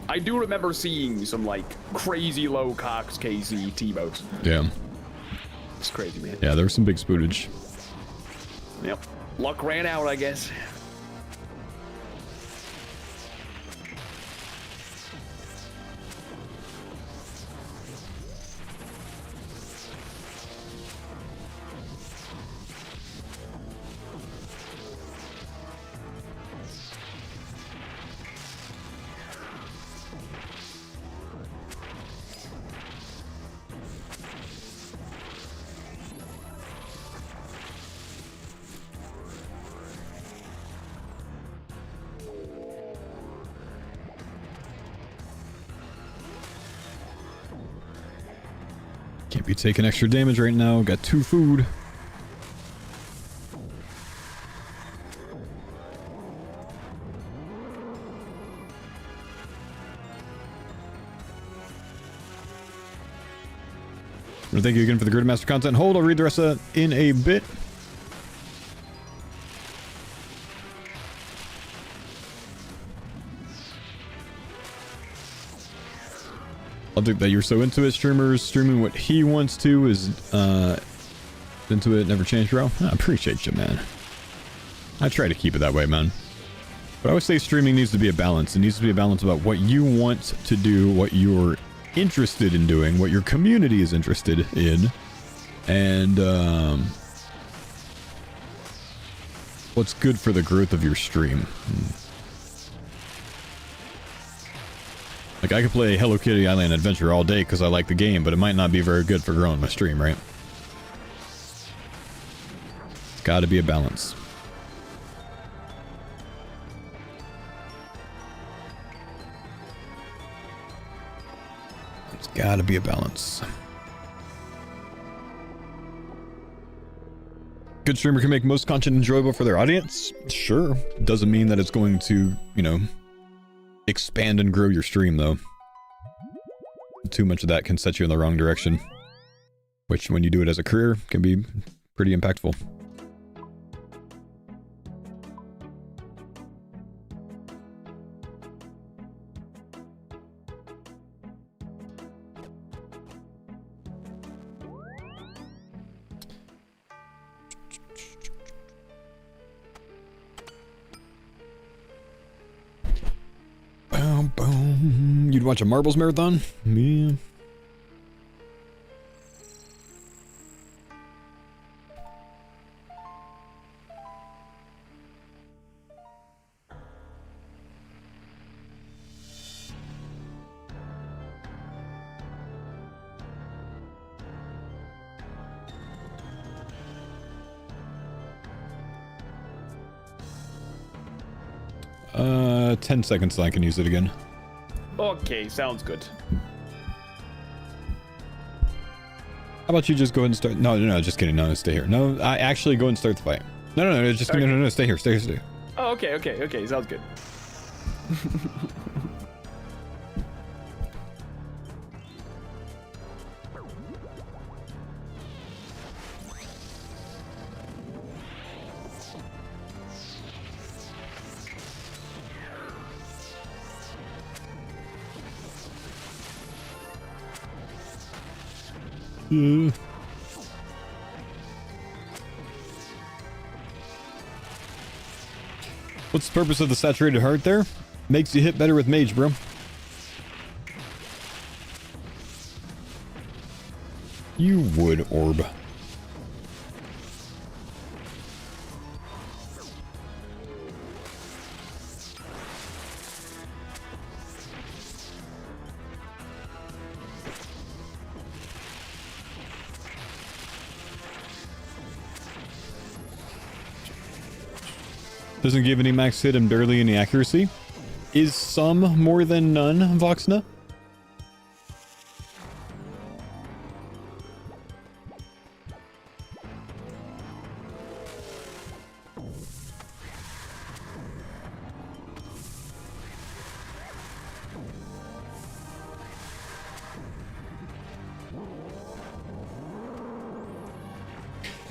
I do remember seeing some like crazy low Cox KC T-boats. Yeah. It's crazy, man. Yeah, there was some big spootage. Yep. Luck ran out, I guess. Can't be taking extra damage right now. Got 2 food. Well, thank you again for the Grid Master content. Hold, I'll read the rest of that in a bit. I think that you're so into it, streamers. Streaming what he wants to is into it, never change, bro. I appreciate you, man. I try to keep it that way, man. But I always say streaming needs to be a balance. It needs to be a balance about what you want to do, what you're interested in doing, what your community is interested in, and what's good for the growth of your stream. Like, I could play Hello Kitty Island Adventure all day because I like the game, but it might not be very good for growing my stream, right? It's gotta be a balance. It's gotta be a balance. Good streamer can make most content enjoyable for their audience? Sure. Doesn't mean that it's going to, you know, expand and grow your stream, though. Too much of that can set you in the wrong direction, which, when you do it as a career, can be pretty impactful. Boom, boom. You'd watch a marbles marathon? Yeah. Uh, 10 seconds so I can use it again. Okay, sounds good. How about you just go ahead and start? No, just kidding. No, stay here. No, I actually go and start the fight. No, just Okay. no, stay here, stay here, stay here. Oh, okay, sounds good. What's the purpose of the saturated heart there? Makes you hit better with mage, bro. You would, orb. Doesn't give any max hit and barely any accuracy. Is some more than none, Voxna?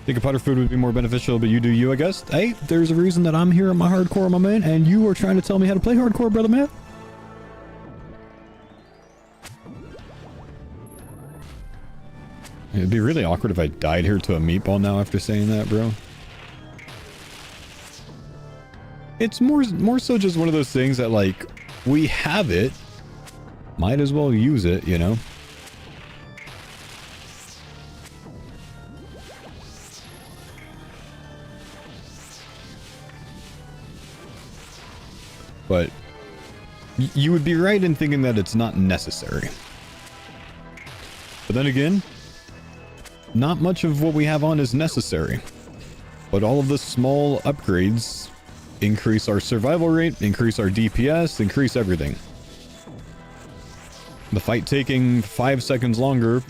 Think a putter food would be more beneficial, but you do you, I guess. Hey, there's a reason that I'm here on my hardcore, my man, and you are trying to tell me how to play hardcore, brother man. It'd be really awkward if I died here to a meatball now after saying that, bro. It's more so just one of those things that, like, we have it. Might as well use it, you know? But you would be right in thinking that it's not necessary. But then again, not much of what we have on is necessary. But all of the small upgrades increase our survival rate, increase our DPS, increase everything. The fight taking 5 seconds longer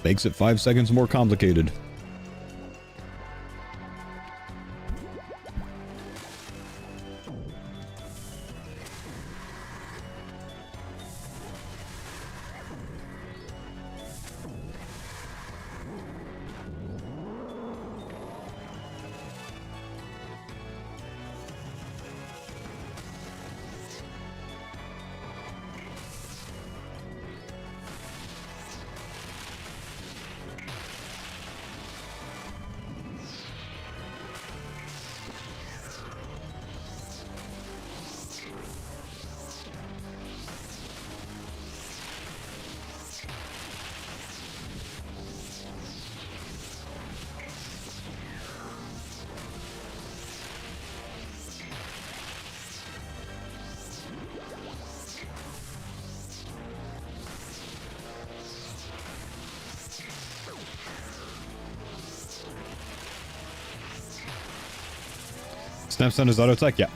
makes it 5 seconds more complicated. Snaps on his auto attack, yeah. I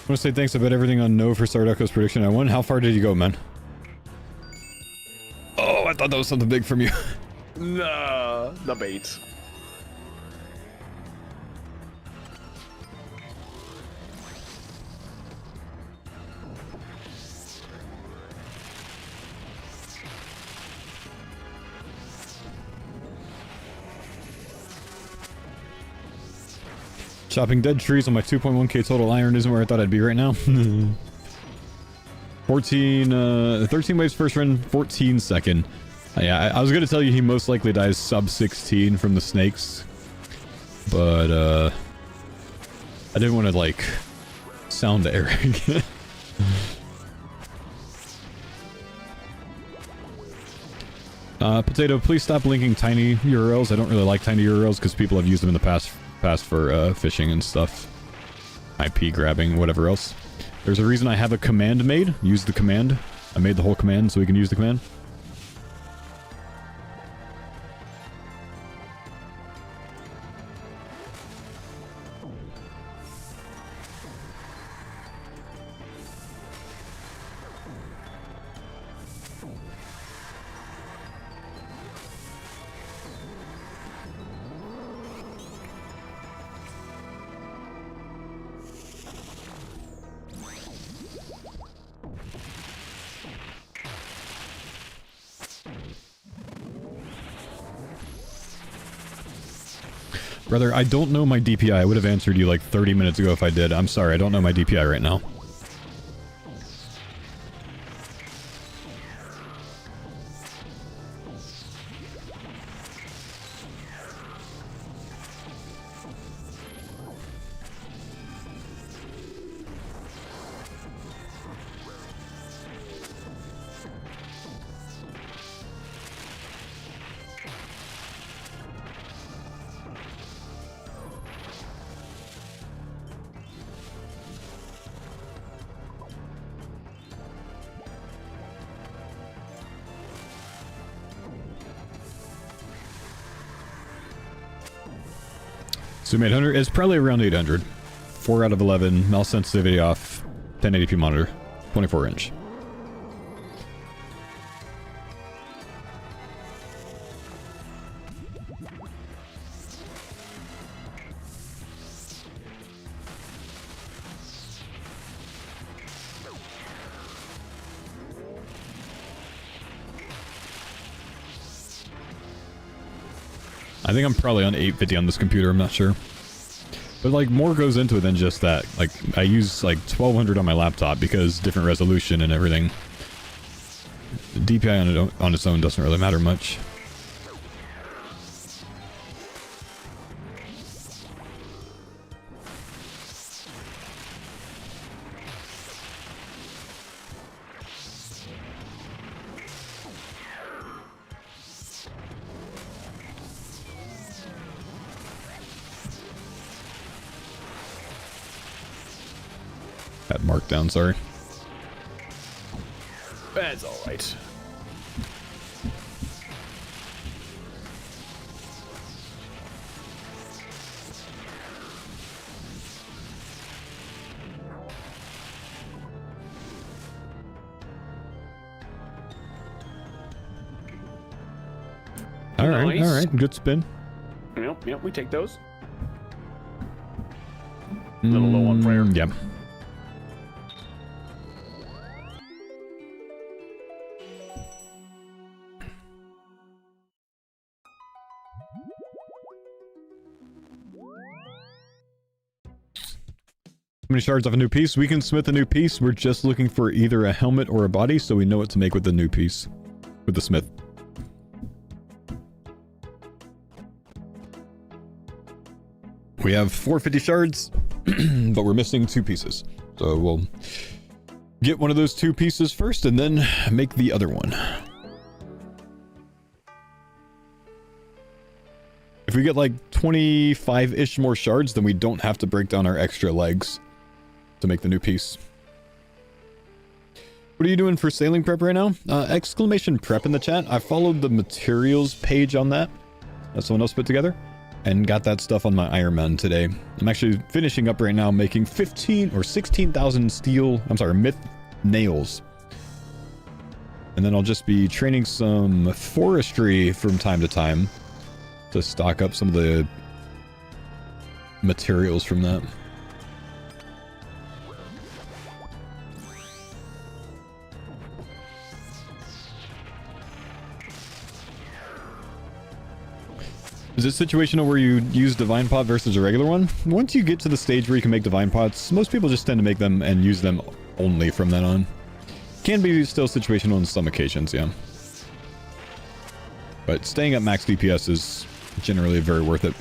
want to say thanks. I bet everything on no for Sardako's prediction. I won. How far did you go, man? Oh, I thought that was something big from you. Nah, the bait. Chopping dead trees on my 2.1k total iron isn't where I thought I'd be right now. 13 waves first run, 14 second. Yeah, I was gonna tell you he most likely dies sub 16 from the snakes. But, I didn't want to, like, sound arrogant. Potato, please stop linking tiny URLs. I don't really like tiny URLs because people have used them in the past for phishing and stuff. IP grabbing, whatever else. There's a reason I have a command made. Use the command. I made the whole command so we can use the command. Brother, I don't know my DPI. I would have answered you like 30 minutes ago if I did. I'm sorry, I don't know my DPI right now. Zoom 800 is probably around 800. 4 out of 11. Mouse sensitivity off. 1080p monitor. 24 inch. I think I'm probably on 850 on this computer, I'm not sure. But like more goes into it than just that. Like I use like 1200 on my laptop because different resolution and everything. The DPI on its own doesn't really matter much. That markdown, sorry. That's all right. All right, good spin. Yep, we take those. A little low on prayer. Yeah. How many shards off a new piece? We can smith a new piece. We're just looking for either a helmet or a body, so we know what to make with the new piece. With the smith. We have 450 shards, but we're missing 2 pieces. So we'll get one of those 2 pieces first and then make the other one. If we get like 25-ish more shards, then we don't have to break down our extra legs to make the new piece. What are you doing for sailing prep right now? Exclamation prep in the chat. I followed the materials page on that someone else put together and got that stuff on my Iron Man today. I'm actually finishing up right now making 15 or 16,000 myth nails. And then I'll just be training some forestry from time to time to stock up some of the materials from that. Is it situational where you use divine pot versus a regular one? Once you get to the stage where you can make divine pots, most people just tend to make them and use them only from then on. Can be still situational on some occasions, yeah. But staying at max DPS is generally very worth it.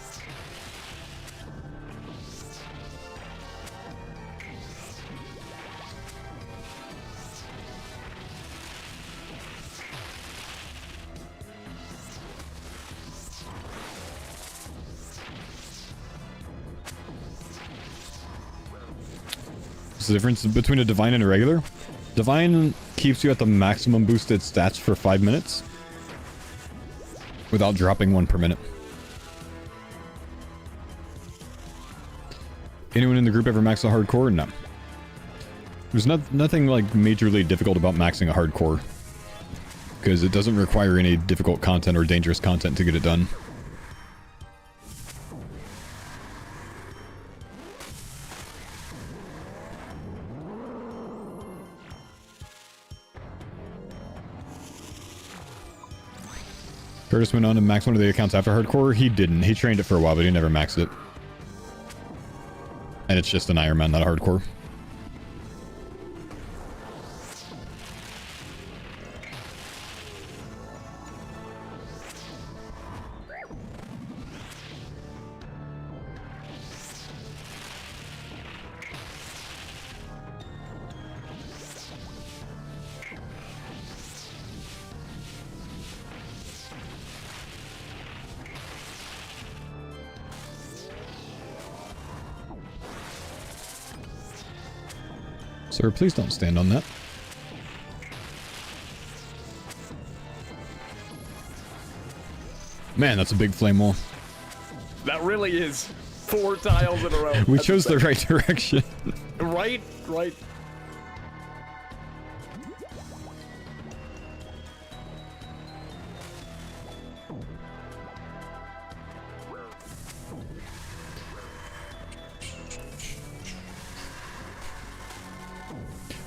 What's the difference between a divine and a regular? Divine keeps you at the maximum boosted stats for 5 minutes without dropping 1 per minute. Anyone in the group ever max a hardcore? No. There's nothing like majorly difficult about maxing a hardcore because it doesn't require any difficult content or dangerous content to get it done. Curtis went on to max one of the accounts after hardcore. He didn't. He trained it for a while, but he never maxed it. And it's just an Iron Man, not a hardcore. Sir, please don't stand on that. Man, that's a big flame wall. That really is 4 tiles in a row. We chose the right direction. Right.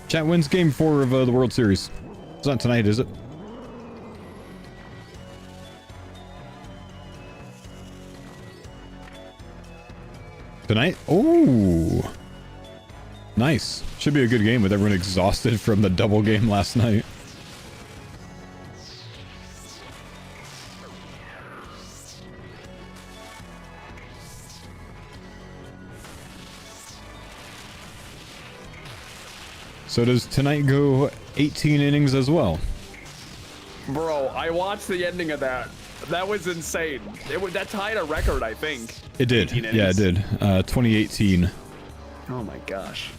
Chat wins game 4 of the World Series. It's not tonight, is it? Tonight? Oh, nice. Should be a good game with everyone exhausted from the double game last night. So does tonight go 18 innings as well? Bro, I watched the ending of that. That was insane. That tied a record, I think. It did. 18 innings. Yeah, it did. 2018. Oh my gosh.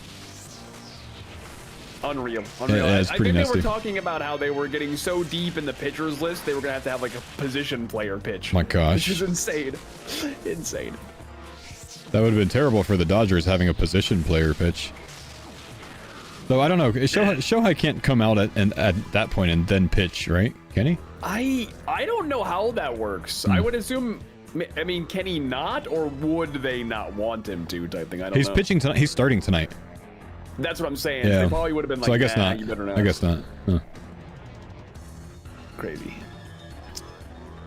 Unreal. Yeah, Unreal. it's I pretty think nasty. they were talking about how they were getting so deep in the pitchers list, they were going to have like a position player pitch. My gosh. Which is insane. Insane. That would have been terrible for the Dodgers having a position player pitch. Though I don't know. Shohei can't come out at that point and then pitch, right? Can he? I don't know how that works. I would assume. I mean, can he not, or would they not want him to? Type thing. I don't know. He's pitching tonight. He's starting tonight. That's what I'm saying. Yeah. They probably would have been like, So I guess nah, not. You better not. I guess not. Huh. Crazy.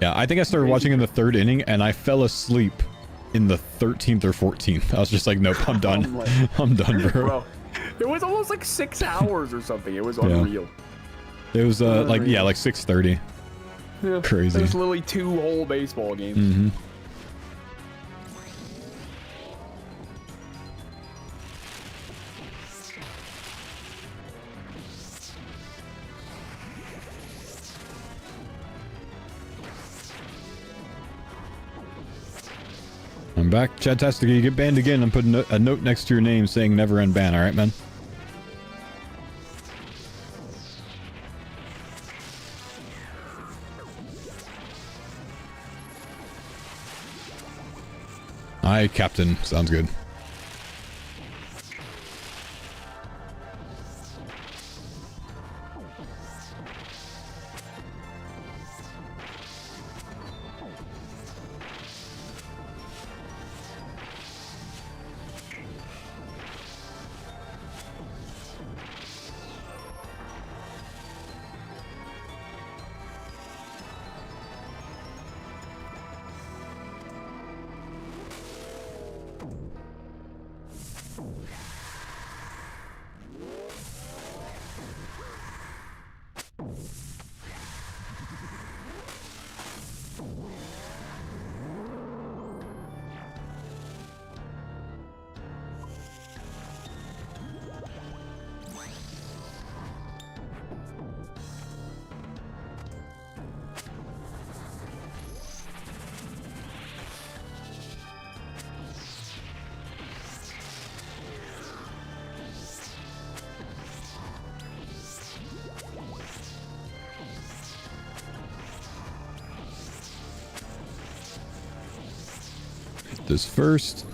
Yeah, I think I started watching in the 3rd inning and I fell asleep in the 13th or 14th. I was just like, nope, I'm done. I'm done, bro. Bro, it was almost like 6 hours or something. It was unreal. It was like 6:30. Yeah, Crazy. It was literally 2 whole baseball games. Mm-hmm. I'm back. Chadtastic, you get banned again. I'm putting a note next to your name saying never end ban. All right, man. Aye, Captain. Sounds good. This first.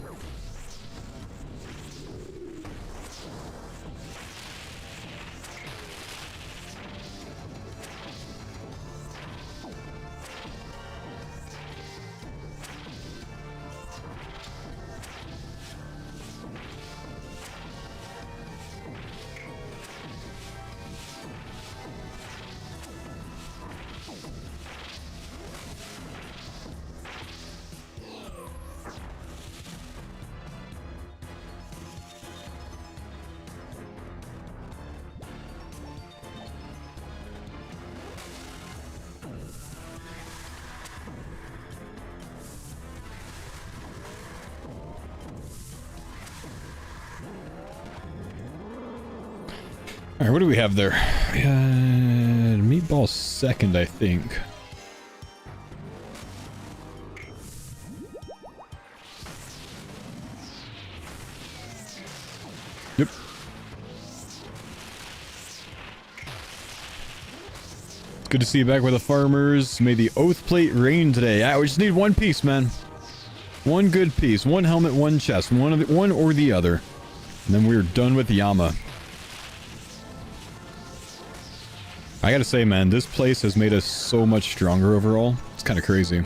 All right, what do we have there? Meatball second, I think. Yep. It's good to see you back with the farmers. May the oath plate rain today. Yeah, we just need one piece, man. One good piece. One helmet, one chest. One or the other. And then we're done with Yama. I gotta say, man, this place has made us so much stronger overall. It's kind of crazy.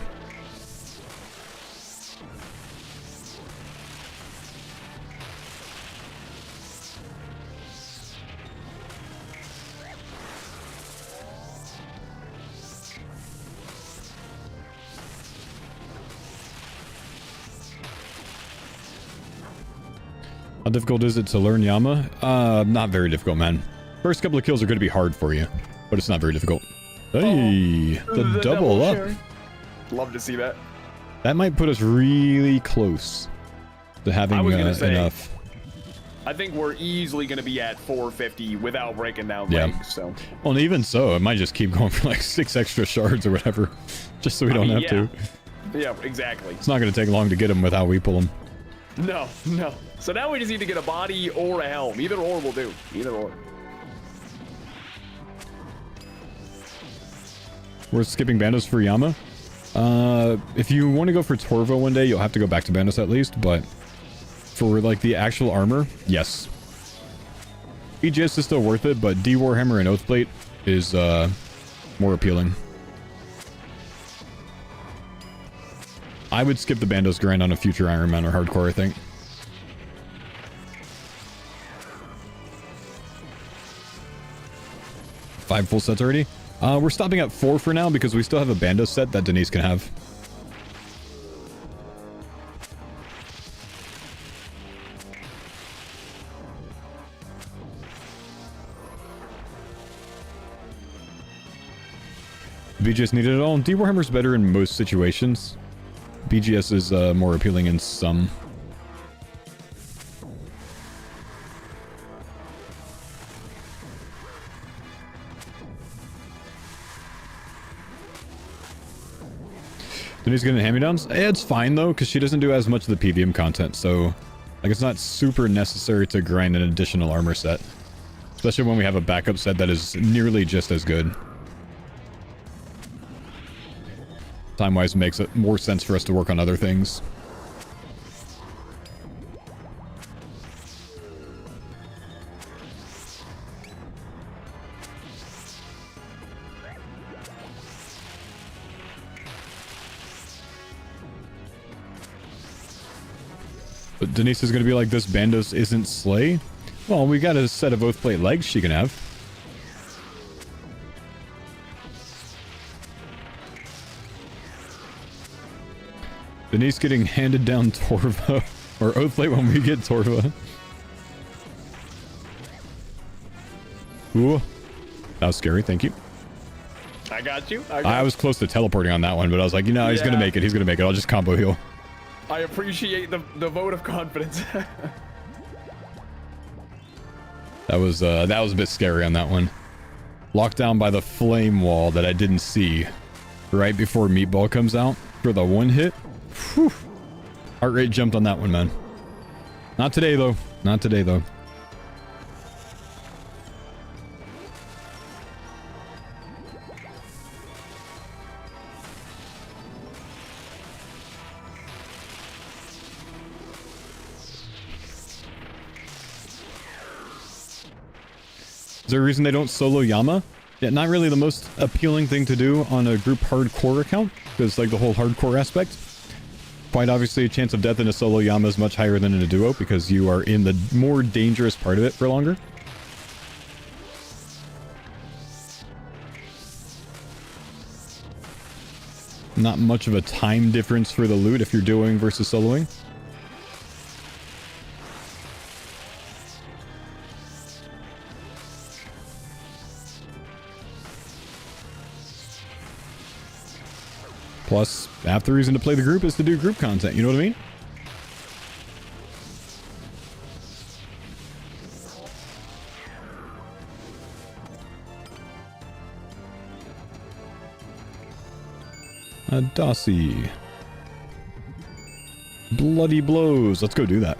How difficult is it to learn Yama? Not very difficult, man. First couple of kills are going to be hard for you, but it's not very difficult. Hey, the double up. Sherry. Love to see that. That might put us really close to having enough. I think we're easily going to be at 450 without breaking down Yeah. legs. So, Well, and even so, it might just keep going for like 6 extra shards or whatever, just so we don't have to. Yeah, exactly. It's not going to take long to get them with how we pull them. No. So now we just need to get a body or a helm. Either or will do. Either or. We're skipping Bandos for Yama. If you want to go for Torva one day, you'll have to go back to Bandos at least, but for like the actual armor, yes. BGS is still worth it, but D Warhammer and Oathplate is more appealing. I would skip the Bandos grind on a future Iron Man or Hardcore, I think. Five full sets already? We're stopping at 4 for now because we still have a Bandos set that Denise can have. BGS needed it all. D Warhammer's better in most situations. BGS is more appealing in some. Denise getting hand-me-downs? It's fine though, because she doesn't do as much of the PVM content, so like it's not super necessary to grind an additional armor set. Especially when we have a backup set that is nearly just as good. Time-wise makes it more sense for us to work on other things. But Denise is going to be like, this Bandos isn't Slay? Well, we got a set of Oathplate legs she can have. Denise getting handed down Torva. Or Oathplate when we get Torva. Ooh. That was scary, thank you. I got you. I was close to teleporting on that one, but I was like, you know, he's going to make it. He's going to make it. I'll just combo heal. I appreciate the vote of confidence. That was a bit scary on that one. Locked down by the flame wall that I didn't see right before Meatball comes out for the one hit. Whew. Heart rate jumped on that one, man. Not today, though. Not today, though. Is there a reason they don't solo Yama? Yeah, not really the most appealing thing to do on a group hardcore account, because like the whole hardcore aspect. Quite obviously, a chance of death in a solo Yama is much higher than in a duo, because you are in the more dangerous part of it for longer. Not much of a time difference for the loot if you're duoing versus soloing. Plus, half the reason to play the group is to do group content, you know what I mean? Dossie. Bloody blows. Let's go do that.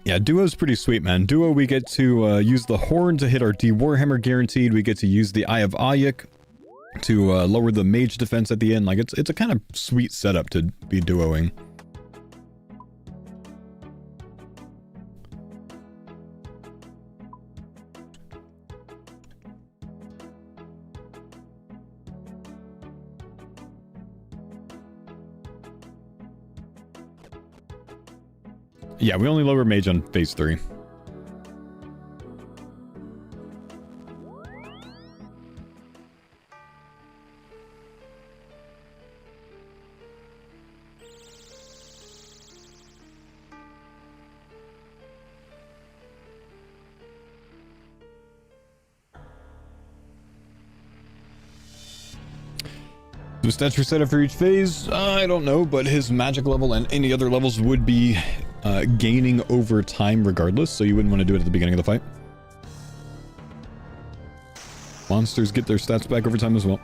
Yeah, Duo's pretty sweet, man. Duo, we get to use the Horn to hit our D Warhammer guaranteed. We get to use the Eye of Ayuk to lower the mage defense at the end. Like, it's a kind of sweet setup to be duoing. Yeah, we only lower mage on phase 3. The stats reset after each phase? I don't know, but his magic level and any other levels would be gaining over time regardless, so you wouldn't want to do it at the beginning of the fight. Monsters get their stats back over time as well.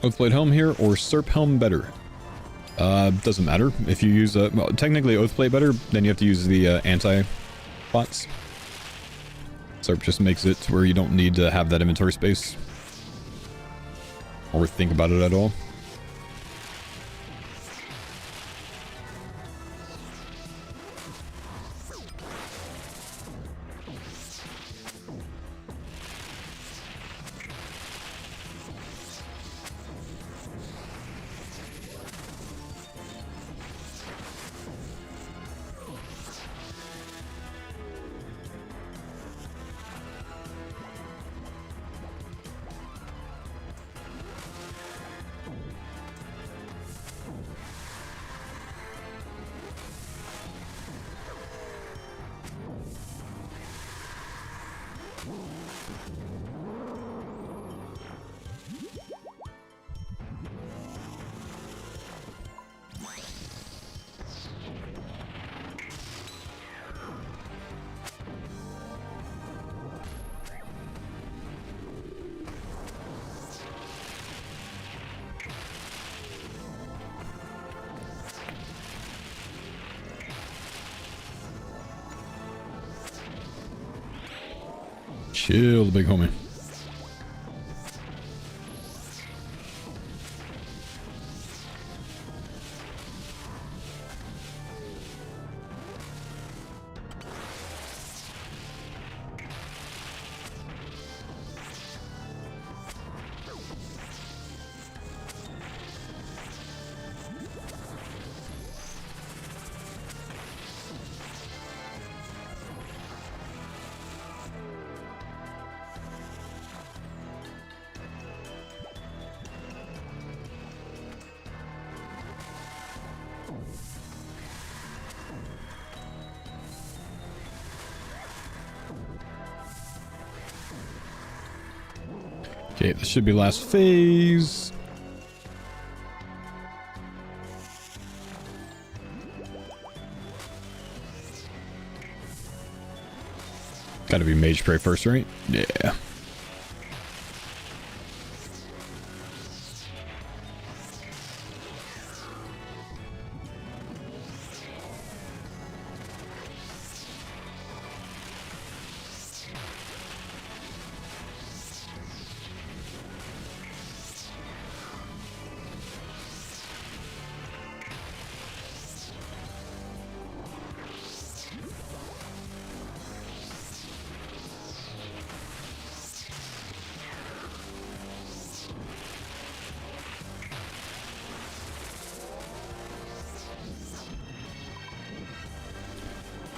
Oathblade Helm here or Serp Helm better? Doesn't matter. If you use, well, technically Oathblade better, then you have to use the anti-bots. Serp just makes it to where you don't need to have that inventory space. Or think about it at all. Chill, the big homie. Okay, this should be last phase. Gotta be Mage Spray first, right? Yeah.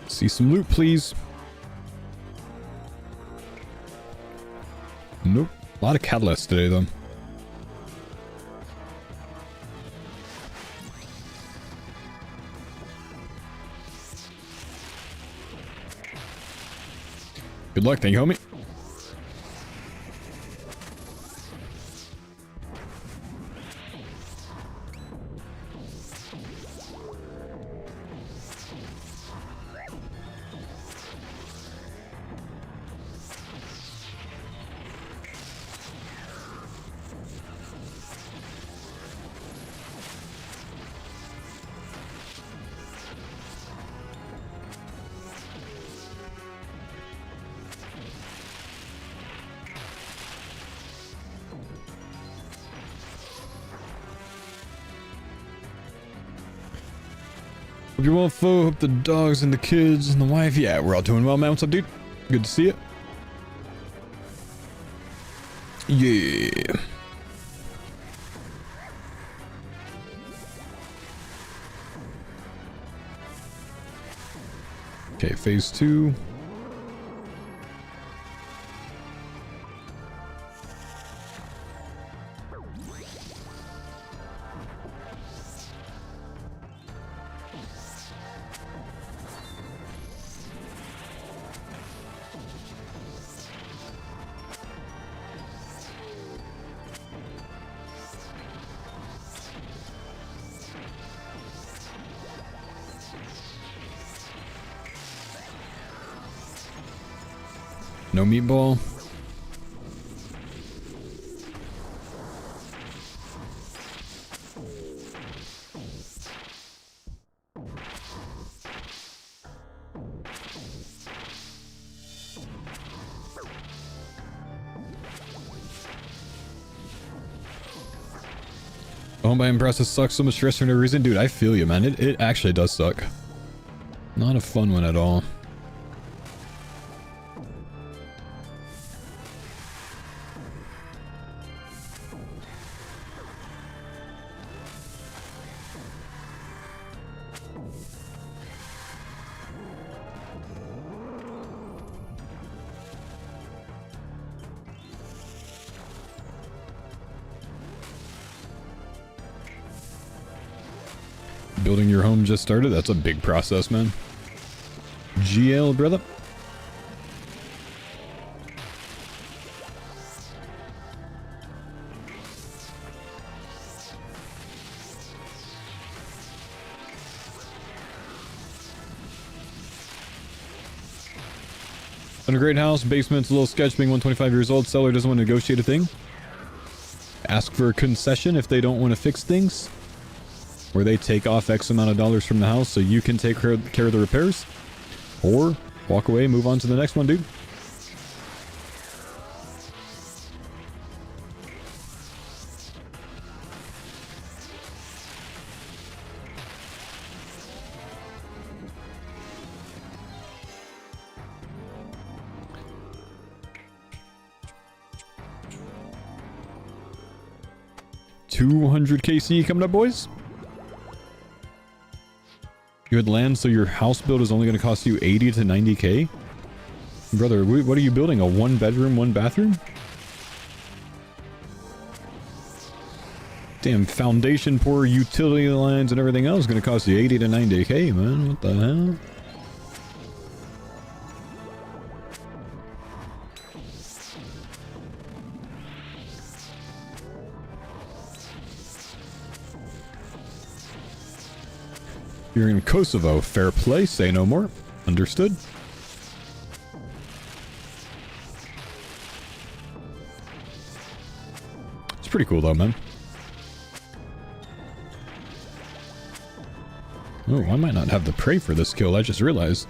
See some loot, please. Nope. A lot of catalysts today, though. Good luck, thank you, homie. Hope you're well, Faux. Hope the dogs and the kids and the wife. Yeah, we're all doing well, man. What's up, dude? Good to see you. Yeah. Okay, phase 2. No meatball. Home buying process sucks, so much stress for no reason. Dude, I feel you, man. It actually does suck. Not a fun one at all. Building your home just started? That's a big process, man. GL, brother. On a great house, basement's a little sketch, being 125 years old, seller doesn't want to negotiate a thing. Ask for a concession if they don't want to fix things. Where they take off X amount of dollars from the house so you can take care of the repairs. Or walk away, move on to the next one, dude. $200 KC coming up, boys. You had land, so your house build is only going to cost you 80 to 90k? Brother, what are you building? A 1-bedroom, 1-bathroom? Damn, foundation pour, utility lines, and everything else is going to cost you 80 to 90k, man. What the hell? You're in Kosovo. Fair play. Say no more. Understood. It's pretty cool though, man. Oh, I might not have the prey for this kill. I just realized.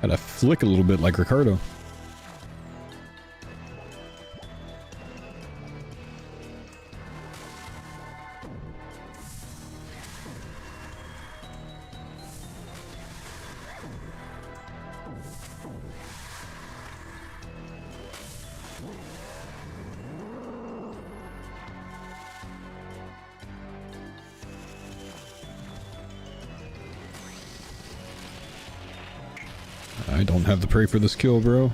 Gotta flick a little bit like Ricardo. I don't have the prey for this kill, bro.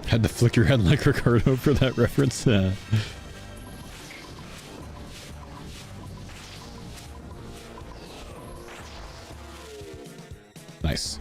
Had to flick your head like Ricardo for that reference. Nice.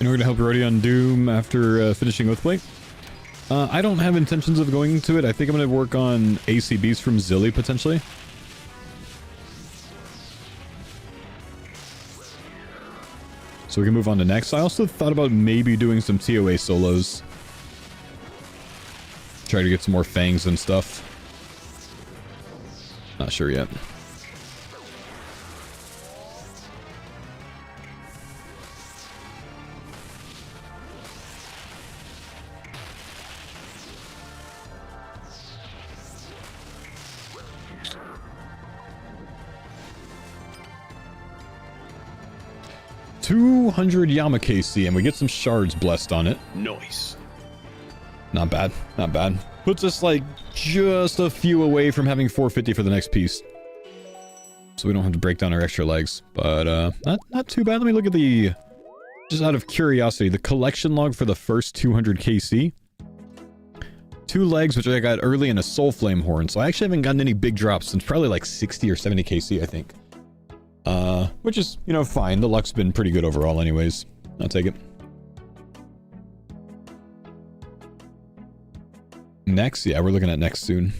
In order to help Roddy on Doom after finishing Oathblade. I don't have intentions of going to it. I think I'm going to work on ACBs from Zilly, potentially. So we can move on to next. I also thought about maybe doing some TOA solos. Try to get some more fangs and stuff. Not sure yet. $200 Yamakasi, and we get some shards blessed on it. Nice. Not bad, not bad. Puts us like just a few away from having 450 for the next piece. So we don't have to break down our extra legs. But not too bad. Let me look at the, just out of curiosity, the collection log for the first 200 KC. 2 legs, which I got early, and a soul flame horn. So I actually haven't gotten any big drops since probably like 60 or 70 KC, I think. Which is, you know, fine. The luck's been pretty good overall anyways. I'll take it. Next? Yeah, we're looking at next soon.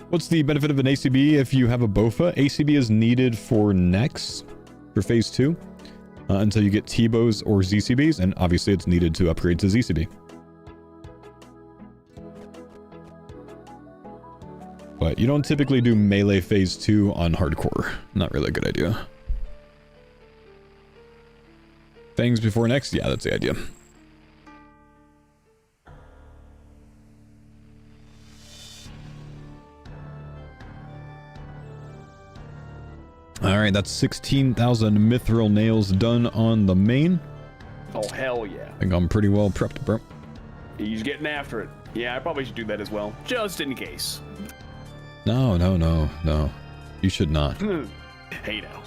What's the benefit of an ACB if you have a BOFA? ACB is needed for next, for phase 2, until you get T-bows or ZCBs, and obviously it's needed to upgrade to ZCB. But you don't typically do melee phase 2 on hardcore. Not really a good idea. Things before next? Yeah, that's the idea. Alright, that's 16,000 mithril nails done on the main. Oh, hell yeah. I think I'm pretty well prepped, bro. He's getting after it. Yeah, I probably should do that as well, just in case. No, no, no, no. You should not. Hey now.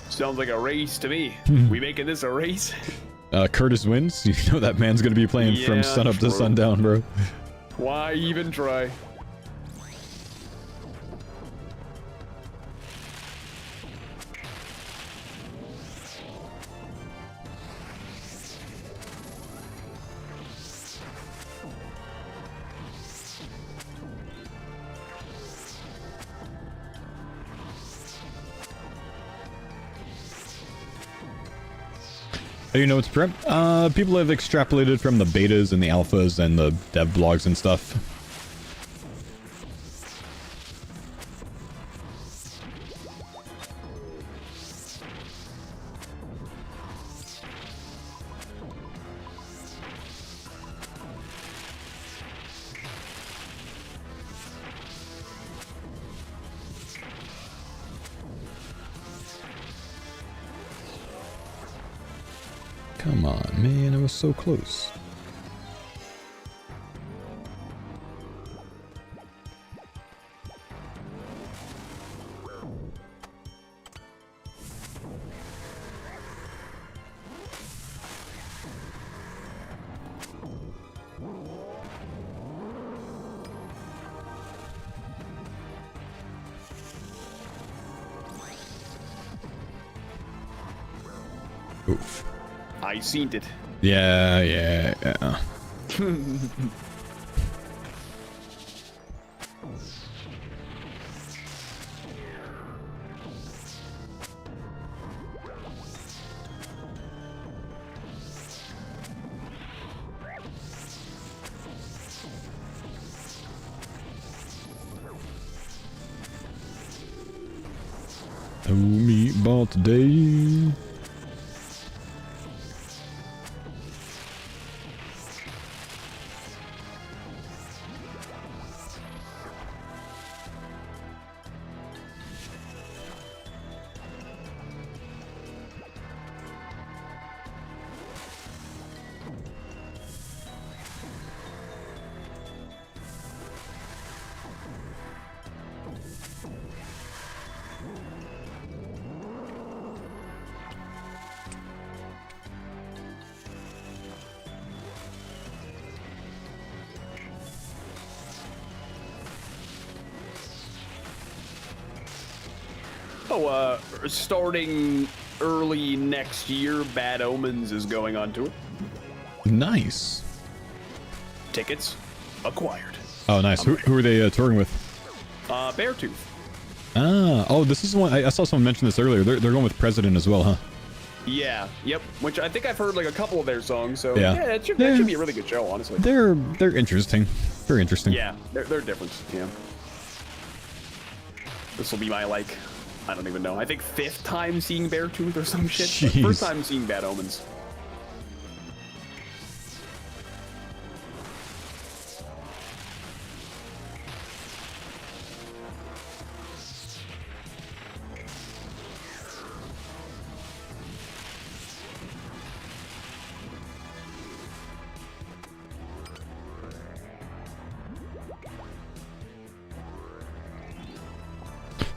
Sounds like a race to me. We making this a race? Curtis wins. You know that man's gonna be playing from sun up to sundown, bro. Why even try? How do you know it's prep? People have extrapolated from the betas and the alphas and the dev blogs and stuff. Come on, man, it was so close. Oof. I seen it. Yeah. Oh, meatball today. Starting early next year, Bad Omens is going on tour. Nice. Tickets acquired. Oh, nice. Who are they touring with? Beartooth. Ah, oh, this is one. I saw someone mention this earlier. They're going with President as well, huh? Yeah, yep. Which I think I've heard like a couple of their songs. So Yeah. yeah, that should be a really good show, honestly. They're interesting. Very interesting. Yeah, they're different. Yeah. This will be my like, I don't even know. I think 5th time seeing Beartooth or some shit. Jeez. First time seeing Bad Omens.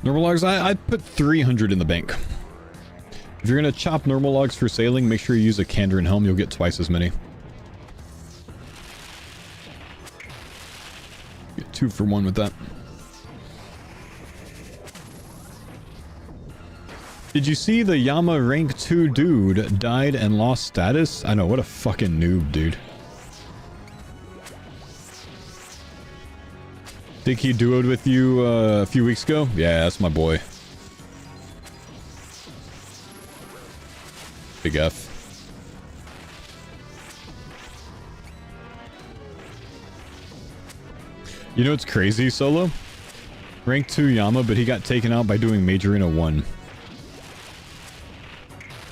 Normal logs, I put 300 in the bank. If you're gonna chop normal logs for sailing, make sure you use a Kandarin helm. You'll get twice as many. Get 2 for 1 with that. Did you see the Yama rank 2 dude died and lost status? I know, what a fucking noob, dude. Think he duoed with you a few weeks ago? Yeah, that's my boy. Big F. You know what's crazy, Solo? Rank 2 Yama, but he got taken out by doing Major in a 1.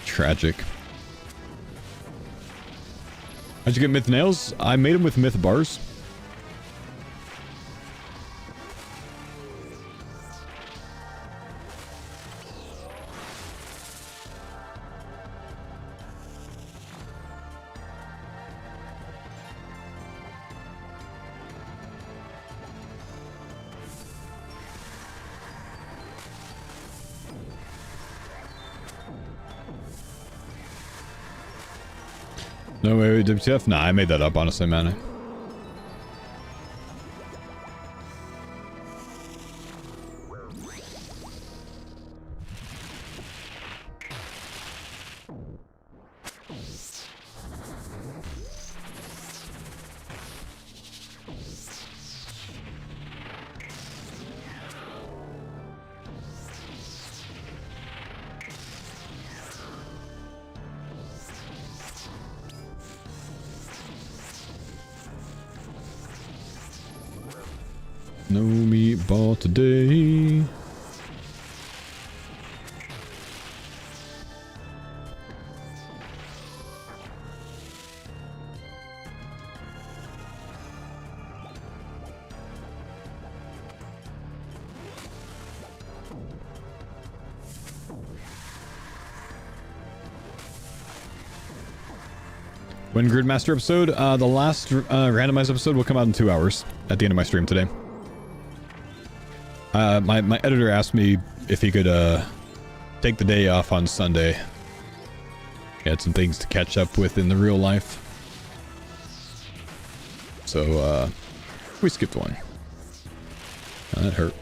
Tragic. How'd you get myth nails? I made them with myth bars. No way, WTF? Nah, I made that up, honestly, man. No meatball today. When Gridmaster episode? The last randomized episode will come out in 2 hours at the end of my stream today. My editor asked me if he could take the day off on Sunday. He had some things to catch up with in the real life. So we skipped one. That hurt.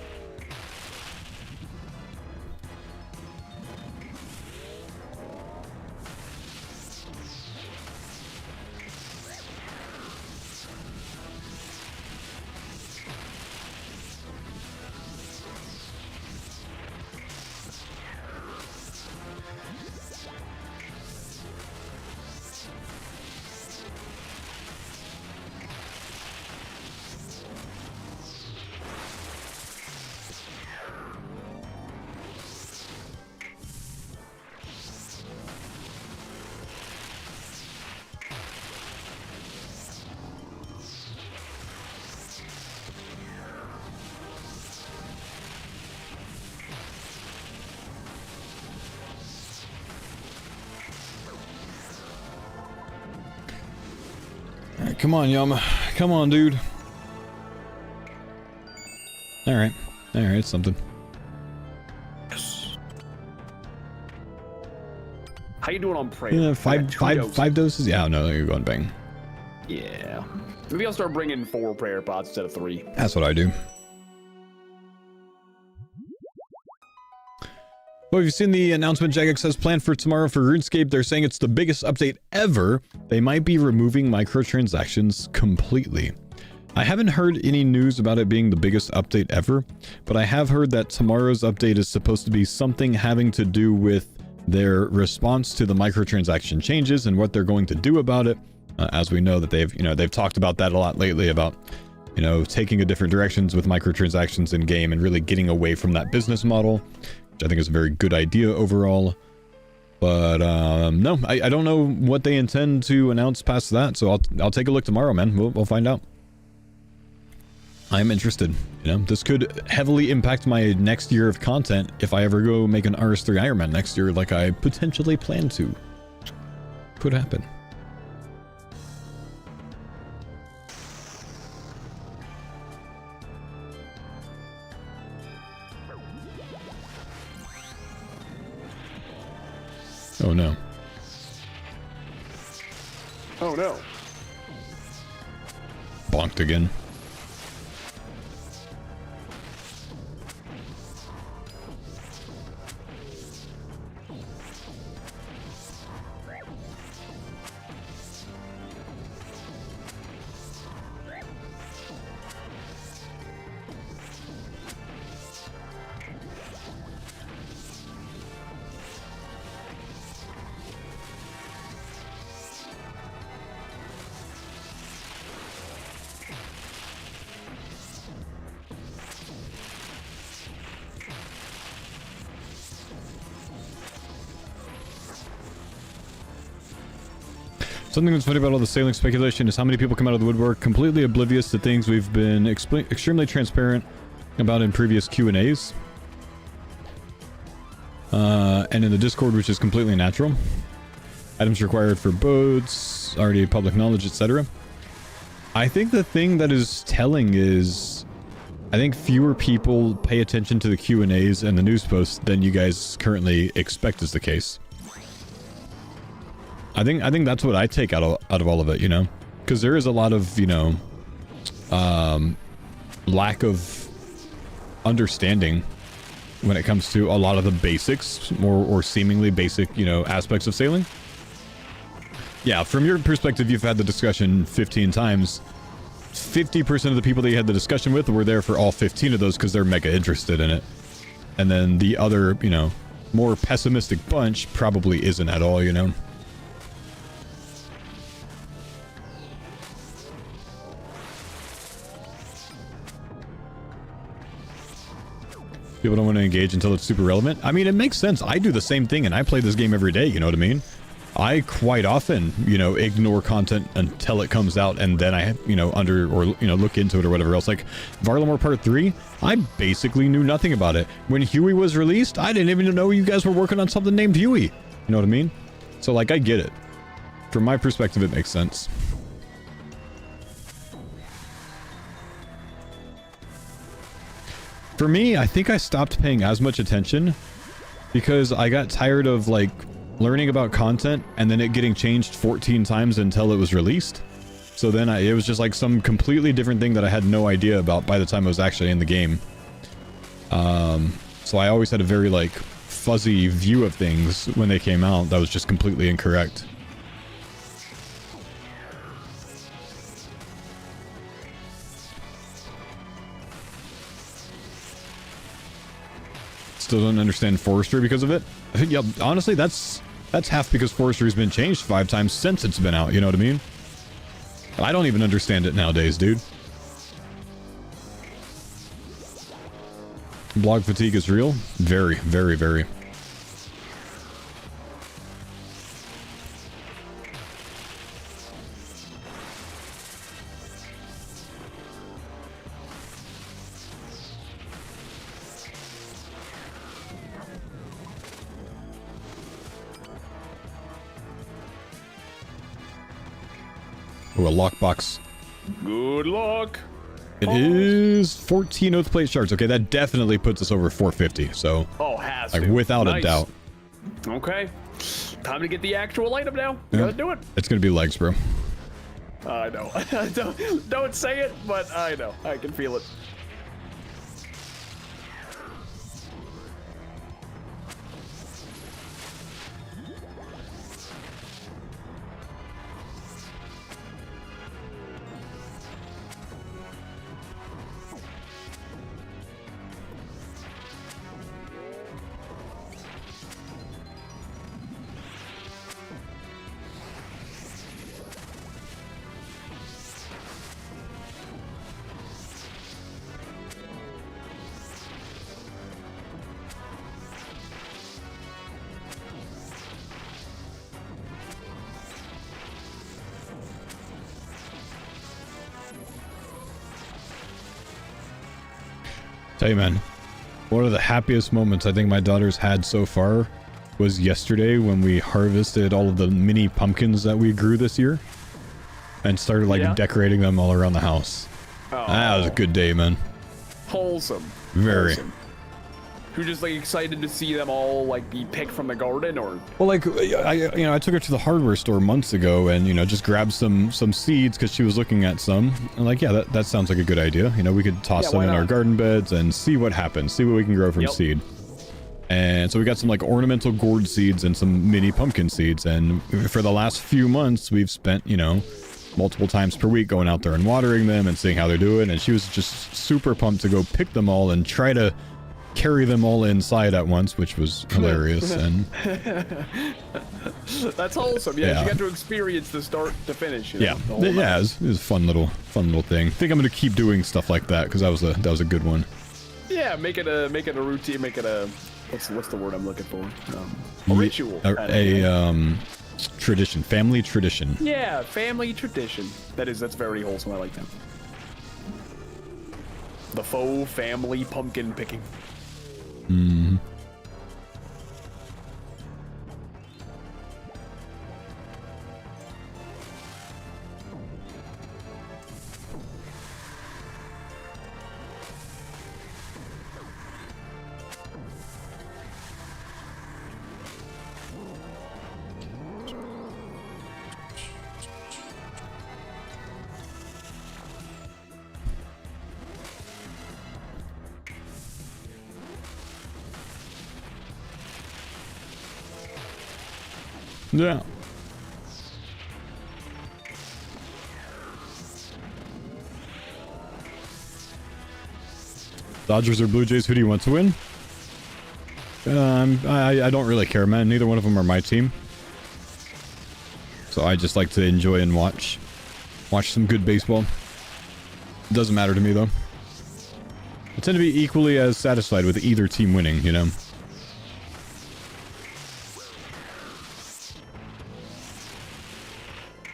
Come on, Yama. Come on, dude. Alright. Alright, something. Yes. How you doing on prayer? Yeah, five doses? Yeah, no, you're going bang. Yeah. Maybe I'll start bringing 4 prayer pots instead of 3. That's what I do. Well, have you seen the announcement Jagex has planned for tomorrow for RuneScape? They're saying it's the biggest update ever. They might be removing microtransactions completely. I haven't heard any news about it being the biggest update ever, but I have heard that tomorrow's update is supposed to be something having to do with their response to the microtransaction changes and what they're going to do about it. As we know that they've talked about that a lot lately, about, taking a different directions with microtransactions in game and really getting away from that business model, which I think is a very good idea overall. But no, I don't know what they intend to announce past that, so I'll take a look tomorrow, man. We'll find out. I'm interested. This could heavily impact my next year of content if I ever go make an RS3 Iron Man next year, like I potentially plan to. Could happen. Oh no. Oh no. Bonked again. Something that's funny about all the sailing speculation is how many people come out of the woodwork completely oblivious to things we've been extremely transparent about in previous Q&As. And in the Discord, which is completely natural. Items required for boats, already public knowledge, etc. I think the thing that is telling is, I think fewer people pay attention to the Q&As and the news posts than you guys currently expect is the case. I think that's what I take out of all of it, because there is a lot of, lack of understanding when it comes to a lot of the basics, or seemingly basic, aspects of sailing. Yeah, from your perspective, you've had the discussion 15 times. 50% of the people that you had the discussion with were there for all 15 of those because they're mega interested in it. And then the other, more pessimistic bunch probably isn't at all, People don't want to engage until it's super relevant. I mean, it makes sense. I do the same thing, and I play this game every day, you know what I mean? I quite often, ignore content until it comes out, and then I, look into it or whatever else. Like, Varlamore Part 3, I basically knew nothing about it. When Huey was released, I didn't even know you guys were working on something named Huey. You know what I mean? So, like, I get it. From my perspective, it makes sense. For me, I think I stopped paying as much attention because I got tired of, like, learning about content and then it getting changed 14 times until it was released. So then it was just like some completely different thing that I had no idea about by the time I was actually in the game. So I always had a very, like, fuzzy view of things when they came out that was just completely incorrect. Still don't understand forestry because of it. I think, yeah, honestly, that's half because forestry's been changed 5 times since it's been out, you know what I mean? I don't even understand it nowadays, dude. Blog fatigue is real. Very, very, very. Ooh, a lockbox. Good luck. It is 14 oath plate shards. Okay, that definitely puts us over 450. So, has like, to. without a doubt. Okay. Time to get the actual item now. You gotta do it. It's gonna be legs, bro. I know. don't say it, but I know. I can feel it. Hey man, one of the happiest moments I think my daughter's had so far was yesterday when we harvested all of the mini pumpkins that we grew this year and started like decorating them all around the house. Oh. That was a good day, man. Wholesome. Very. Wholesome. You're just like excited to see them all like be picked from the garden, or? Well, like I took her to the hardware store months ago and just grabbed some seeds because she was looking at some. And like, yeah, that sounds like a good idea. We could toss them in our garden beds and see what happens, see what we can grow from seed. And so we got some like ornamental gourd seeds and some mini pumpkin seeds. And for the last few months, we've spent multiple times per week going out there and watering them and seeing how they're doing. And she was just super pumped to go pick them all and try to carry them all inside at once, which was hilarious. And that's wholesome. Yeah, you got to experience the start to finish. Yeah, it was a fun little thing. I think I'm gonna keep doing stuff like that because that was a good one. Yeah, make it a routine. Make it a what's the word I'm looking for? A ritual. Tradition, family tradition. Yeah, family tradition. That's very wholesome. I like that. The faux family pumpkin picking. Mm. Yeah. Dodgers or Blue Jays, who do you want to win? I don't really care, man. Neither one of them are my team. So I just like to enjoy and watch some good baseball. It doesn't matter to me, though. I tend to be equally as satisfied with either team winning,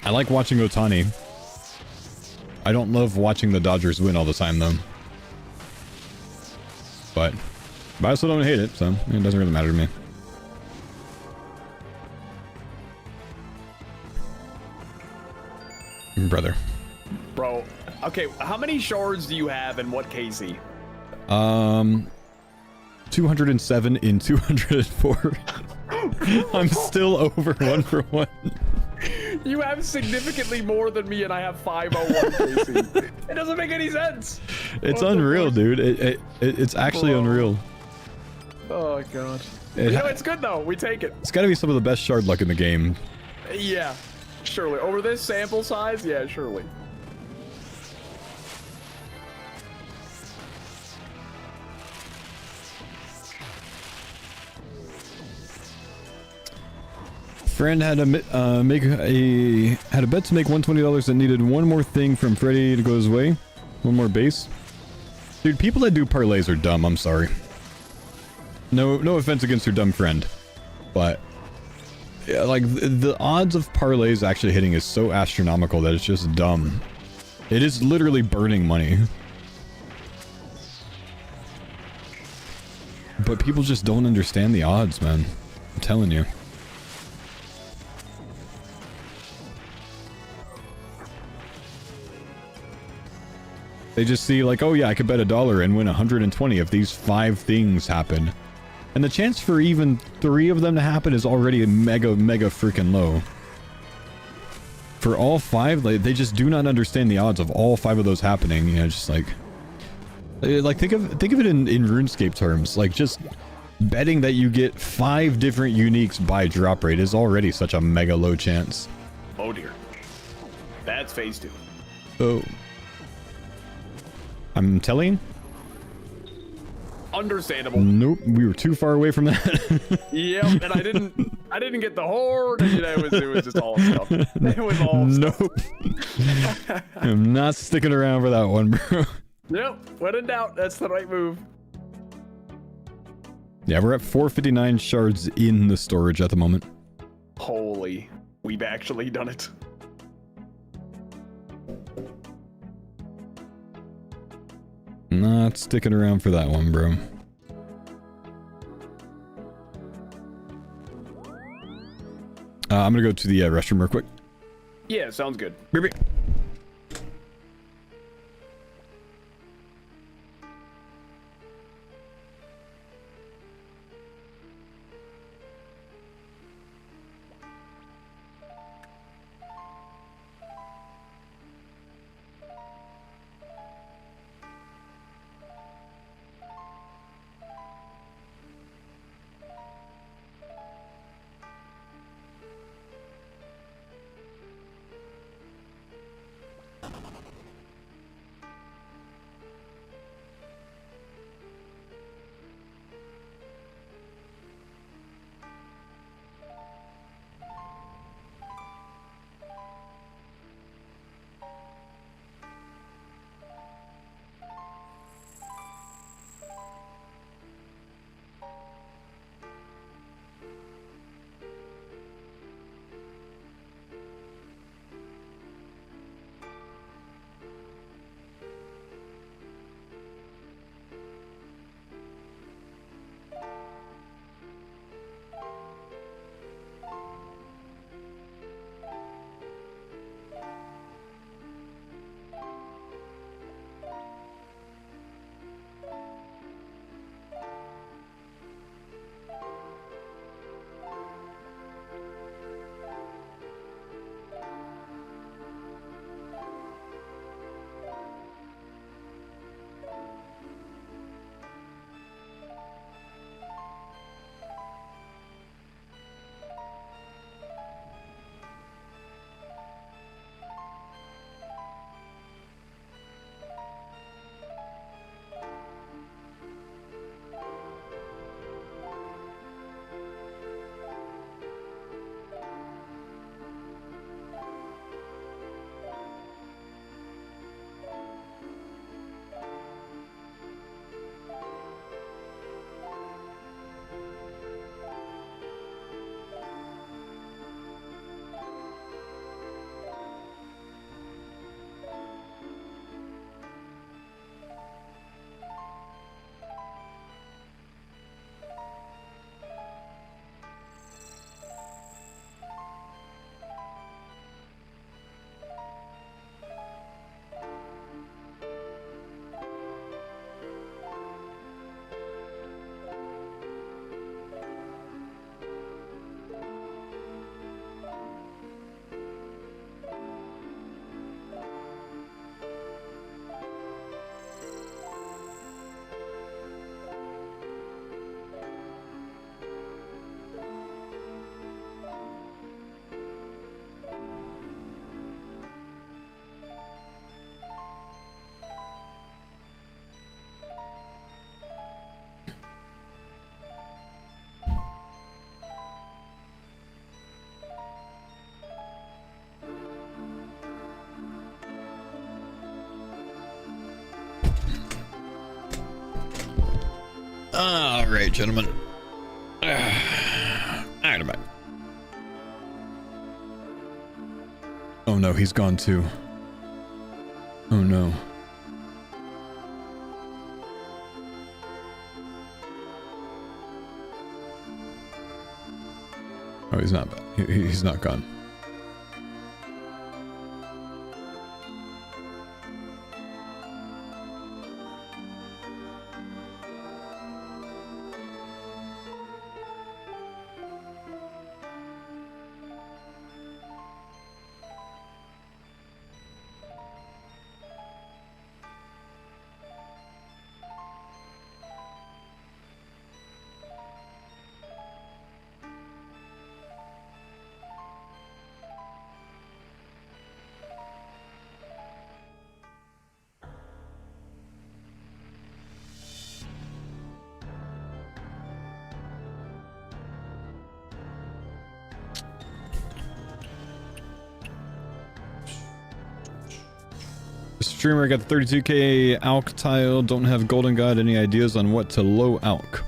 I like watching Ohtani. I don't love watching the Dodgers win all the time, though. But I also don't hate it, so it doesn't really matter to me. Brother. Bro, okay, how many shards do you have and what KC? 207 in 204. I'm still over 1 for 1. You have significantly more than me, and I have 501 KC. It doesn't make any sense. It's unreal, dude. It's actually unreal. Oh god. It's good though. We take it. It's got to be some of the best shard luck in the game. Yeah, surely. Over this sample size, yeah, surely. Friend had a bet to make $120 that needed one more thing from Freddy to go his way. One more base. Dude, people that do parlays are dumb. I'm sorry. No offense against your dumb friend, but yeah, like the odds of parlays actually hitting is so astronomical that it's just dumb. It is literally burning money. But people just don't understand the odds, man. I'm telling you. They just see like, oh yeah, I could bet $1 and win 120 if these 5 things happen. And the chance for even 3 of them to happen is already mega freaking low. For all 5, like, they just do not understand the odds of all 5 of those happening. Just like think of it in RuneScape terms. Like, just betting that you get 5 different uniques by drop rate is already such a mega low chance. Oh dear. That's phase 2. Oh. I'm telling. Understandable. Nope, we were too far away from that. Yep, and I didn't get the horde. And, it was just all stuff. It was all nope. I'm not sticking around for that one, bro. Yep, when in doubt, that's the right move. Yeah, we're at 459 shards in the storage at the moment. Holy, we've actually done it. Not sticking around for that one, bro. I'm gonna go to the restroom real quick. Yeah, sounds good. Beep, beep. All right, gentlemen. All right, I'm back. Oh no, he's gone too. Oh no. Oh, he's not. He's not gone. Streamer got the 32k alk tile. Don't have golden god. Any ideas on what to low alk?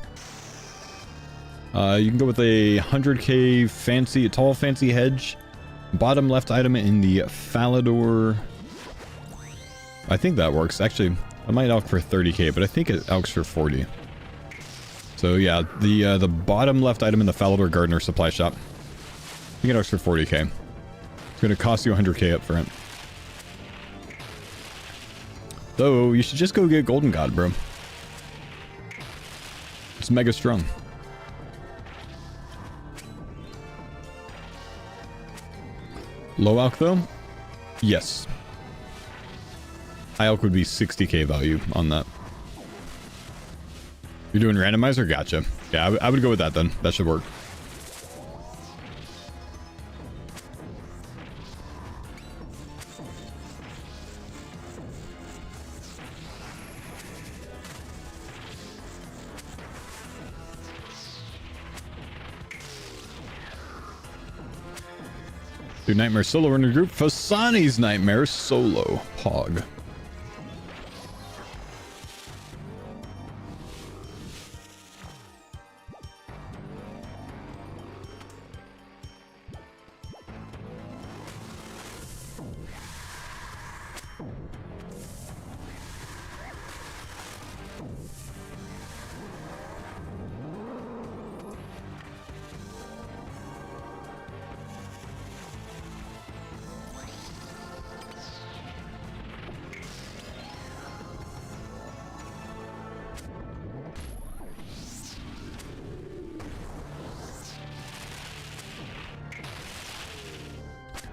You can go with a 100k fancy, tall fancy hedge. Bottom left item in the Falador. I think that works. Actually, I might elk for 30k, but I think it elks for 40. So yeah, the bottom left item in the Falador Gardener supply shop, I think it elks for 40k. It's going to cost you 100k up front. Though, you should just go get Golden God, bro. It's mega strong. Low elk though? Yes. High elk would be 60k value on that. You're doing randomizer? Gotcha. Yeah, I would go with that then. That should work. Do Nightmare Solo Runner Group. Fasani's Nightmare Solo. Pog.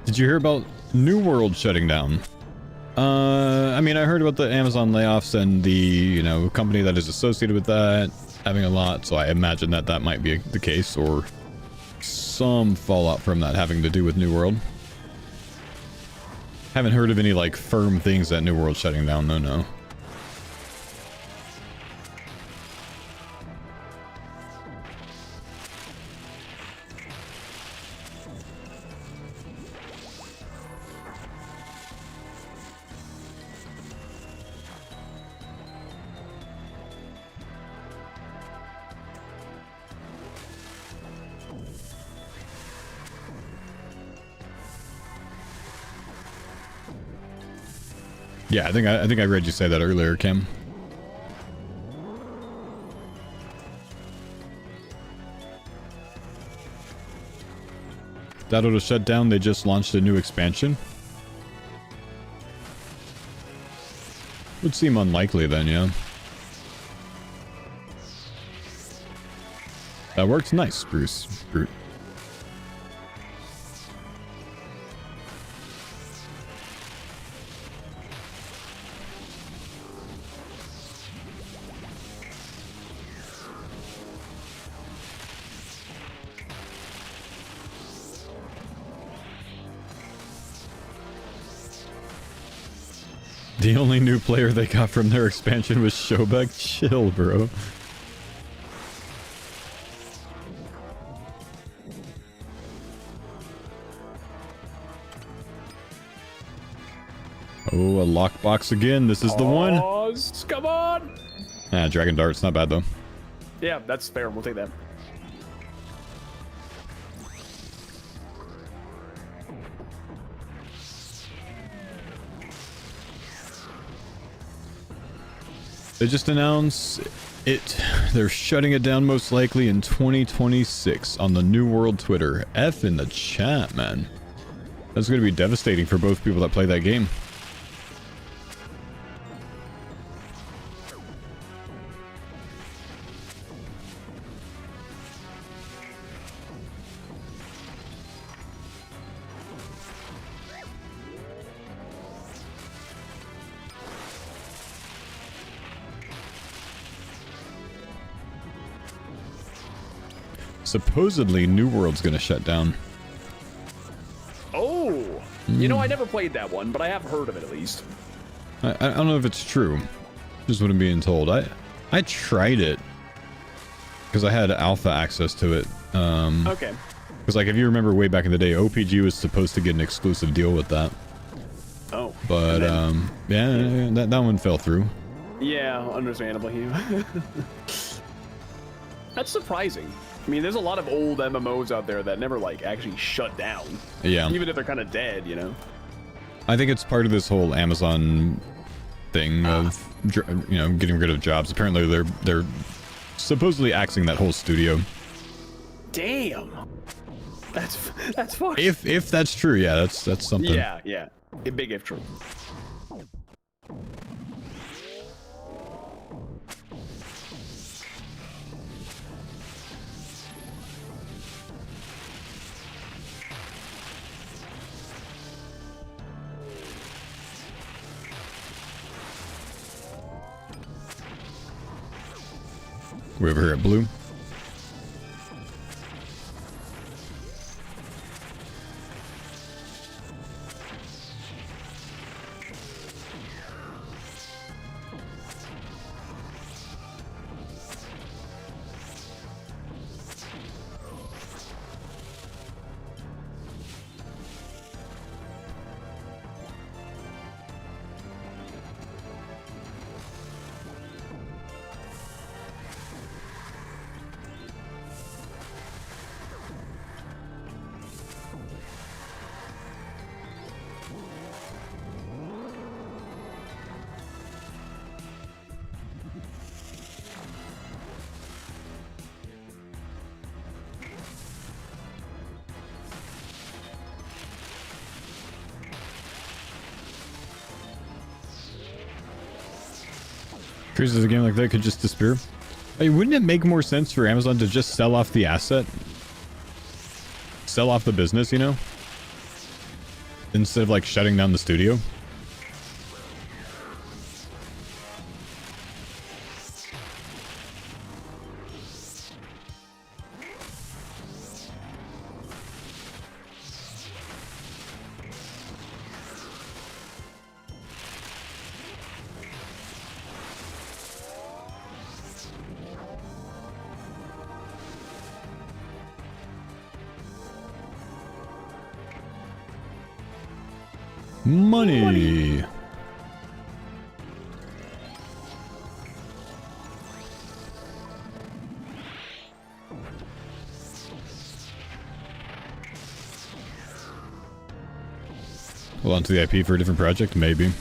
Did you hear about New World shutting down? I mean, I heard about the Amazon layoffs and the, you know, company that is associated with that having a lot, so I imagine that that might be the case, or some fallout from that having to do with New World. Haven't heard of any, like, firm things that New World shutting down, no. Yeah, I think I read you say that earlier, Kim. That'll to shut down. They just launched a new expansion. Would seem unlikely then, yeah. That works nice, Bruce. Brute. The only new player they got from their expansion was Shobek. Chill, bro. Oh, a lockbox again. This is the one. Come on. Ah, Dragon Dart's not bad though. Yeah, that's fair. We'll take that. They just announced it. They're shutting it down most likely in 2026 on the New World Twitter. F in the chat, man. That's going to be devastating for both people that play that game. Supposedly, New World's gonna shut down. Oh, you know, I never played that one, but I have heard of it at least. I don't know if it's true. Just what I'm being told. I tried it because I had alpha access to it. Okay. Because like if you remember way back in the day, OPG was supposed to get an exclusive deal with that. Oh. But yeah, that one fell through. Yeah, understandably. That's surprising. I mean, there's a lot of old MMOs out there that never, like, actually shut down. Yeah. Even if they're kind of dead, you know? I think it's part of this whole Amazon thing of, you know, getting rid of jobs. Apparently they're supposedly axing that whole studio. Damn. That's fucked. If that's true, yeah, that's something. Yeah. A big if true. We're over here at blue. Curious if a game like that could just disappear. Hey, wouldn't it make more sense for Amazon to just sell off the asset? Sell off the business, you know? Instead of like shutting down the studio? Money. Hold on to the IP for a different project, maybe.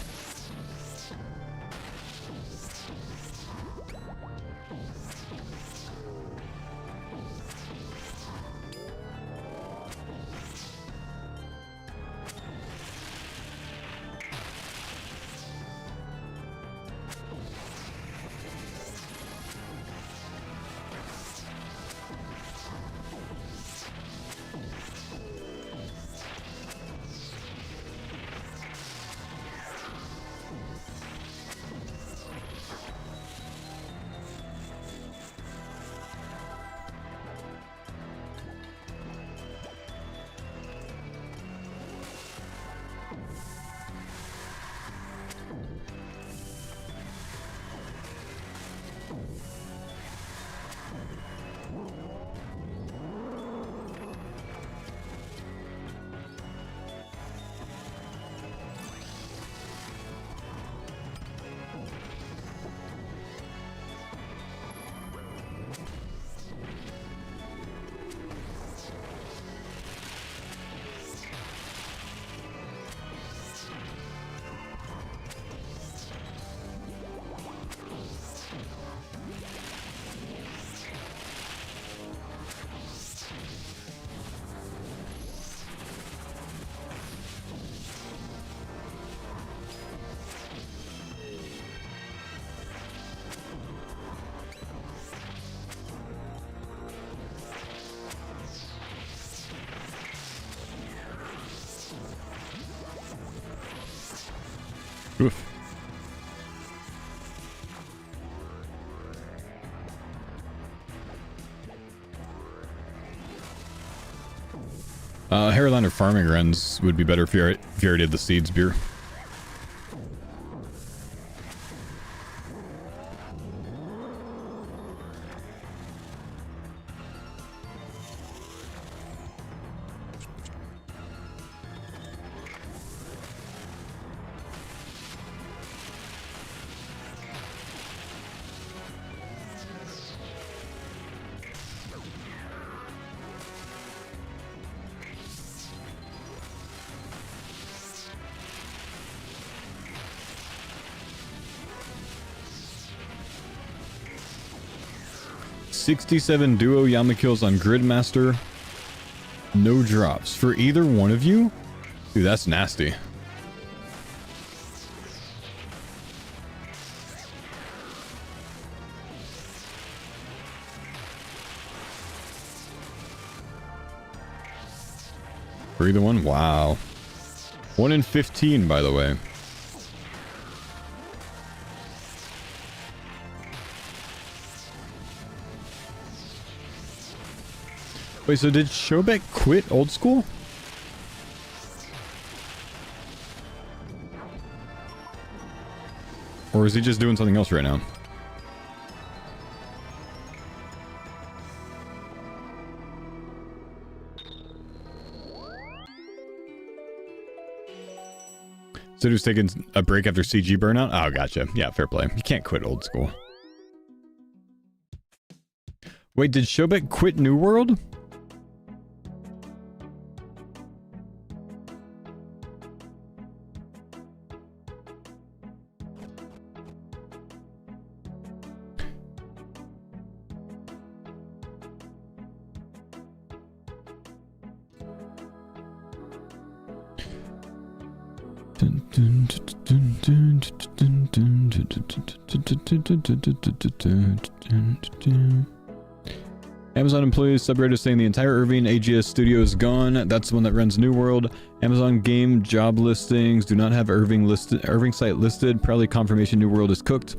Oof. Hairliner farming runs would be better if you already had the seeds beer. 67 duo Yama kills on Gridmaster. No drops for either one of you? Dude, that's nasty. For either one? Wow. 1 in 15, by the way. Wait, so did Shobek quit old school? Or is he just doing something else right now? So who's taking a break after CG burnout? Oh, gotcha. Yeah, fair play. You can't quit old school. Wait, did Shobek quit New World? Amazon employees subreddit saying the entire Irving AGS studio is gone. That's the one that runs New World. Amazon game job listings do not have Irving site listed. Probably confirmation New World is cooked.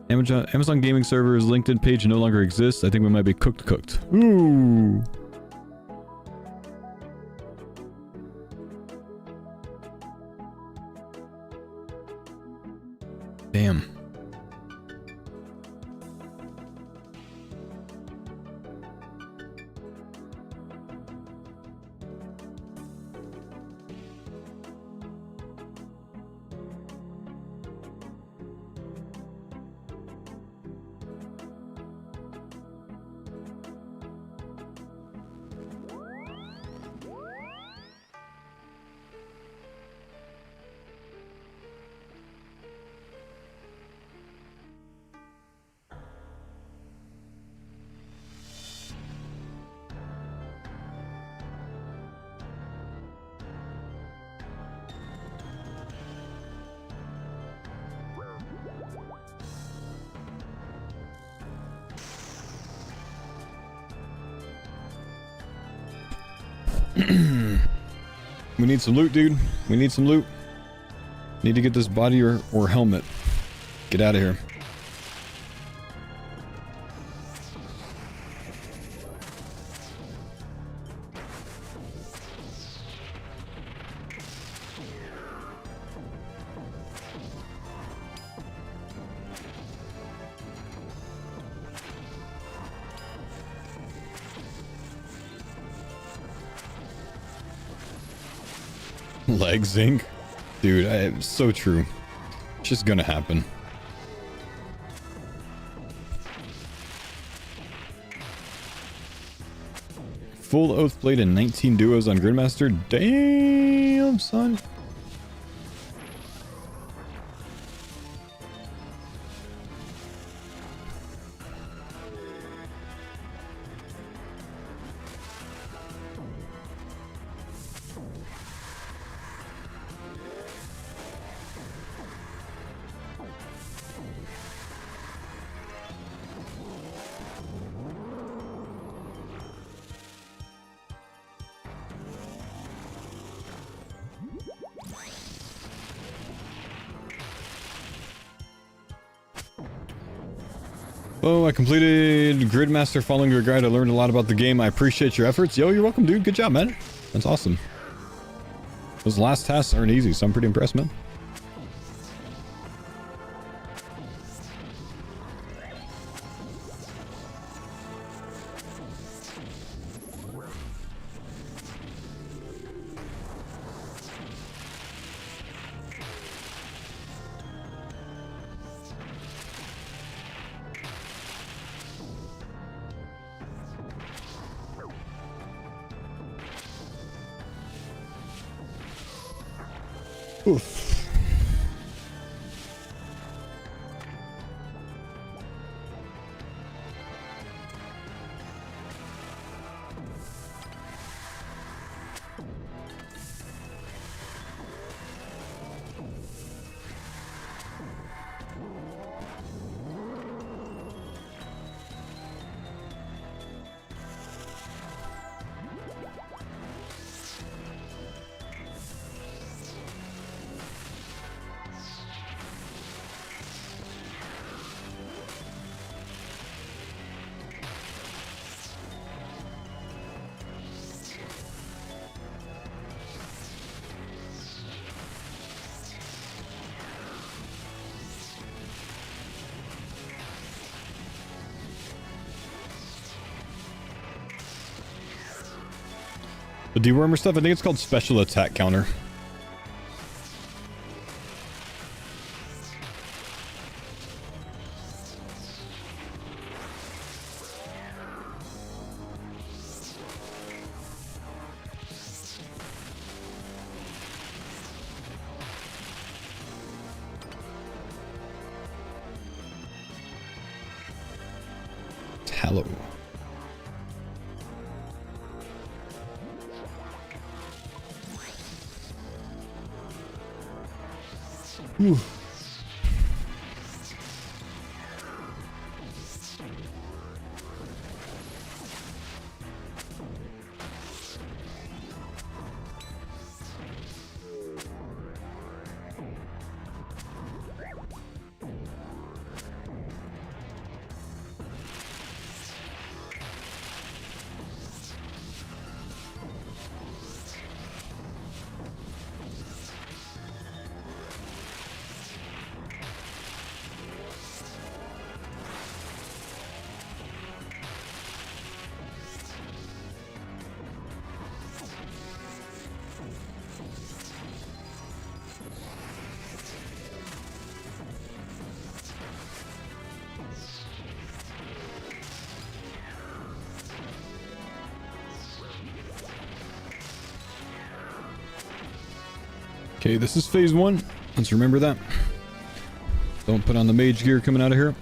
Amazon gaming servers LinkedIn page no longer exists. I think we might be cooked. Ooh. Damn. We need some loot, dude. We need some loot. Need to get this body or helmet. Get out of here. Leg zinc? Dude, it's so true. It's just gonna happen. Full Oath Blade and 19 duos on Gridmaster? Damn, son. Oh, I completed Gridmaster following your guide. I learned a lot about the game. I appreciate your efforts. Yo, you're welcome, dude. Good job, man. That's awesome. Those last tasks aren't easy, so I'm pretty impressed, man. Oof. The dewormer stuff, I think it's called special attack counter. Tallow. Whew. Okay, this is phase 1. Let's remember that. Don't put on the mage gear coming out of here.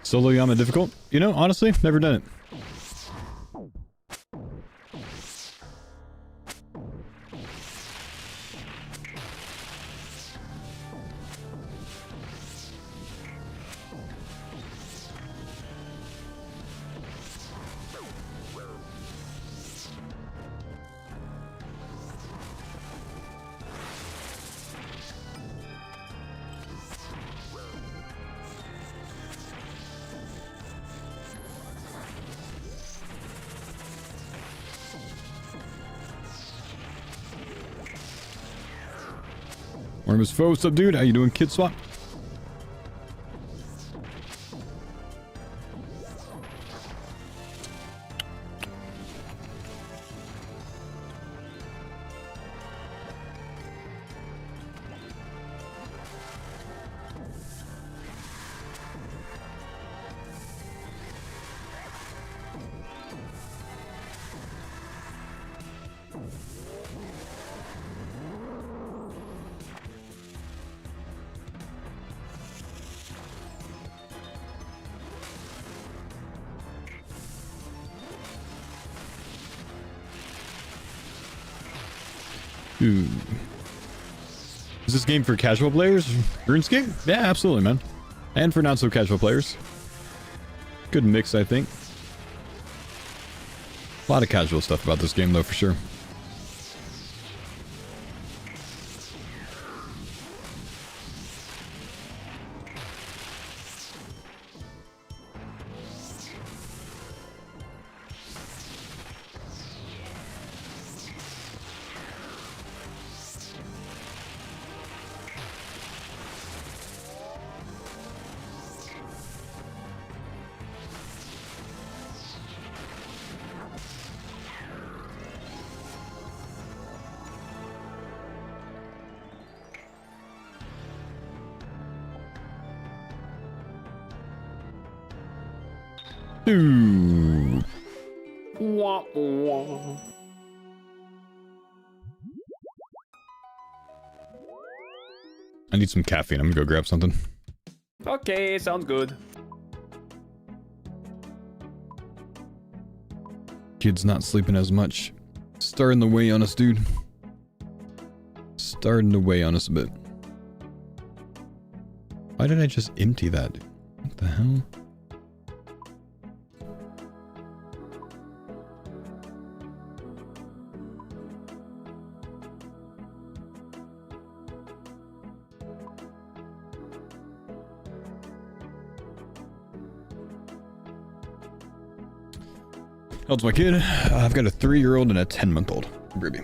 Solo Yama difficult? You know, honestly, never done it. Arm is Faux, what's up, dude? How you doing, Kid Swap? Ooh. Is this game for casual players? RuneScape? Yeah, absolutely, man. And for not so casual players. Good mix, I think. A lot of casual stuff about this game, though, for sure. Ooh. Wah, wah. I need some caffeine. I'm gonna go grab something. Okay, sounds good. Kid's not sleeping as much. Starting to weigh on us, dude. Starting to weigh on us a bit. Why did I just empty that? What the hell? How old's my kid? I've got a 3-year-old and a 10-month-old. Ruby.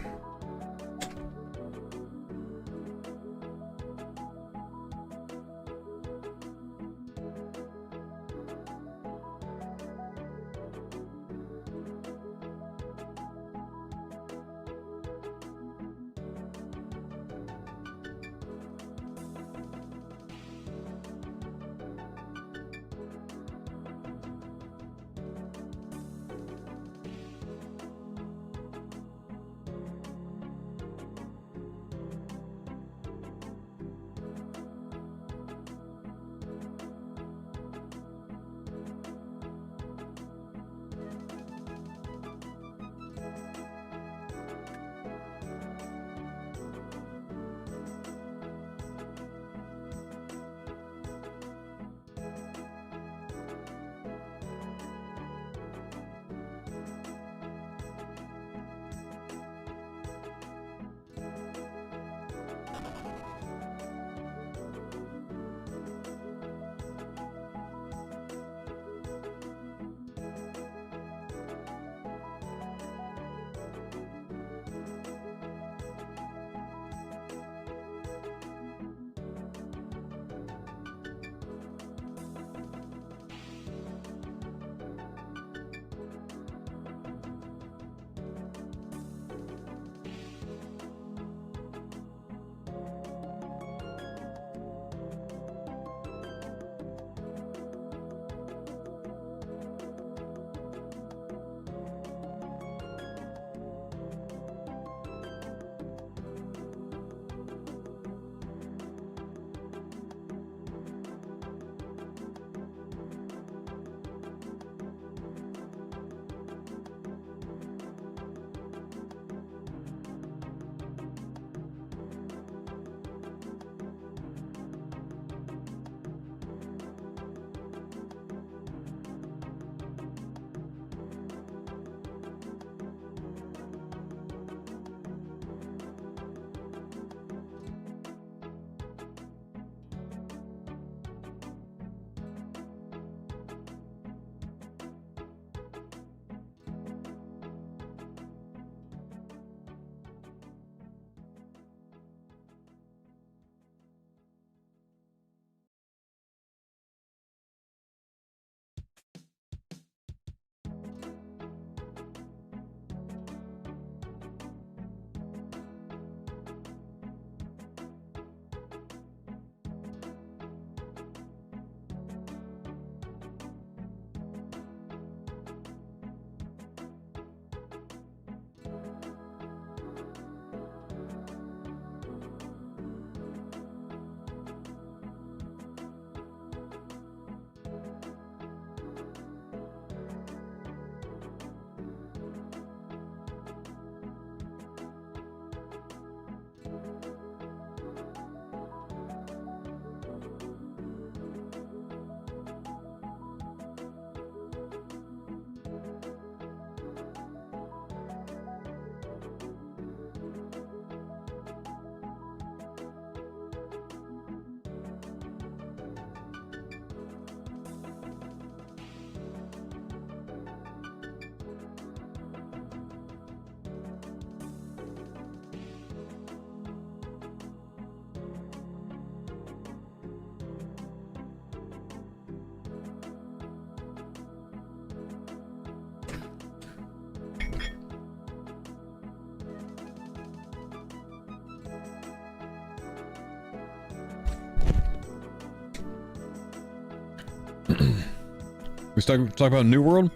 We talk about New World?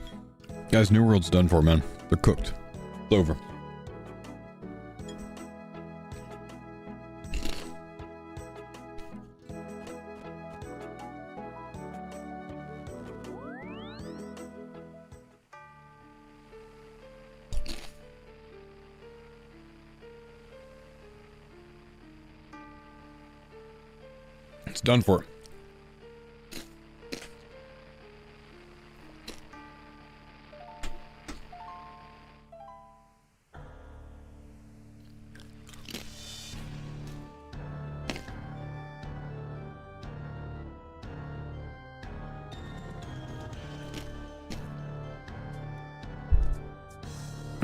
Guys, New World's done for, man. They're cooked. It's over. It's done for.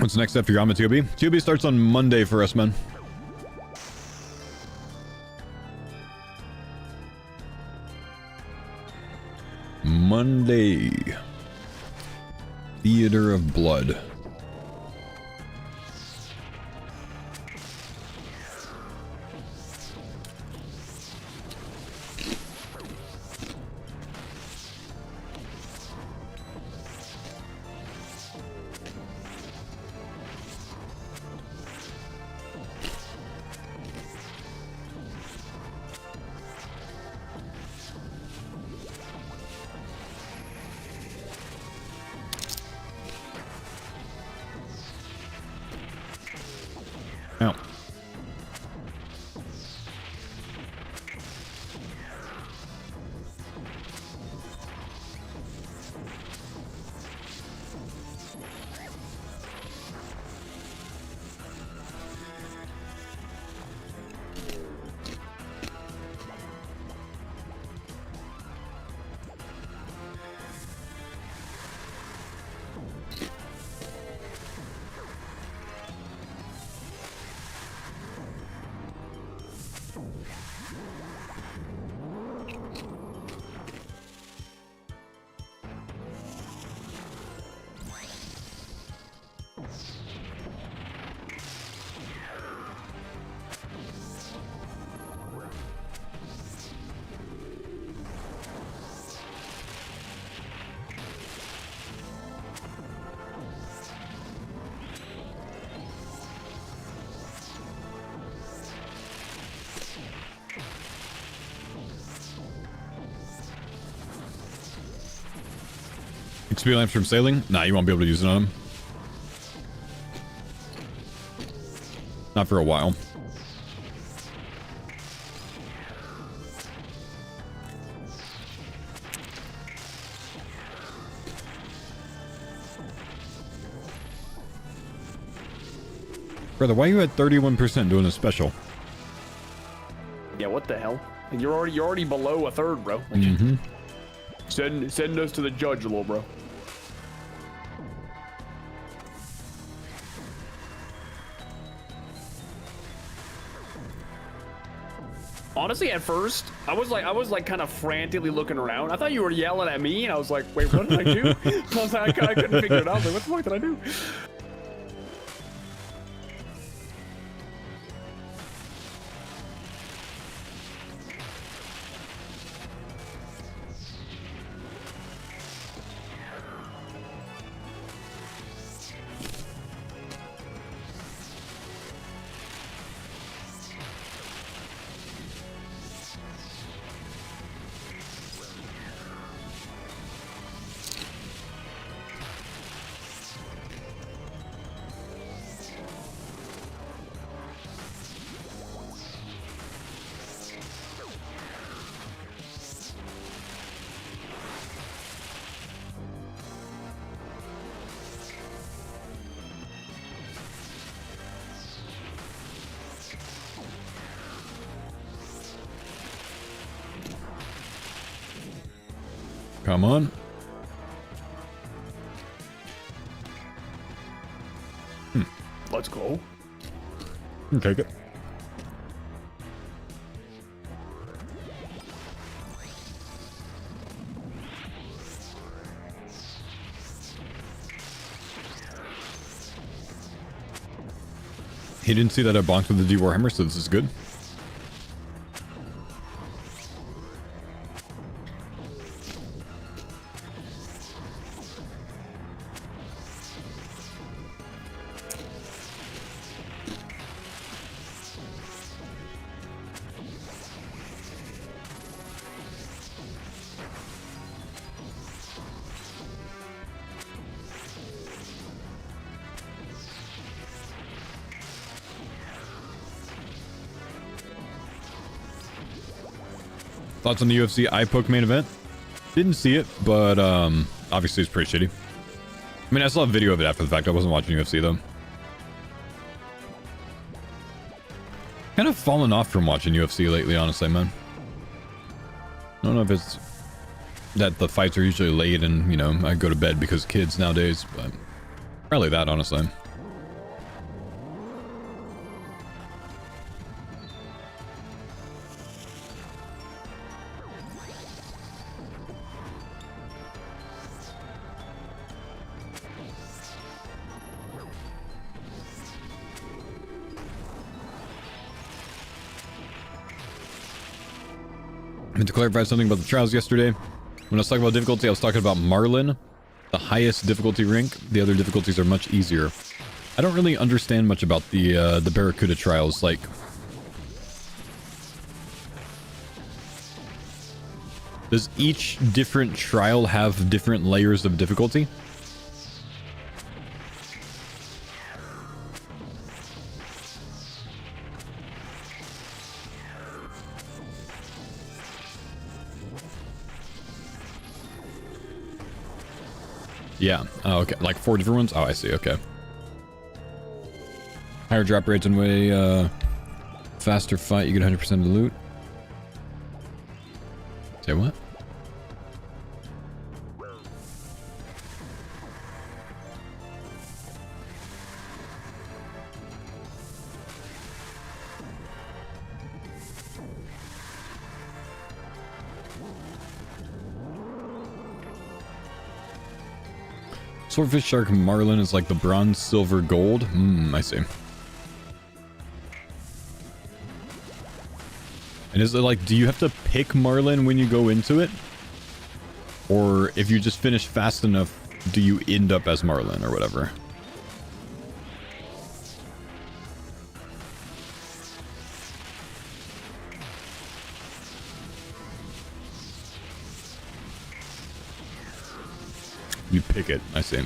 What's next after Yama TOB? TOB starts on Monday for us, man. Monday. Theater of Blood. Now. XP lamps from sailing? Nah, you won't be able to use it on them. Not for a while. Brother, why are you at 31% doing a special? Yeah, what the hell? You're already below a third, bro. Mm-hmm. Send us to the judge, little bro. Honestly, at first, I was like kind of frantically looking around. I thought you were yelling at me, and I was like, wait, what did I do? I couldn't figure it out. I was like, what the fuck did I do? Come on. Let's go. Take it. He didn't see that I bonked with the D Warhammer, so this is good. Thoughts on the UFC iPoke main event? Didn't see it, but obviously it's pretty shitty. I mean, I saw a video of it after the fact. I wasn't watching UFC though. Kind of fallen off from watching UFC lately, honestly, man. I don't know if it's that the fights are usually late and, you know, I go to bed because kids nowadays, but probably that, honestly. I meant to clarify something about the trials yesterday. When I was talking about difficulty, I was talking about Marlin, the highest difficulty rank. The other difficulties are much easier. I don't really understand much about the Barracuda trials. Like, does each different trial have different layers of difficulty? Yeah. Oh, okay. Like 4 different ones? Oh, I see. Okay. Higher drop rates and way faster fight. You get 100% of the loot. Say what? Swordfish, Shark, Marlin is like the bronze, silver, gold. I see. And is it like, do you have to pick Marlin when you go into it? Or if you just finish fast enough, do you end up as Marlin or whatever? You pick it, I see.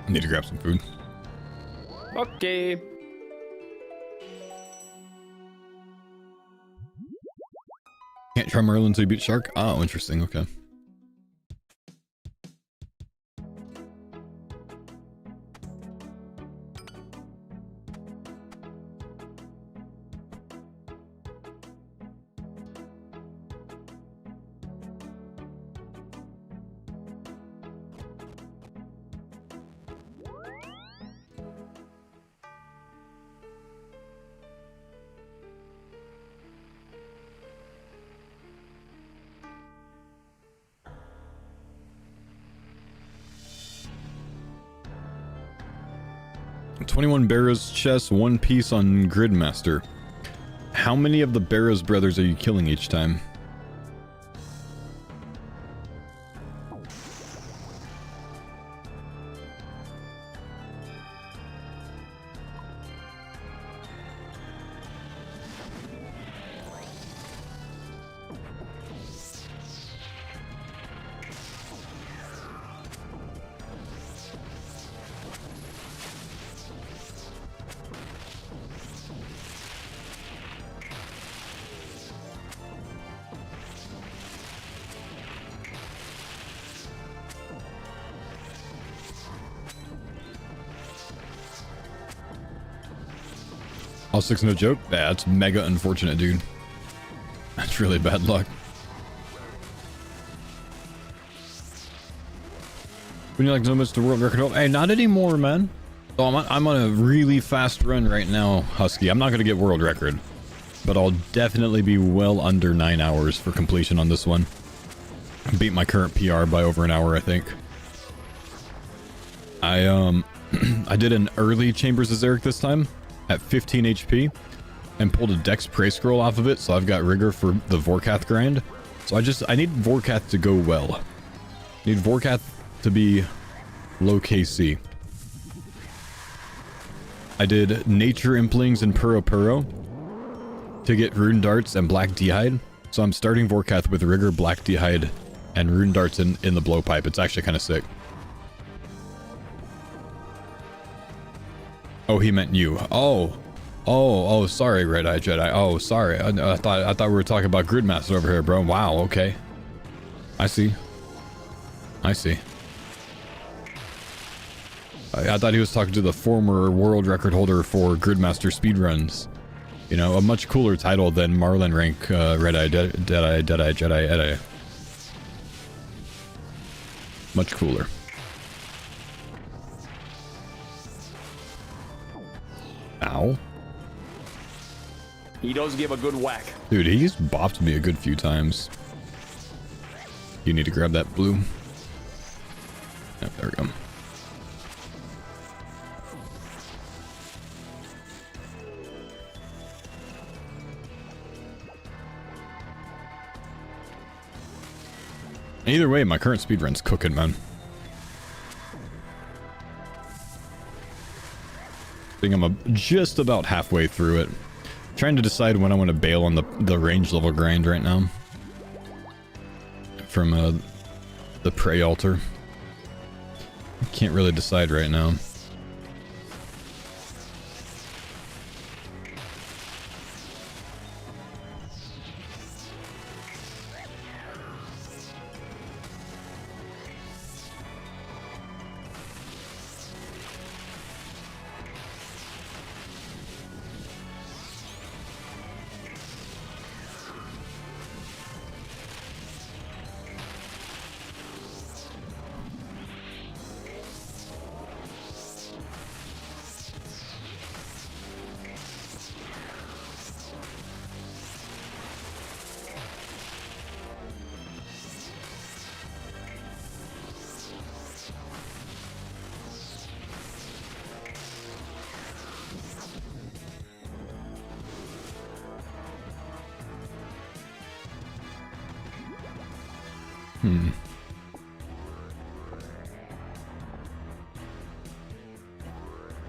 Need to grab some food. Okay. Can't try Marlin until you beat Shark? Oh, interesting. Okay. $21 Barrows chest, 1 piece on Gridmaster. How many of the Barrows brothers are you killing each time? All 6 no joke? Yeah, that's mega unfortunate, dude. That's really bad luck. Would you like to know what's the world record? Hey, not anymore, man. So I'm on a really fast run right now, Husky. I'm not going to get world record, but I'll definitely be well under 9 hours for completion on this one. Beat my current PR by over an hour, I think. I did an early Chambers of Zarek this time at 15 HP and pulled a Dex Prey Scroll off of it, so I've got Rigor for the Vorkath grind. So I need Vorkath to go well. I need Vorkath to be low KC. I did Nature Implings and Puro to get Rune Darts and Black D'hide. So I'm starting Vorkath with Rigor, Black D'hide, and Rune Darts in the Blowpipe. It's actually kind of sick. Oh, he meant you. Oh, sorry, Red Eye Jedi. Oh, sorry. I thought we were talking about Gridmaster over here, bro. Wow, okay. I see. I thought he was talking to the former world record holder for Gridmaster speedruns. You know, a much cooler title than Marlin rank, Red-Eye, Dead-Eye, Dead-Eye, Jedi, Ed-Eye. Much cooler. Ow. He does give a good whack. Dude, he's bopped me a good few times. You need to grab that blue. Yep, there we go. Either way, my current speedrun's cooking, man. I think I'm just about halfway through it. Trying to decide when I want to bail on the range level grind right now. From the prey altar. Can't really decide right now.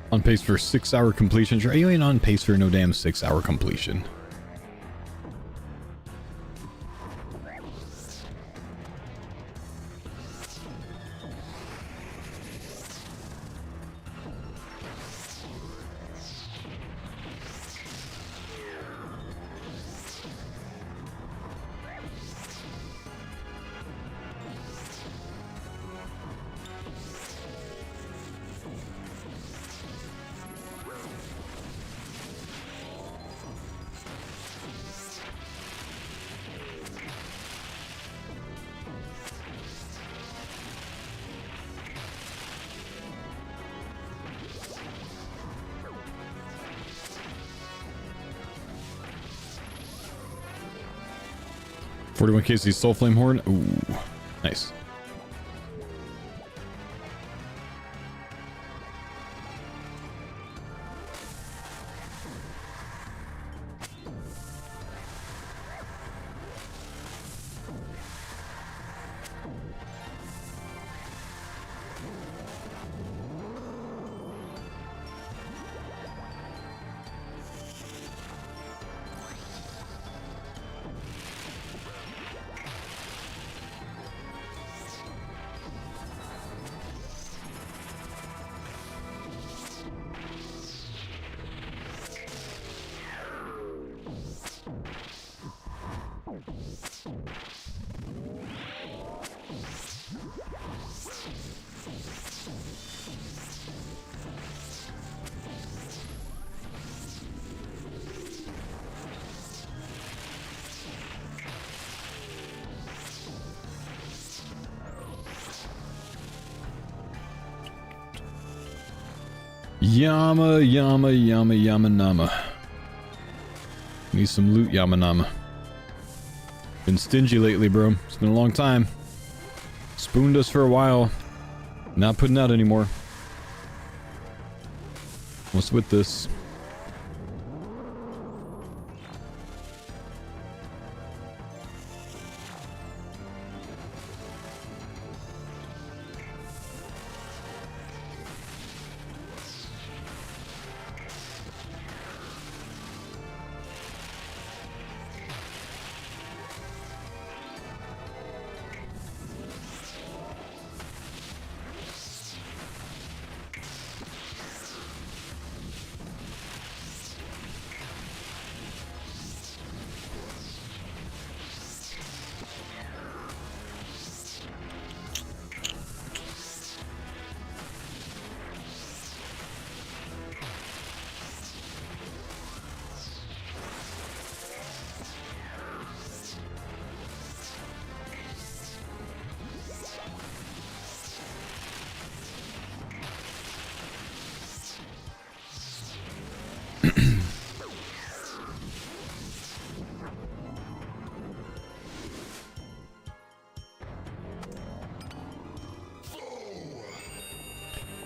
On pace for 6-hour completion. Sure, you ain't on pace for no damn 6-hour completion. KC Soul Flame Horn. Ooh, nice. Yama nama. Need some loot, Yama nama. Been stingy lately, bro. It's been a long time. Spooned us for a while. Not putting out anymore. What's with this?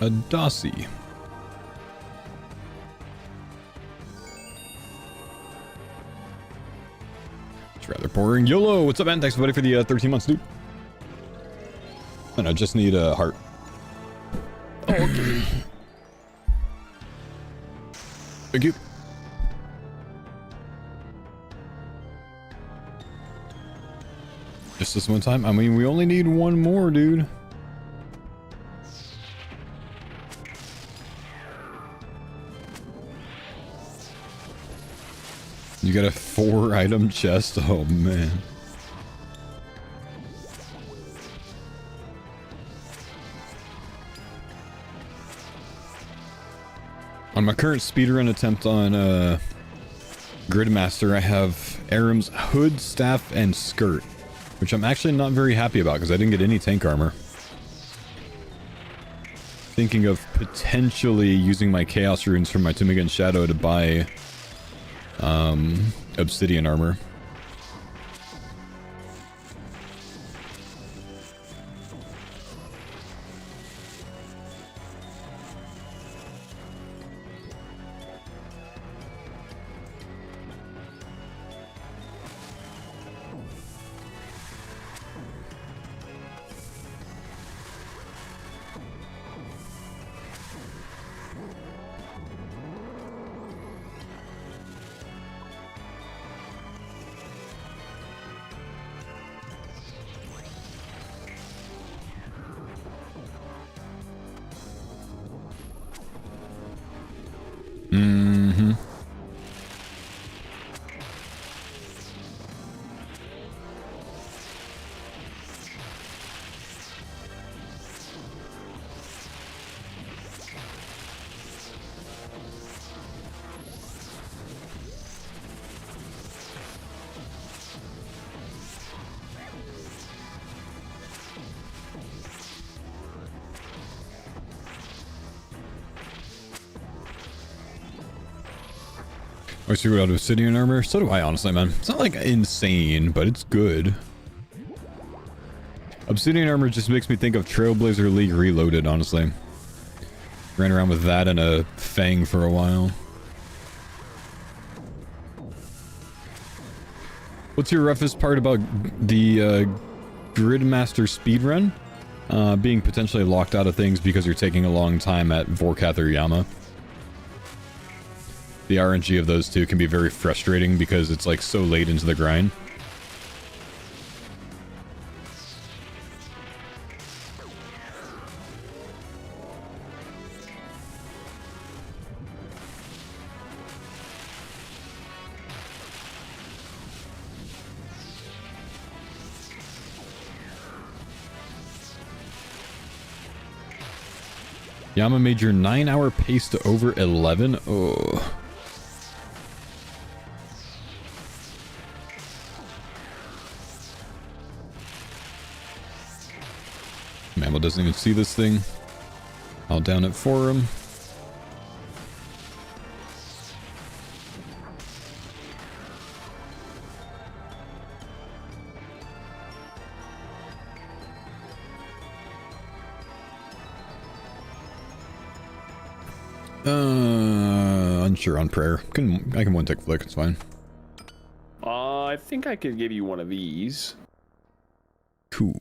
a Dossie. It's rather boring. YOLO! What's up, man? Thanks, buddy, for the 13 months, dude. And I just need a heart. Oh, okay. Thank you. Just this one time? I mean, we only need one more, dude. You got a 4-item chest? Oh, man. On my current speedrun attempt on Gridmaster, I have Aram's hood, staff, and skirt, which I'm actually not very happy about because I didn't get any tank armor. Thinking of potentially using my Chaos Runes from my Timigan Shadow to buy Obsidian armor. Mm-hmm. I see what out of Obsidian armor. So do I, honestly, man. It's not like insane, but it's good. Obsidian armor just makes me think of Trailblazer League Reloaded, honestly. Ran around with that and a Fang for a while. What's your roughest part about the Gridmaster speedrun? Being potentially locked out of things because you're taking a long time at Vorkath or Yama. The RNG of those two can be very frustrating because it's like so late into the grind. Yama made your 9-hour pace to over 11. Oh. Mammal doesn't even see this thing. I'll down it for him. Unsure on prayer. I can one tick flick, it's fine. I think I could give you one of these. Cool.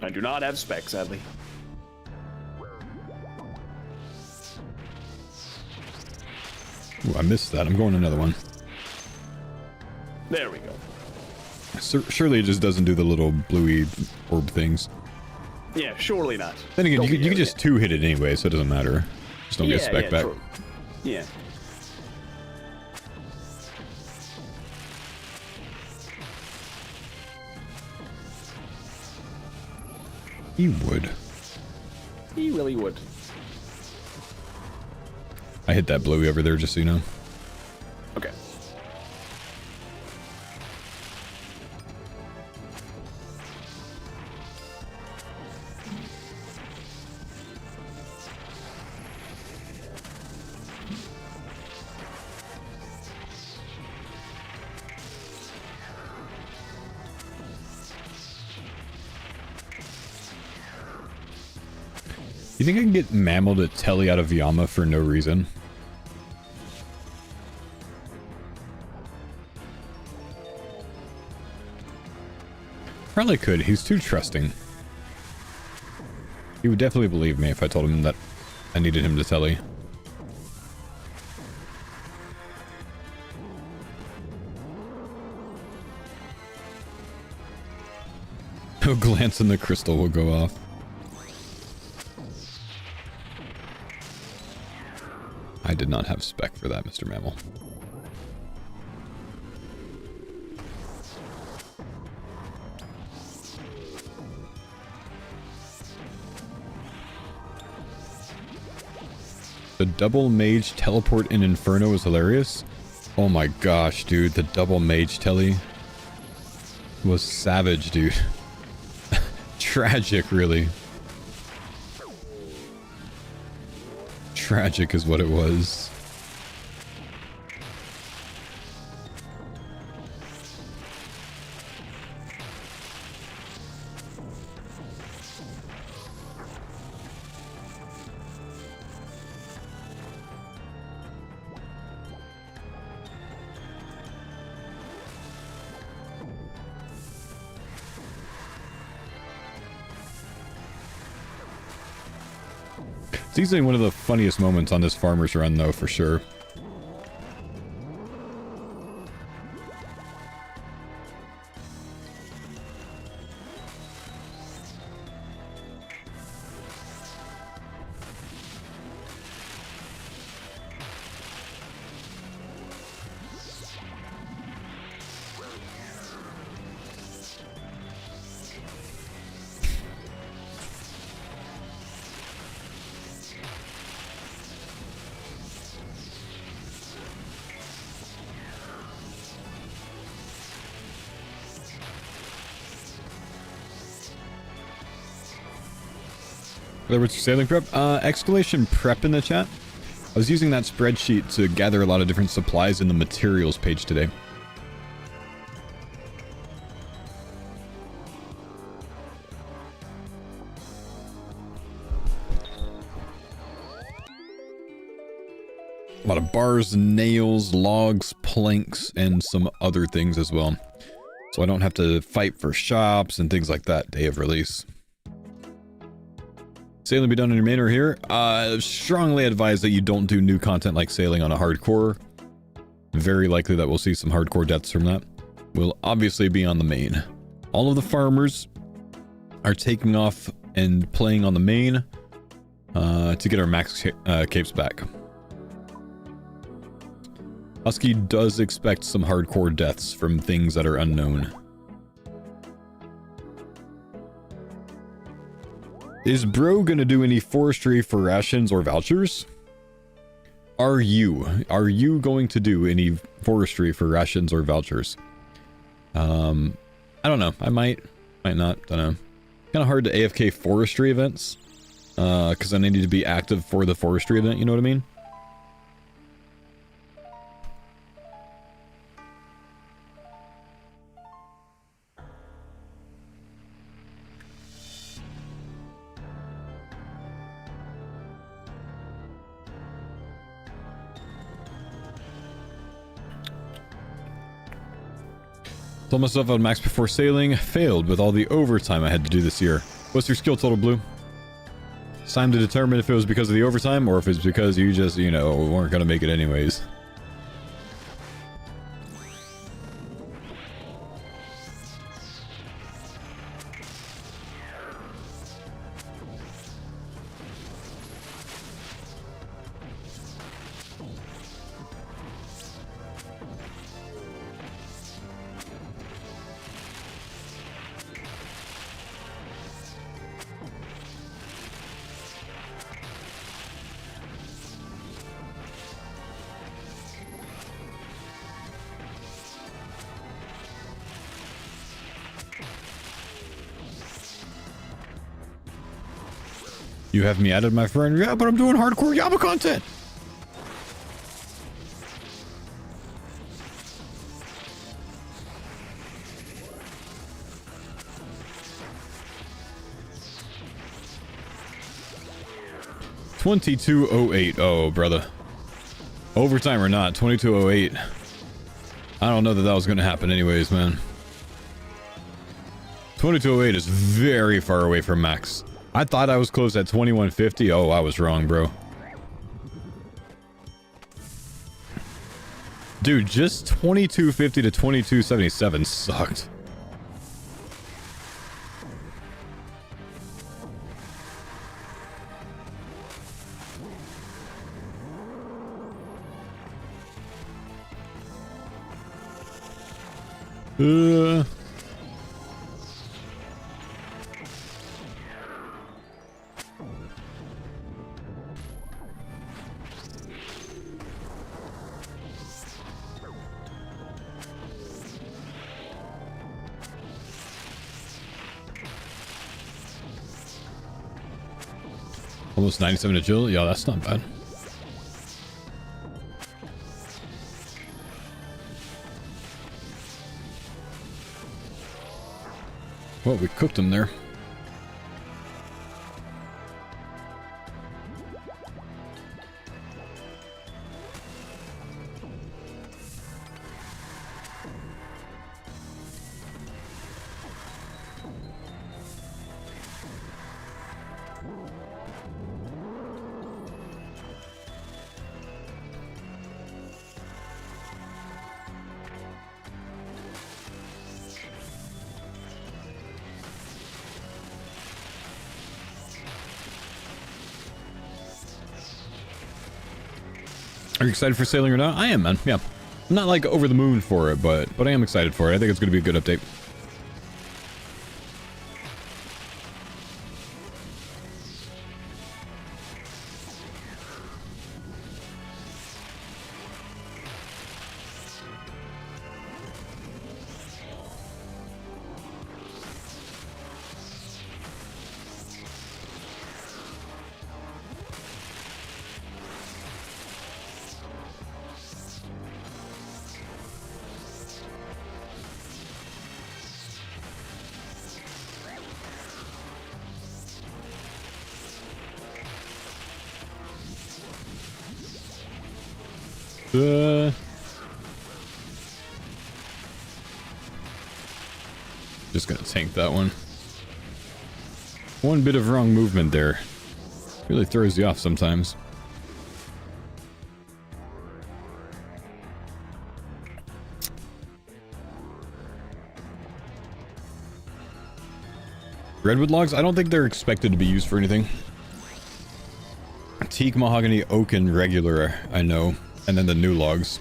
I do not have specs, sadly. Ooh, I missed that. I'm going another one. There we go. Surely it just doesn't do the little bluey orb things. Yeah, surely not. Then again, Don't you be can just two-hit it anyway, so it doesn't matter. Just don't get spec back. True. Yeah. He would. He really would. I hit that bluey over there, just so you know. Okay. You think I can get Mammal to telly out of Yama for no reason? Probably could. He's too trusting. He would definitely believe me if I told him that I needed him to telly. A glance in the crystal will go off. I did not have spec for that, Mr. Mammal. The double mage teleport in Inferno is hilarious. Oh my gosh, dude, the double mage telly was savage, dude. Tragic, really. Tragic is what it was. It's easily one of the funniest moments on this farmer's run, though, for sure. What's your sailing prep? Exclamation prep in the chat. I was using that spreadsheet to gather a lot of different supplies in the materials page today. A lot of bars, nails, logs, planks, and some other things as well. So I don't have to fight for shops and things like that day of release. Sailing be done in your main or here? Strongly advise that you don't do new content like sailing on a hardcore. Very likely that we'll see some hardcore deaths from that. Will obviously be on the main. All of the farmers are taking off and playing on the main to get our max capes back. Husky does expect some hardcore deaths from things that are unknown. Is bro gonna do any forestry for rations or vouchers? Are you going to do any forestry for rations or vouchers? I don't know. I might not. Don't know. Kind of hard to AFK forestry events, because I need to be active for the forestry event. You know what I mean? Told myself I'd max before sailing, failed with all the overtime I had to do this year. What's your skill total, Blue? It's time to determine if it was because of the overtime or if it's because you just, you know, weren't gonna make it anyways. You have me added, my friend. Yeah, but I'm doing hardcore Yaba content. 2208. Oh, brother. Overtime or not, 2208. I don't know that that was going to happen anyways, man. 2208 is very far away from max. I thought I was close at 2150. Oh, I was wrong, bro. Dude, just 2250 to 2277 sucked. Almost 97 agility. Yeah, that's not bad. Well, we cooked him there. Are you excited for sailing or not? I am, man. Yeah. I'm not like over the moon for it, but I am excited for it. I think it's going to be a good update. Just gonna tank that one. One bit of wrong movement there really throws you off sometimes. Redwood logs? I don't think they're expected to be used for anything. Teak, mahogany, oak, and regular, I know. And then the new logs.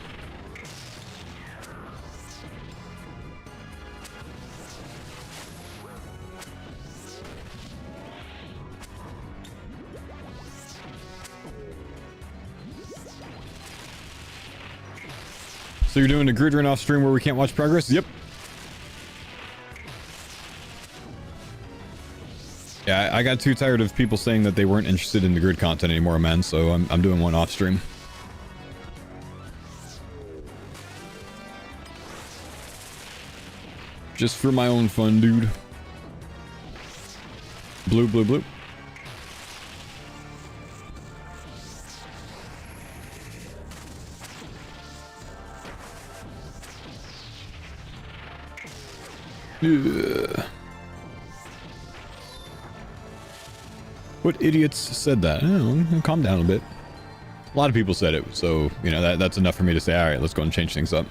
So you're doing a grid run off stream where we can't watch progress? Yep. Yeah, I got too tired of people saying that they weren't interested in the grid content anymore, man, so I'm doing one off stream. Just for my own fun, dude. Blue, blue, blue. Yeah. What idiots said that? Oh, calm down a bit. A lot of people said it, so, you know, that's enough for me to say, alright, let's go and change things up.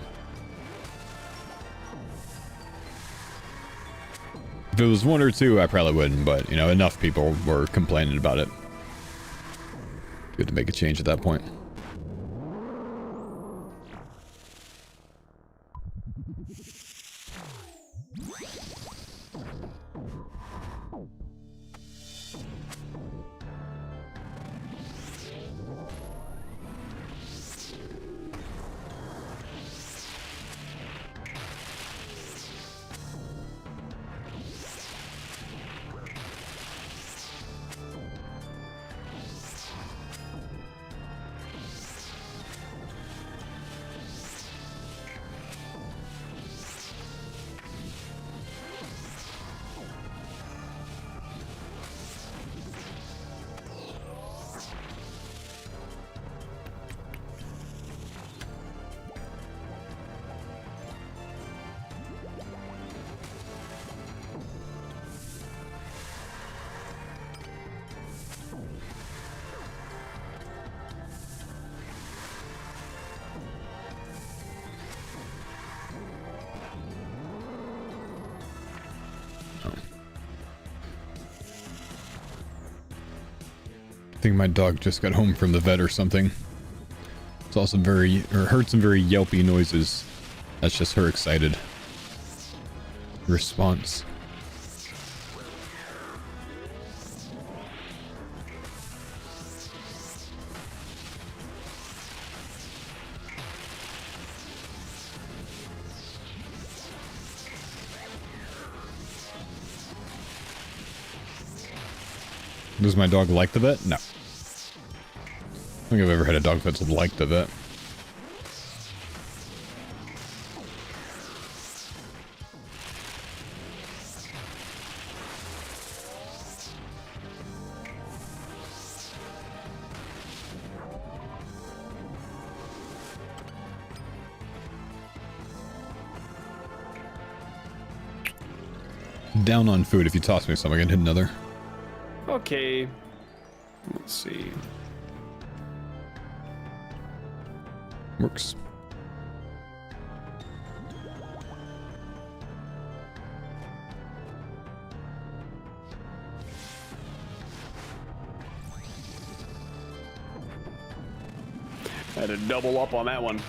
If it was one or two, I probably wouldn't, but, you know, enough people were complaining about it. Good to make a change at that point. think my dog just got home from the vet or something. Saw some heard some very yelpy noises. That's just her excited response. Does my dog like the vet? No. I don't think I've ever had a dog that's liked the vet. Down on food. If you toss me some, I can hit another. Okay. Let's see. Works. I had to double up on that one.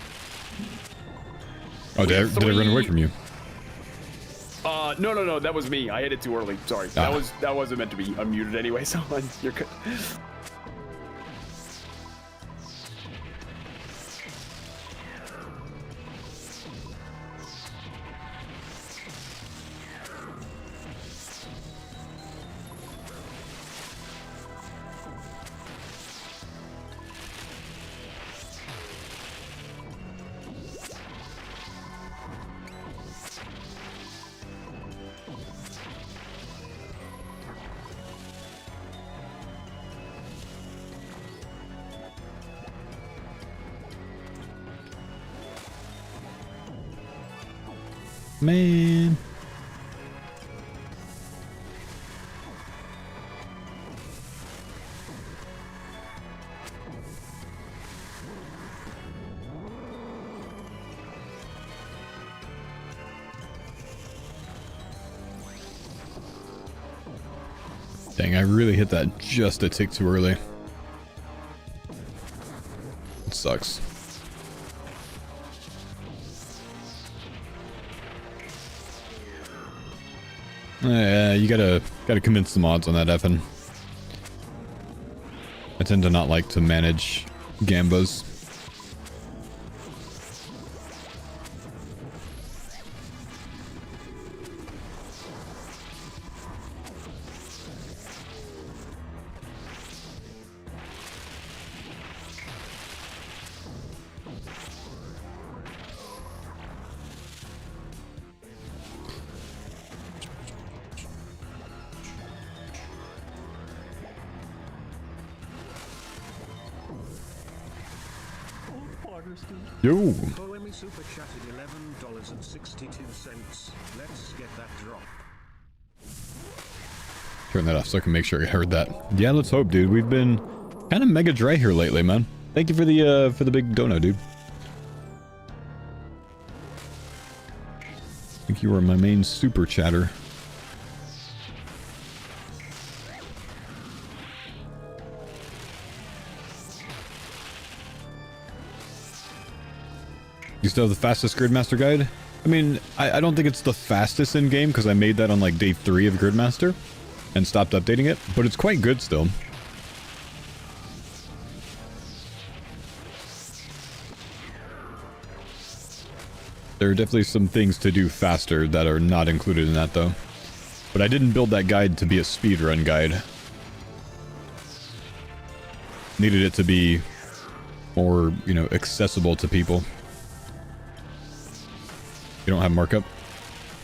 Oh, did it run away from you? No, that was me. I hit it too early. Sorry. That wasn't meant to be unmuted anyway, so you're good. Man. Dang, I really hit that just a tick too early. It sucks. Yeah, you gotta convince the mods on that effing. I tend to not like to manage gambas. Yo. Poemi super chatted $11.62. Let's get that drop. Turn that off so I can make sure I heard that. Yeah, let's hope, dude. We've been kind of mega dry here lately, man. Thank you for the big dono, dude. I think you are my main super chatter. You still have the fastest Gridmaster guide? I mean, I don't think it's the fastest in game because I made that on like day 3 of Gridmaster and stopped updating it, but it's quite good still. There are definitely some things to do faster that are not included in that though. But I didn't build that guide to be a speedrun guide. Needed it to be more, you know, accessible to people. You don't have markup?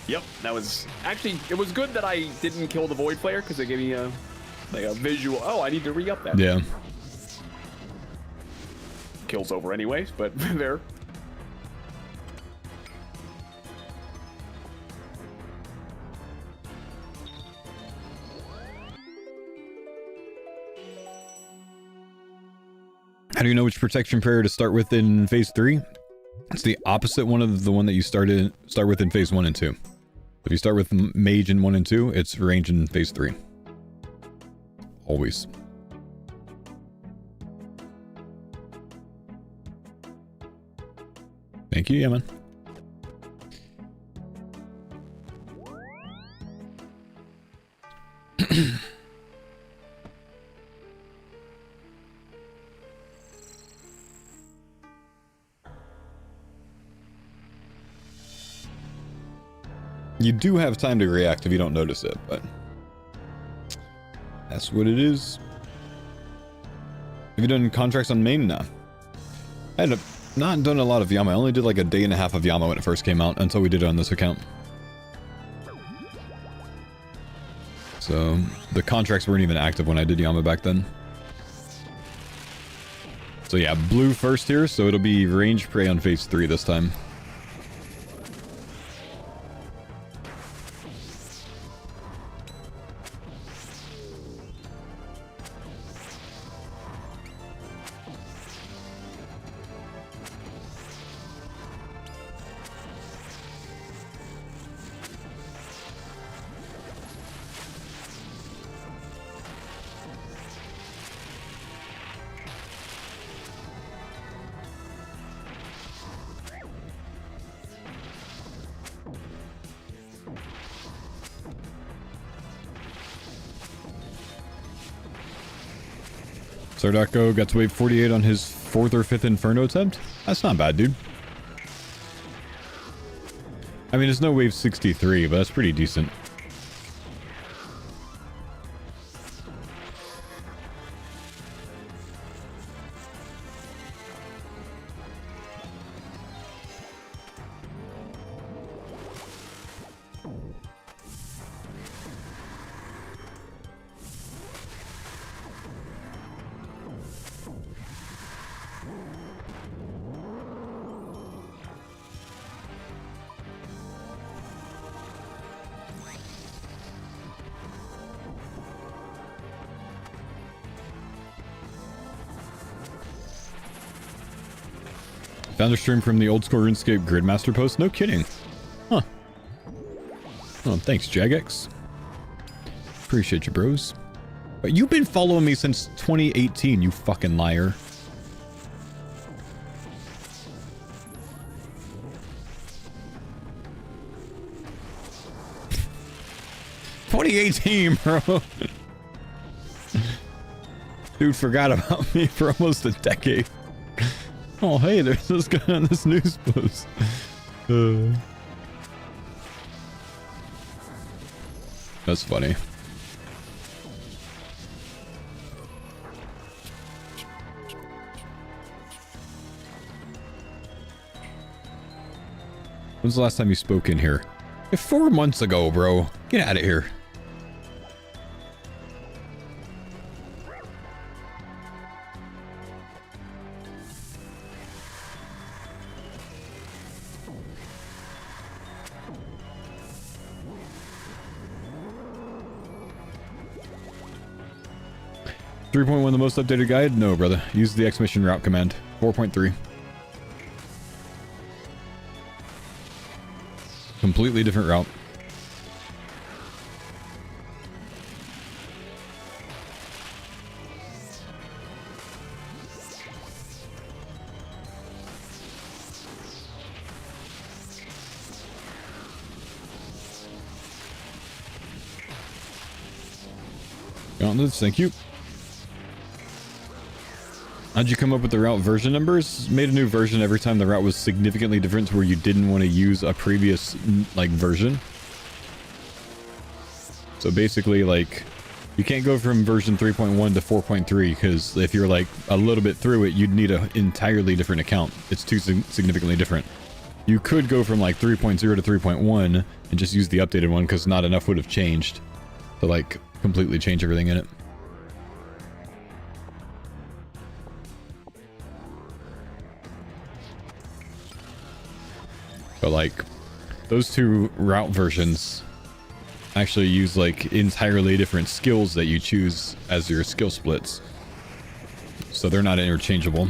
Yep, that was actually, it was good that I didn't kill the Void Player because it gave me a like a visual. Oh, I need to re-up that. Yeah. Kill's over anyways, but there. How do you know which protection prayer to start with in phase 3? It's the opposite one of the one that you start with in phase 1 and 2. If you start with mage in 1 and 2, it's range in phase 3. Always. Thank you, yeah, man. You do have time to react if you don't notice it, but that's what it is. Have you done contracts on main? No. I had not done a lot of Yama. I only did like a day and a half of Yama when it first came out until we did it on this account. So the contracts weren't even active when I did Yama back then. So yeah, blue first here, so it'll be range prey on phase 3 this time. Sardako got to wave 48 on his 4th or 5th Inferno attempt. That's not bad, dude. I mean, it's no wave 63, but that's pretty decent. Found a stream from the old school RuneScape Gridmaster post. No kidding. Huh. Oh, thanks, Jagex. Appreciate you, bros. But you've been following me since 2018, you fucking liar. '2018, bro. Dude forgot about me for almost a decade. Oh, hey, there's this guy on this news post. That's funny. When's the last time you spoke in here? 4 months ago, bro. Get out of here. .3.1 the most updated guide? No, brother. Use the X-Mission route command. 4.3. Completely different route. Gauntlets, thank you. How'd you come up with the route version numbers? Made a new version every time the route was significantly different to where you didn't want to use a previous, like, version. So basically, like, you can't go from version 3.1 to 4.3 because if you're, like, a little bit through it, you'd need an entirely different account. It's too significantly different. You could go from, like, 3.0 to 3.1 and just use the updated one because not enough would have changed to, like, completely change everything in it. But like, those two route versions actually use like entirely different skills that you choose as your skill splits. So they're not interchangeable.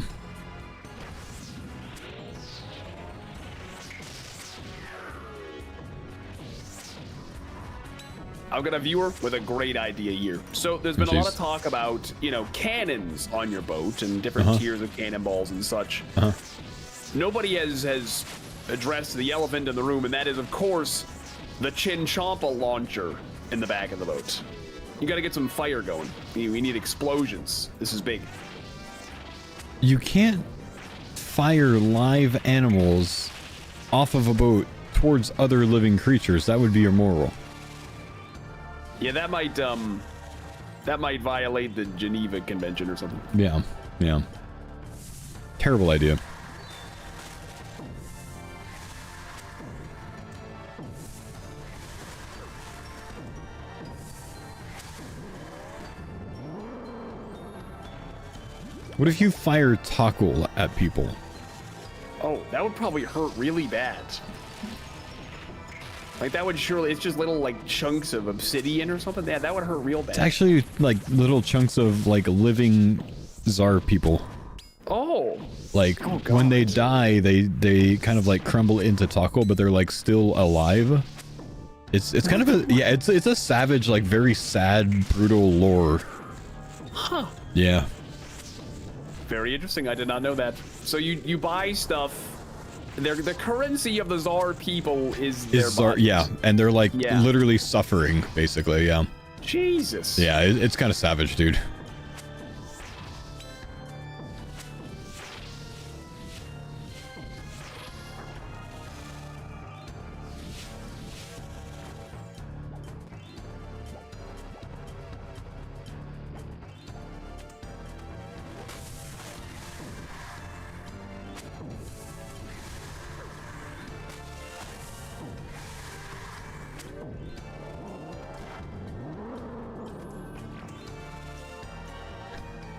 I've got a viewer with a great idea here. So there's been a lot of talk about, you know, cannons on your boat and different tiers of cannonballs and such. nobody has addressed the elephant in the room, and that is, of course, the Chinchompa launcher in the back of the boat. You gotta get some fire going. We need explosions. This is big. You can't fire live animals off of a boat towards other living creatures. That would be immoral. Yeah, that might violate the Geneva Convention or something. Yeah, yeah. Terrible idea. What if you fire tackle at people? Oh, that would probably hurt really bad. Like, that would surely... It's just little, like, chunks of obsidian or something. Yeah, that would hurt real bad. It's actually, like, little chunks of, like, living Tsar people. Oh! Like, oh, when they die, they kind of, like, crumble into tackle, but they're, like, still alive. It's kind of a... Yeah, it's a savage, like, very sad, brutal lore. Huh. Yeah. Very interesting. I did not know that. So you buy stuff... The currency of the Tsar people is their bodies. Yeah, and they're like literally suffering, basically, yeah. Jesus. Yeah, it's kind of savage, dude.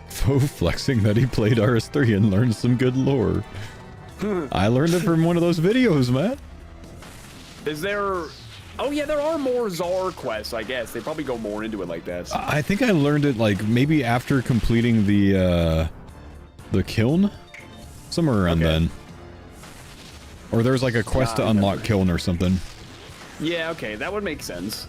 Faux flexing that he played RS3 and learned some good lore. I learned it from one of those videos, man. Is there... Oh yeah, there are more Tsar quests, I guess. They probably go more into it like that. I think I learned it like maybe after completing the kiln, somewhere around then. Or there's like a quest to unlock kiln or something. Yeah, okay, that would make sense.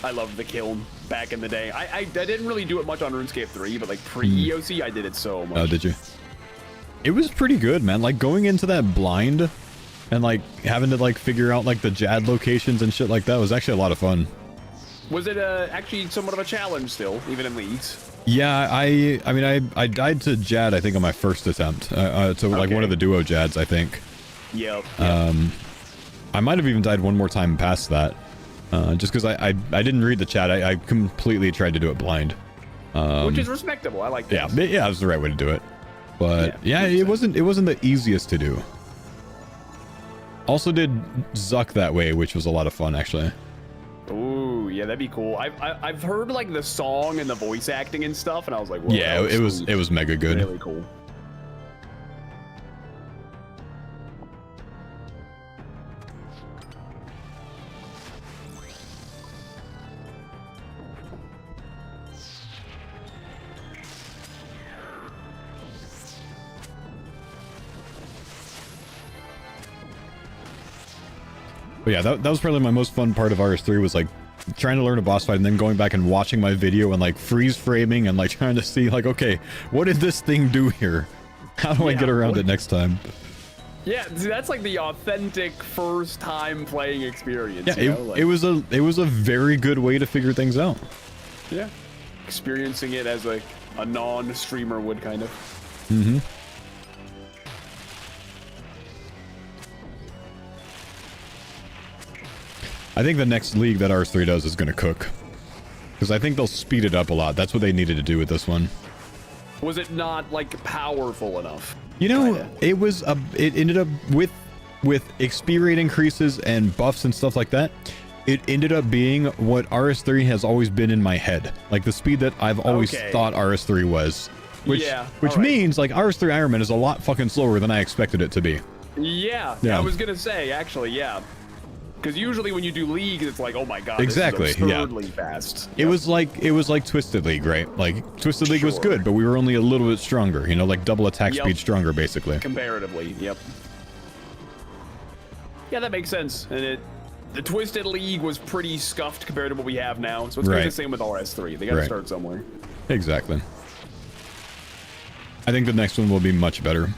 I loved the kiln back in the day. I didn't really do it much on RuneScape 3, but like pre-EOC, I did it so much. Oh, did you? It was pretty good, man. Like going into that blind and like having to like figure out like the Jad locations and shit like that was actually a lot of fun. Was it actually somewhat of a challenge still, even in leagues? Yeah, I mean, I died to Jad, I think, on my first attempt. So like one of the duo Jads, I think. Yep. I might have even died one more time past that. Just because I didn't read the chat. I completely tried to do it blind. Which is respectable. I like that. Yeah, that was the right way to do it. But yeah, it wasn't the easiest to do. Also did Zuck that way, which was a lot of fun, actually. Ooh, yeah, that'd be cool. I've heard like the song and the voice acting and stuff, and I was like, whoa, yeah, it was mega good. Really cool. But yeah, that was probably my most fun part of RS3 was like trying to learn a boss fight and then going back and watching my video and like freeze framing and like trying to see like, okay, what did this thing do here? How do I get around it next time? Yeah, see, that's like the authentic first time playing experience. Yeah, it was a very good way to figure things out. Yeah, experiencing it as a non-streamer would kind of. Mm-hmm. I think the next league that RS3 does is going to cook. Because I think they'll speed it up a lot. That's what they needed to do with this one. Was it not, like, powerful enough? You know, it ended up with XP rate increases and buffs and stuff like that. It ended up being what RS3 has always been in my head. Like, the speed that I've always thought RS3 was. Which means, like, RS3 Ironman is a lot fucking slower than I expected it to be. Yeah, I was going to say, actually, yeah. Because usually when you do League, it's like, oh my god, exactly, this is absurdly fast. It was like Twisted League, right? Like Twisted League was good, but we were only a little bit stronger. You know, like double attack speed stronger, basically. Comparatively, yep. Yeah, that makes sense. And the Twisted League was pretty scuffed compared to what we have now, so it's kind of the same with RS3. They got to start somewhere. Exactly. I think the next one will be much better.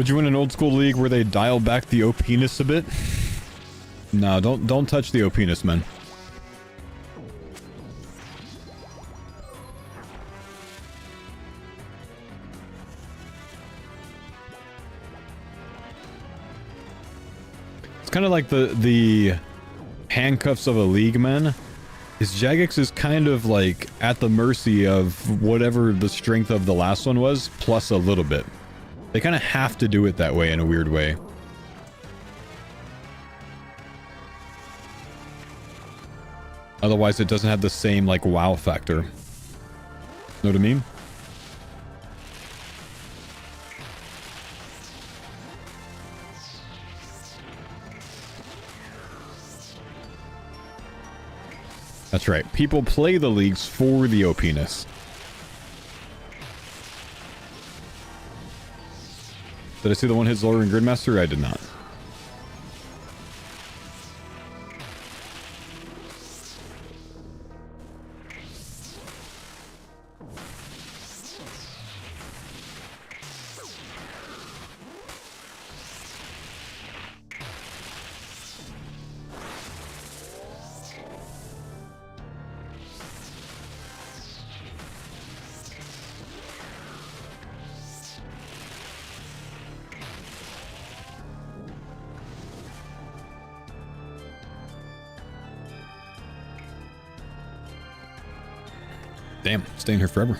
Would you win an old school league where they dial back the OP-ness a bit? No, don't touch the OP-ness, man. It's kind of like the handcuffs of a league, man. Is Jagex is kind of like at the mercy of whatever the strength of the last one was, plus a little bit. They kind of have to do it that way in a weird way. Otherwise, it doesn't have the same, like, wow factor. Know what I mean? That's right. People play the leagues for the OP-ness. Did I see the one hit Zora and Gridmaster? I did not. Damn, staying here forever.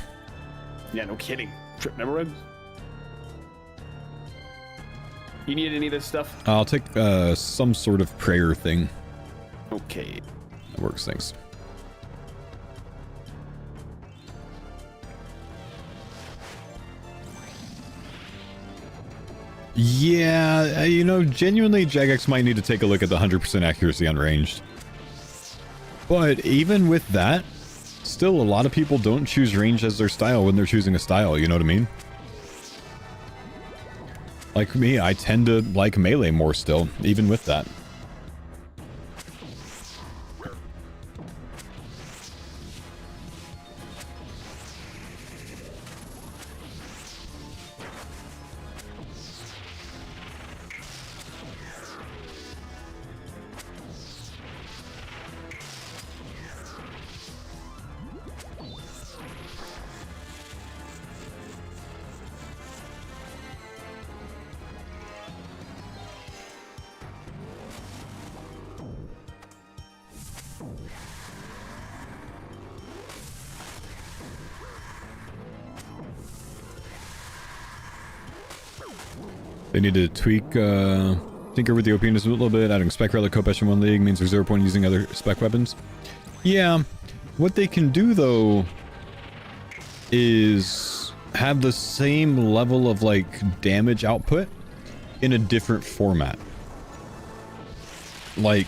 Yeah, no kidding. Trip never ends. You need any of this stuff? I'll take some sort of prayer thing. Okay. That works, thanks. Yeah, you know, genuinely, Jagex might need to take a look at the 100% accuracy on ranged. But even with that, still a lot of people don't choose range as their style when they're choosing a style, you know what I mean? Like me, I tend to like melee more still, even with that. They need to tweak, tinker with the OP-ness a little bit. Adding spec relic Kopesh in one league means there's 0 point using other spec weapons. Yeah, what they can do though is have the same level of like damage output in a different format. Like,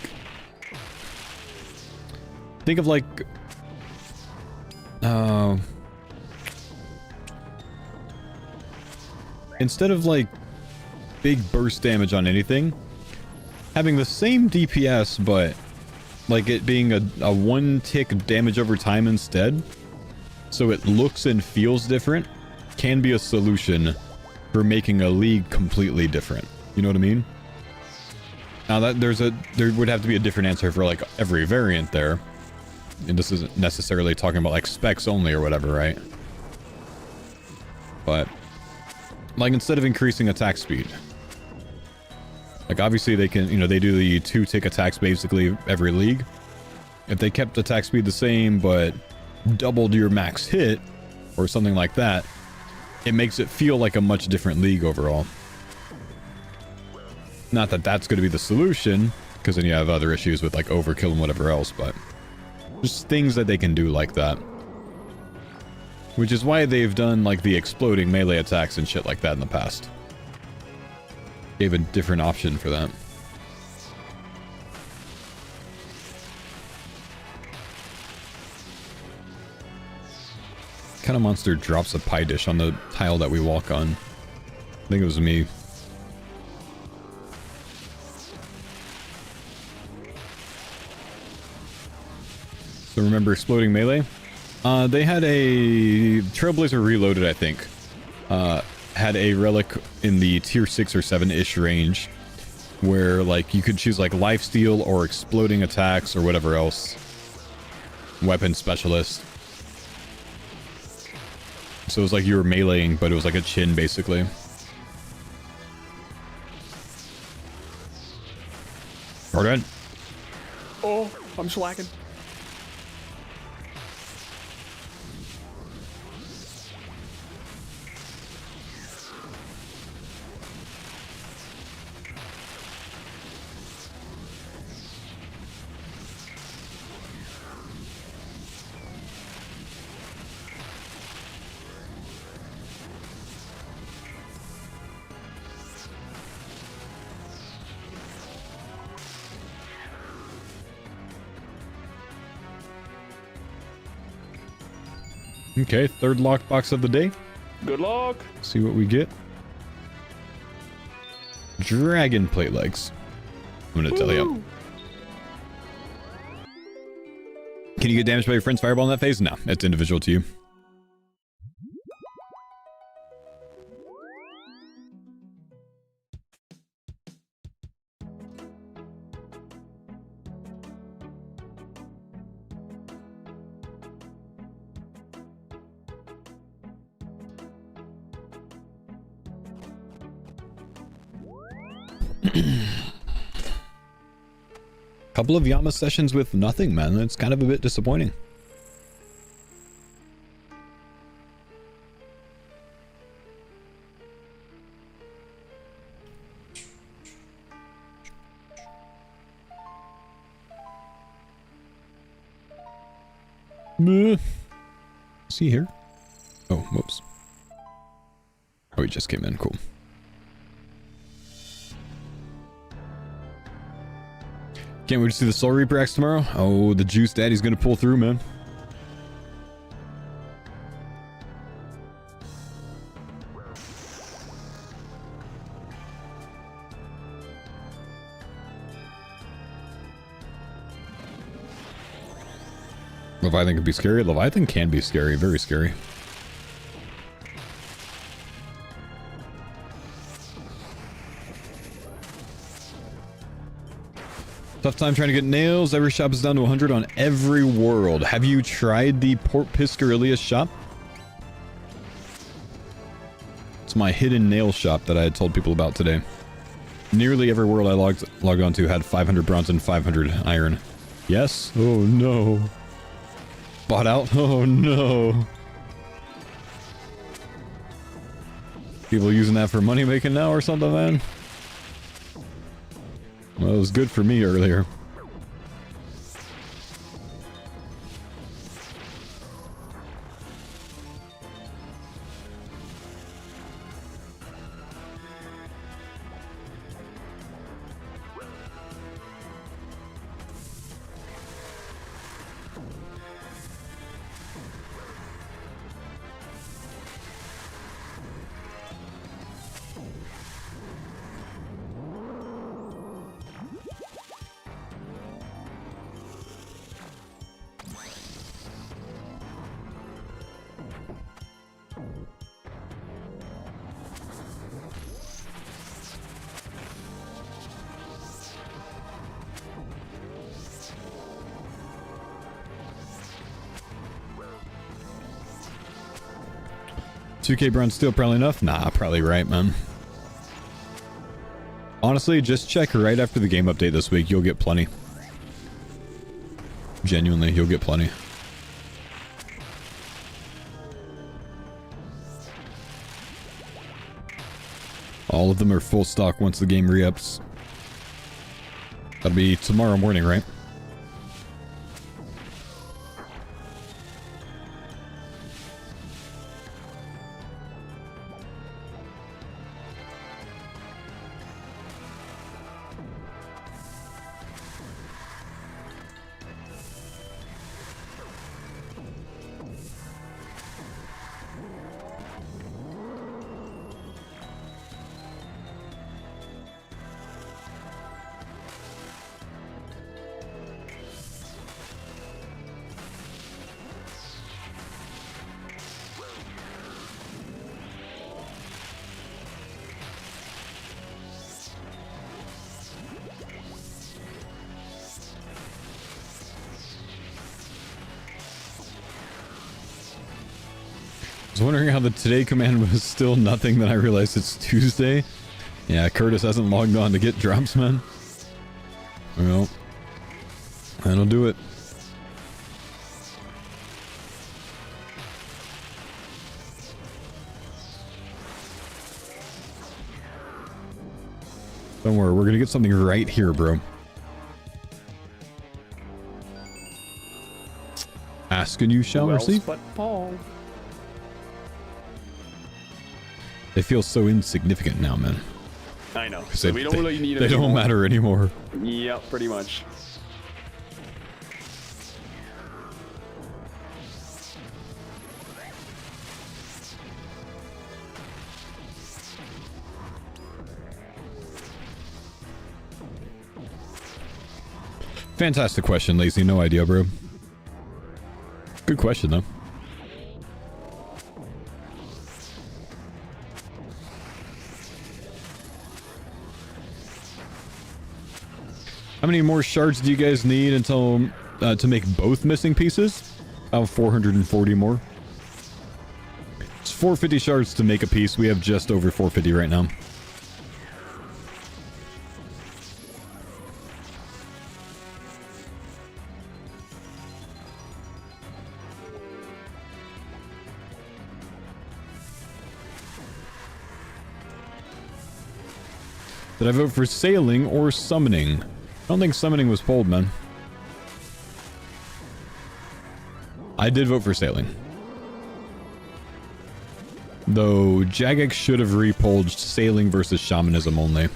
think of like, instead of like big burst damage on anything, having the same DPS but like it being a one tick damage over time instead, so it looks and feels different, can be a solution for making a league completely different. You know what I mean? Now that there would have to be a different answer for like every variant there, and this isn't necessarily talking about like specs only or whatever, right? But like instead of increasing attack speed, like obviously they can, you know, they do the 2-tick attacks basically every league. If they kept attack speed the same but doubled your max hit or something like that, it makes it feel like a much different league overall. Not that that's going to be the solution, because then you have other issues with like overkill and whatever else, but just things that they can do like that. Which is why they've done like the exploding melee attacks and shit like that in the past. Gave a different option for that. What kind of monster drops a pie dish on the tile that we walk on? I think it was me. So remember exploding melee? They had a Trailblazer Reloaded, I think. had a relic in the tier 6 or 7-ish range where like you could choose like lifesteal or exploding attacks or whatever else. Weapon specialist. So it was like you were meleeing, but it was like a chin basically. Alright. Oh, I'm slacking. Okay, third lockbox of the day. Good luck. See what we get. Dragon plate legs. I'm gonna tell you. Can you get damaged by your friend's fireball in that phase? No, it's individual to you. Couple of Yama sessions with nothing, man. That's kind of a bit disappointing. See here? Oh, whoops. Oh, he just came in. Cool. Can't wait to see the Soul Reaper Axe tomorrow. Oh, the Juice Daddy's gonna pull through, man. Leviathan could be scary. Leviathan can be scary. Very scary. Tough time trying to get nails. Every shop is down to 100 on every world. Have you tried the Port Piscarilia shop? It's my hidden nail shop that I had told people about today. Nearly every world I logged onto had 500 bronze and 500 iron. Yes? Oh no. Bought out? Oh no. People using that for money making now or something, man? Well, it was good for me earlier. $2K bronze steel probably enough? Nah, probably right, man. Honestly, just check right after the game update this week. You'll get plenty. Genuinely, you'll get plenty. All of them are full stock once the game re-ups. That'll be tomorrow morning, right? was wondering how the today command was still nothing, then I realized it's Tuesday. Yeah, Curtis hasn't logged on to get drops, man. Well, that'll do it. Don't worry, we're gonna get something right here, bro. Asking you shall receive. But Paul. They feel so insignificant now, man. I know. So We don't really need them They don't anymore. matter anymore. Yep, pretty much. Fantastic question, Lazy. No idea, bro. Good question, though. How many more shards do you guys need until to make both missing pieces? About 440 more. It's 450 shards to make a piece. We have just over 450 right now. Did I vote for sailing or summoning? I don't think summoning was pulled, man. I did vote for sailing. Though Jagex should have repulled sailing versus shamanism only.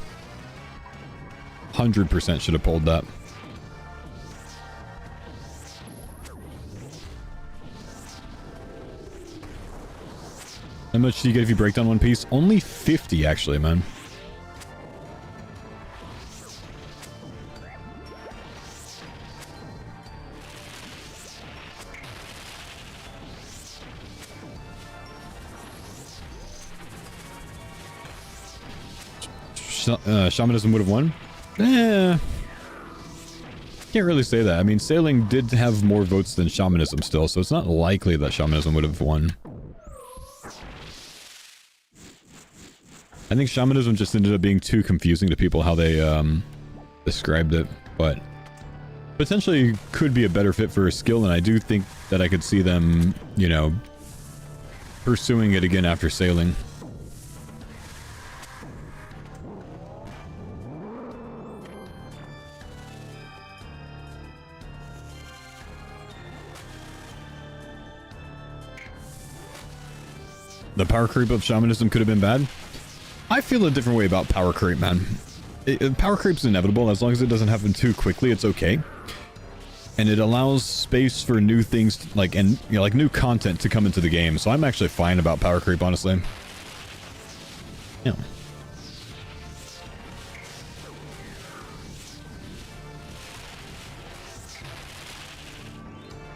100% should have pulled that. How much do you get if you break down one piece? Only 50, actually, man. Shamanism would have won? Can't really say that. I mean, sailing did have more votes than shamanism still, so it's not likely that shamanism would have won. I think shamanism just ended up being too confusing to people how they described it, but potentially could be a better fit for a skill, and I do think that I could see them, you know, pursuing it again after sailing. The power creep of shamanism could have been bad. I feel a different way about power creep, man. Power creep's inevitable. As long as it doesn't happen too quickly, it's okay. And it allows space for new things, like, and, you know, like new content to come into the game. So I'm actually fine about power creep, honestly. Yeah.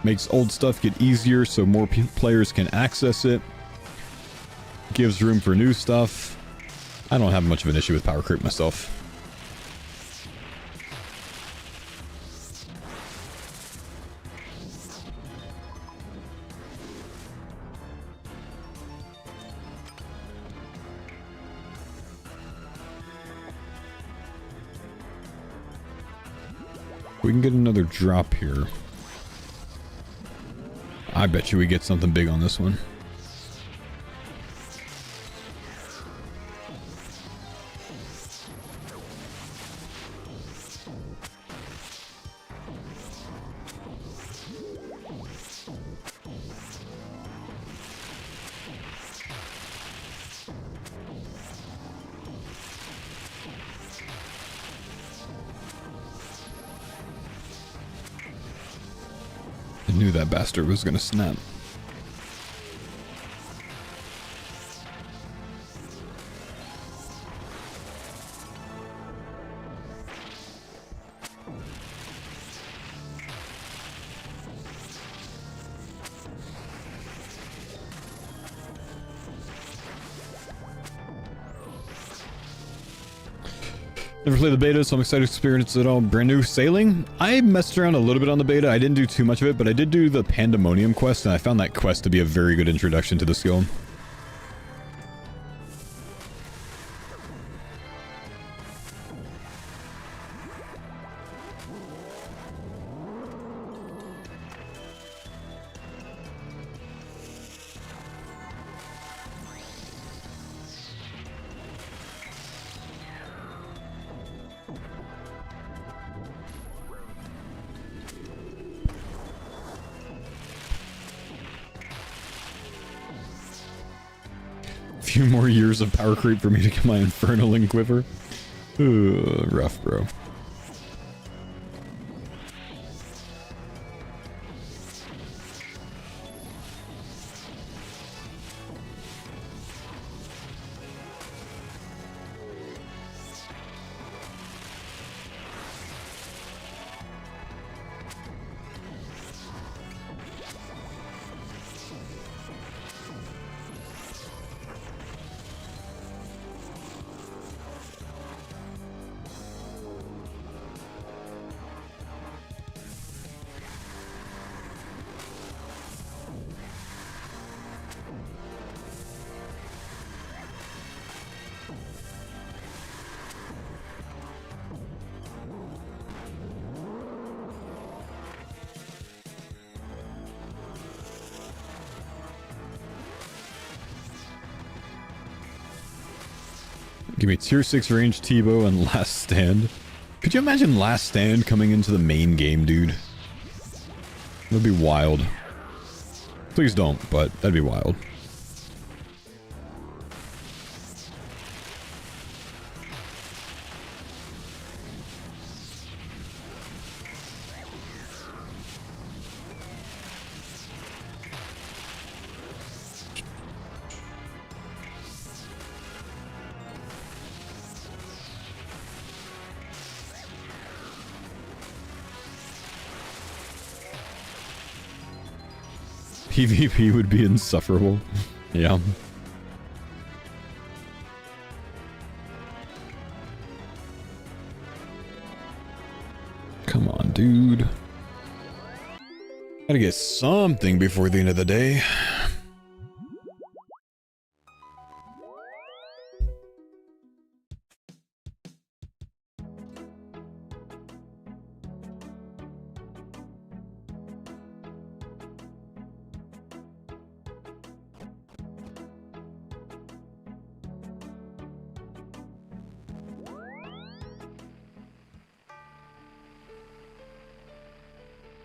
Makes old stuff get easier so more players can access it. Gives room for new stuff. I don't have much of an issue with power creep myself. We can get another drop here. I bet you we get something big on this one. I knew that bastard was gonna snap. Never played the beta, so I'm excited to experience it all. Brand new sailing. I messed around a little bit on the beta. I didn't do too much of it, but I did do the Pandemonium quest, and I found that quest to be a very good introduction to the skill. Few more years of power creep for me to get my Infernal Quiver. Rough, bro. Give me tier 6 range T-bow and Last Stand. Could you imagine Last Stand coming into the main game, dude? That'd be wild. Please don't, but that'd be wild. PvP would be insufferable. Yeah. Come on, dude. Gotta get something before the end of the day.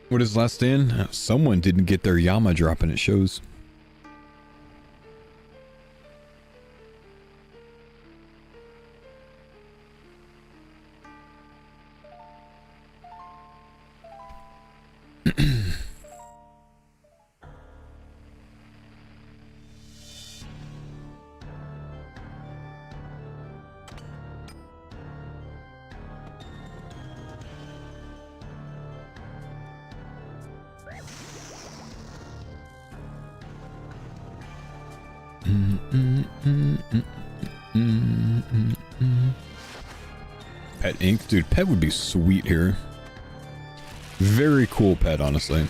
What is Last Stand? Someone didn't get their Yama drop and it shows. Pet ink? Dude, pet would be sweet here. Very cool pet, honestly.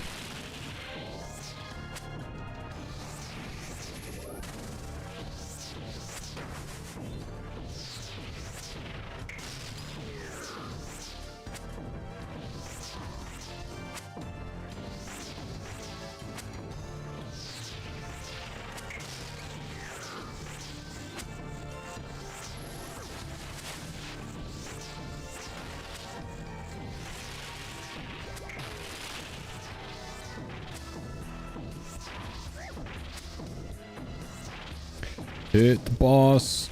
Hit the boss.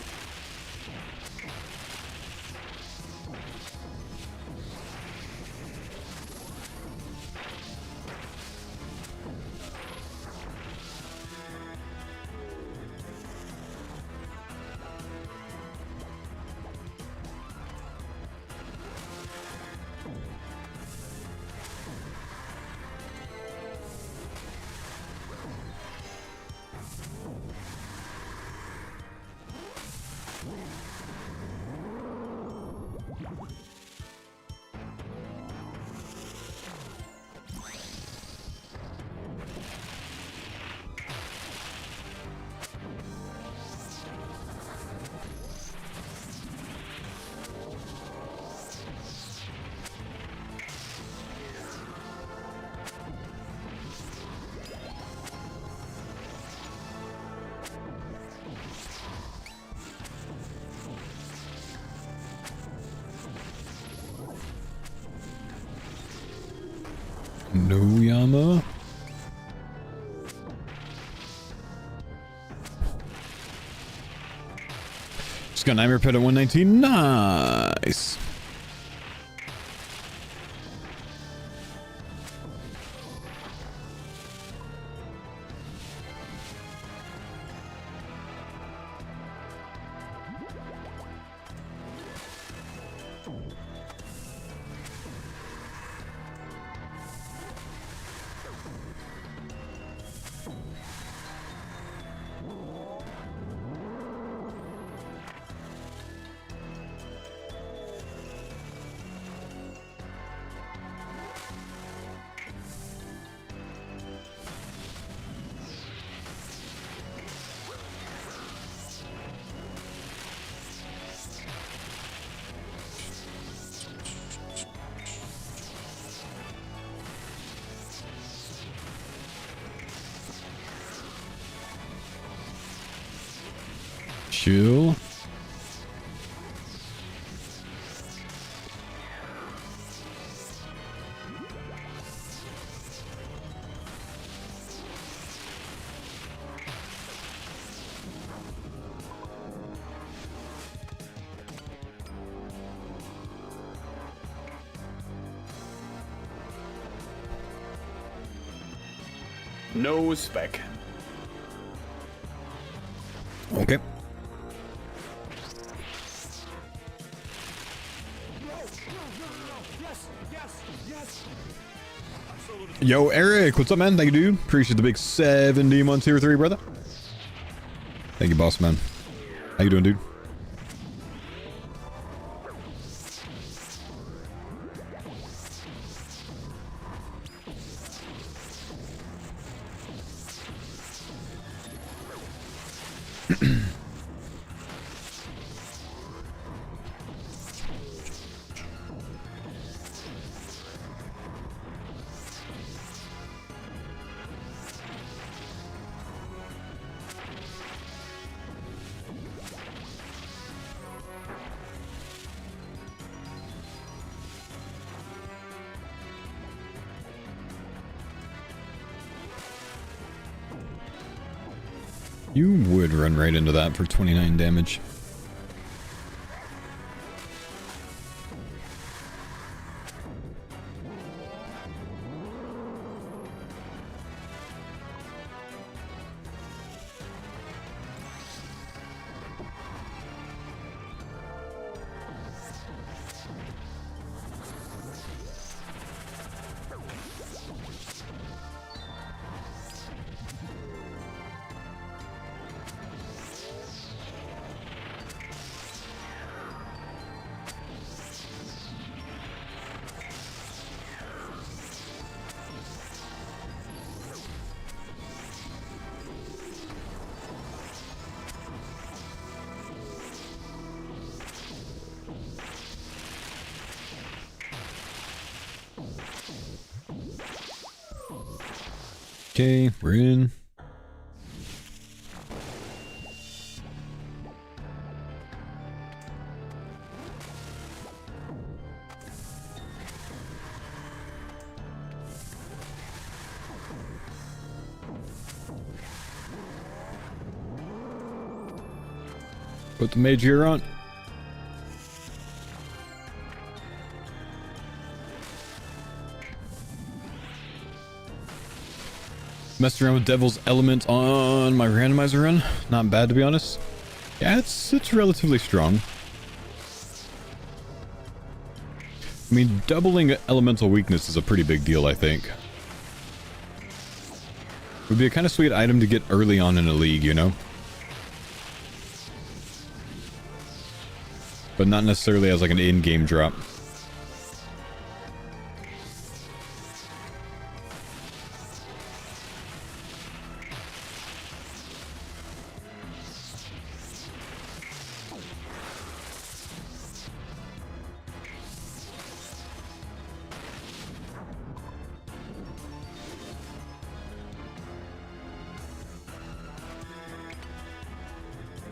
No Yama. Just got Nightmare Pet at 119. Nice. Chill. No spec. Okay. Yo, Eric, what's up, man? Thank you, dude. Appreciate the big 70 months here, 3, brother. Thank you, boss man. How you doing, dude? You would run right into that for 29 damage. Okay, we're in. Put the mage gear on. Messed around with Devil's Element on my randomizer run. Not bad, to be honest. Yeah, it's relatively strong. I mean, doubling elemental weakness is a pretty big deal, I think. Would be a kind of sweet item to get early on in a league, you know? But not necessarily as like an in-game drop.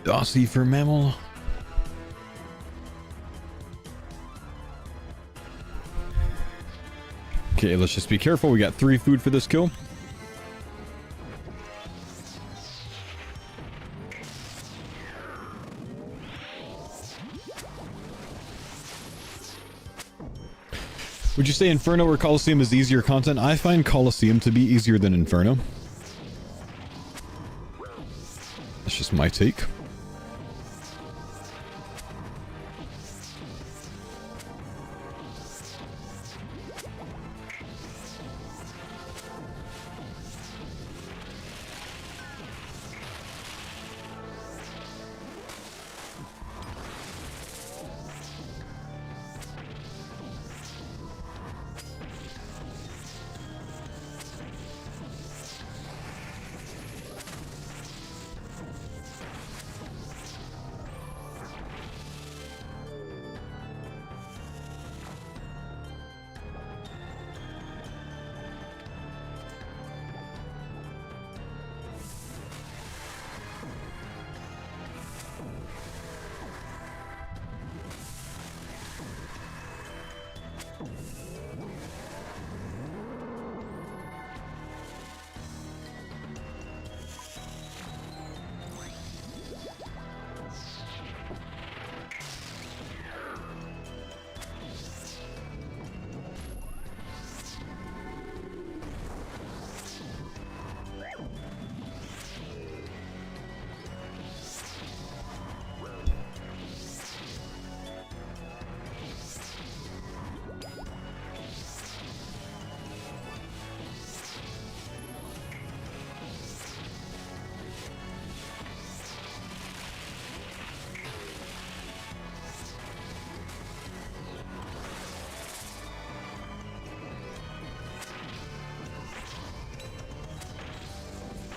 Dossie for mammal. Okay, let's just be careful. We got 3 food for this kill. Would you say Inferno or Coliseum is easier content? I find Coliseum to be easier than Inferno. That's just my take.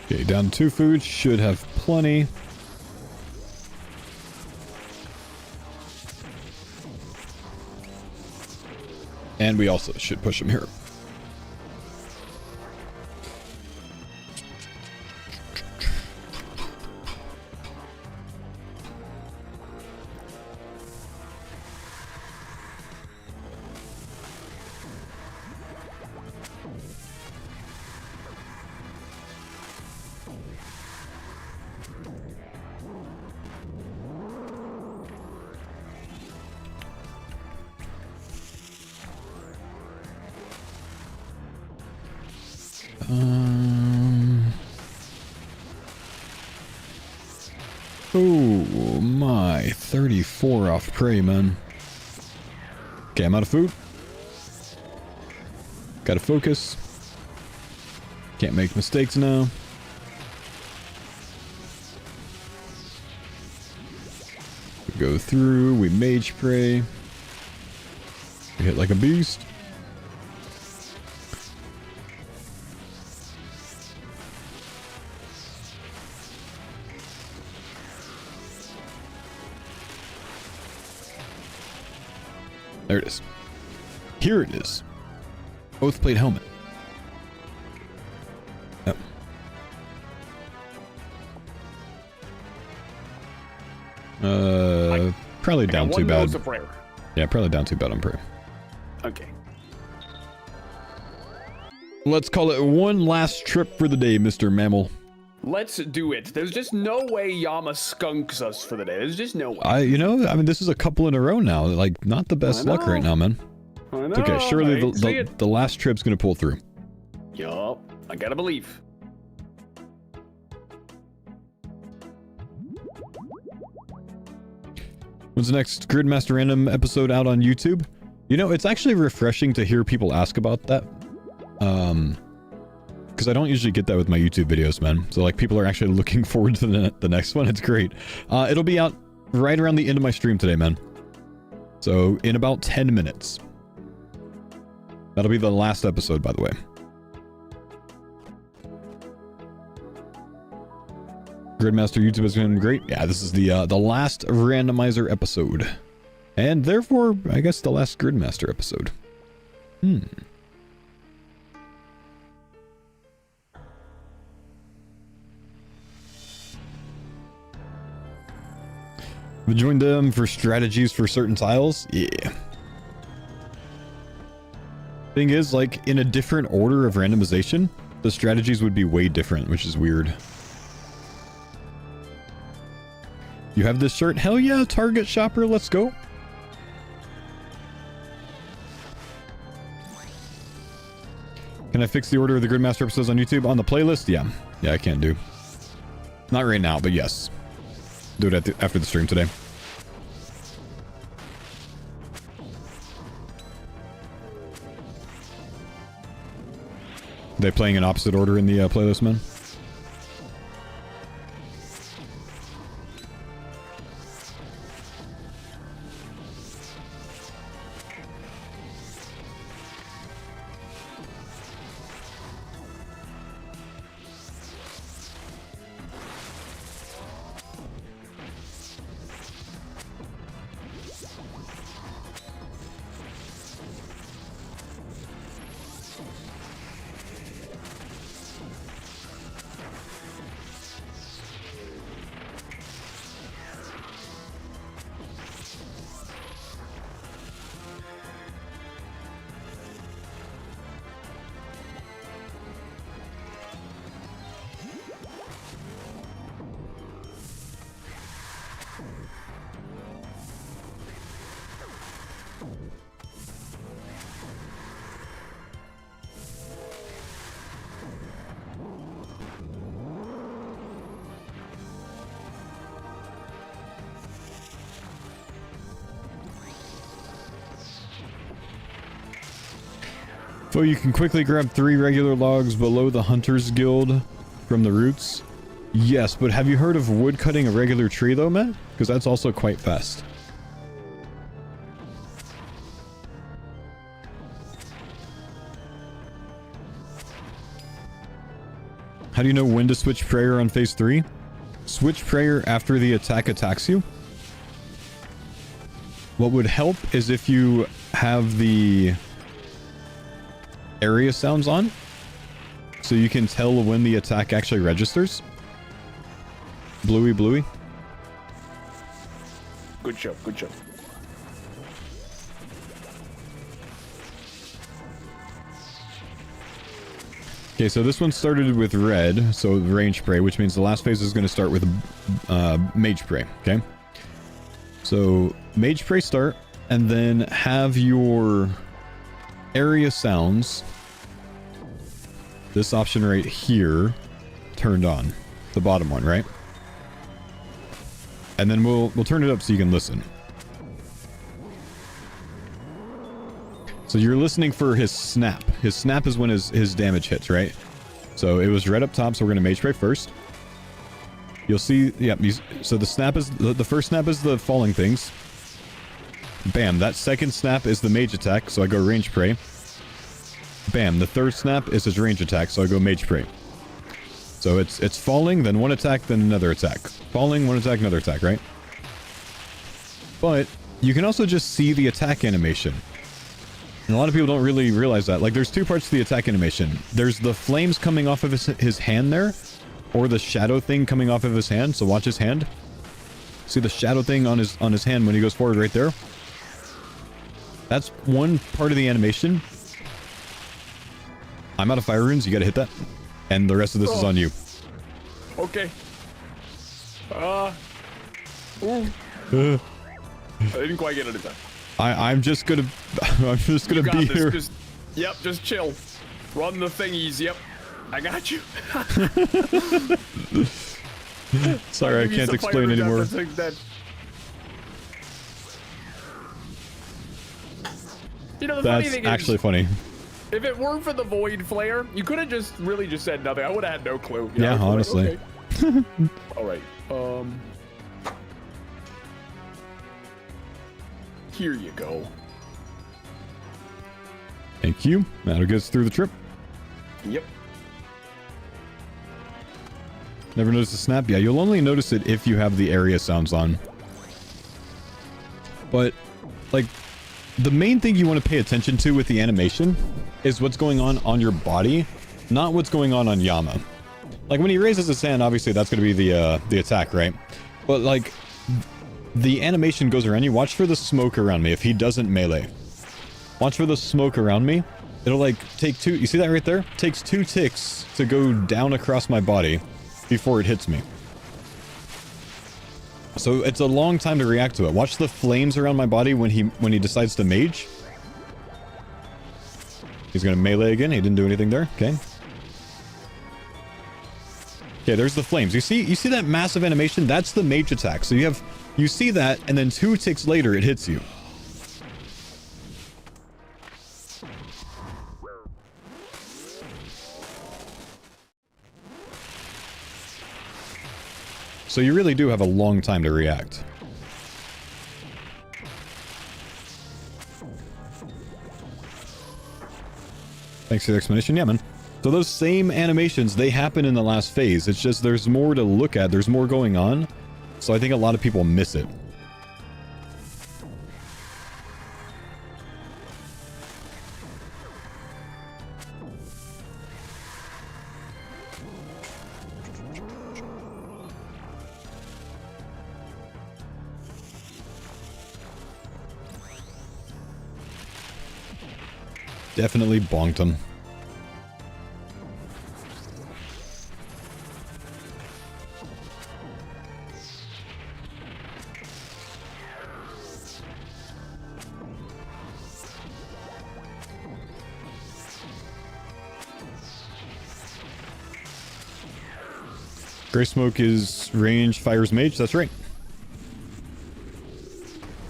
Okay, down to 2 food. Should have plenty. And we also should push him here. Oh my, 34 off prey, man. Okay, I'm out of food. Gotta focus. Can't make mistakes now. We go through, we mage prey. We hit like a beast. There it is. Here it is. Both plate helmet. Yep. Probably down too bad. Yeah, probably down too bad on prayer. Okay. Let's call it one last trip for the day, Mr. Mammal. Let's do it. There's just no way Yama skunks us for the day. There's just no way. You know, I mean, this is a couple in a row now. Like, not the best luck right now, man. I know. It's okay. Surely the last trip's gonna pull through. Yup. I gotta believe. When's the next Gridmaster Random episode out on YouTube? You know, it's actually refreshing to hear people ask about that. Because I don't usually get that with my YouTube videos, man. So, like, people are actually looking forward to the next one. It's great. It'll be out right around the end of my stream today, man. So, in about 10 minutes. That'll be the last episode, by the way. Gridmaster YouTube has been great. Yeah, this is the last randomizer episode. And therefore, I guess the last Gridmaster episode. We joined them for strategies for certain tiles? Yeah. Thing is, like, in a different order of randomization, the strategies would be way different, which is weird. You have this shirt? Hell yeah, Target shopper, let's go. Can I fix the order of the Gridmaster episodes on YouTube? On the playlist? Yeah. Yeah, I can do. Not right now, but yes. Do it after the stream today. They playing in opposite order in the playlist, man? So you can quickly grab 3 regular logs below the Hunter's Guild from the roots. Yes, but have you heard of wood cutting a regular tree though, Matt? Because that's also quite fast. How do you know when to switch prayer on phase 3? Switch prayer after the attack attacks you. What would help is if you have the area sounds on, so you can tell when the attack actually registers. Bluey, bluey. Good show, good show. Okay, so this one started with red, so range spray, which means the last phase is going to start with mage spray. Okay, so mage spray start, and then have your area sounds, this option right here, turned on, the bottom one, right? And then we'll turn it up so you can listen. So you're listening for his snap. His snap is when his damage hits, right? So it was red up top, so we're gonna mage spray first. You'll see, yeah. So the snap is the first snap is the falling things. Bam. That second snap is the mage attack, so I go range spray. Bam. The third snap is his range attack, so I go mage spray. So it's falling, then one attack, then another attack. Falling, one attack, another attack, right? But you can also just see the attack animation. And a lot of people don't really realize that. Like, there's 2 parts to the attack animation. There's the flames coming off of his hand there, or the shadow thing coming off of his hand. So watch his hand. See the shadow thing on his hand when he goes forward right there? That's one part of the animation. I'm out of fire runes. You gotta hit that. And the rest of this is on you. Okay. Ooh. I didn't quite get it in time. I'm just gonna be here. Just chill. Run the thingies. Yep, I got you. Sorry, I can't explain anymore. You know, the That's funny thing actually is, funny. if it weren't for the void flare, you could have just said nothing. I would have had no clue. You Yeah, know? honestly. Okay. All right. Here you go. Thank you. That'll get us through the trip. Yep. Never noticed the snap? Yeah, you'll only notice it if you have the area sounds on. But, like, the main thing you want to pay attention to with the animation is what's going on your body, not what's going on Yama. Like, when he raises his hand, obviously that's going to be the attack, right? But, like, the animation goes around you. Watch for the smoke around me if he doesn't melee. Watch for the smoke around me. It'll like take 2, you see that right there? Takes 2 ticks to go down across my body before it hits me. So it's a long time to react to it. Watch the flames around my body when he decides to mage. He's gonna melee again. He didn't do anything there. Okay. Okay, there's the flames. You see that massive animation? That's the mage attack. So you see that, and then 2 ticks later it hits you. So you really do have a long time to react. Thanks for the explanation. Yeah, man. So those same animations, they happen in the last phase. It's just there's more to look at. There's more going on. So I think a lot of people miss it. Definitely bonked him. Gray Smoke is range, fires mage, that's right.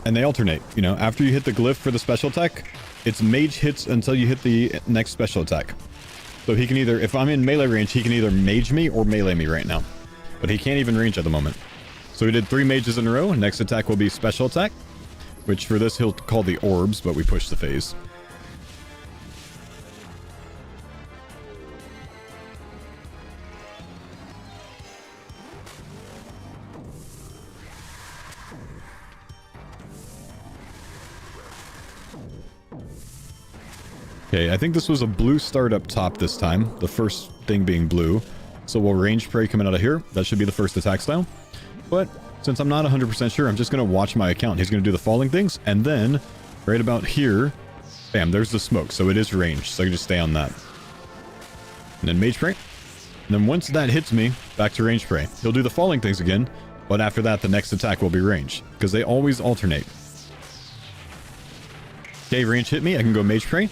And they alternate, you know, after you hit the glyph for the special attack, it's mage hits until you hit the next special attack. So he can either, if I'm in melee range, he can either mage me or melee me right now. But he can't even range at the moment. So we did 3 mages in a row. Next attack will be special attack, which for this he'll call the orbs, but we push the phase. Okay, I think this was a blue start up top this time. The first thing being blue. So we'll range spray coming out of here. That should be the first attack style. But since I'm not 100% sure, I'm just going to watch my account. He's going to do the falling things. And then right about here, bam, there's the smoke. So it is range. So I can just stay on that. And then mage spray. And then once that hits me, back to range spray. He'll do the falling things again. But after that, the next attack will be range. Because they always alternate. Okay, range hit me. I can go mage spray.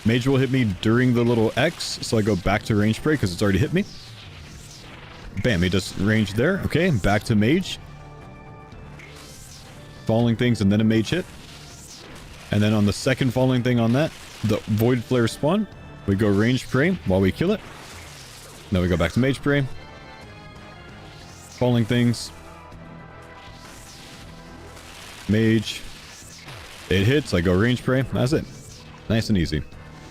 Mage will hit me during the little X, so I go back to range spray because it's already hit me. Bam, he does range there. Okay, back to mage. Falling things and then a mage hit. And then on the second falling thing on that, the void flare spawn. We go range spray while we kill it. Then we go back to mage spray. Falling things. Mage. It hits, I go range spray. That's it. Nice and easy.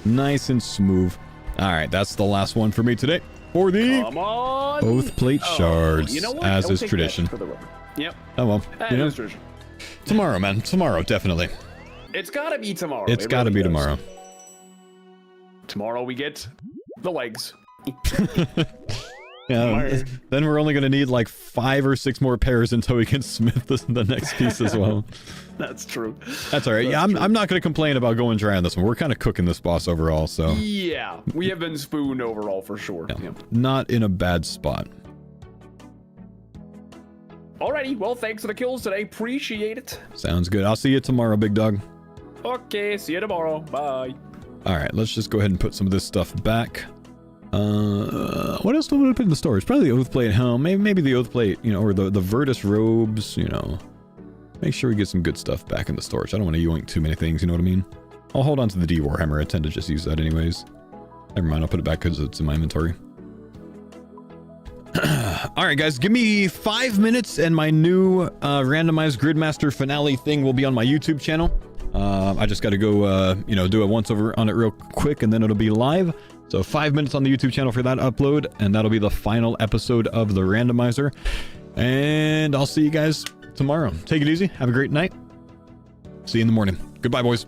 Nice and smooth. Alright, that's the last one for me today. For the Oath Plate Shards, you know what? as Don't is take tradition. that for the road. Yep. Oh well, you know, Tradition. tomorrow, man. Tomorrow, definitely. It's gotta be tomorrow. It's It gotta really be does. tomorrow. Tomorrow we get the legs. Yeah, then we're only gonna need like 5 or 6 more pairs until we can smith the next piece as well. That's true. That's alright. Yeah, I'm not gonna complain about going dry on this one. We're kind of cooking this boss overall, so Yeah, we have been spooned overall for sure. yeah, Yeah. not in a bad spot. Alrighty, well, thanks for the kills today. Appreciate it. Sounds good. I'll see you tomorrow, big dog. Okay, see you tomorrow. Bye. Alright, let's just go ahead and put some of this stuff back. What else do we put in the storage? Probably the Oath Plate helm. Maybe the Oath Plate, you know, or the Virtus robes, you know. Make sure we get some good stuff back in the storage. I don't want to yoink too many things, you know what I mean? I'll hold on to the D Warhammer. I tend to just use that anyways. Never mind, I'll put it back because it's in my inventory. Alright guys, give me 5 minutes and my new randomized Gridmaster finale thing will be on my YouTube channel. I just got to go, you know, do a once over on it real quick and then it'll be live. So 5 minutes on the YouTube channel for that upload, and that'll be the final episode of the randomizer. And I'll see you guys tomorrow. Take it easy. Have a great night. See you in the morning. Goodbye, boys.